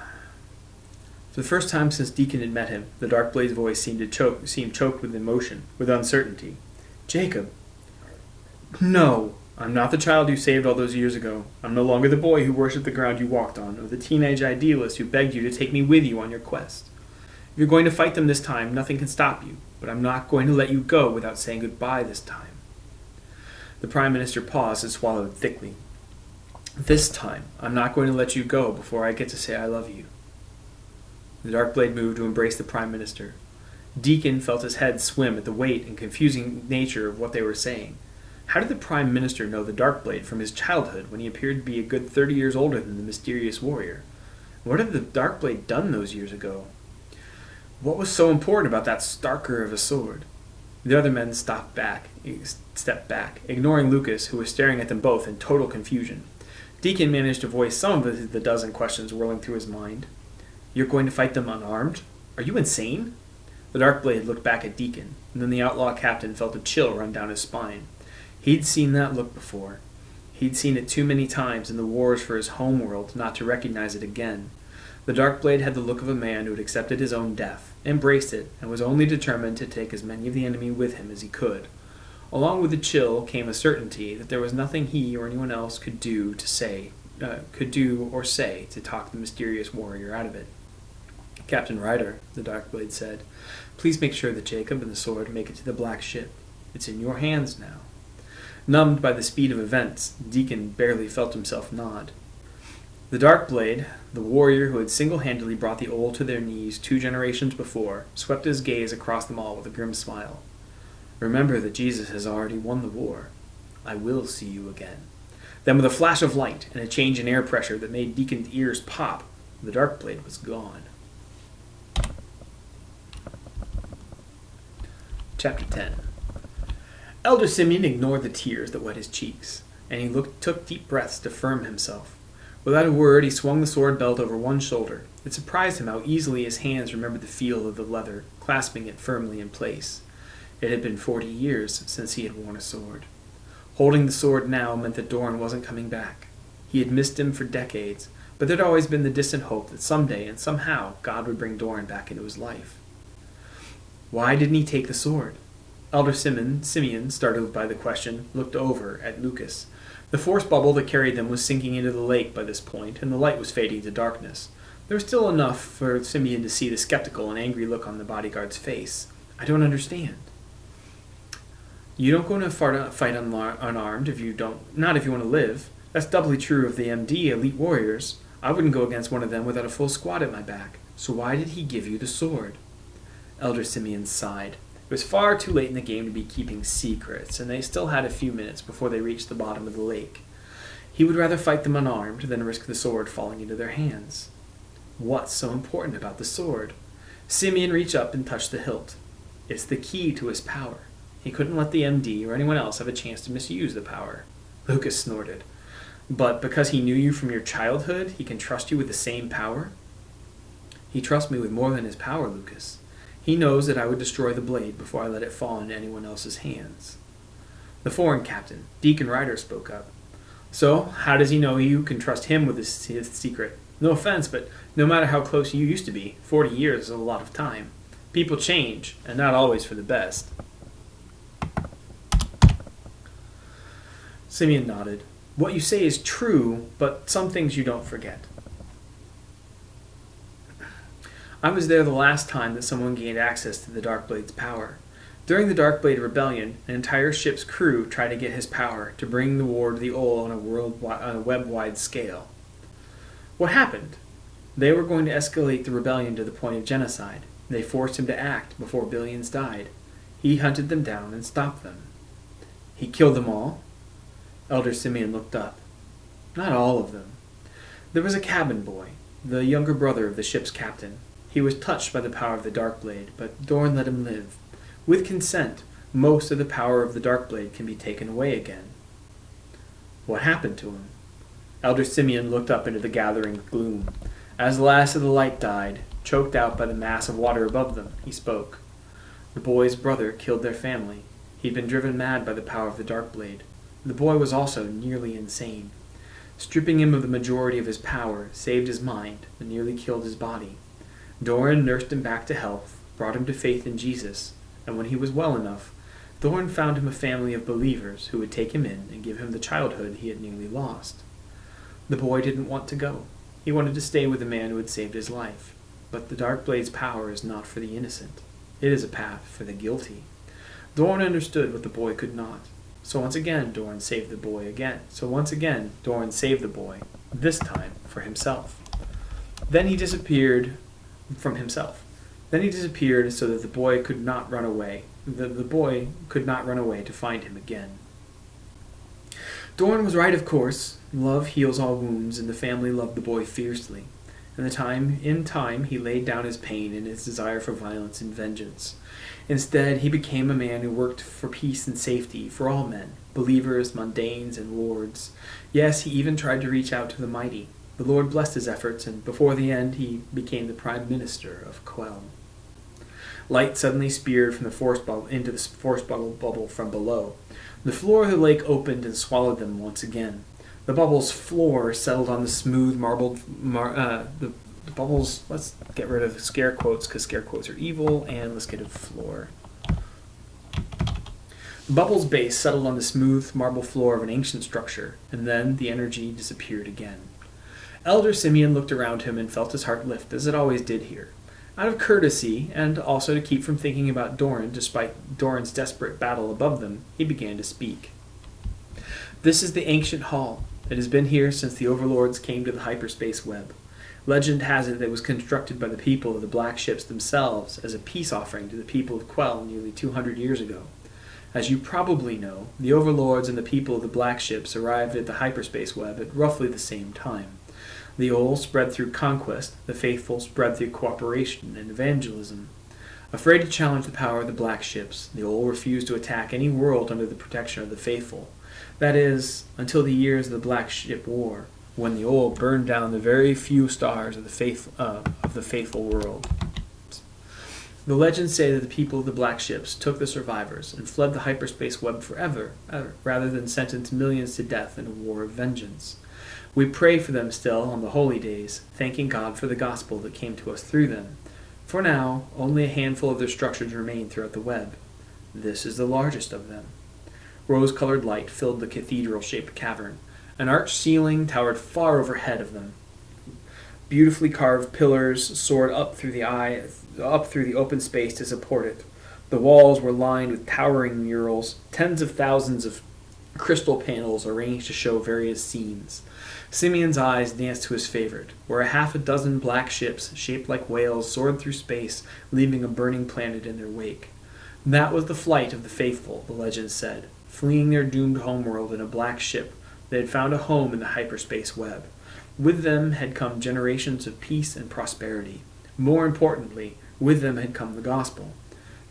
the first time since Deacon had met him, the Darkblade's voice seemed choked with emotion, with uncertainty. Jacob. No, I'm not the child you saved all those years ago. I'm no longer the boy who worshipped the ground you walked on, or the teenage idealist who begged you to take me with you on your quest. If you're going to fight them this time, nothing can stop you, but I'm not going to let you go without saying goodbye this time. The Prime Minister paused and swallowed thickly. This time, I'm not going to let you go before I get to say I love you. The Darkblade moved to embrace the Prime Minister. Deacon felt his head swim at the weight and confusing nature of what they were saying. How did the Prime Minister know the Darkblade from his childhood when he appeared to be a good 30 years older than the mysterious warrior? What had the Darkblade done those years ago? What was so important about that starker of a sword? The other men stepped back, ignoring Lucas, who was staring at them both in total confusion. Deacon managed to voice some of the dozen questions whirling through his mind. You're going to fight them unarmed? Are you insane? The Darkblade looked back at Deacon, and then the outlaw captain felt a chill run down his spine. He'd seen that look before. He'd seen it too many times in the wars for his homeworld not to recognize it again. The Darkblade had the look of a man who had accepted his own death, embraced it, and was only determined to take as many of the enemy with him as he could. Along with the chill came a certainty that there was nothing he or anyone else could do or say to talk the mysterious warrior out of it. Captain Ryder, the Darkblade said, please make sure that Jacob and the sword make it to the Black Ship. It's in your hands now. Numbed by the speed of events, Deacon barely felt himself nod. The Darkblade, the warrior who had single-handedly brought the old to their knees 2 generations before, swept his gaze across them all with a grim smile. Remember that Jesus has already won the war. I will see you again. Then with a flash of light and a change in air pressure that made Deacon's ears pop, the Darkblade was gone. Chapter 10. Elder Simeon ignored the tears that wet his cheeks, and he took deep breaths to firm himself. Without a word, he swung the sword belt over one shoulder. It surprised him how easily his hands remembered the feel of the leather, clasping it firmly in place. It had been 40 years since he had worn a sword. Holding the sword now meant that Dorn wasn't coming back. He had missed him for decades, but there'd always been the distant hope that someday and somehow God would bring Dorn back into his life. Why didn't he take the sword? Elder Simeon, startled by the question, looked over at Lucas. The force bubble that carried them was sinking into the lake by this point, and the light was fading to darkness. There was still enough for Simeon to see the skeptical and angry look on the bodyguard's face. I don't understand. You don't go in a fight unarmed if you don't, not if you want to live. That's doubly true of the MD elite warriors. I wouldn't go against one of them without a full squad at my back. So why did he give you the sword? Elder Simeon sighed. It was far too late in the game to be keeping secrets, and they still had a few minutes before they reached the bottom of the lake. He would rather fight them unarmed than risk the sword falling into their hands. What's so important about the sword? Simeon reached up and touched the hilt. It's the key to his power. He couldn't let the MD or anyone else have a chance to misuse the power. Lucas snorted. But because he knew you from your childhood, he can trust you with the same power? He trusts me with more than his power, Lucas. He knows that I would destroy the blade before I let it fall into anyone else's hands. The foreign captain, Deacon Ryder, spoke up. So, how does he know you can trust him with his secret? No offense, but no matter how close you used to be, 40 years is a lot of time. People change, and not always for the best. Simeon nodded. What you say is true, but some things you don't forget. I was there the last time that someone gained access to the Darkblade's power. During the Darkblade Rebellion, an entire ship's crew tried to get his power to bring the war to the Oll on a web-wide scale. What happened? They were going to escalate the rebellion to the point of genocide. They forced him to act before billions died. He hunted them down and stopped them. He killed them all? Elder Simeon looked up. Not all of them. There was a cabin boy, the younger brother of the ship's captain. He was touched by the power of the Darkblade, but Dorn let him live. With consent, most of the power of the Darkblade can be taken away again. What happened to him? Elder Simeon looked up into the gathering gloom. As the last of the light died, choked out by the mass of water above them, he spoke. The boy's brother killed their family. He'd been driven mad by the power of the Darkblade. The boy was also nearly insane. Stripping him of the majority of his power saved his mind and nearly killed his body. Doran nursed him back to health, brought him to faith in Jesus, and when he was well enough, Doran found him a family of believers who would take him in and give him the childhood he had nearly lost. The boy didn't want to go. He wanted to stay with the man who had saved his life. But the Darkblade's power is not for the innocent. It is a path for the guilty. Doran understood what the boy could not. So once again, Doran saved the boy again. This time for himself. Then he disappeared from himself. Then he disappeared so that the boy could not run away. The boy could not run away to find him again. Doran was right, of course. Love heals all wounds, and the family loved the boy fiercely. In time, he laid down his pain and his desire for violence and vengeance. Instead, he became a man who worked for peace and safety for all men, believers, mundanes, and lords. Yes, he even tried to reach out to the mighty. The Lord blessed his efforts, and before the end, he became the Prime Minister of Quell. Light suddenly speared from the force bubble into the force bubble from below. The floor of the lake opened and swallowed them once again. The bubble's floor settled on the smooth marbled... the bubbles... Let's get rid of scare quotes, because scare quotes are evil, and let's get a floor. The bubble's base settled on the smooth marble floor of an ancient structure, and then the energy disappeared again. Elder Simeon looked around him and felt his heart lift, as it always did here. Out of courtesy, and also to keep from thinking about Doran, despite Doran's desperate battle above them, he began to speak. This is the ancient hall. It has been here since the overlords came to the hyperspace web. Legend has it that it was constructed by the people of the black ships themselves as a peace offering to the people of Quell nearly 200 years ago. As you probably know, the overlords and the people of the black ships arrived at the hyperspace web at roughly the same time. The Oll spread through conquest, the faithful spread through cooperation and evangelism. Afraid to challenge the power of the black ships, the Oll refused to attack any world under the protection of the faithful. That is, until the years of the Black Ship War, when the Oll burned down the very few stars of the faithful world. The legends say that the people of the black ships took the survivors and fled the hyperspace web forever, rather than sentence millions to death in a war of vengeance. We pray for them still on the holy days, thanking God for the gospel that came to us through them. For now, only a handful of their structures remain throughout the web. This is the largest of them. Rose-colored light filled the cathedral-shaped cavern. An arched ceiling towered far overhead of them. Beautifully carved pillars soared up through the open space to support it. The walls were lined with towering murals, tens of thousands of crystal panels arranged to show various scenes. Simeon's eyes danced to his favorite, where a half a dozen black ships, shaped like whales, soared through space, leaving a burning planet in their wake. That was the flight of the faithful, the legend said. Fleeing their doomed homeworld in a black ship, they had found a home in the hyperspace web. With them had come generations of peace and prosperity. More importantly, with them had come the gospel.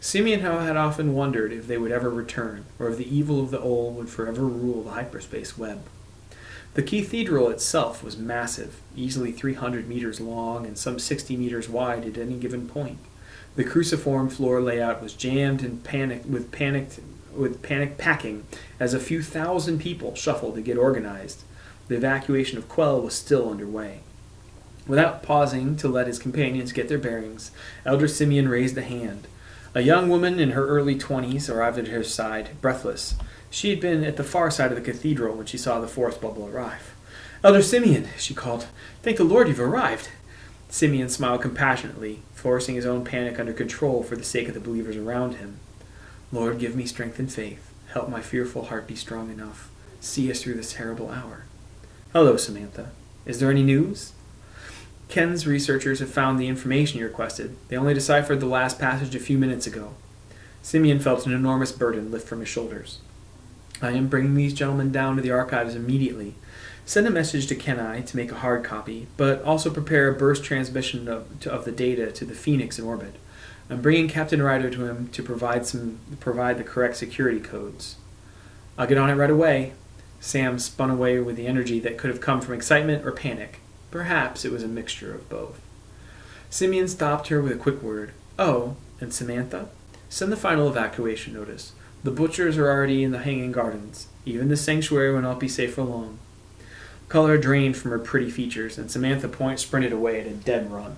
Simeon had often wondered if they would ever return, or if the evil of the old would forever rule the hyperspace web. The cathedral itself was massive, easily 300 meters long and some 60 meters wide at any given point. The cruciform floor layout was jammed and with panic packing as a few thousand people shuffled to get organized. The evacuation of Quell was still underway. Without pausing to let his companions get their bearings, Elder Simeon raised a hand. A young woman in her early 20s arrived at her side, breathless. She had been at the far side of the cathedral when she saw the force bubble arrive. "Elder Simeon," she called, "thank the Lord you've arrived." Simeon smiled compassionately, forcing his own panic under control for the sake of the believers around him. "Lord, give me strength and faith. Help my fearful heart be strong enough. See us through this terrible hour." "Hello, Samantha. Is there any news?" "Ken's researchers have found the information you requested. They only deciphered the last passage a few minutes ago." Simeon felt an enormous burden lift from his shoulders. "I am bringing these gentlemen down to the archives immediately. Send a message to Kenai to make a hard copy, but also prepare a burst transmission of the data to the Phoenix in orbit. I'm bringing Captain Ryder to him to provide the correct security codes." "I'll get on it right away." Sam spun away with the energy that could have come from excitement or panic. Perhaps it was a mixture of both. Simeon stopped her with a quick word. "Oh, and Samantha? Send the final evacuation notice. The butchers are already in the hanging gardens. Even the sanctuary will not be safe for long." Color drained from her pretty features, and Samantha sprinted away at a dead run.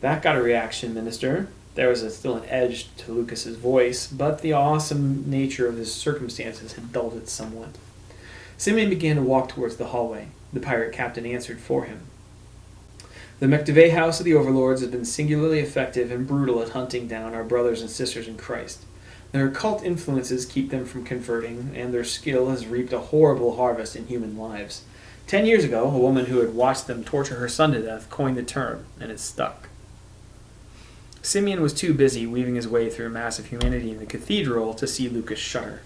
That got a reaction, Minister. There was still an edge to Lucas's voice, but the awesome nature of his circumstances had dulled it somewhat. Simeon began to walk towards the hallway. The pirate captain answered for him. "The McDevey House of the Overlords has been singularly effective and brutal at hunting down our brothers and sisters in Christ. Their occult influences keep them from converting, and their skill has reaped a horrible harvest in human lives. 10 years ago, a woman who had watched them torture her son to death coined the term, and it stuck." Simeon was too busy weaving his way through a mass of humanity in the cathedral to see Lucas shudder.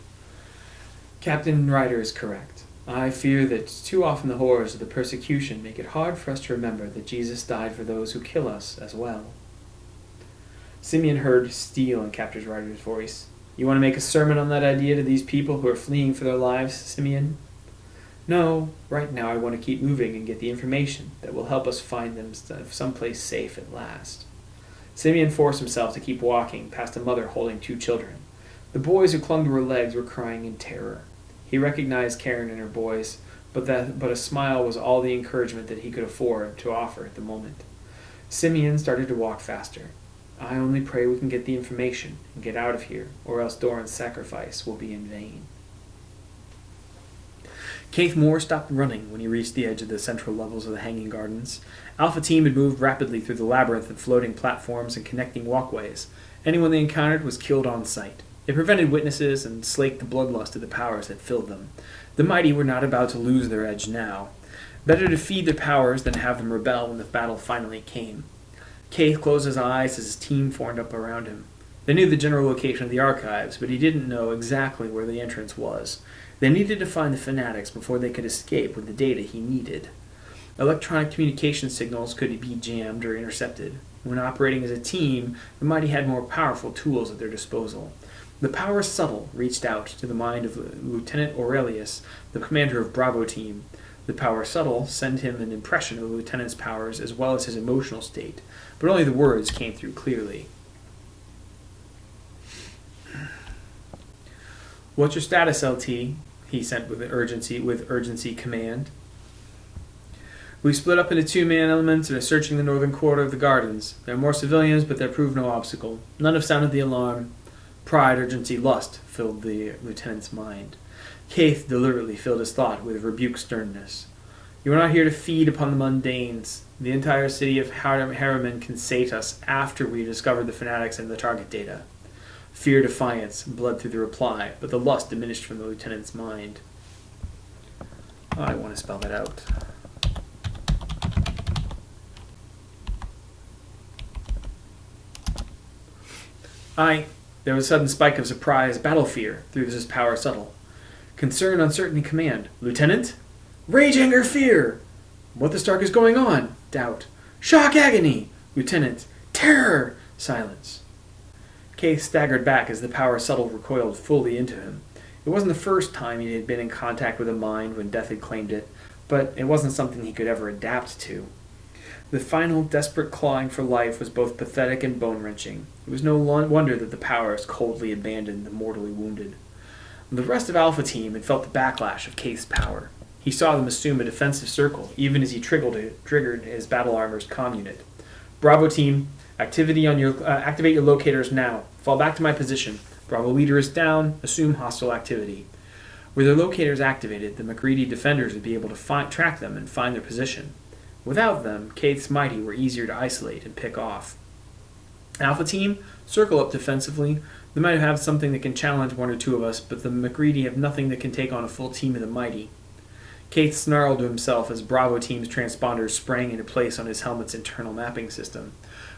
"Captain Ryder is correct. I fear that too often the horrors of the persecution make it hard for us to remember that Jesus died for those who kill us as well." Simeon heard steel in Captain Ryder's voice. "You want to make a sermon on that idea to these people who are fleeing for their lives, Simeon?" "No, right now I want to keep moving and get the information that will help us find them someplace safe at last." Simeon forced himself to keep walking past a mother holding 2 children. The boys who clung to her legs were crying in terror. He recognized Karen and her boys, but a smile was all the encouragement that he could afford to offer at the moment. Simeon started to walk faster. "I only pray we can get the information and get out of here, or else Doran's sacrifice will be in vain." Keith Moore stopped running when he reached the edge of the central levels of the Hanging Gardens. Alpha Team had moved rapidly through the labyrinth of floating platforms and connecting walkways. Anyone they encountered was killed on sight. It prevented witnesses and slaked the bloodlust of the powers that filled them. The mighty were not about to lose their edge now. Better to feed their powers than have them rebel when the battle finally came. Keith closed his eyes as his team formed up around him. They knew the general location of the archives, but he didn't know exactly where the entrance was. They needed to find the fanatics before they could escape with the data he needed. Electronic communication signals could be jammed or intercepted. When operating as a team, the mighty had more powerful tools at their disposal. The Power Subtle reached out to the mind of Lieutenant Aurelius, the commander of Bravo Team. The Power Subtle sent him an impression of the lieutenant's powers as well as his emotional state, but only the words came through clearly. "What's your status, LT?" he sent with urgency command. "We split up into 2-man elements and are searching the northern quarter of the gardens. There are more civilians, but that proved no obstacle. None have sounded the alarm." Pride, urgency, lust filled the lieutenant's mind. Keith deliberately filled his thought with rebuke sternness. "You are not here to feed upon the mundanes. The entire city of Harriman can sate us after we discover the fanatics and the target data." Fear, defiance, bled through the reply, but the lust diminished from the lieutenant's mind. Oh, I want to spell that out. There was a sudden spike of surprise, battle fear, through his power subtle. Concern, uncertainty, command. Lieutenant? Rage, anger, fear! What the Stark is going on? Doubt. Shock, agony! Lieutenant. Terror! Silence. Keith staggered back as the power subtle recoiled fully into him. It wasn't the first time he had been in contact with a mind when death had claimed it, but it wasn't something he could ever adapt to. The final, desperate clawing for life was both pathetic and bone-wrenching. It was no wonder that the powers coldly abandoned the mortally wounded. The rest of Alpha Team had felt the backlash of Keith's power. He saw them assume a defensive circle, even as he triggered his battle armor's comm unit. Bravo Team, activate your locators now. Fall back to my position. Bravo leader is down. Assume hostile activity. With their locators activated, the McCready defenders would be able to track them and find their position. Without them, Keith's mighty were easier to isolate and pick off. Alpha Team, circle up defensively. They might have something that can challenge one or two of us, but the McCready have nothing that can take on a full team of the mighty. Keith snarled to himself as Bravo Team's transponders sprang into place on his helmet's internal mapping system.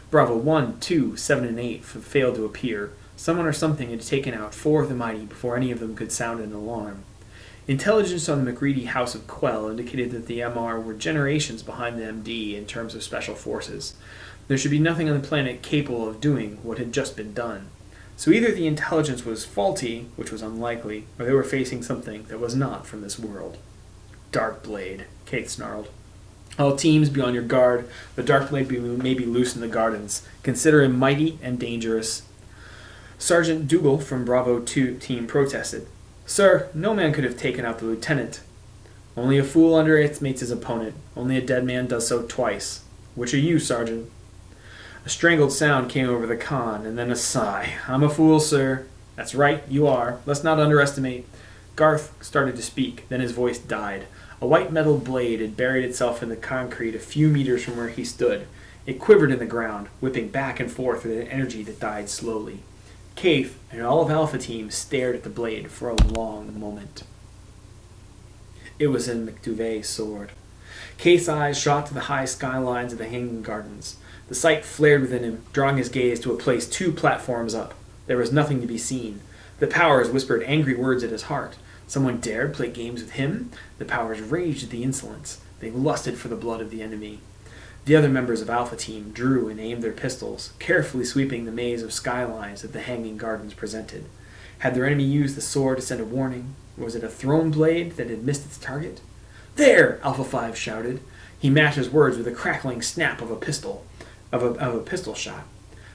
Bravo 1, 2, 7, and 8 failed to appear. Someone or something had taken out 4 of the mighty before any of them could sound an alarm. Intelligence on the McCready House of Quell indicated that the MR were generations behind the MD in terms of special forces. There should be nothing on the planet capable of doing what had just been done. So either the intelligence was faulty, which was unlikely, or they were facing something that was not from this world. Darkblade, Keith snarled. All teams be on your guard. The Darkblade may be loose in the gardens. Consider him mighty and dangerous. Sergeant Dougal from Bravo 2 team protested. Sir, no man could have taken out the lieutenant. Only a fool underestimates his opponent. Only a dead man does so twice. Which are you, Sergeant? A strangled sound came over the con, and then a sigh. I'm a fool, sir. That's right, you are. Let's not underestimate. Garth started to speak, then his voice died. A white metal blade had buried itself in the concrete a few meters from where he stood. It quivered in the ground, whipping back and forth with an energy that died slowly. Keith and all of Alpha Team stared at the blade for a long moment. It was in McDuvet's sword. Keith's eyes shot to the high skylines of the hanging gardens. The sight flared within him, drawing his gaze to a place 2 platforms up. There was nothing to be seen. The powers whispered angry words at his heart. Someone dared play games with him? The powers raged at the insolence. They lusted for the blood of the enemy. The other members of Alpha Team drew and aimed their pistols, carefully sweeping the maze of skylines that the hanging gardens presented. Had their enemy used the sword to send a warning? Was it a thrown blade that had missed its target? There! Alpha 5 shouted. He matched his words with a crackling snap of a pistol shot.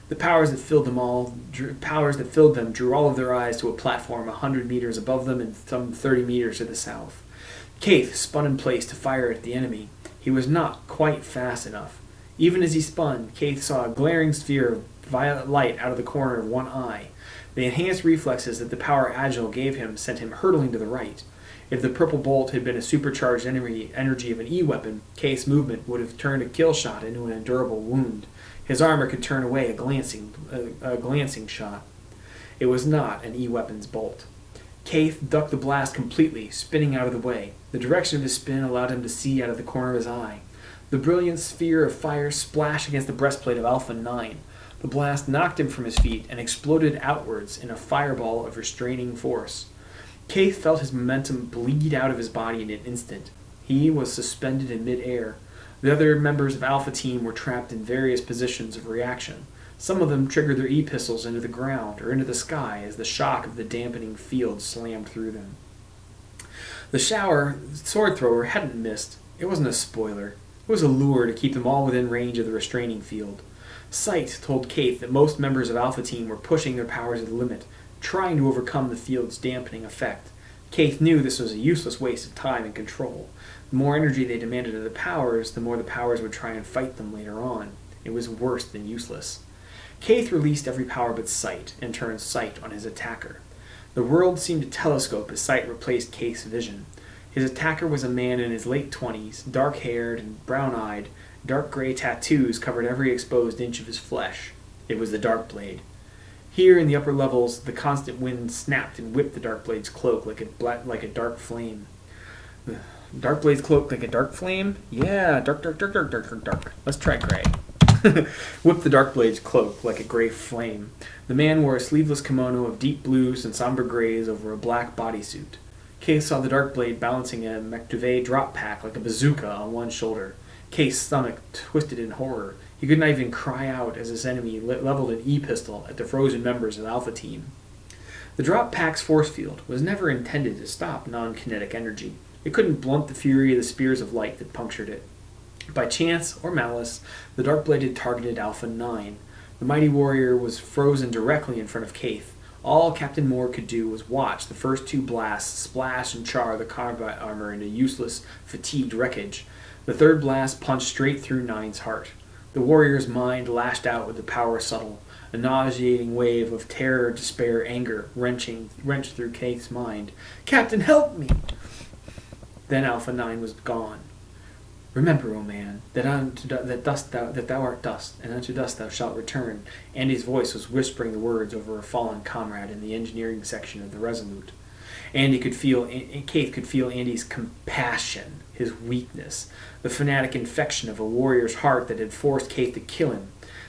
The powers that filled them drew all of their eyes to a platform 100 meters above them and some 30 meters to the south. Keith spun in place to fire at the enemy. He was not quite fast enough. Even as he spun, Keith saw a glaring sphere of violet light out of the corner of one eye. The enhanced reflexes that the power Agile gave him sent him hurtling to the right. If the purple bolt had been a supercharged energy of an E-weapon, Keith's movement would have turned a kill shot into an endurable wound. His armor could turn away a glancing shot. It was not an E-weapon's bolt. Keith ducked the blast completely, spinning out of the way. The direction of his spin allowed him to see out of the corner of his eye. The brilliant sphere of fire splashed against the breastplate of Alpha 9. The blast knocked him from his feet and exploded outwards in a fireball of restraining force. Keith felt his momentum bleed out of his body in an instant. He was suspended in mid-air. The other members of Alpha Team were trapped in various positions of reaction. Some of them triggered their E-pistols into the ground or into the sky as the shock of the dampening field slammed through them. The sword thrower hadn't missed. It wasn't a spoiler. It was a lure to keep them all within range of the restraining field. Sight told Keith that most members of Alpha Team were pushing their powers to the limit, trying to overcome the field's dampening effect. Keith knew this was a useless waste of time and control. The more energy they demanded of the powers, the more the powers would try and fight them later on. It was worse than useless. Keith released every power but sight, and turned sight on his attacker. The world seemed to telescope as sight replaced Keith's vision. His attacker was a man in his late 20s, dark-haired and brown-eyed. Dark gray tattoos covered every exposed inch of his flesh. It was the Darkblade. Here in the upper levels, the constant wind snapped and whipped the Darkblade's cloak like a dark flame. Darkblade's cloak like a dark flame? Yeah, dark, dark, dark, dark, dark, dark, dark. Let's try gray. Whipped the Darkblade's cloak like a gray flame. The man wore a sleeveless kimono of deep blues and somber grays over a black bodysuit. Keith saw the Darkblade balancing a McDuvet drop pack like a bazooka on one shoulder. Keith's stomach twisted in horror. He could not even cry out as his enemy leveled an E-pistol at the frozen members of the Alpha Team. The drop pack's force field was never intended to stop non-kinetic energy. It couldn't blunt the fury of the spears of light that punctured it. By chance or malice, the Darkblade had targeted Alpha 9. The mighty warrior was frozen directly in front of Keith. All Captain Moore could do was watch the first two blasts splash and char the combat armor into useless, fatigued wreckage. The third blast punched straight through Nine's heart. The warrior's mind lashed out with the power subtle. A nauseating wave of terror, despair, anger wrenched through Keith's mind. "Captain, help me!" Then Alpha 9 was gone. "Remember, O man, that thou art dust, and unto dust thou shalt return." Andy's voice was whispering the words over a fallen comrade in the engineering section of the Resolute. Keith could feel Andy's compassion, his weakness, the fanatic infection of a warrior's heart that had forced Keith to kill him.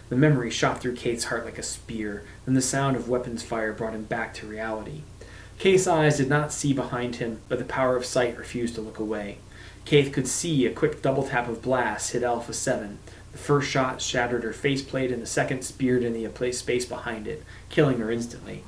The memory shot through Keith's heart like a spear, then the sound of weapons fire brought him back to reality. Keith's eyes did not see behind him, but the power of sight refused to look away. Keith could see a quick double tap of blast hit Alpha 7. The first shot shattered her faceplate, and the second speared in the space behind it, killing her instantly.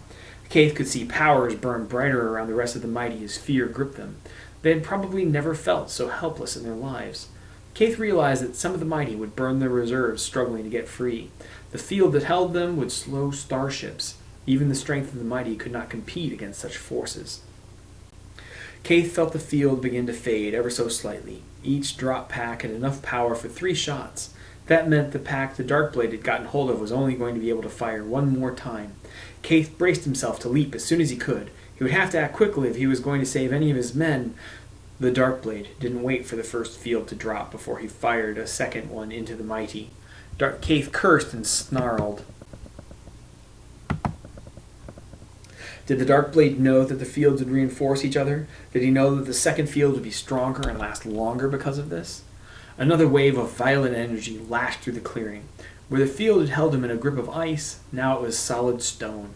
Keith could see powers burn brighter around the rest of the mighty as fear gripped them. They had probably never felt so helpless in their lives. Keith realized that some of the mighty would burn their reserves struggling to get free. The field that held them would slow starships. Even the strength of the mighty could not compete against such forces. Keith felt the field begin to fade ever so slightly. Each drop pack had enough power for 3 shots. That meant the pack the Darkblade had gotten hold of was only going to be able to fire one more time. Keith braced himself to leap as soon as he could. He would have to act quickly if he was going to save any of his men. The Darkblade didn't wait for the first field to drop before he fired a second one into the mighty. Keith cursed and snarled. Did the Darkblade know that the fields would reinforce each other? Did he know that the second field would be stronger and last longer because of this? Another wave of violent energy lashed through the clearing. Where the field had held him in a grip of ice, now it was solid stone.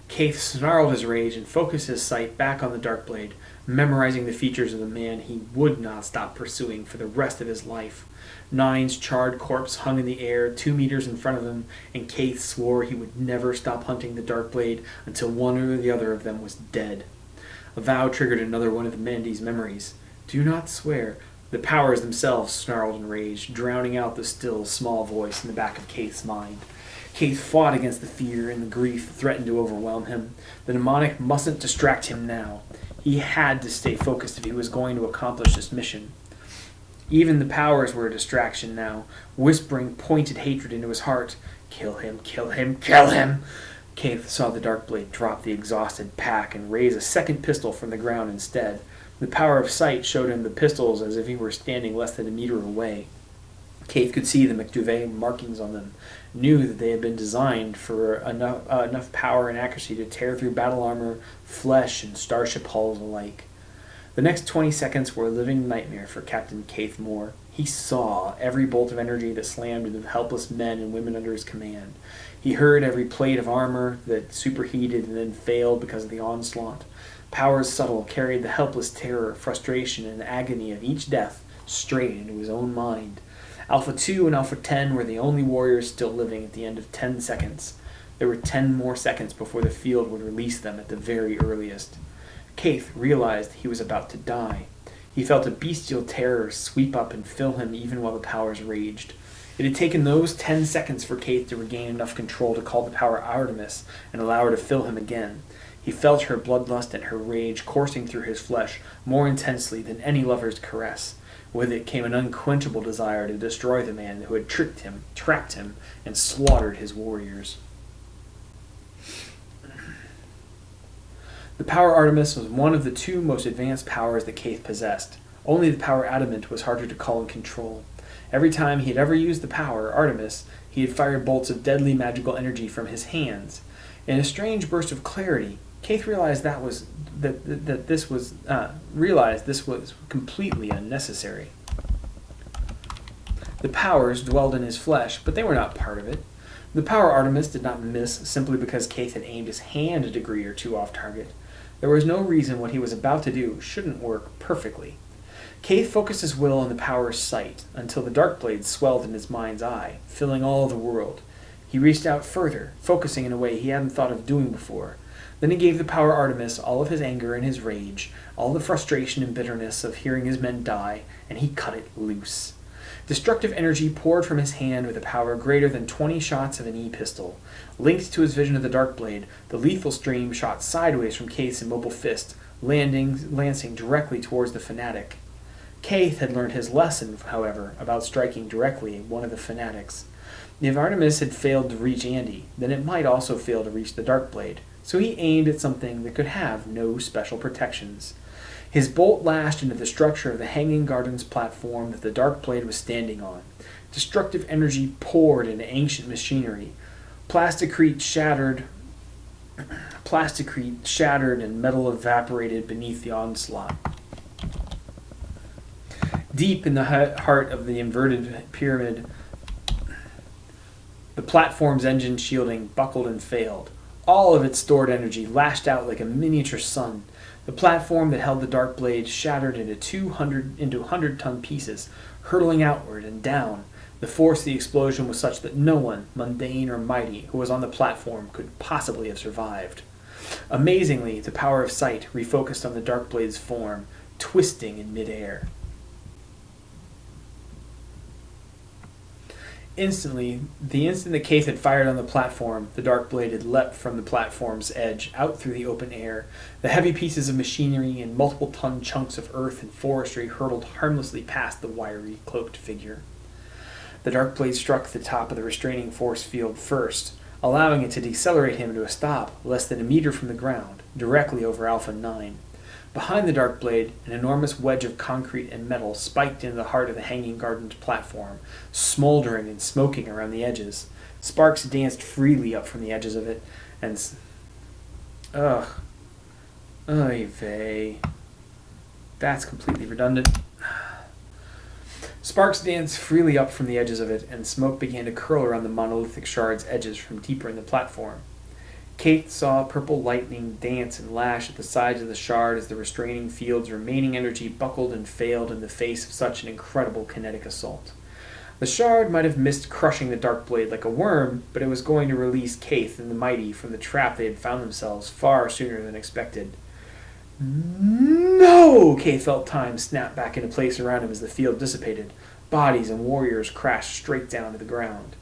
Keith snarled his rage and focused his sight back on the Darkblade, memorizing the features of the man he would not stop pursuing for the rest of his life. Nine's charred corpse hung in the air 2 meters in front of him, and Keith swore he would never stop hunting the Darkblade until one or the other of them was dead. A vow triggered another one of the Mandy's memories. "Do not swear." The powers themselves snarled and raged, drowning out the still, small voice in the back of Keith's mind. Keith fought against the fear and the grief that threatened to overwhelm him. The mnemonic mustn't distract him now. He had to stay focused if he was going to accomplish this mission. Even the powers were a distraction now, whispering pointed hatred into his heart. "Kill him, kill him, kill him!" Keith saw the Darkblade drop the exhausted pack and raise a second pistol from the ground instead. The power of sight showed him the pistols as if he were standing less than a meter away. Keith could see the McDuvet markings on them, knew that they had been designed for enough power and accuracy to tear through battle armor, flesh, and starship hulls alike. The next 20 seconds were a living nightmare for Captain Keith Moore. He saw every bolt of energy that slammed into the helpless men and women under his command. He heard every plate of armor that superheated and then failed because of the onslaught. Powers subtle carried the helpless terror, frustration, and agony of each death straight into his own mind. Alpha 2 and Alpha 10 were the only warriors still living at the end of 10 seconds. There were 10 more seconds before the field would release them at the very earliest. Keith realized he was about to die. He felt a bestial terror sweep up and fill him even while the powers raged. It had taken those 10 seconds for Keith to regain enough control to call the power Artemis and allow her to fill him again. He felt her bloodlust and her rage coursing through his flesh more intensely than any lover's caress. With it came an unquenchable desire to destroy the man who had tricked him, trapped him, and slaughtered his warriors. The power Artemis was one of the 2 most advanced powers that Keith possessed. Only the power Adamant was harder to call and control. Every time he had ever used the power Artemis, he had fired bolts of deadly magical energy from his hands. In a strange burst of clarity, Keith realized this was completely unnecessary. The powers dwelled in his flesh, but they were not part of it. The power Artemis did not miss simply because Keith had aimed his hand a degree or two off target. There was no reason what he was about to do shouldn't work perfectly. Keith focused his will on the power's sight until the Darkblade swelled in his mind's eye, filling all the world. He reached out further, focusing in a way he hadn't thought of doing before. Then he gave the power Artemis all of his anger and his rage, all the frustration and bitterness of hearing his men die, and he cut it loose. Destructive energy poured from his hand with a power greater than 20 shots of an E-pistol. Linked to his vision of the Darkblade, the lethal stream shot sideways from Keith's immobile fist, lancing directly towards the fanatic. Keith had learned his lesson, however, about striking directly at one of the fanatics. If Artemis had failed to reach Andy, then it might also fail to reach the Darkblade, so he aimed at something that could have no special protections. His bolt lashed into the structure of the Hanging Gardens platform that the Darkblade was standing on. Destructive energy poured into ancient machinery. Plasticrete shattered and metal evaporated beneath the onslaught. Deep in the heart of the inverted pyramid, the platform's engine shielding buckled and failed. All of its stored energy lashed out like a miniature sun. The platform that held the Darkblade shattered into 100-ton pieces, hurtling outward and down. The force of the explosion was such that no one, mundane or mighty, who was on the platform could possibly have survived. Amazingly, the power of sight refocused on the Darkblade's form, twisting in midair. Instantly, the instant that Keith had fired on the platform, the Darkblade had leapt from the platform's edge out through the open air. The heavy pieces of machinery and multiple-ton chunks of earth and forestry hurtled harmlessly past the wiry, cloaked figure. The Darkblade struck the top of the restraining force field first, allowing it to decelerate him to a stop less than a meter from the ground, directly over Alpha 9. Behind the Darkblade, an enormous wedge of concrete and metal spiked into the heart of the Hanging Gardens platform, smoldering and smoking around the edges. Sparks danced freely up from the edges of it, and Oy vey. That's completely redundant. Sparks danced freely up from the edges of it, and smoke began to curl around the monolithic shard's edges from deeper in the platform. Kate saw purple lightning dance and lash at the sides of the shard as the restraining field's remaining energy buckled and failed in the face of such an incredible kinetic assault. The shard might have missed crushing the Darkblade like a worm, but it was going to release Keith and the Mighty from the trap they had found themselves far sooner than expected. No! Keith felt time snap back into place around him as the field dissipated. Bodies and warriors crashed straight down to the ground.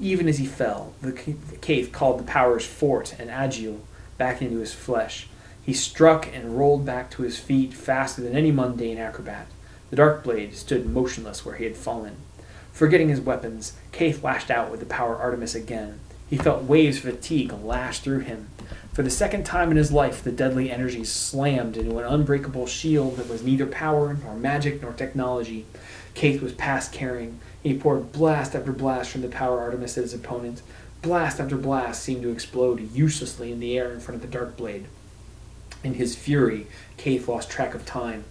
Even as he fell, the Keith called the powers Fort and Agile back into his flesh. He struck and rolled back to his feet faster than any mundane acrobat. The Darkblade stood motionless where he had fallen. Forgetting his weapons, Keith lashed out with the power Artemis again. He felt waves of fatigue lash through him. For the second time in his life, the deadly energy slammed into an unbreakable shield that was neither power nor magic nor technology. Keith was past caring. He poured blast after blast from the power Artemis at his opponent. Blast after blast seemed to explode uselessly in the air in front of the Darkblade. In his fury, Keith lost track of time.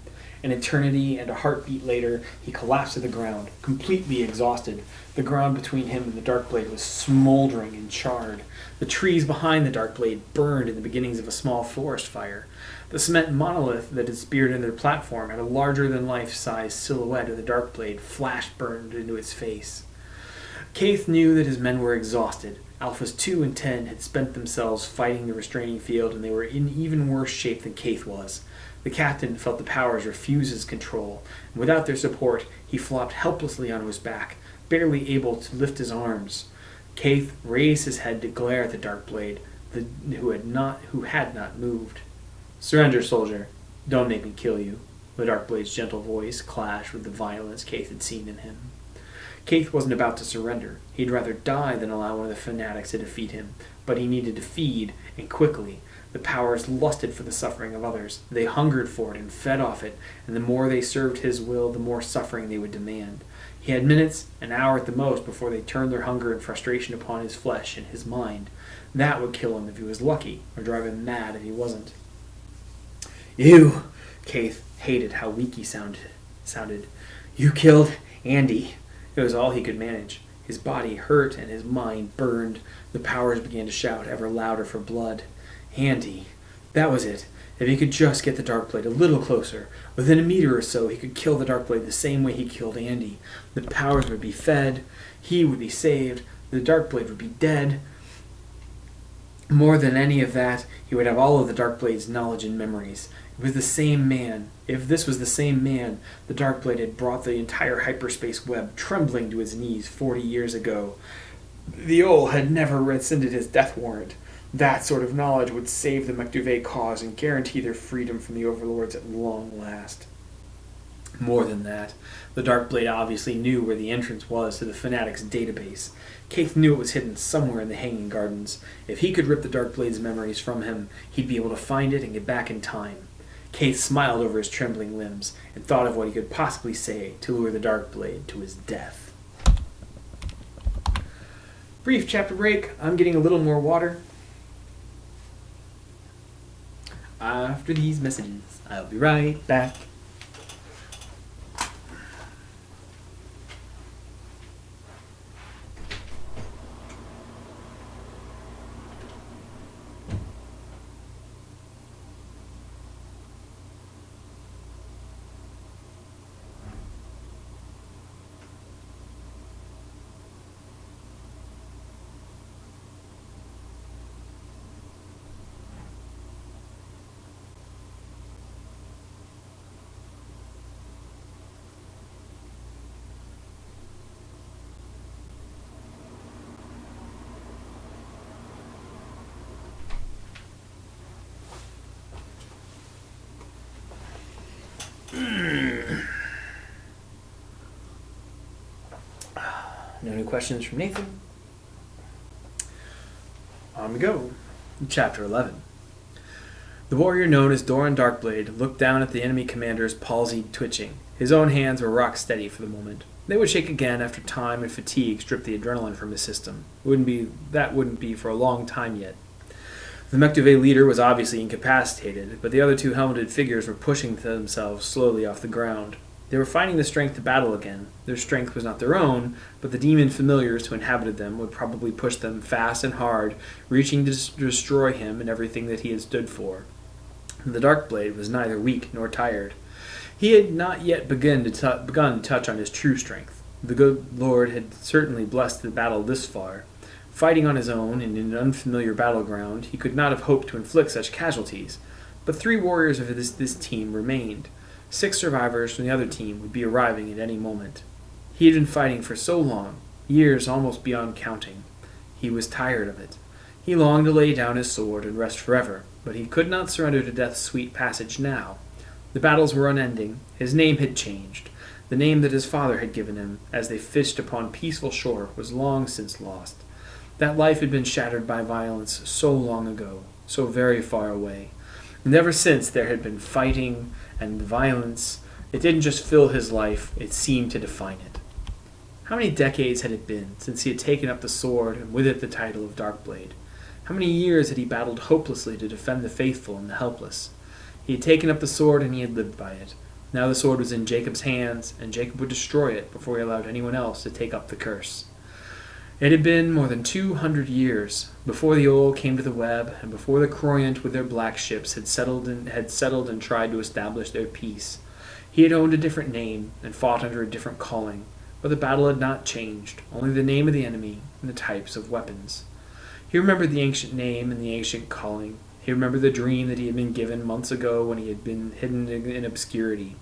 An eternity and a heartbeat later, he collapsed to the ground, completely exhausted. The ground between him and the Darkblade was smoldering and charred. The trees behind the Darkblade burned in the beginnings of a small forest fire. The cement monolith that had speared into their platform had a larger-than-life-size silhouette of the Darkblade flash-burned into its face. Keith knew that his men were exhausted. Alphas 2 and 10 had spent themselves fighting the restraining field, and they were in even worse shape than Keith was. The captain felt the powers refuse his control, and without their support, he flopped helplessly onto his back, barely able to lift his arms. Keith raised his head to glare at the Darkblade, who had not moved. "Surrender, soldier. Don't make me kill you." The Darkblade's gentle voice clashed with the violence Keith had seen in him. Kaith wasn't about to surrender. He'd rather die than allow one of the fanatics to defeat him, but he needed to feed, and quickly. The powers lusted for the suffering of others. They hungered for it and fed off it, and the more they served his will, the more suffering they would demand. He had minutes, an hour at the most, before they turned their hunger and frustration upon his flesh and his mind. That would kill him if he was lucky, or drive him mad if he wasn't. You! Kaith hated how weak he sounded. You killed Andy. It was all he could manage. His body hurt and his mind burned. The powers began to shout ever louder for blood. Andy. That was it. If he could just get the Darkblade a little closer, within a meter or so, he could kill the Darkblade the same way he killed Andy. The powers would be fed, he would be saved, the Darkblade would be dead. More than any of that, he would have all of the Darkblade's knowledge and memories. It was the same man. If this was the same man, the Darkblade had brought the entire hyperspace web trembling to his knees 40 years ago. The Owl had never rescinded his death warrant. That sort of knowledge would save the McDuvet cause and guarantee their freedom from the overlords at long last. More than that, the Darkblade obviously knew where the entrance was to the Fanatics' database. Kaith knew it was hidden somewhere in the Hanging Gardens. If he could rip the Darkblade's memories from him, he'd be able to find it and get back in time. Kaith smiled over his trembling limbs and thought of what he could possibly say to lure the Darkblade to his death. Brief chapter break. I'm getting a little more water. After these messages, I'll be right back. No new questions from Nathan. On we go. Chapter 11. The warrior known as Doran Darkblade looked down at the enemy commander's palsied twitching. His own hands were rock steady for the moment. They would shake again after time and fatigue stripped the adrenaline from his system. That wouldn't be for a long time yet. The McDuvet leader was obviously incapacitated, but the other two helmeted figures were pushing themselves slowly off the ground. They were finding the strength to battle again. Their strength was not their own, but the demon familiars who inhabited them would probably push them fast and hard, reaching to destroy him and everything that he had stood for. The Darkblade was neither weak nor tired. He had not yet begun to touch on his true strength. The good Lord had certainly blessed the battle this far. Fighting on his own and in an unfamiliar battleground, he could not have hoped to inflict such casualties. But 3 warriors of this team remained. 6 survivors from the other team would be arriving at any moment. He had been fighting for so long, years almost beyond counting. He was tired of it. He longed to lay down his sword and rest forever, but he could not surrender to death's sweet passage now. The battles were unending. His name had changed. The name that his father had given him, as they fished upon peaceful shore, was long since lost. That life had been shattered by violence so long ago, so very far away. And ever since there had been fighting and violence. It didn't just fill his life, it seemed to define it. How many decades had it been since he had taken up the sword and with it the title of Darkblade? How many years had he battled hopelessly to defend the faithful and the helpless? He had taken up the sword and he had lived by it. Now the sword was in Jacob's hands, and Jacob would destroy it before he allowed anyone else to take up the curse. It had been more than 200 years before the Owl came to the web, and before the Croyant with their black ships had settled and tried to establish their peace. He had owned a different name and fought under a different calling, but the battle had not changed, only the name of the enemy and the types of weapons. He remembered the ancient name and the ancient calling. He remembered the dream that he had been given months ago when he had been hidden in obscurity.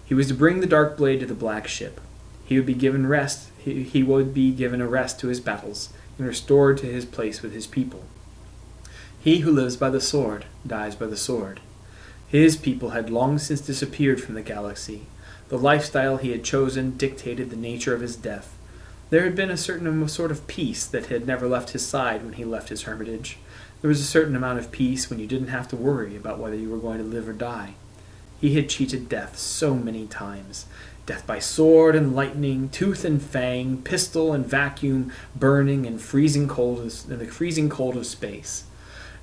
He was to bring the Darkblade to the black ship. He would be given rest. He would be given a rest to his battles and restored to his place with his people. He who lives by the sword dies by the sword. His people had long since disappeared from the galaxy. The lifestyle he had chosen dictated the nature of his death. There had been a certain sort of peace that had never left his side when he left his hermitage. There was a certain amount of peace when you didn't have to worry about whether you were going to live or die. He had cheated death so many times. Death by sword and lightning, tooth and fang, pistol and vacuum, burning and freezing cold in the freezing cold of space.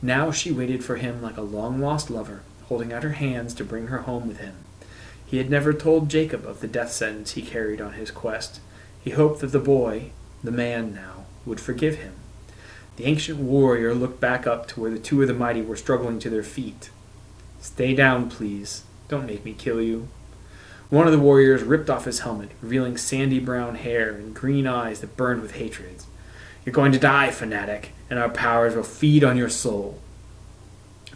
Now she waited for him like a long-lost lover, holding out her hands to bring her home with him. He had never told Jacob of the death sentence he carried on his quest. He hoped that the boy, the man now, would forgive him. The ancient warrior looked back up to where the two of the mighty were struggling to their feet. "Stay down, please. Don't make me kill you." One of the warriors ripped off his helmet, revealing sandy brown hair and green eyes that burned with hatred. "You're going to die, fanatic, and our powers will feed on your soul."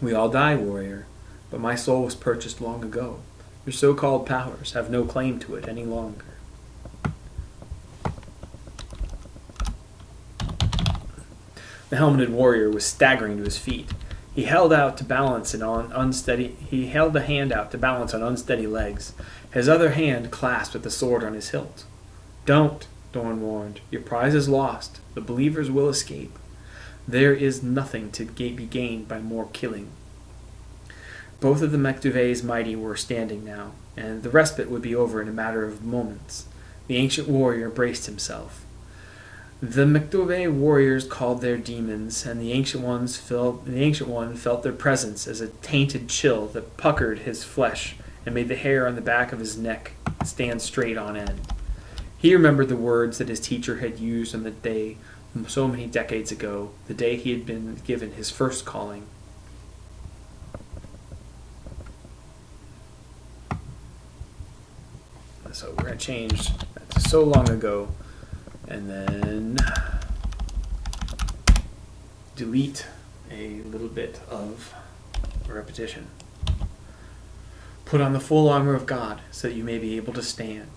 "We all die, warrior, but my soul was purchased long ago. Your so-called powers have no claim to it any longer." The helmeted warrior was staggering to his feet. He held a hand out to balance on unsteady legs. His other hand clasped at the sword on his hilt. "Don't," Dorn warned. "Your prize is lost. The believers will escape. There is nothing to be gained by more killing." Both of the Mektuve's mighty were standing now, and the respite would be over in a matter of moments. The ancient warrior braced himself. The Mektuve warriors called their demons, and the ancient one felt their presence as a tainted chill that puckered his flesh and made the hair on the back of his neck stand straight on end. He remembered the words that his teacher had used on the day so many decades ago, the day he had been given his first calling. So we're going to change that to so long ago, and then delete a little bit of repetition. "Put on the full armor of God, so that you may be able to stand."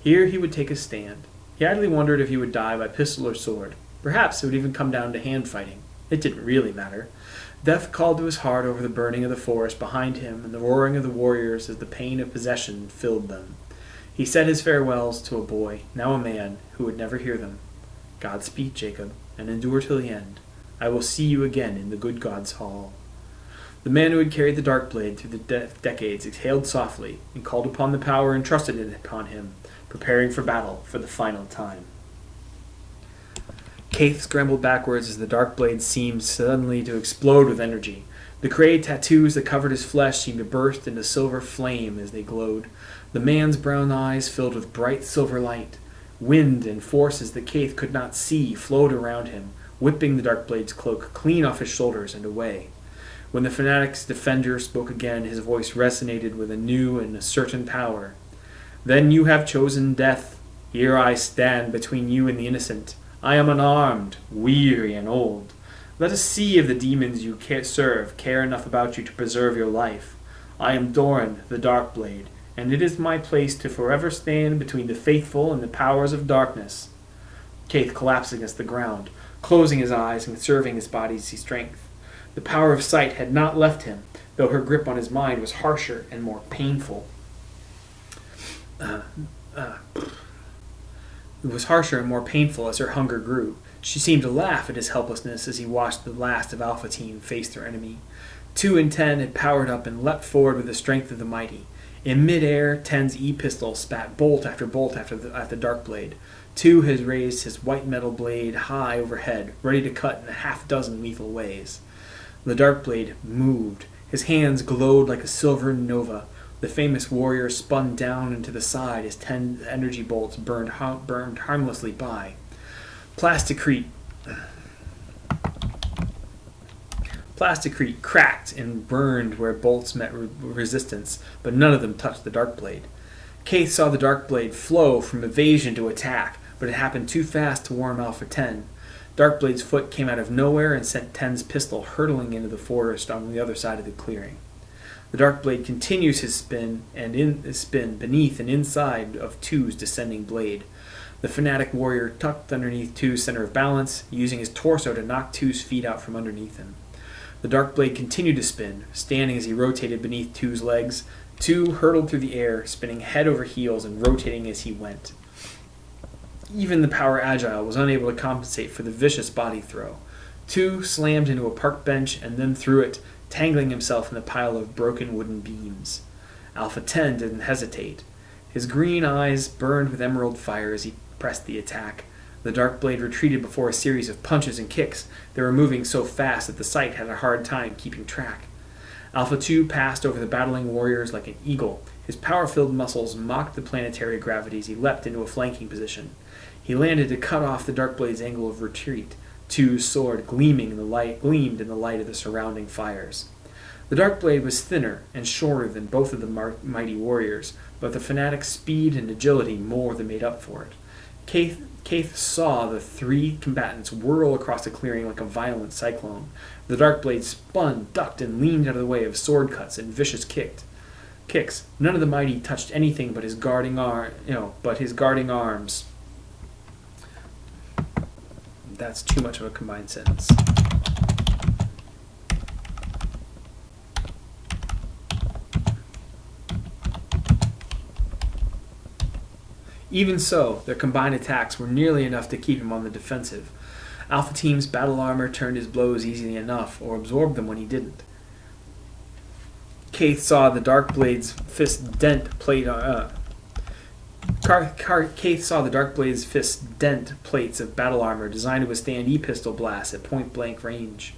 Here he would take a stand. He idly wondered if he would die by pistol or sword. Perhaps it would even come down to hand fighting. It didn't really matter. Death called to his heart over the burning of the forest behind him and the roaring of the warriors as the pain of possession filled them. He said his farewells to a boy, now a man, who would never hear them. "Godspeed, Jacob, and endure till the end. I will see you again in the good God's hall." The man who had carried the Darkblade through the decades exhaled softly and called upon the power entrusted upon him, preparing for battle for the final time. Kaith scrambled backwards as the Darkblade seemed suddenly to explode with energy. The grey tattoos that covered his flesh seemed to burst into silver flame as they glowed. The man's brown eyes filled with bright silver light. Wind and forces that Kaith could not see flowed around him, whipping the Darkblade's cloak clean off his shoulders and away. When the fanatic's defender spoke again, his voice resonated with a new and a certain power. "Then you have chosen death. Here I stand between you and the innocent. I am unarmed, weary, and old. Let us see if the demons you serve care enough about you to preserve your life. I am Doran, the Darkblade, and it is my place to forever stand between the faithful and the powers of darkness." Kaith collapsed against the ground, closing his eyes and conserving his body's strength. The power of sight had not left him, though her grip on his mind was harsher and more painful. It was harsher and more painful as her hunger grew. She seemed to laugh at his helplessness as he watched the last of Alpha Team face their enemy. 2 and 10 had powered up and leapt forward with the strength of the mighty. In mid-air, 10's E-pistol spat bolt after at the Darkblade. 2 had raised his white metal blade high overhead, ready to cut in a half-dozen lethal ways. The Darkblade moved. His hands glowed like a silver nova. The famous warrior spun down and to the side as 10 energy bolts burned harmlessly by. Plasticrete cracked and burned where bolts met resistance, but none of them touched the Darkblade. Kaith saw the Darkblade flow from evasion to attack, but it happened too fast to warm Alpha 10. Darkblade's foot came out of nowhere and sent 10's pistol hurtling into the forest on the other side of the clearing. The Darkblade continues his spin beneath and inside of 2's descending blade. The fanatic warrior tucked underneath 2's center of balance, using his torso to knock 2's feet out from underneath him. The Darkblade continued to spin, standing as he rotated beneath 2's legs. 2 hurtled through the air, spinning head over heels and rotating as he went. Even the power agile was unable to compensate for the vicious body throw. 2 slammed into a park bench and then threw it, tangling himself in the pile of broken wooden beams. Alpha 10 didn't hesitate. His green eyes burned with emerald fire as he pressed the attack. The Darkblade retreated before a series of punches and kicks. They were moving so fast that the sight had a hard time keeping track. Alpha 2 passed over the battling warriors like an eagle. His power-filled muscles mocked the planetary gravity as he leapt into a flanking position. He landed to cut off the Darkblade's angle of retreat. 2's sword gleamed in the light of the surrounding fires. The Darkblade was thinner and shorter than both of the mighty warriors, but the fanatic's speed and agility more than made up for it. Kaith saw the 3 combatants whirl across the clearing like a violent cyclone. The Darkblade spun, ducked, and leaned out of the way of sword cuts and vicious kicks. None of the mighty touched anything but his guarding arms. That's too much of a combined sentence. Even so, their combined attacks were nearly enough to keep him on the defensive. Alpha Team's battle armor turned his blows easily enough, or absorbed them when he didn't. Kaith saw the Darkblade's fist dent plates of battle armor designed to withstand e-pistol blasts at point-blank range.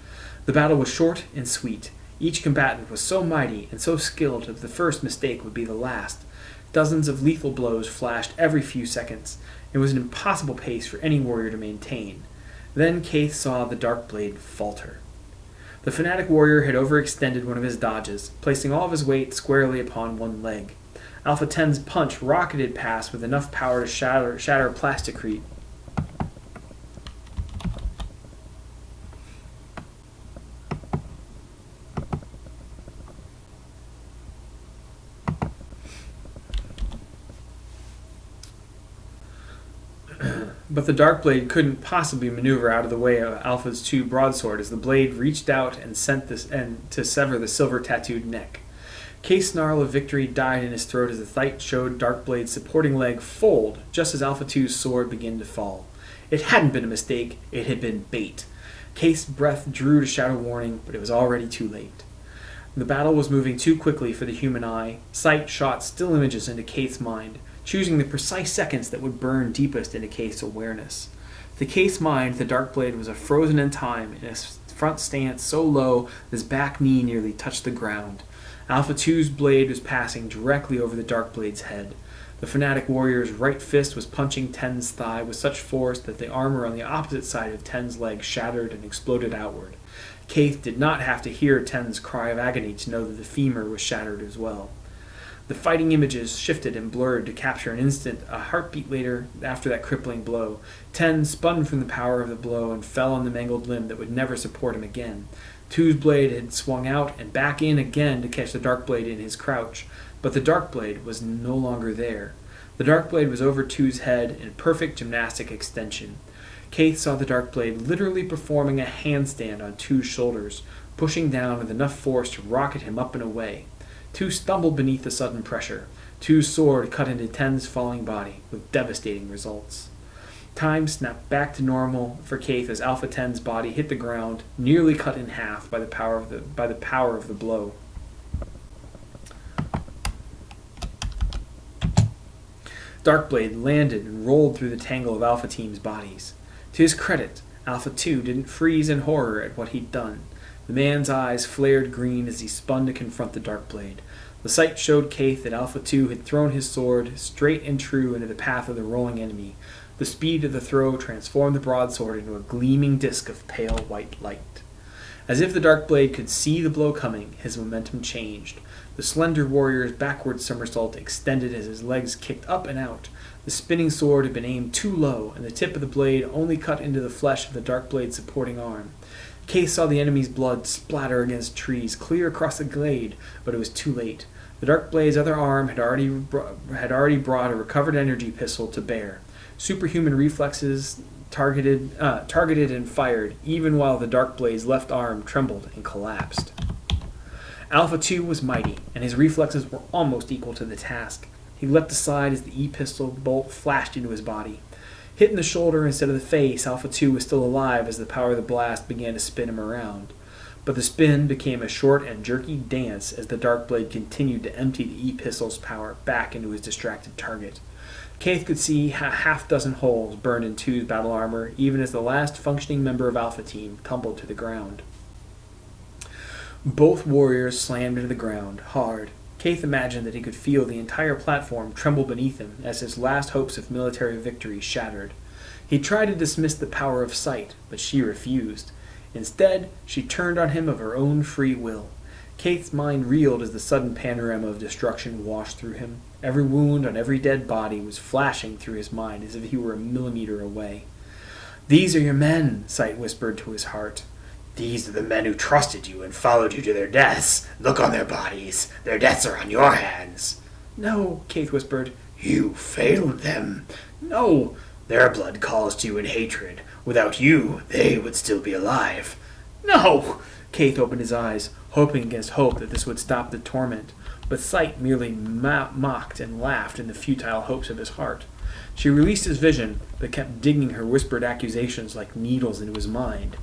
The battle was short and sweet. Each combatant was so mighty and so skilled that the first mistake would be the last. Dozens of lethal blows flashed every few seconds. It was an impossible pace for any warrior to maintain. Then Kaith saw the Darkblade falter. The fanatic warrior had overextended one of his dodges, placing all of his weight squarely upon one leg. Alpha 10's punch rocketed past with enough power to shatter plasticrete. But the Darkblade couldn't possibly maneuver out of the way of Alpha's 2 broadsword as the blade reached out and to sever the silver-tattooed neck. Kaith's snarl of victory died in his throat as the sight showed Darkblade's supporting leg fold just as Alpha 2's sword began to fall. It hadn't been a mistake, it had been bait. Kaith's breath drew to shout a warning, but it was already too late. The battle was moving too quickly for the human eye. Sight shot still images into Kaith's mind, choosing the precise seconds that would burn deepest into Kaith's awareness. To Kaith's mind, the Darkblade was frozen in time, in a front stance so low that his back knee nearly touched the ground. Alpha 2's blade was passing directly over the Darkblade's head. The fanatic warrior's right fist was punching 10's thigh with such force that the armor on the opposite side of 10's leg shattered and exploded outward. Kaith did not have to hear 10's cry of agony to know that the femur was shattered as well. The fighting images shifted and blurred to capture an instant, a heartbeat later, after that crippling blow. 10 spun from the power of the blow and fell on the mangled limb that would never support him again. 2's blade had swung out and back in again to catch the Darkblade in his crouch, but the Darkblade was no longer there. The Darkblade was over 2's head in perfect gymnastic extension. Kaith saw the Darkblade literally performing a handstand on 2's shoulders, pushing down with enough force to rocket him up and away. 2 stumbled beneath the sudden pressure. 2's sword cut into 10's falling body, with devastating results. Time snapped back to normal for Kaith as Alpha 10's body hit the ground, nearly cut in half by the power of the blow. Darkblade landed and rolled through the tangle of Alpha Team's bodies. To his credit, Alpha 2 didn't freeze in horror at what he'd done. The man's eyes flared green as he spun to confront the Darkblade. The sight showed Kaith that Alpha 2 had thrown his sword straight and true into the path of the rolling enemy. The speed of the throw transformed the broadsword into a gleaming disk of pale white light. As if the Darkblade could see the blow coming, his momentum changed. The slender warrior's backward somersault extended as his legs kicked up and out. The spinning sword had been aimed too low, and the tip of the blade only cut into the flesh of the Darkblade's supporting arm. Kaith saw the enemy's blood splatter against trees clear across the glade, but it was too late. The Darkblade's other arm had already brought a recovered energy pistol to bear. Superhuman reflexes targeted and fired, even while the Darkblade's left arm trembled and collapsed. Alpha 2 was mighty, and his reflexes were almost equal to the task. He leapt aside as the e-pistol bolt flashed into his body. Hit in the shoulder instead of the face, Alpha 2 was still alive as the power of the blast began to spin him around. But the spin became a short and jerky dance as the Darkblade continued to empty the E-pistol's power back into his distracted target. Keith could see a half-dozen holes burned in 2's battle armor, even as the last functioning member of Alpha Team tumbled to the ground. Both warriors slammed into the ground, hard. Keith imagined that he could feel the entire platform tremble beneath him as his last hopes of military victory shattered. He tried to dismiss the power of sight, but she refused. Instead, she turned on him of her own free will. Keith's mind reeled as the sudden panorama of destruction washed through him. Every wound on every dead body was flashing through his mind as if he were a millimeter away. "These are your men," Sight whispered to his heart. "These are the men who trusted you and followed you to their deaths. Look on their bodies. Their deaths are on your hands." "No," Keith whispered. "You failed them." "No." "Their blood calls to you in hatred. Without you, they would still be alive." "No!" Keith opened his eyes, hoping against hope that this would stop the torment. But Sight merely mocked and laughed in the futile hopes of his heart. She released his vision, but kept digging her whispered accusations like needles into his mind.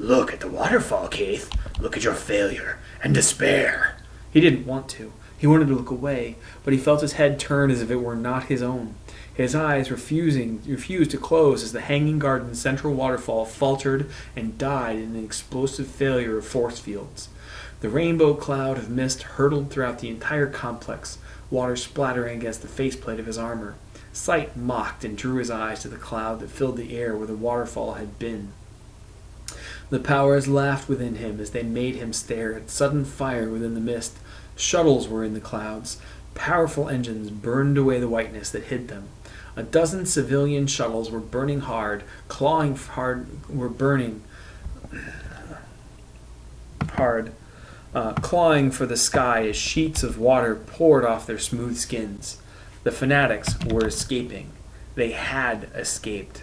"Look at the waterfall, Keith. Look at your failure and despair." He didn't want to. He wanted to look away, but he felt his head turn as if it were not his own. His eyes refused to close as the Hanging Garden's central waterfall faltered and died in an explosive failure of force fields. The rainbow cloud of mist hurtled throughout the entire complex, water splattering against the faceplate of his armor. Sight mocked and drew his eyes to the cloud that filled the air where the waterfall had been. The powers laughed within him as they made him stare at sudden fire within the mist. Shuttles were in the clouds. Powerful engines burned away the whiteness that hid them. A dozen civilian shuttles were burning hard, clawing for the sky as sheets of water poured off their smooth skins. The fanatics were escaping. They had escaped.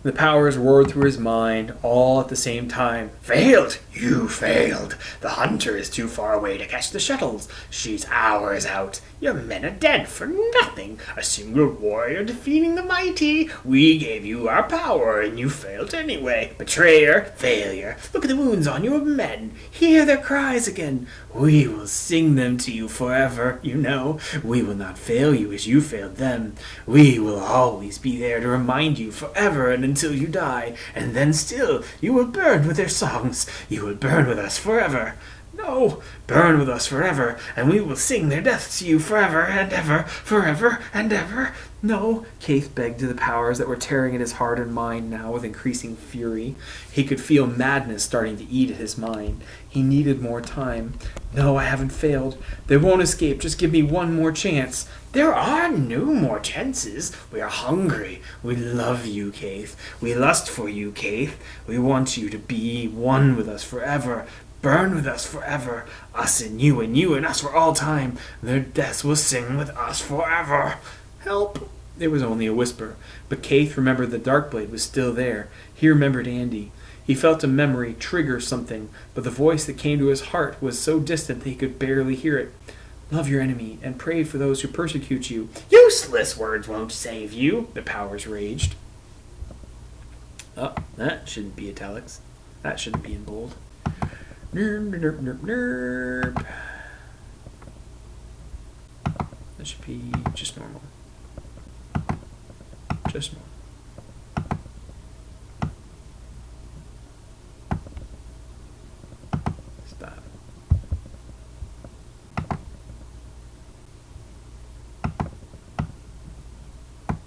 The powers roared through his mind, all at the same time. "Failed! You failed! The hunter is too far away to catch the shuttles. She's hours out. Your men are dead for nothing. A single warrior defeating the mighty. We gave you our power, and you failed anyway. Betrayer! Failure! Look at the wounds on your men. Hear their cries again. We will sing them to you forever, you know. We will not fail you as you failed them. We will always be there to remind you forever and until you die, and then still you will burn with their songs. You will burn with us forever. No, burn with us forever, and we will sing their deaths to you forever and ever, forever and ever." No, Keith begged to the powers that were tearing at his heart and mind now with increasing fury. He could feel madness starting to eat at his mind. He needed more time. "No, I haven't failed. They won't escape. Just give me one more chance." "There are no more chances. We are hungry. We love you, Keith. We lust for you, Keith. We want you to be one with us forever. Burn with us forever. Us and you and us for all time. Their deaths will sing with us forever." "Help!" It was only a whisper, but Keith remembered the Darkblade was still there. He remembered Andy. He felt a memory trigger something, but the voice that came to his heart was so distant that he could barely hear it. "Love your enemy, and pray for those who persecute you." "Useless words won't save you," the powers raged. Oh, that shouldn't be italics. That shouldn't be in bold. Nerp, nerp, nerp, nerp. That should be just normal. Just normal. Stop.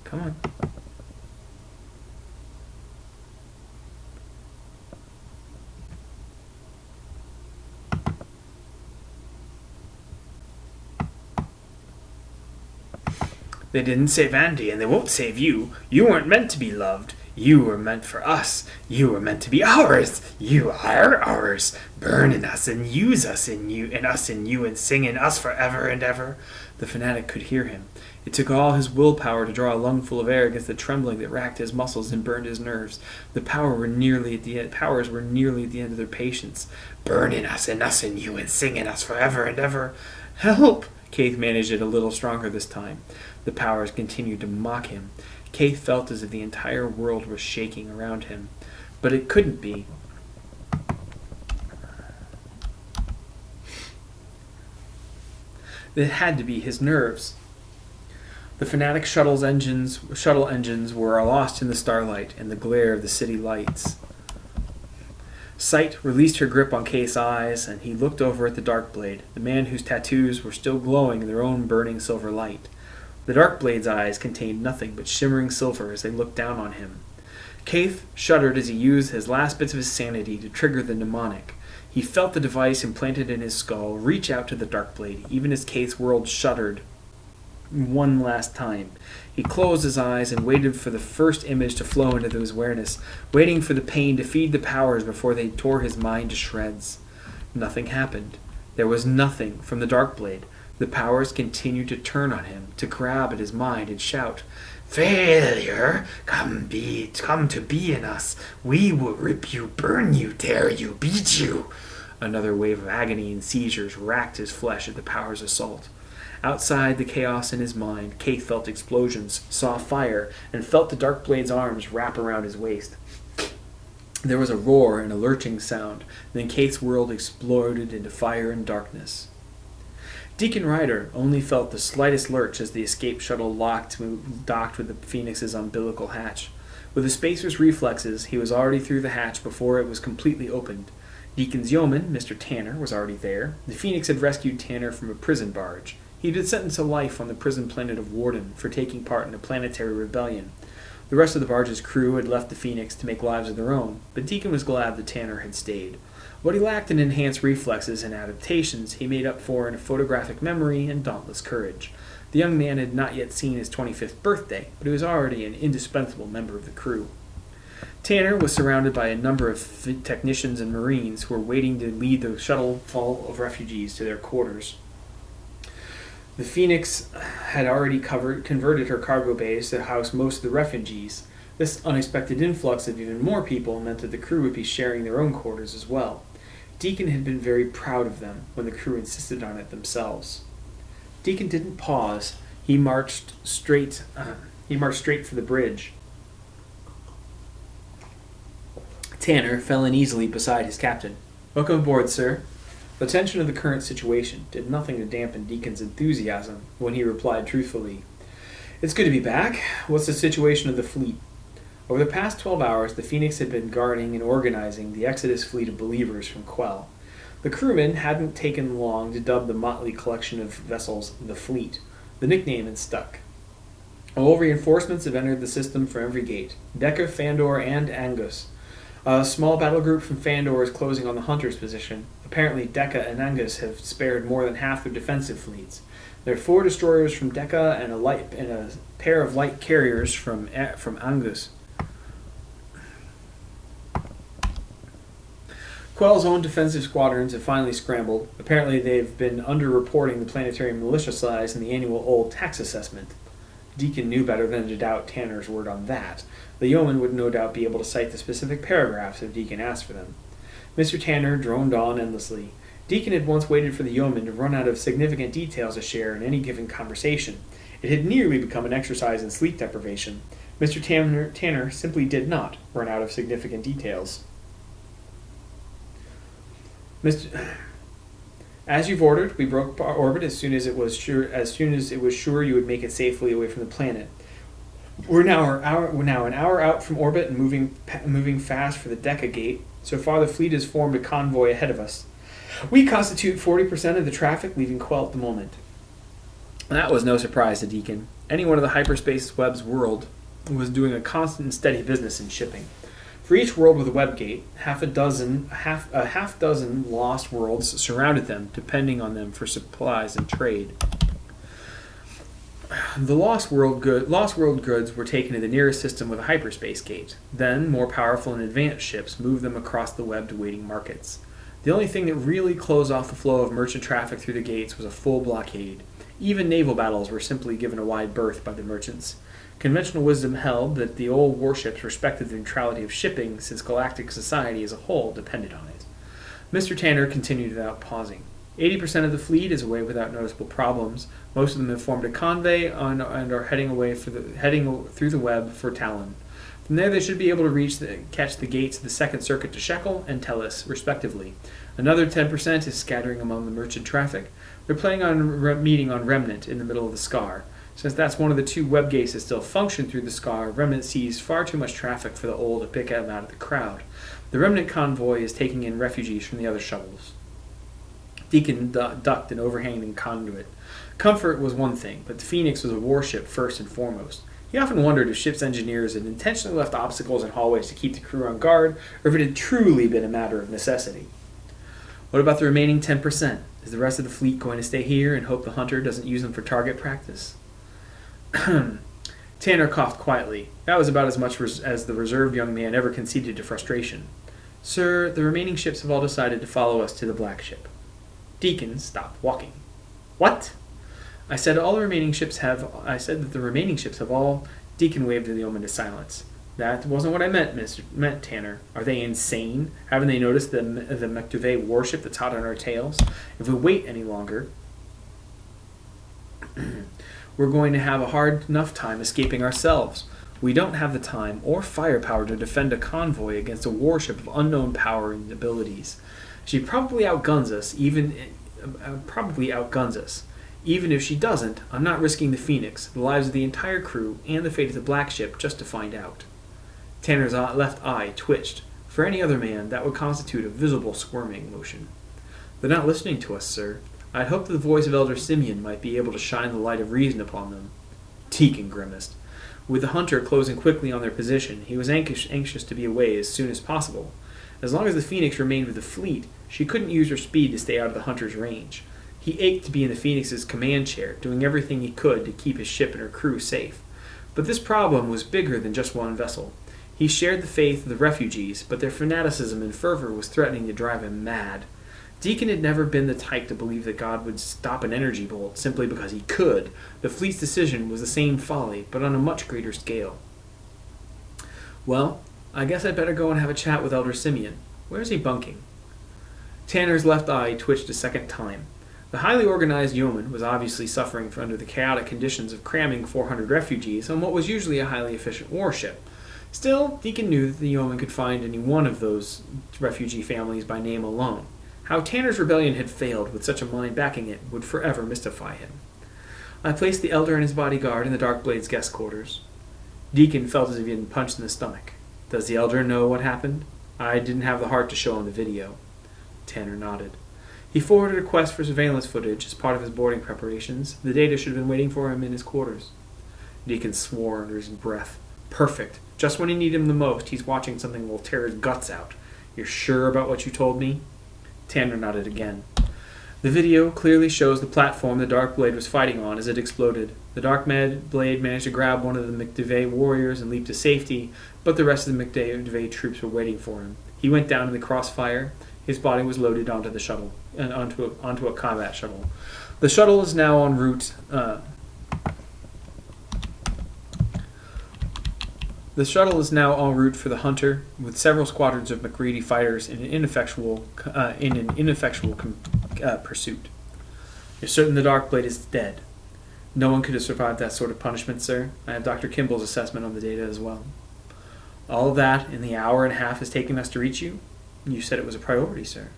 Come on. They didn't save Andy, and they won't save you. You weren't meant to be loved. You were meant for us. You were meant to be ours. You are ours. Burn in us and use us in you, and us in you, and sing in us forever and ever. The fanatic could hear him. It took all his willpower to draw a lungful of air against the trembling that racked his muscles and burned his nerves. The powers were nearly at the end of their patience. Burn in us and you, and sing in us forever and ever. "Help!" Kaith managed it a little stronger this time. The powers continued to mock him. Kaith felt as if the entire world was shaking around him. But it couldn't be. It had to be his nerves. The fanatic shuttle engines were lost in the starlight and the glare of the city lights. Sight released her grip on Kaith's eyes, and he looked over at the Darkblade, the man whose tattoos were still glowing in their own burning silver light. The Darkblade's eyes contained nothing but shimmering silver as they looked down on him. Kaith shuddered as he used his last bits of his sanity to trigger the mnemonic. He felt the device implanted in his skull reach out to the Darkblade, even as Kaith's world shuddered one last time. He closed his eyes and waited for the first image to flow into his awareness, waiting for the pain to feed the powers before they tore his mind to shreds. Nothing happened. There was nothing from the Darkblade. The powers continued to turn on him, to grab at his mind and shout, "Failure, come to be in us. We will rip you, burn you, tear you, beat you." Another wave of agony and seizures racked his flesh at the power's assault. Outside the chaos in his mind, Kaith felt explosions, saw fire, and felt the Darkblade's arms wrap around his waist. There was a roar and a lurching sound, then Kaith's world exploded into fire and darkness. Deacon Ryder only felt the slightest lurch as the escape shuttle docked with the Phoenix's umbilical hatch. With the spacer's reflexes, he was already through the hatch before it was completely opened. Deacon's yeoman, Mr. Tanner, was already there. The Phoenix had rescued Tanner from a prison barge. He had been sentenced to life on the prison planet of Warden for taking part in a planetary rebellion. The rest of the barge's crew had left the Phoenix to make lives of their own, but Deacon was glad that Tanner had stayed. What he lacked in enhanced reflexes and adaptations, he made up for in photographic memory and dauntless courage. The young man had not yet seen his 25th birthday, but he was already an indispensable member of the crew. Tanner was surrounded by a number of technicians and Marines who were waiting to lead the shuttle full of refugees to their quarters. The Phoenix had already converted her cargo bays to house most of the refugees. This unexpected influx of even more people meant that the crew would be sharing their own quarters as well. Deacon had been very proud of them when the crew insisted on it themselves. Deacon didn't pause. He marched straight for the bridge. Tanner fell in easily beside his captain. "Welcome aboard, sir." The tension of the current situation did nothing to dampen Deacon's enthusiasm when he replied truthfully, "It's good to be back. What's the situation of the fleet?" Over the past 12 hours, the Phoenix had been guarding and organizing the Exodus fleet of believers from Quell. The crewmen hadn't taken long to dub the motley collection of vessels the fleet. The nickname had stuck. All reinforcements have entered the system from every gate. Dekka, Fandor, and Angus. A small battle group from Fandor is closing on the Hunter's position. Apparently, Dekka and Angus have spared more than half their defensive fleets. There are 4 destroyers from Dekka and a pair of light carriers from Angus. Quell's own defensive squadrons have finally scrambled. Apparently, they've been underreporting the planetary militia size in the annual old tax assessment. Deacon knew better than to doubt Tanner's word on that. The yeoman would no doubt be able to cite the specific paragraphs if Deacon asked for them. Mr. Tanner droned on endlessly. Deacon had once waited for the yeoman to run out of significant details to share in any given conversation. It had nearly become an exercise in sleep deprivation. Mr. Tanner simply did not run out of significant details. As you've ordered, we broke orbit as soon as it was sure you would make it safely away from the planet. We're now an hour out from orbit and moving fast for the Dekka gate. So far, the fleet has formed a convoy ahead of us. We constitute 40% of the traffic leaving Quell at the moment. That was no surprise to Deacon. Any one of the hyperspace web's world was doing a constant and steady business in shipping. For each world with a web gate, half dozen lost worlds surrounded them, depending on them for supplies and trade. The lost world goods were taken to the nearest system with a hyperspace gate. Then, more powerful and advanced ships moved them across the web to waiting markets. The only thing that really closed off the flow of merchant traffic through the gates was a full blockade. Even naval battles were simply given a wide berth by the merchants. Conventional wisdom held that the old warships respected the neutrality of shipping since galactic society as a whole depended on it. Mr. Tanner continued without pausing. 80% of the fleet is away without noticeable problems. Most of them have formed a convoy and are heading through the web for Talon. From there, they should be able to catch the gates of the Second Circuit to Shekel and Tellus, respectively. Another 10% is scattering among the merchant traffic. They're planning on meeting on Remnant in the middle of the Scar. Since that's one of the 2 web gates that still function through the Scar, Remnant sees far too much traffic for the Old to pick them out of the crowd. The Remnant convoy is taking in refugees from the other shuttles. Deacon ducked an overhanging conduit. Comfort was one thing, but the Phoenix was a warship first and foremost. He often wondered if ship's engineers had intentionally left obstacles in hallways to keep the crew on guard, or if it had truly been a matter of necessity. What about the remaining 10%? Is the rest of the fleet going to stay here and hope the hunter doesn't use them for target practice? Tanner coughed quietly. That was about as much as the reserved young man ever conceded to frustration. Sir, the remaining ships have all decided to follow us to the black ship. Deacon stopped walking. What? I said that the remaining ships have all. Deacon waved the yeoman to silence. That wasn't what I meant, Tanner. Are they insane? Haven't they noticed the McDuvet warship that's hot on our tails? If we wait any longer, we're going to have a hard enough time escaping ourselves. We don't have the time or firepower to defend a convoy against a warship of unknown power and abilities. She probably outguns us, Even if she doesn't, I'm not risking the Phoenix, the lives of the entire crew, and the fate of the black ship just to find out. Tanner's left eye twitched. For any other man, that would constitute a visible squirming motion. They're not listening to us, sir. I'd hoped that the voice of Elder Simeon might be able to shine the light of reason upon them. Deacon grimaced. With the hunter closing quickly on their position, he was anxious to be away as soon as possible. As long as the Phoenix remained with the fleet, she couldn't use her speed to stay out of the hunter's range. He ached to be in the Phoenix's command chair, doing everything he could to keep his ship and her crew safe. But this problem was bigger than just one vessel. He shared the faith of the refugees, but their fanaticism and fervor was threatening to drive him mad. Deacon had never been the type to believe that God would stop an energy bolt simply because he could. The fleet's decision was the same folly, but on a much greater scale. Well, I guess I'd better go and have a chat with Elder Simeon. Where's he bunking? Tanner's left eye twitched a second time. The highly organized yeoman was obviously suffering under the chaotic conditions of cramming 400 refugees on what was usually a highly efficient warship. Still, Deacon knew that the yeoman could find any one of those refugee families by name alone. How Tanner's rebellion had failed with such a mind backing it would forever mystify him. I placed the elder and his bodyguard in the Darkblade's guest quarters. Deacon felt as if he had been punched in the stomach. Does the elder know what happened? I didn't have the heart to show him the video. Tanner nodded. He forwarded a request for surveillance footage as part of his boarding preparations. The data should have been waiting for him in his quarters. Deacon swore under his breath. Perfect. Just when you need him the most, he's watching something that will tear his guts out. You're sure about what you told me? Tanner nodded again. The video clearly shows the platform the Darkblade was fighting on as it exploded. The Darkblade managed to grab one of the McDuvet warriors and leap to safety, but the rest of the McDuvet troops were waiting for him. He went down in the crossfire. His body was loaded onto the shuttle, onto a combat shuttle. The shuttle is now en route. The shuttle is now en route for the Hunter, with several squadrons of McReady fighters in an ineffectual pursuit. You're certain the Darkblade is dead? No one could have survived that sort of punishment, sir. I have Dr. Kimball's assessment on the data as well. All of that in the hour and a half has taken us to reach you? You said it was a priority, sir.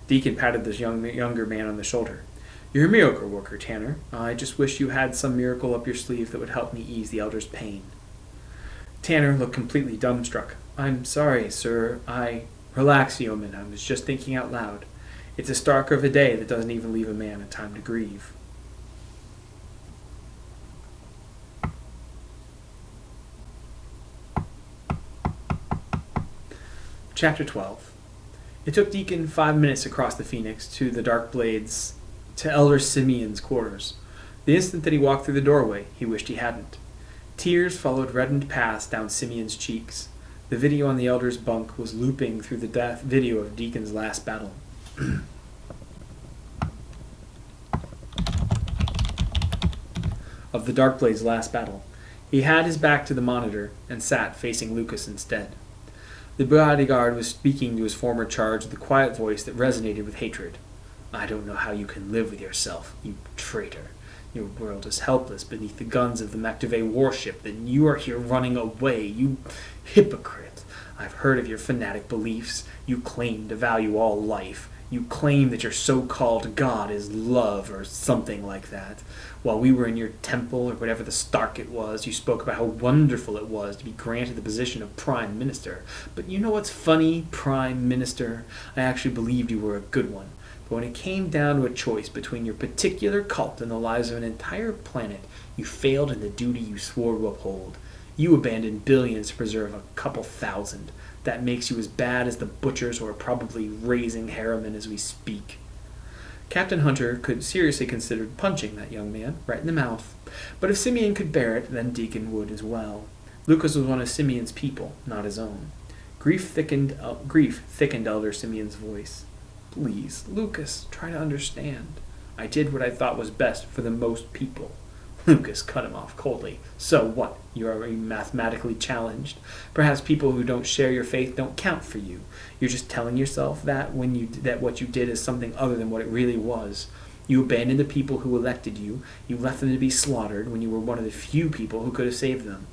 Deacon patted this younger man on the shoulder. You're a miracle worker, Tanner. I just wish you had some miracle up your sleeve that would help me ease the elder's pain. Tanner looked completely dumbstruck. I'm sorry, sir. Relax, yeoman. I was just thinking out loud. It's a starker of a day that doesn't even leave a man a time to grieve. Chapter 12. It took Deacon 5 minutes to cross the Phoenix to Elder Simeon's quarters. The instant that he walked through the doorway, he wished he hadn't. Tears followed reddened paths down Simeon's cheeks. The video on the elder's bunk was looping through the video of Deacon's last battle. Of the Darkblade's last battle. He had his back to the monitor and sat facing Lucas instead. The bodyguard was speaking to his former charge with a quiet voice that resonated with hatred. I don't know how you can live with yourself, you traitor. Your world is helpless beneath the guns of the Mactave warship, then you are here running away, you hypocrite. I've heard of your fanatic beliefs. You claim to value all life. You claim that your so-called God is love or something like that. While we were in your temple or whatever the Stark it was, you spoke about how wonderful it was to be granted the position of Prime Minister. But you know what's funny, Prime Minister? I actually believed you were a good one. But when it came down to a choice between your particular cult and the lives of an entire planet, you failed in the duty you swore to uphold. You abandoned billions to preserve a couple thousand. That makes you as bad as the butchers who are probably raising Harriman as we speak. Captain Hunter could seriously consider punching that young man right in the mouth. But if Simeon could bear it, then Deacon would as well. Lucas was one of Simeon's people, not his own. Grief thickened Elder Simeon's voice. Please, Lucas, try to understand. I did what I thought was best for the most people. Lucas cut him off coldly. So what? You are mathematically challenged. Perhaps people who don't share your faith don't count for you. You're just telling yourself that that what you did is something other than what it really was. You abandoned the people who elected you. You left them to be slaughtered when you were one of the few people who could have saved them.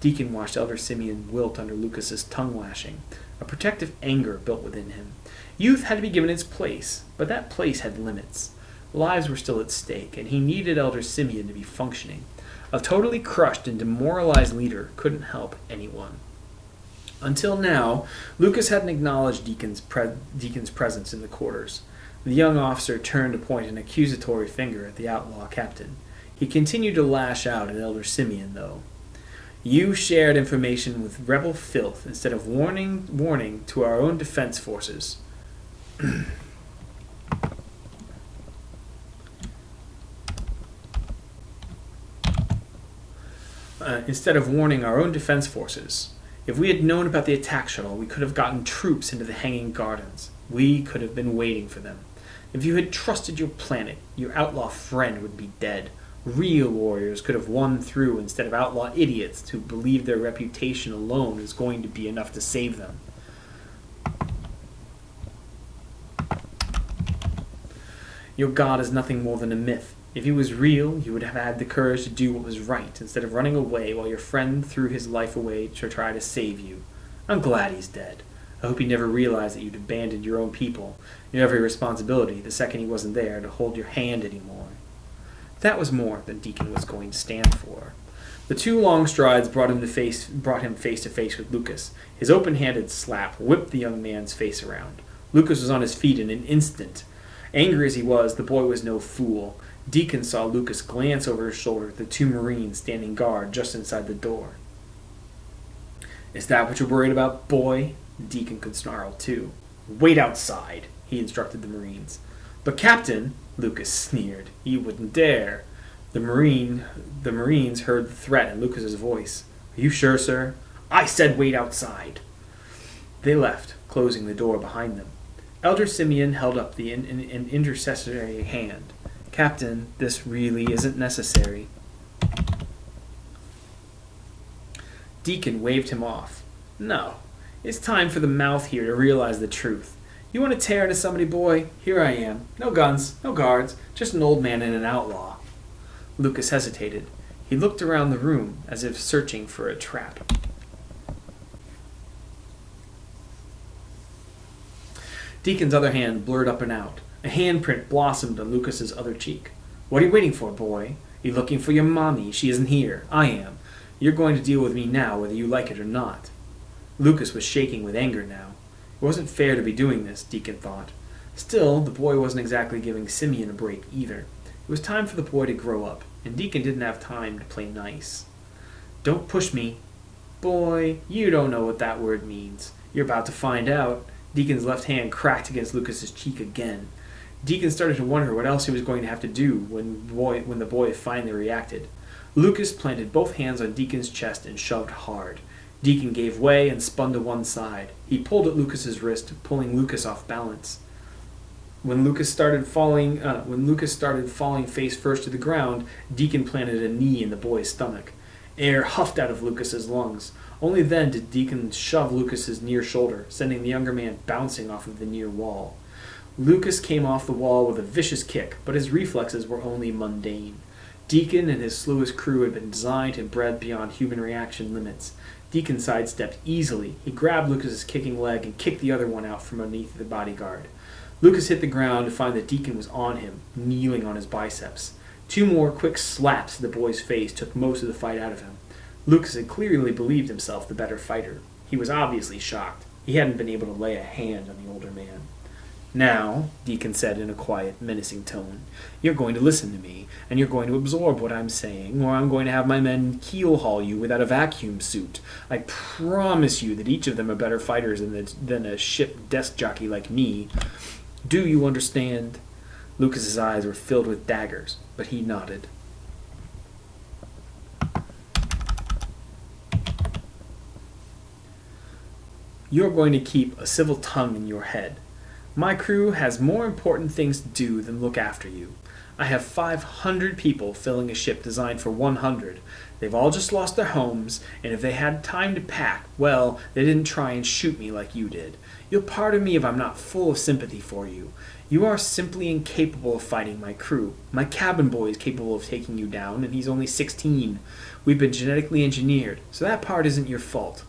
Deacon watched Elder Simeon wilt under Lucas's tongue lashing. A protective anger built within him. Youth had to be given its place, but that place had limits. Lives were still at stake, and he needed Elder Simeon to be functioning. A totally crushed and demoralized leader couldn't help anyone. Until now, Lucas hadn't acknowledged Deacon's presence in the quarters. The young officer turned to point an accusatory finger at the outlaw captain. He continued to lash out at Elder Simeon, though. You shared information with rebel filth instead of warning to our own defense forces. Instead of warning our own defense forces. If we had known about the attack shuttle, we could have gotten troops into the Hanging Gardens. We could have been waiting for them. If you had trusted your planet, your outlaw friend would be dead. Real warriors could have won through instead of outlaw idiots who believe their reputation alone is going to be enough to save them. Your God is nothing more than a myth. If he was real, you would have had the courage to do what was right, instead of running away while your friend threw his life away to try to save you. I'm glad he's dead. I hope he never realized that you'd abandoned your own people, your every responsibility, the second he wasn't there to hold your hand anymore. That was more than Deacon was going to stand for. The 2 long strides brought him face to face with Lucas. His open-handed slap whipped the young man's face around. Lucas was on his feet in an instant. Angry as he was, the boy was no fool. Deacon saw Lucas glance over his shoulder at the 2 Marines standing guard just inside the door. Is that what you're worried about, boy? Deacon could snarl too. Wait outside, he instructed the Marines. But Captain, Lucas sneered, you wouldn't dare. The Marines heard the threat in Lucas's voice. Are you sure, sir? I said wait outside. They left, closing the door behind them. Elder Simeon held up an intercessory hand. Captain, this really isn't necessary. Deacon waved him off. No, it's time for the mouth here to realize the truth. You want to tear into somebody, boy? Here I am. No guns, no guards, just an old man and an outlaw. Lucas hesitated. He looked around the room as if searching for a trap. Deacon's other hand blurred up and out. A handprint blossomed on Lucas's other cheek. What are you waiting for, boy? You're looking for your mommy. She isn't here. I am. You're going to deal with me now, whether you like it or not. Lucas was shaking with anger now. It wasn't fair to be doing this, Deacon thought. Still, the boy wasn't exactly giving Simeon a break either. It was time for the boy to grow up, and Deacon didn't have time to play nice. Don't push me. Boy, you don't know what that word means. You're about to find out. Deacon's left hand cracked against Lucas's cheek again. Deacon started to wonder what else he was going to have to do when the boy finally reacted. Lucas planted both hands on Deacon's chest and shoved hard. Deacon gave way and spun to one side. He pulled at Lucas's wrist, pulling Lucas off balance. When Lucas started falling face first to the ground, Deacon planted a knee in the boy's stomach. Air huffed out of Lucas's lungs. Only then did Deacon shove Lucas's near shoulder, sending the younger man bouncing off of the near wall. Lucas came off the wall with a vicious kick, but his reflexes were only mundane. Deacon and his slewest crew had been designed and bred beyond human reaction limits. Deacon sidestepped easily. He grabbed Lucas's kicking leg and kicked the other one out from underneath the bodyguard. Lucas hit the ground to find that Deacon was on him, kneeling on his biceps. 2 more quick slaps to the boy's face took most of the fight out of him. Lucas had clearly believed himself the better fighter. He was obviously shocked. He hadn't been able to lay a hand on the older man. "Now," Deacon said in a quiet, menacing tone, "you're going to listen to me, and you're going to absorb what I'm saying, or I'm going to have my men keel-haul you without a vacuum suit. I promise you that each of them are better fighters than a ship desk jockey like me. Do you understand?" Lucas's eyes were filled with daggers, but he nodded. "You're going to keep a civil tongue in your head. My crew has more important things to do than look after you. I have 500 people filling a ship designed for 100. They've all just lost their homes, and if they had time to pack, well, they didn't try and shoot me like you did. You'll pardon me if I'm not full of sympathy for you. You are simply incapable of fighting my crew. My cabin boy is capable of taking you down, and he's only 16. We've been genetically engineered, so that part isn't your fault.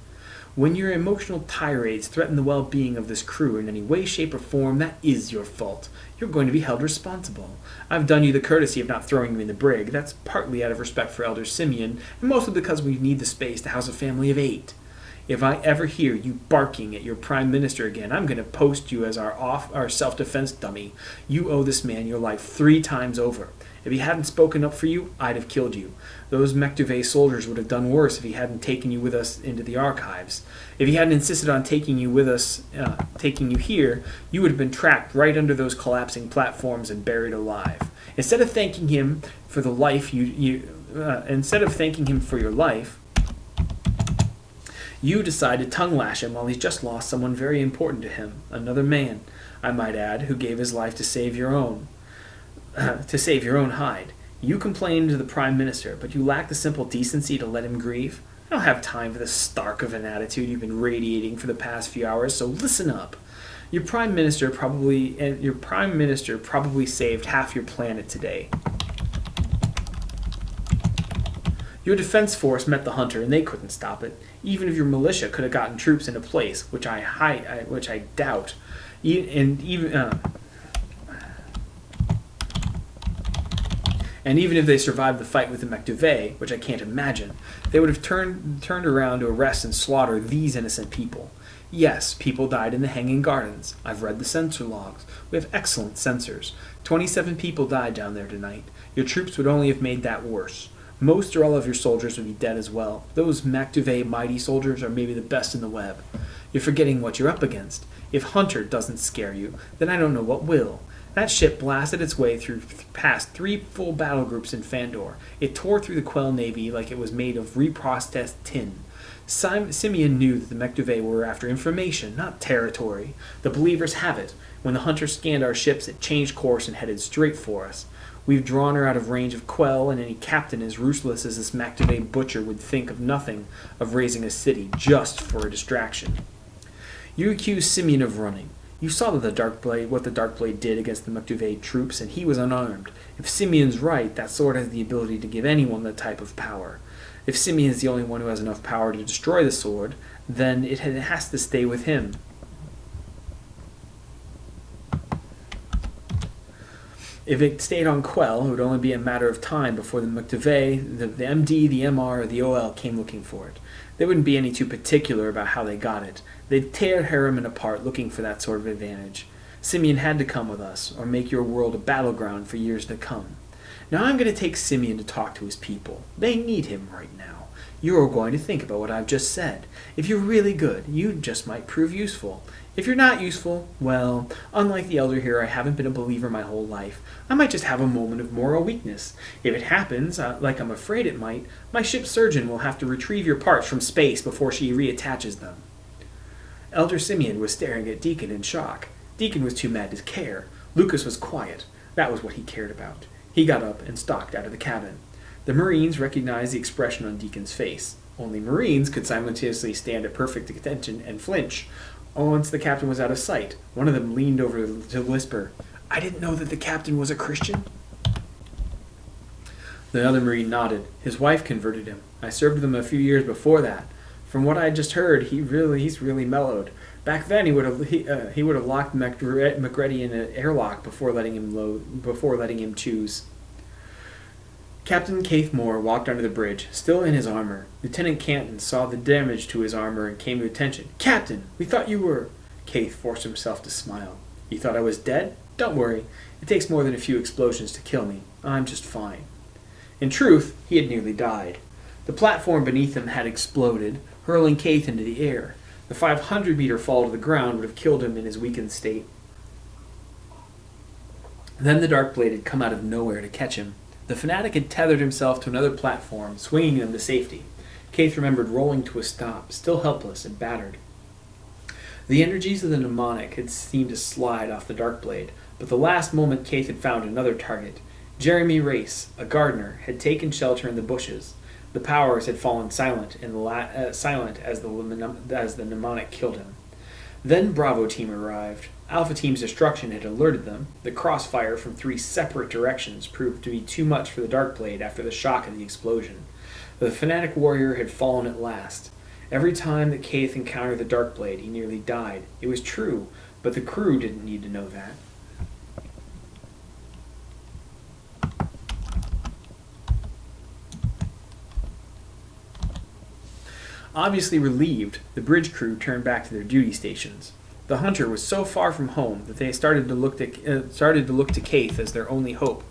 When your emotional tirades threaten the well-being of this crew in any way, shape, or form, that is your fault. You're going to be held responsible. I've done you the courtesy of not throwing you in the brig. That's partly out of respect for Elder Simeon, and mostly because we need the space to house a family of 8. If I ever hear you barking at your Prime Minister again, I'm going to post you as our self-defense dummy. You owe this man your life 3 times over. If he hadn't spoken up for you, I'd have killed you. Those Mektuve soldiers would have done worse if he hadn't taken you with us into the archives. If he hadn't insisted on taking you with us, taking you here, you would have been trapped right under those collapsing platforms and buried alive. Instead of thanking him for the life instead of thanking him for your life, you decide to tongue lash him while he's just lost someone very important to him, another man, I might add, who gave his life to save your own hide. You complain to the Prime Minister, but you lack the simple decency to let him grieve. I don't have time for the stark of an attitude you've been radiating for the past few hours, so listen up. Your Prime Minister probably saved half your planet today. Your defense force met the hunter, and they couldn't stop it. Even if your militia could have gotten troops into place, which I doubt, and even if they survived the fight with the Mektuve, which I can't imagine, they would have turned around to arrest and slaughter these innocent people. Yes, people died in the Hanging Gardens. I've read the censor logs. We have excellent censors. 27 people died down there tonight. Your troops would only have made that worse. Most or all of your soldiers would be dead as well. Those Mektuve mighty soldiers are maybe the best in the web. You're forgetting what you're up against. If Hunter doesn't scare you, then I don't know what will. That ship blasted its way past 3 full battle groups in Fandor. It tore through the Quell Navy like it was made of reprocessed tin. Simeon knew that the Mektuve were after information, not territory. The believers have it. When the Hunter scanned our ships, it changed course and headed straight for us. We've drawn her out of range of Quell, and any captain as ruthless as this Mektuve butcher would think of nothing of raising a city just for a distraction. You accuse Simeon of running. You saw what the Darkblade did against the Mektuve troops, and he was unarmed. If Simeon's right, that sword has the ability to give anyone that type of power. If Simeon's the only one who has enough power to destroy the sword, then it has to stay with him. If it stayed on Quell, it would only be a matter of time before the Mektuve, the MD, the MR, or the OL came looking for it. They wouldn't be any too particular about how they got it. They'd tear Harriman apart looking for that sort of advantage. Simeon had to come with us, or make your world a battleground for years to come. Now I'm going to take Simeon to talk to his people. They need him right now. You're going to think about what I've just said. If you're really good, you just might prove useful. If you're not useful, well, unlike the elder here, I haven't been a believer my whole life. I might just have a moment of moral weakness. If it happens, like I'm afraid it might, my ship's surgeon will have to retrieve your parts from space before she reattaches them. Elder Simeon was staring at Deacon in shock. Deacon was too mad to care. Lucas was quiet. That was what he cared about. He got up and stalked out of the cabin. The Marines recognized the expression on Deacon's face. Only Marines could simultaneously stand at perfect attention and flinch. Once the captain was out of sight, one of them leaned over to whisper, "I didn't know that the captain was a Christian." The other Marine nodded. "His wife converted him. I served with him a few years before that. From what I just heard, he's really mellowed. Back then, he would have locked McGready in an airlock before letting him choose." Captain Keith Moore walked under the bridge, still in his armor. Lieutenant Canton saw the damage to his armor and came to attention. "Captain, we thought you were—" Keith forced himself to smile. "You thought I was dead? Don't worry. It takes more than a few explosions to kill me. I'm just fine." In truth, he had nearly died. The platform beneath him had exploded, hurling Keith into the air. The 500-meter fall to the ground would have killed him in his weakened state. Then the Darkblade had come out of nowhere to catch him. The fanatic had tethered himself to another platform, swinging them to safety. Keith remembered rolling to a stop, still helpless and battered. The energies of the mnemonic had seemed to slide off the Darkblade, but the last moment Keith had found another target. Jeremy Race, a gardener, had taken shelter in the bushes. The powers had fallen silent as the mnemonic killed him. Then Bravo Team arrived. Alpha Team's destruction had alerted them. The crossfire from 3 separate directions proved to be too much for the Darkblade after the shock of the explosion. The fanatic warrior had fallen at last. Every time that Keith encountered the Darkblade, he nearly died. It was true, but the crew didn't need to know that. Obviously relieved, the bridge crew turned back to their duty stations. The hunter was so far from home that they started to look to Keith as their only hope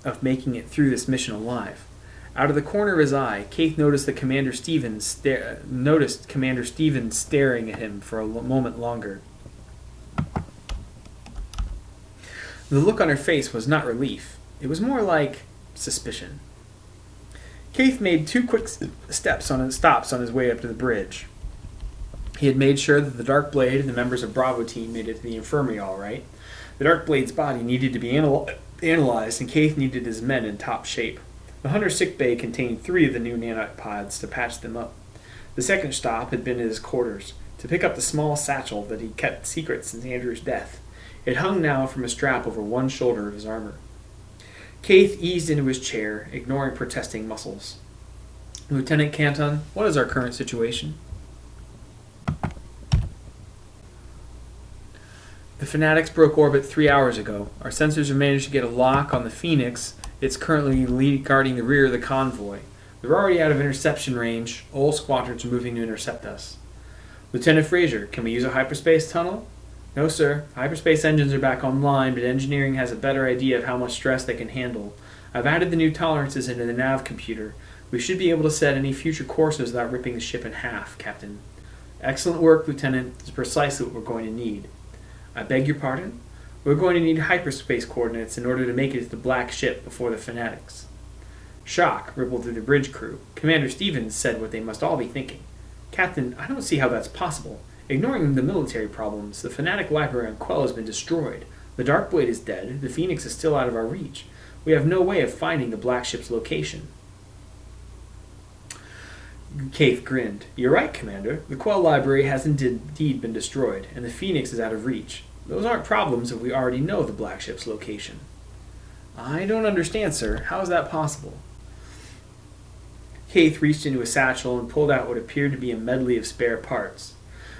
of making it through this mission alive. Out of the corner of his eye, Keith noticed Commander Stevens staring at him for a moment longer. The look on her face was not relief. It was more like suspicion. Keith made 2 quick stops on his way up to the bridge. He had made sure that the Darkblade and the members of Bravo Team made it to the infirmary all right. The Darkblade's body needed to be analyzed, and Keith needed his men in top shape. The Hunter sickbay contained 3 of the new nanopods to patch them up. The second stop had been at his quarters, to pick up the small satchel that he kept secret since Andrew's death. It hung now from a strap over one shoulder of his armor. Keith eased into his chair, ignoring protesting muscles. "Lieutenant Canton, what is our current situation?" "The Fanatics broke orbit 3 hours ago. Our sensors have managed to get a lock on the Phoenix. It's currently guarding the rear of the convoy. They're already out of interception range. All squadrons are moving to intercept us." "Lieutenant Fraser, can we use a hyperspace tunnel?" "No, sir. Hyperspace engines are back online, but engineering has a better idea of how much stress they can handle. I've added the new tolerances into the nav computer. We should be able to set any future courses without ripping the ship in half, Captain." "Excellent work, Lieutenant. It's precisely what we're going to need." "I beg your pardon?" "We're going to need hyperspace coordinates in order to make it to the black ship before the Fanatics." Shock rippled through the bridge crew. Commander Stevens said what they must all be thinking. "Captain, I don't see how that's possible. Ignoring the military problems, the Fanatic library on Quell has been destroyed. The Darkblade is dead. The Phoenix is still out of our reach. We have no way of finding the black ship's location." Keith grinned. "You're right, Commander. The Quell library has indeed been destroyed, and the Phoenix is out of reach. Those aren't problems if we already know the black ship's location." "I don't understand, sir. How is that possible?" Keith reached into a satchel and pulled out what appeared to be a medley of spare parts.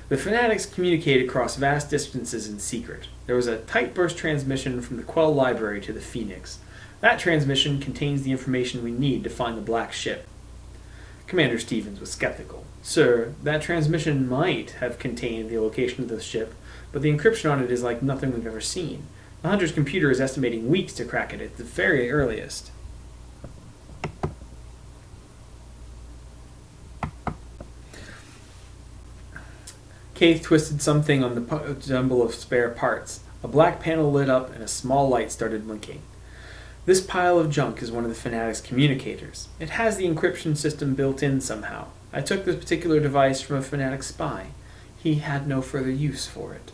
The Fanatics communicate across vast distances in secret. There was a tight burst transmission from the Quell library to the Phoenix. That transmission contains the information we need to find the black ship. Commander Stevens was skeptical. "Sir, that transmission might have contained the location of the ship, but the encryption on it is like nothing we've ever seen. The Hunter's computer is estimating weeks to crack it at the very earliest." Keith twisted something on the jumble of spare parts. A black panel lit up and a small light started blinking. "This pile of junk is one of the Fanatics' communicators. It has the encryption system built in somehow. I took this particular device from a Fanatic spy. He had no further use for it."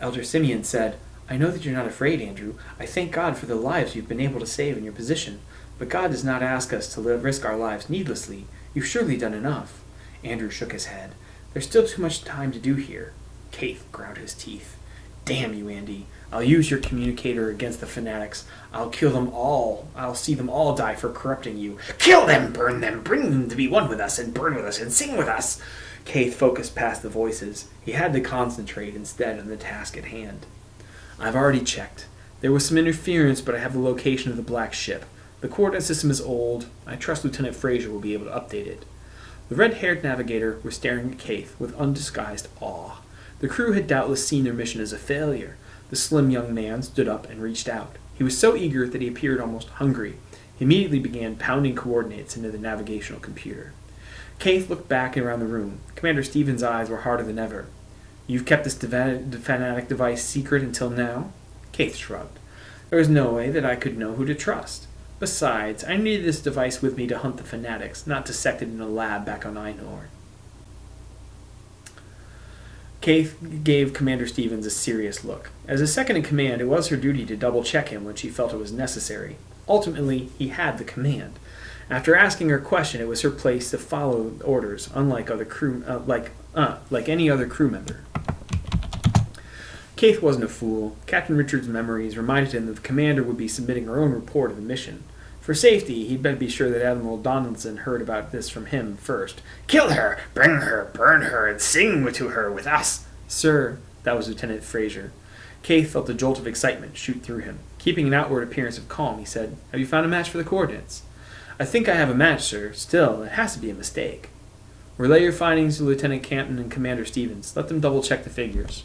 Elder Simeon said, "I know that you're not afraid, Andrew. I thank God for the lives you've been able to save in your position. But God does not ask us to risk our lives needlessly. You've surely done enough." Andrew shook his head. There's still too much time to do here. Keith ground his teeth. Damn you, Andy. I'll use your communicator against the fanatics. I'll kill them all. I'll see them all die for corrupting you. Kill them, burn them, bring them to be one with us, and burn with us, and sing with us. Keith focused past the voices. He had to concentrate instead on the task at hand. I've already checked. There was some interference, but I have the location of the black ship. The coordinate system is old. I trust Lieutenant Fraser will be able to update it. The red-haired navigator was staring at Keith with undisguised awe. The crew had doubtless seen their mission as a failure. The slim young man stood up and reached out. He was so eager that he appeared almost hungry. He immediately began pounding coordinates into the navigational computer. Keith looked back around the room. Commander Stevens' eyes were harder than ever. You've kept this fanatic device secret until now? Keith shrugged. There was no way that I could know who to trust. Besides, I needed this device with me to hunt the fanatics, not to sect it in a lab back on Einhorn. Keith gave Commander Stevens a serious look. As a second-in-command, it was her duty to double-check him when she felt it was necessary. Ultimately, he had the command. After asking her question, it was her place to follow orders, unlike other crew, like any other crew member. Keith wasn't a fool. Captain Richard's memories reminded him that the commander would be submitting her own report of the mission. For safety, he'd better be sure that Admiral Donaldson heard about this from him first. Kill her, bring her, burn her, and sing to her with us. Sir, that was Lieutenant Fraser. Keith felt a jolt of excitement shoot through him. Keeping an outward appearance of calm, he said, Have you found a match for the coordinates? I think I have a match, sir. Still, it has to be a mistake. Relay your findings to Lieutenant Canton and Commander Stevens. Let them double-check the figures.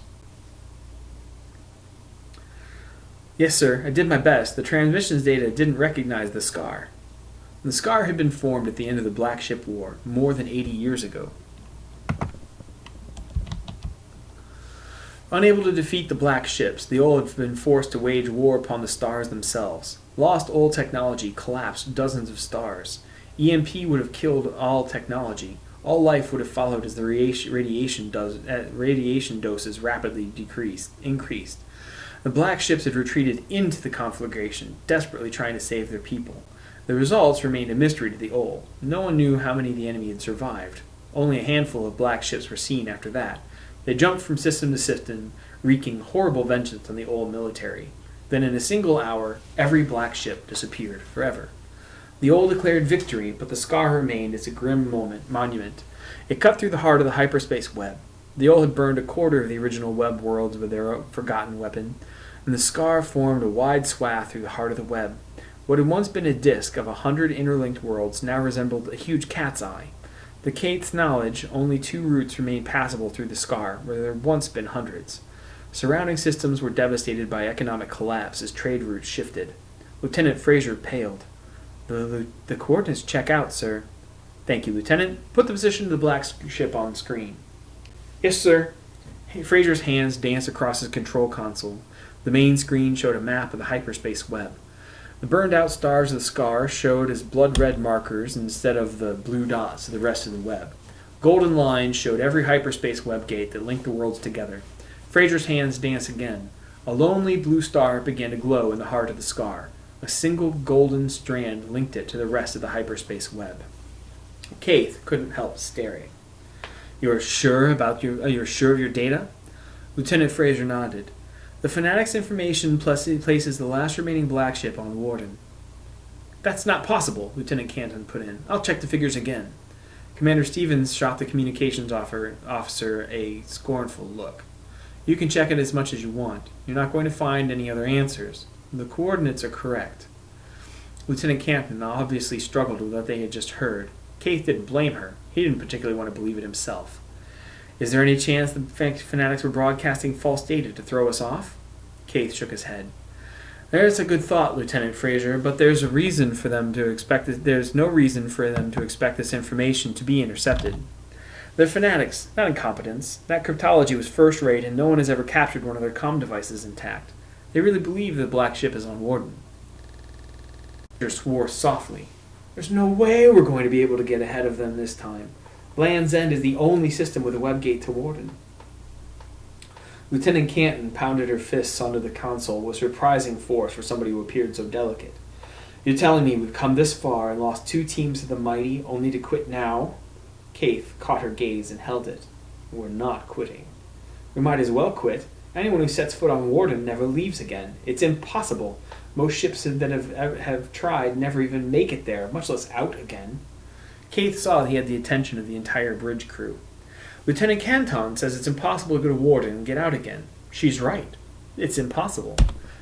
Yes, sir, I did my best. The transmissions data didn't recognize the scar. The scar had been formed at the end of the Black Ship War, more than 80 years ago. Unable to defeat the Black Ships, the Old had been forced to wage war upon the stars themselves. Lost Old technology collapsed dozens of stars. EMP would have killed all technology. All life would have followed as the radiation doses rapidly increased. The Black Ships had retreated into the conflagration, desperately trying to save their people. The results remained a mystery to the Old. No one knew how many the enemy had survived. Only a handful of Black Ships were seen after that. They jumped from system to system, wreaking horrible vengeance on the Old military. Then in a single hour, every Black Ship disappeared forever. The Old declared victory, but the scar remained as a grim monument. It cut through the heart of the hyperspace web. The Old had burned a quarter of the original web worlds with their forgotten weapon, and the scar formed a wide swath through the heart of the web. What had once been a disk of 100 interlinked worlds now resembled a huge cat's eye. To Kate's knowledge, only 2 routes remained passable through the scar, where there had once been hundreds. Surrounding systems were devastated by economic collapse as trade routes shifted. Lieutenant Fraser paled. The coordinates check out, sir. Thank you, Lieutenant. Put the position of the Black Ship on screen. Yes, sir. Fraser's hands danced across his control console. The main screen showed a map of the hyperspace web. The burned-out stars of the scar showed as blood-red markers instead of the blue dots of the rest of the web. Golden lines showed every hyperspace web gate that linked the worlds together. Fraser's hands danced again. A lonely blue star began to glow in the heart of the scar. A single golden strand linked it to the rest of the hyperspace web. Keith couldn't help staring. You're sure of your data? Lieutenant Fraser nodded. The Fanatics' information places the last remaining Black Ship on Warden. That's not possible, Lieutenant Canton put in. I'll check the figures again. Commander Stevens shot the communications officer a scornful look. You can check it as much as you want. You're not going to find any other answers. The coordinates are correct. Lieutenant Canton obviously struggled with what they had just heard. Keith didn't blame her. He didn't particularly want to believe it himself. Is there any chance the Fanatics were broadcasting false data to throw us off? Keith shook his head. There's a good thought, Lieutenant Fraser, but there's no reason for them to expect this information to be intercepted. They're Fanatics, not incompetents. That cryptology was first-rate, and no one has ever captured one of their comm devices intact. They really believe the Black Ship is on Warden. Fraser swore softly. There's no way we're going to be able to get ahead of them this time. Land's End is the only system with a web gate to Warden. Lieutenant Canton pounded her fists onto the console with surprising force for somebody who appeared so delicate. You're telling me we've come this far and lost 2 teams to the mighty only to quit now? Keith caught her gaze and held it. We're not quitting. We might as well quit. Anyone who sets foot on Warden never leaves again. It's impossible. Most ships that have tried never even make it there, much less out again. Keith saw he had the attention of the entire bridge crew. Lieutenant Canton says it's impossible to go to Warden and get out again. She's right. It's impossible.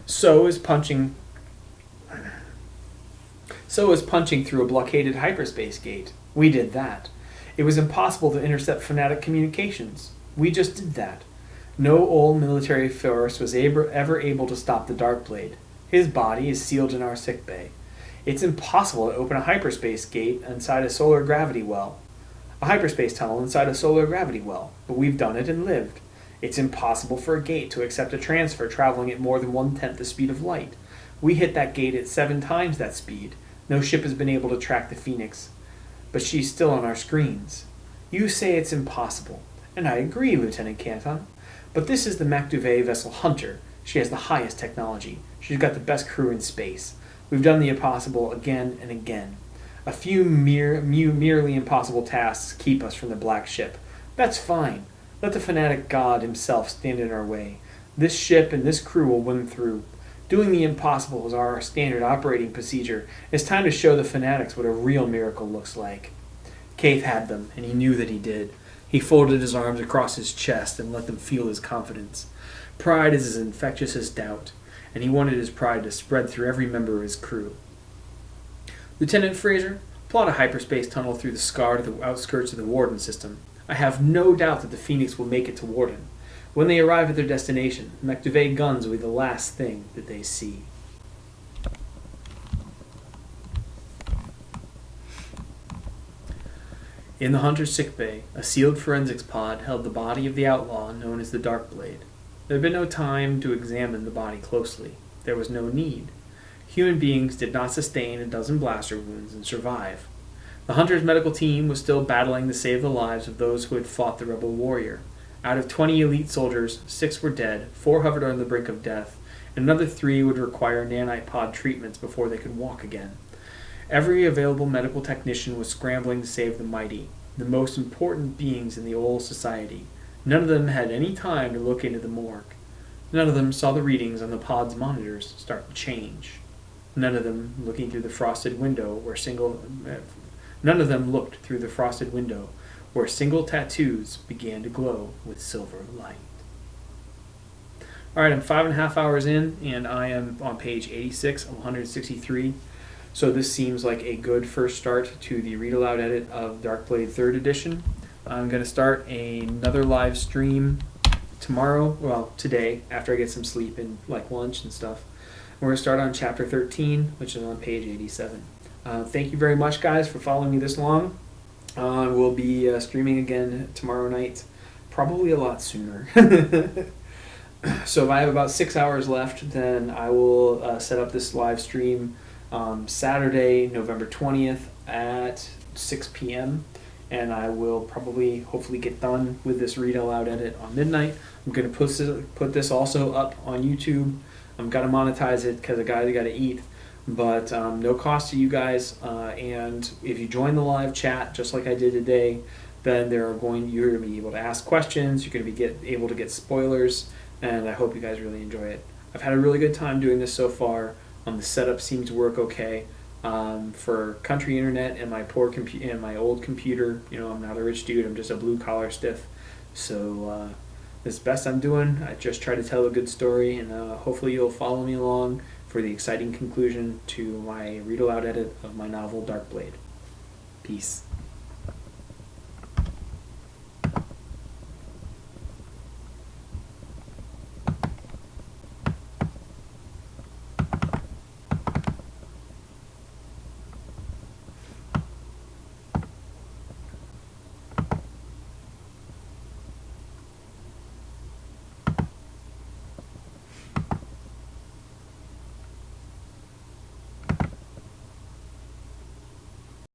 So is punching through a blockaded hyperspace gate. We did that. It was impossible to intercept fanatic communications. We just did that. No old military force was ever able to stop the Darkblade. His body is sealed in our sickbay. It's impossible to open a hyperspace gate inside a solar gravity well. A hyperspace tunnel inside a solar gravity well, but we've done it and lived. It's impossible for a gate to accept a transfer traveling at more than 1/10 the speed of light. We hit that gate at 7 times that speed. No ship has been able to track the Phoenix, but she's still on our screens. You say it's impossible, and I agree, Lieutenant Canton. But this is the MacDuvet vessel Hunter. She has the highest technology. She's got the best crew in space. We've done the impossible again and again. A few merely impossible tasks keep us from the Black Ship. That's fine. Let the fanatic god himself stand in our way. This ship and this crew will win through. Doing the impossible is our standard operating procedure. It's time to show the fanatics what a real miracle looks like. Keith had them, and he knew that he did. He folded his arms across his chest and let them feel his confidence. Pride is as infectious as doubt, and he wanted his pride to spread through every member of his crew. Lieutenant Fraser, plot a hyperspace tunnel through the scar to the outskirts of the Warden system. I have no doubt that the Phoenix will make it to Warden. When they arrive at their destination, MacDuvet guns will be the last thing that they see. In the Hunter's sickbay, a sealed forensics pod held the body of the outlaw known as the Darkblade. There had been no time to examine the body closely. There was no need. Human beings did not sustain a dozen blaster wounds and survive. The Hunter's medical team was still battling to save the lives of those who had fought the rebel warrior. Out of 20 elite soldiers, 6 were dead, 4 hovered on the brink of death, and another 3 would require nanite pod treatments before they could walk again. Every available medical technician was scrambling to save the mighty, the most important beings in the old society. None of them had any time to look into the morgue. None of them saw the readings on the pod's monitors start to change. None of them looked through the frosted window where single tattoos began to glow with silver light. Alright, I'm 5.5 hours in, and I am on page 86 of 163. So this seems like a good first start to the Read-Aloud edit of Darkblade 3rd edition. I'm going to start another live stream today, after I get some sleep and lunch and stuff. We're going to start on chapter 13, which is on page 87. Thank you very much, guys, for following me this long. We'll be streaming again tomorrow night, probably a lot sooner. So if I have about 6 hours left, then I will set up this live stream Saturday, November 20th at 6 p.m. And I will hopefully get done with this Read-Aloud edit on midnight. I'm going to put this also up on YouTube. I'm going to monetize it because I got to eat. But no cost to you guys. And if you join the live chat, just like I did today, then you're going to be able to ask questions. You're going to be able to get spoilers. And I hope you guys really enjoy it. I've had a really good time doing this so far. The setup seems to work okay. For country internet and my poor and my old computer, I'm not a rich dude. I'm just a blue collar stiff. So it's best I'm doing. I just try to tell a good story, and hopefully you'll follow me along for the exciting conclusion to my Read-Aloud edit of my novel Darkblade. Peace.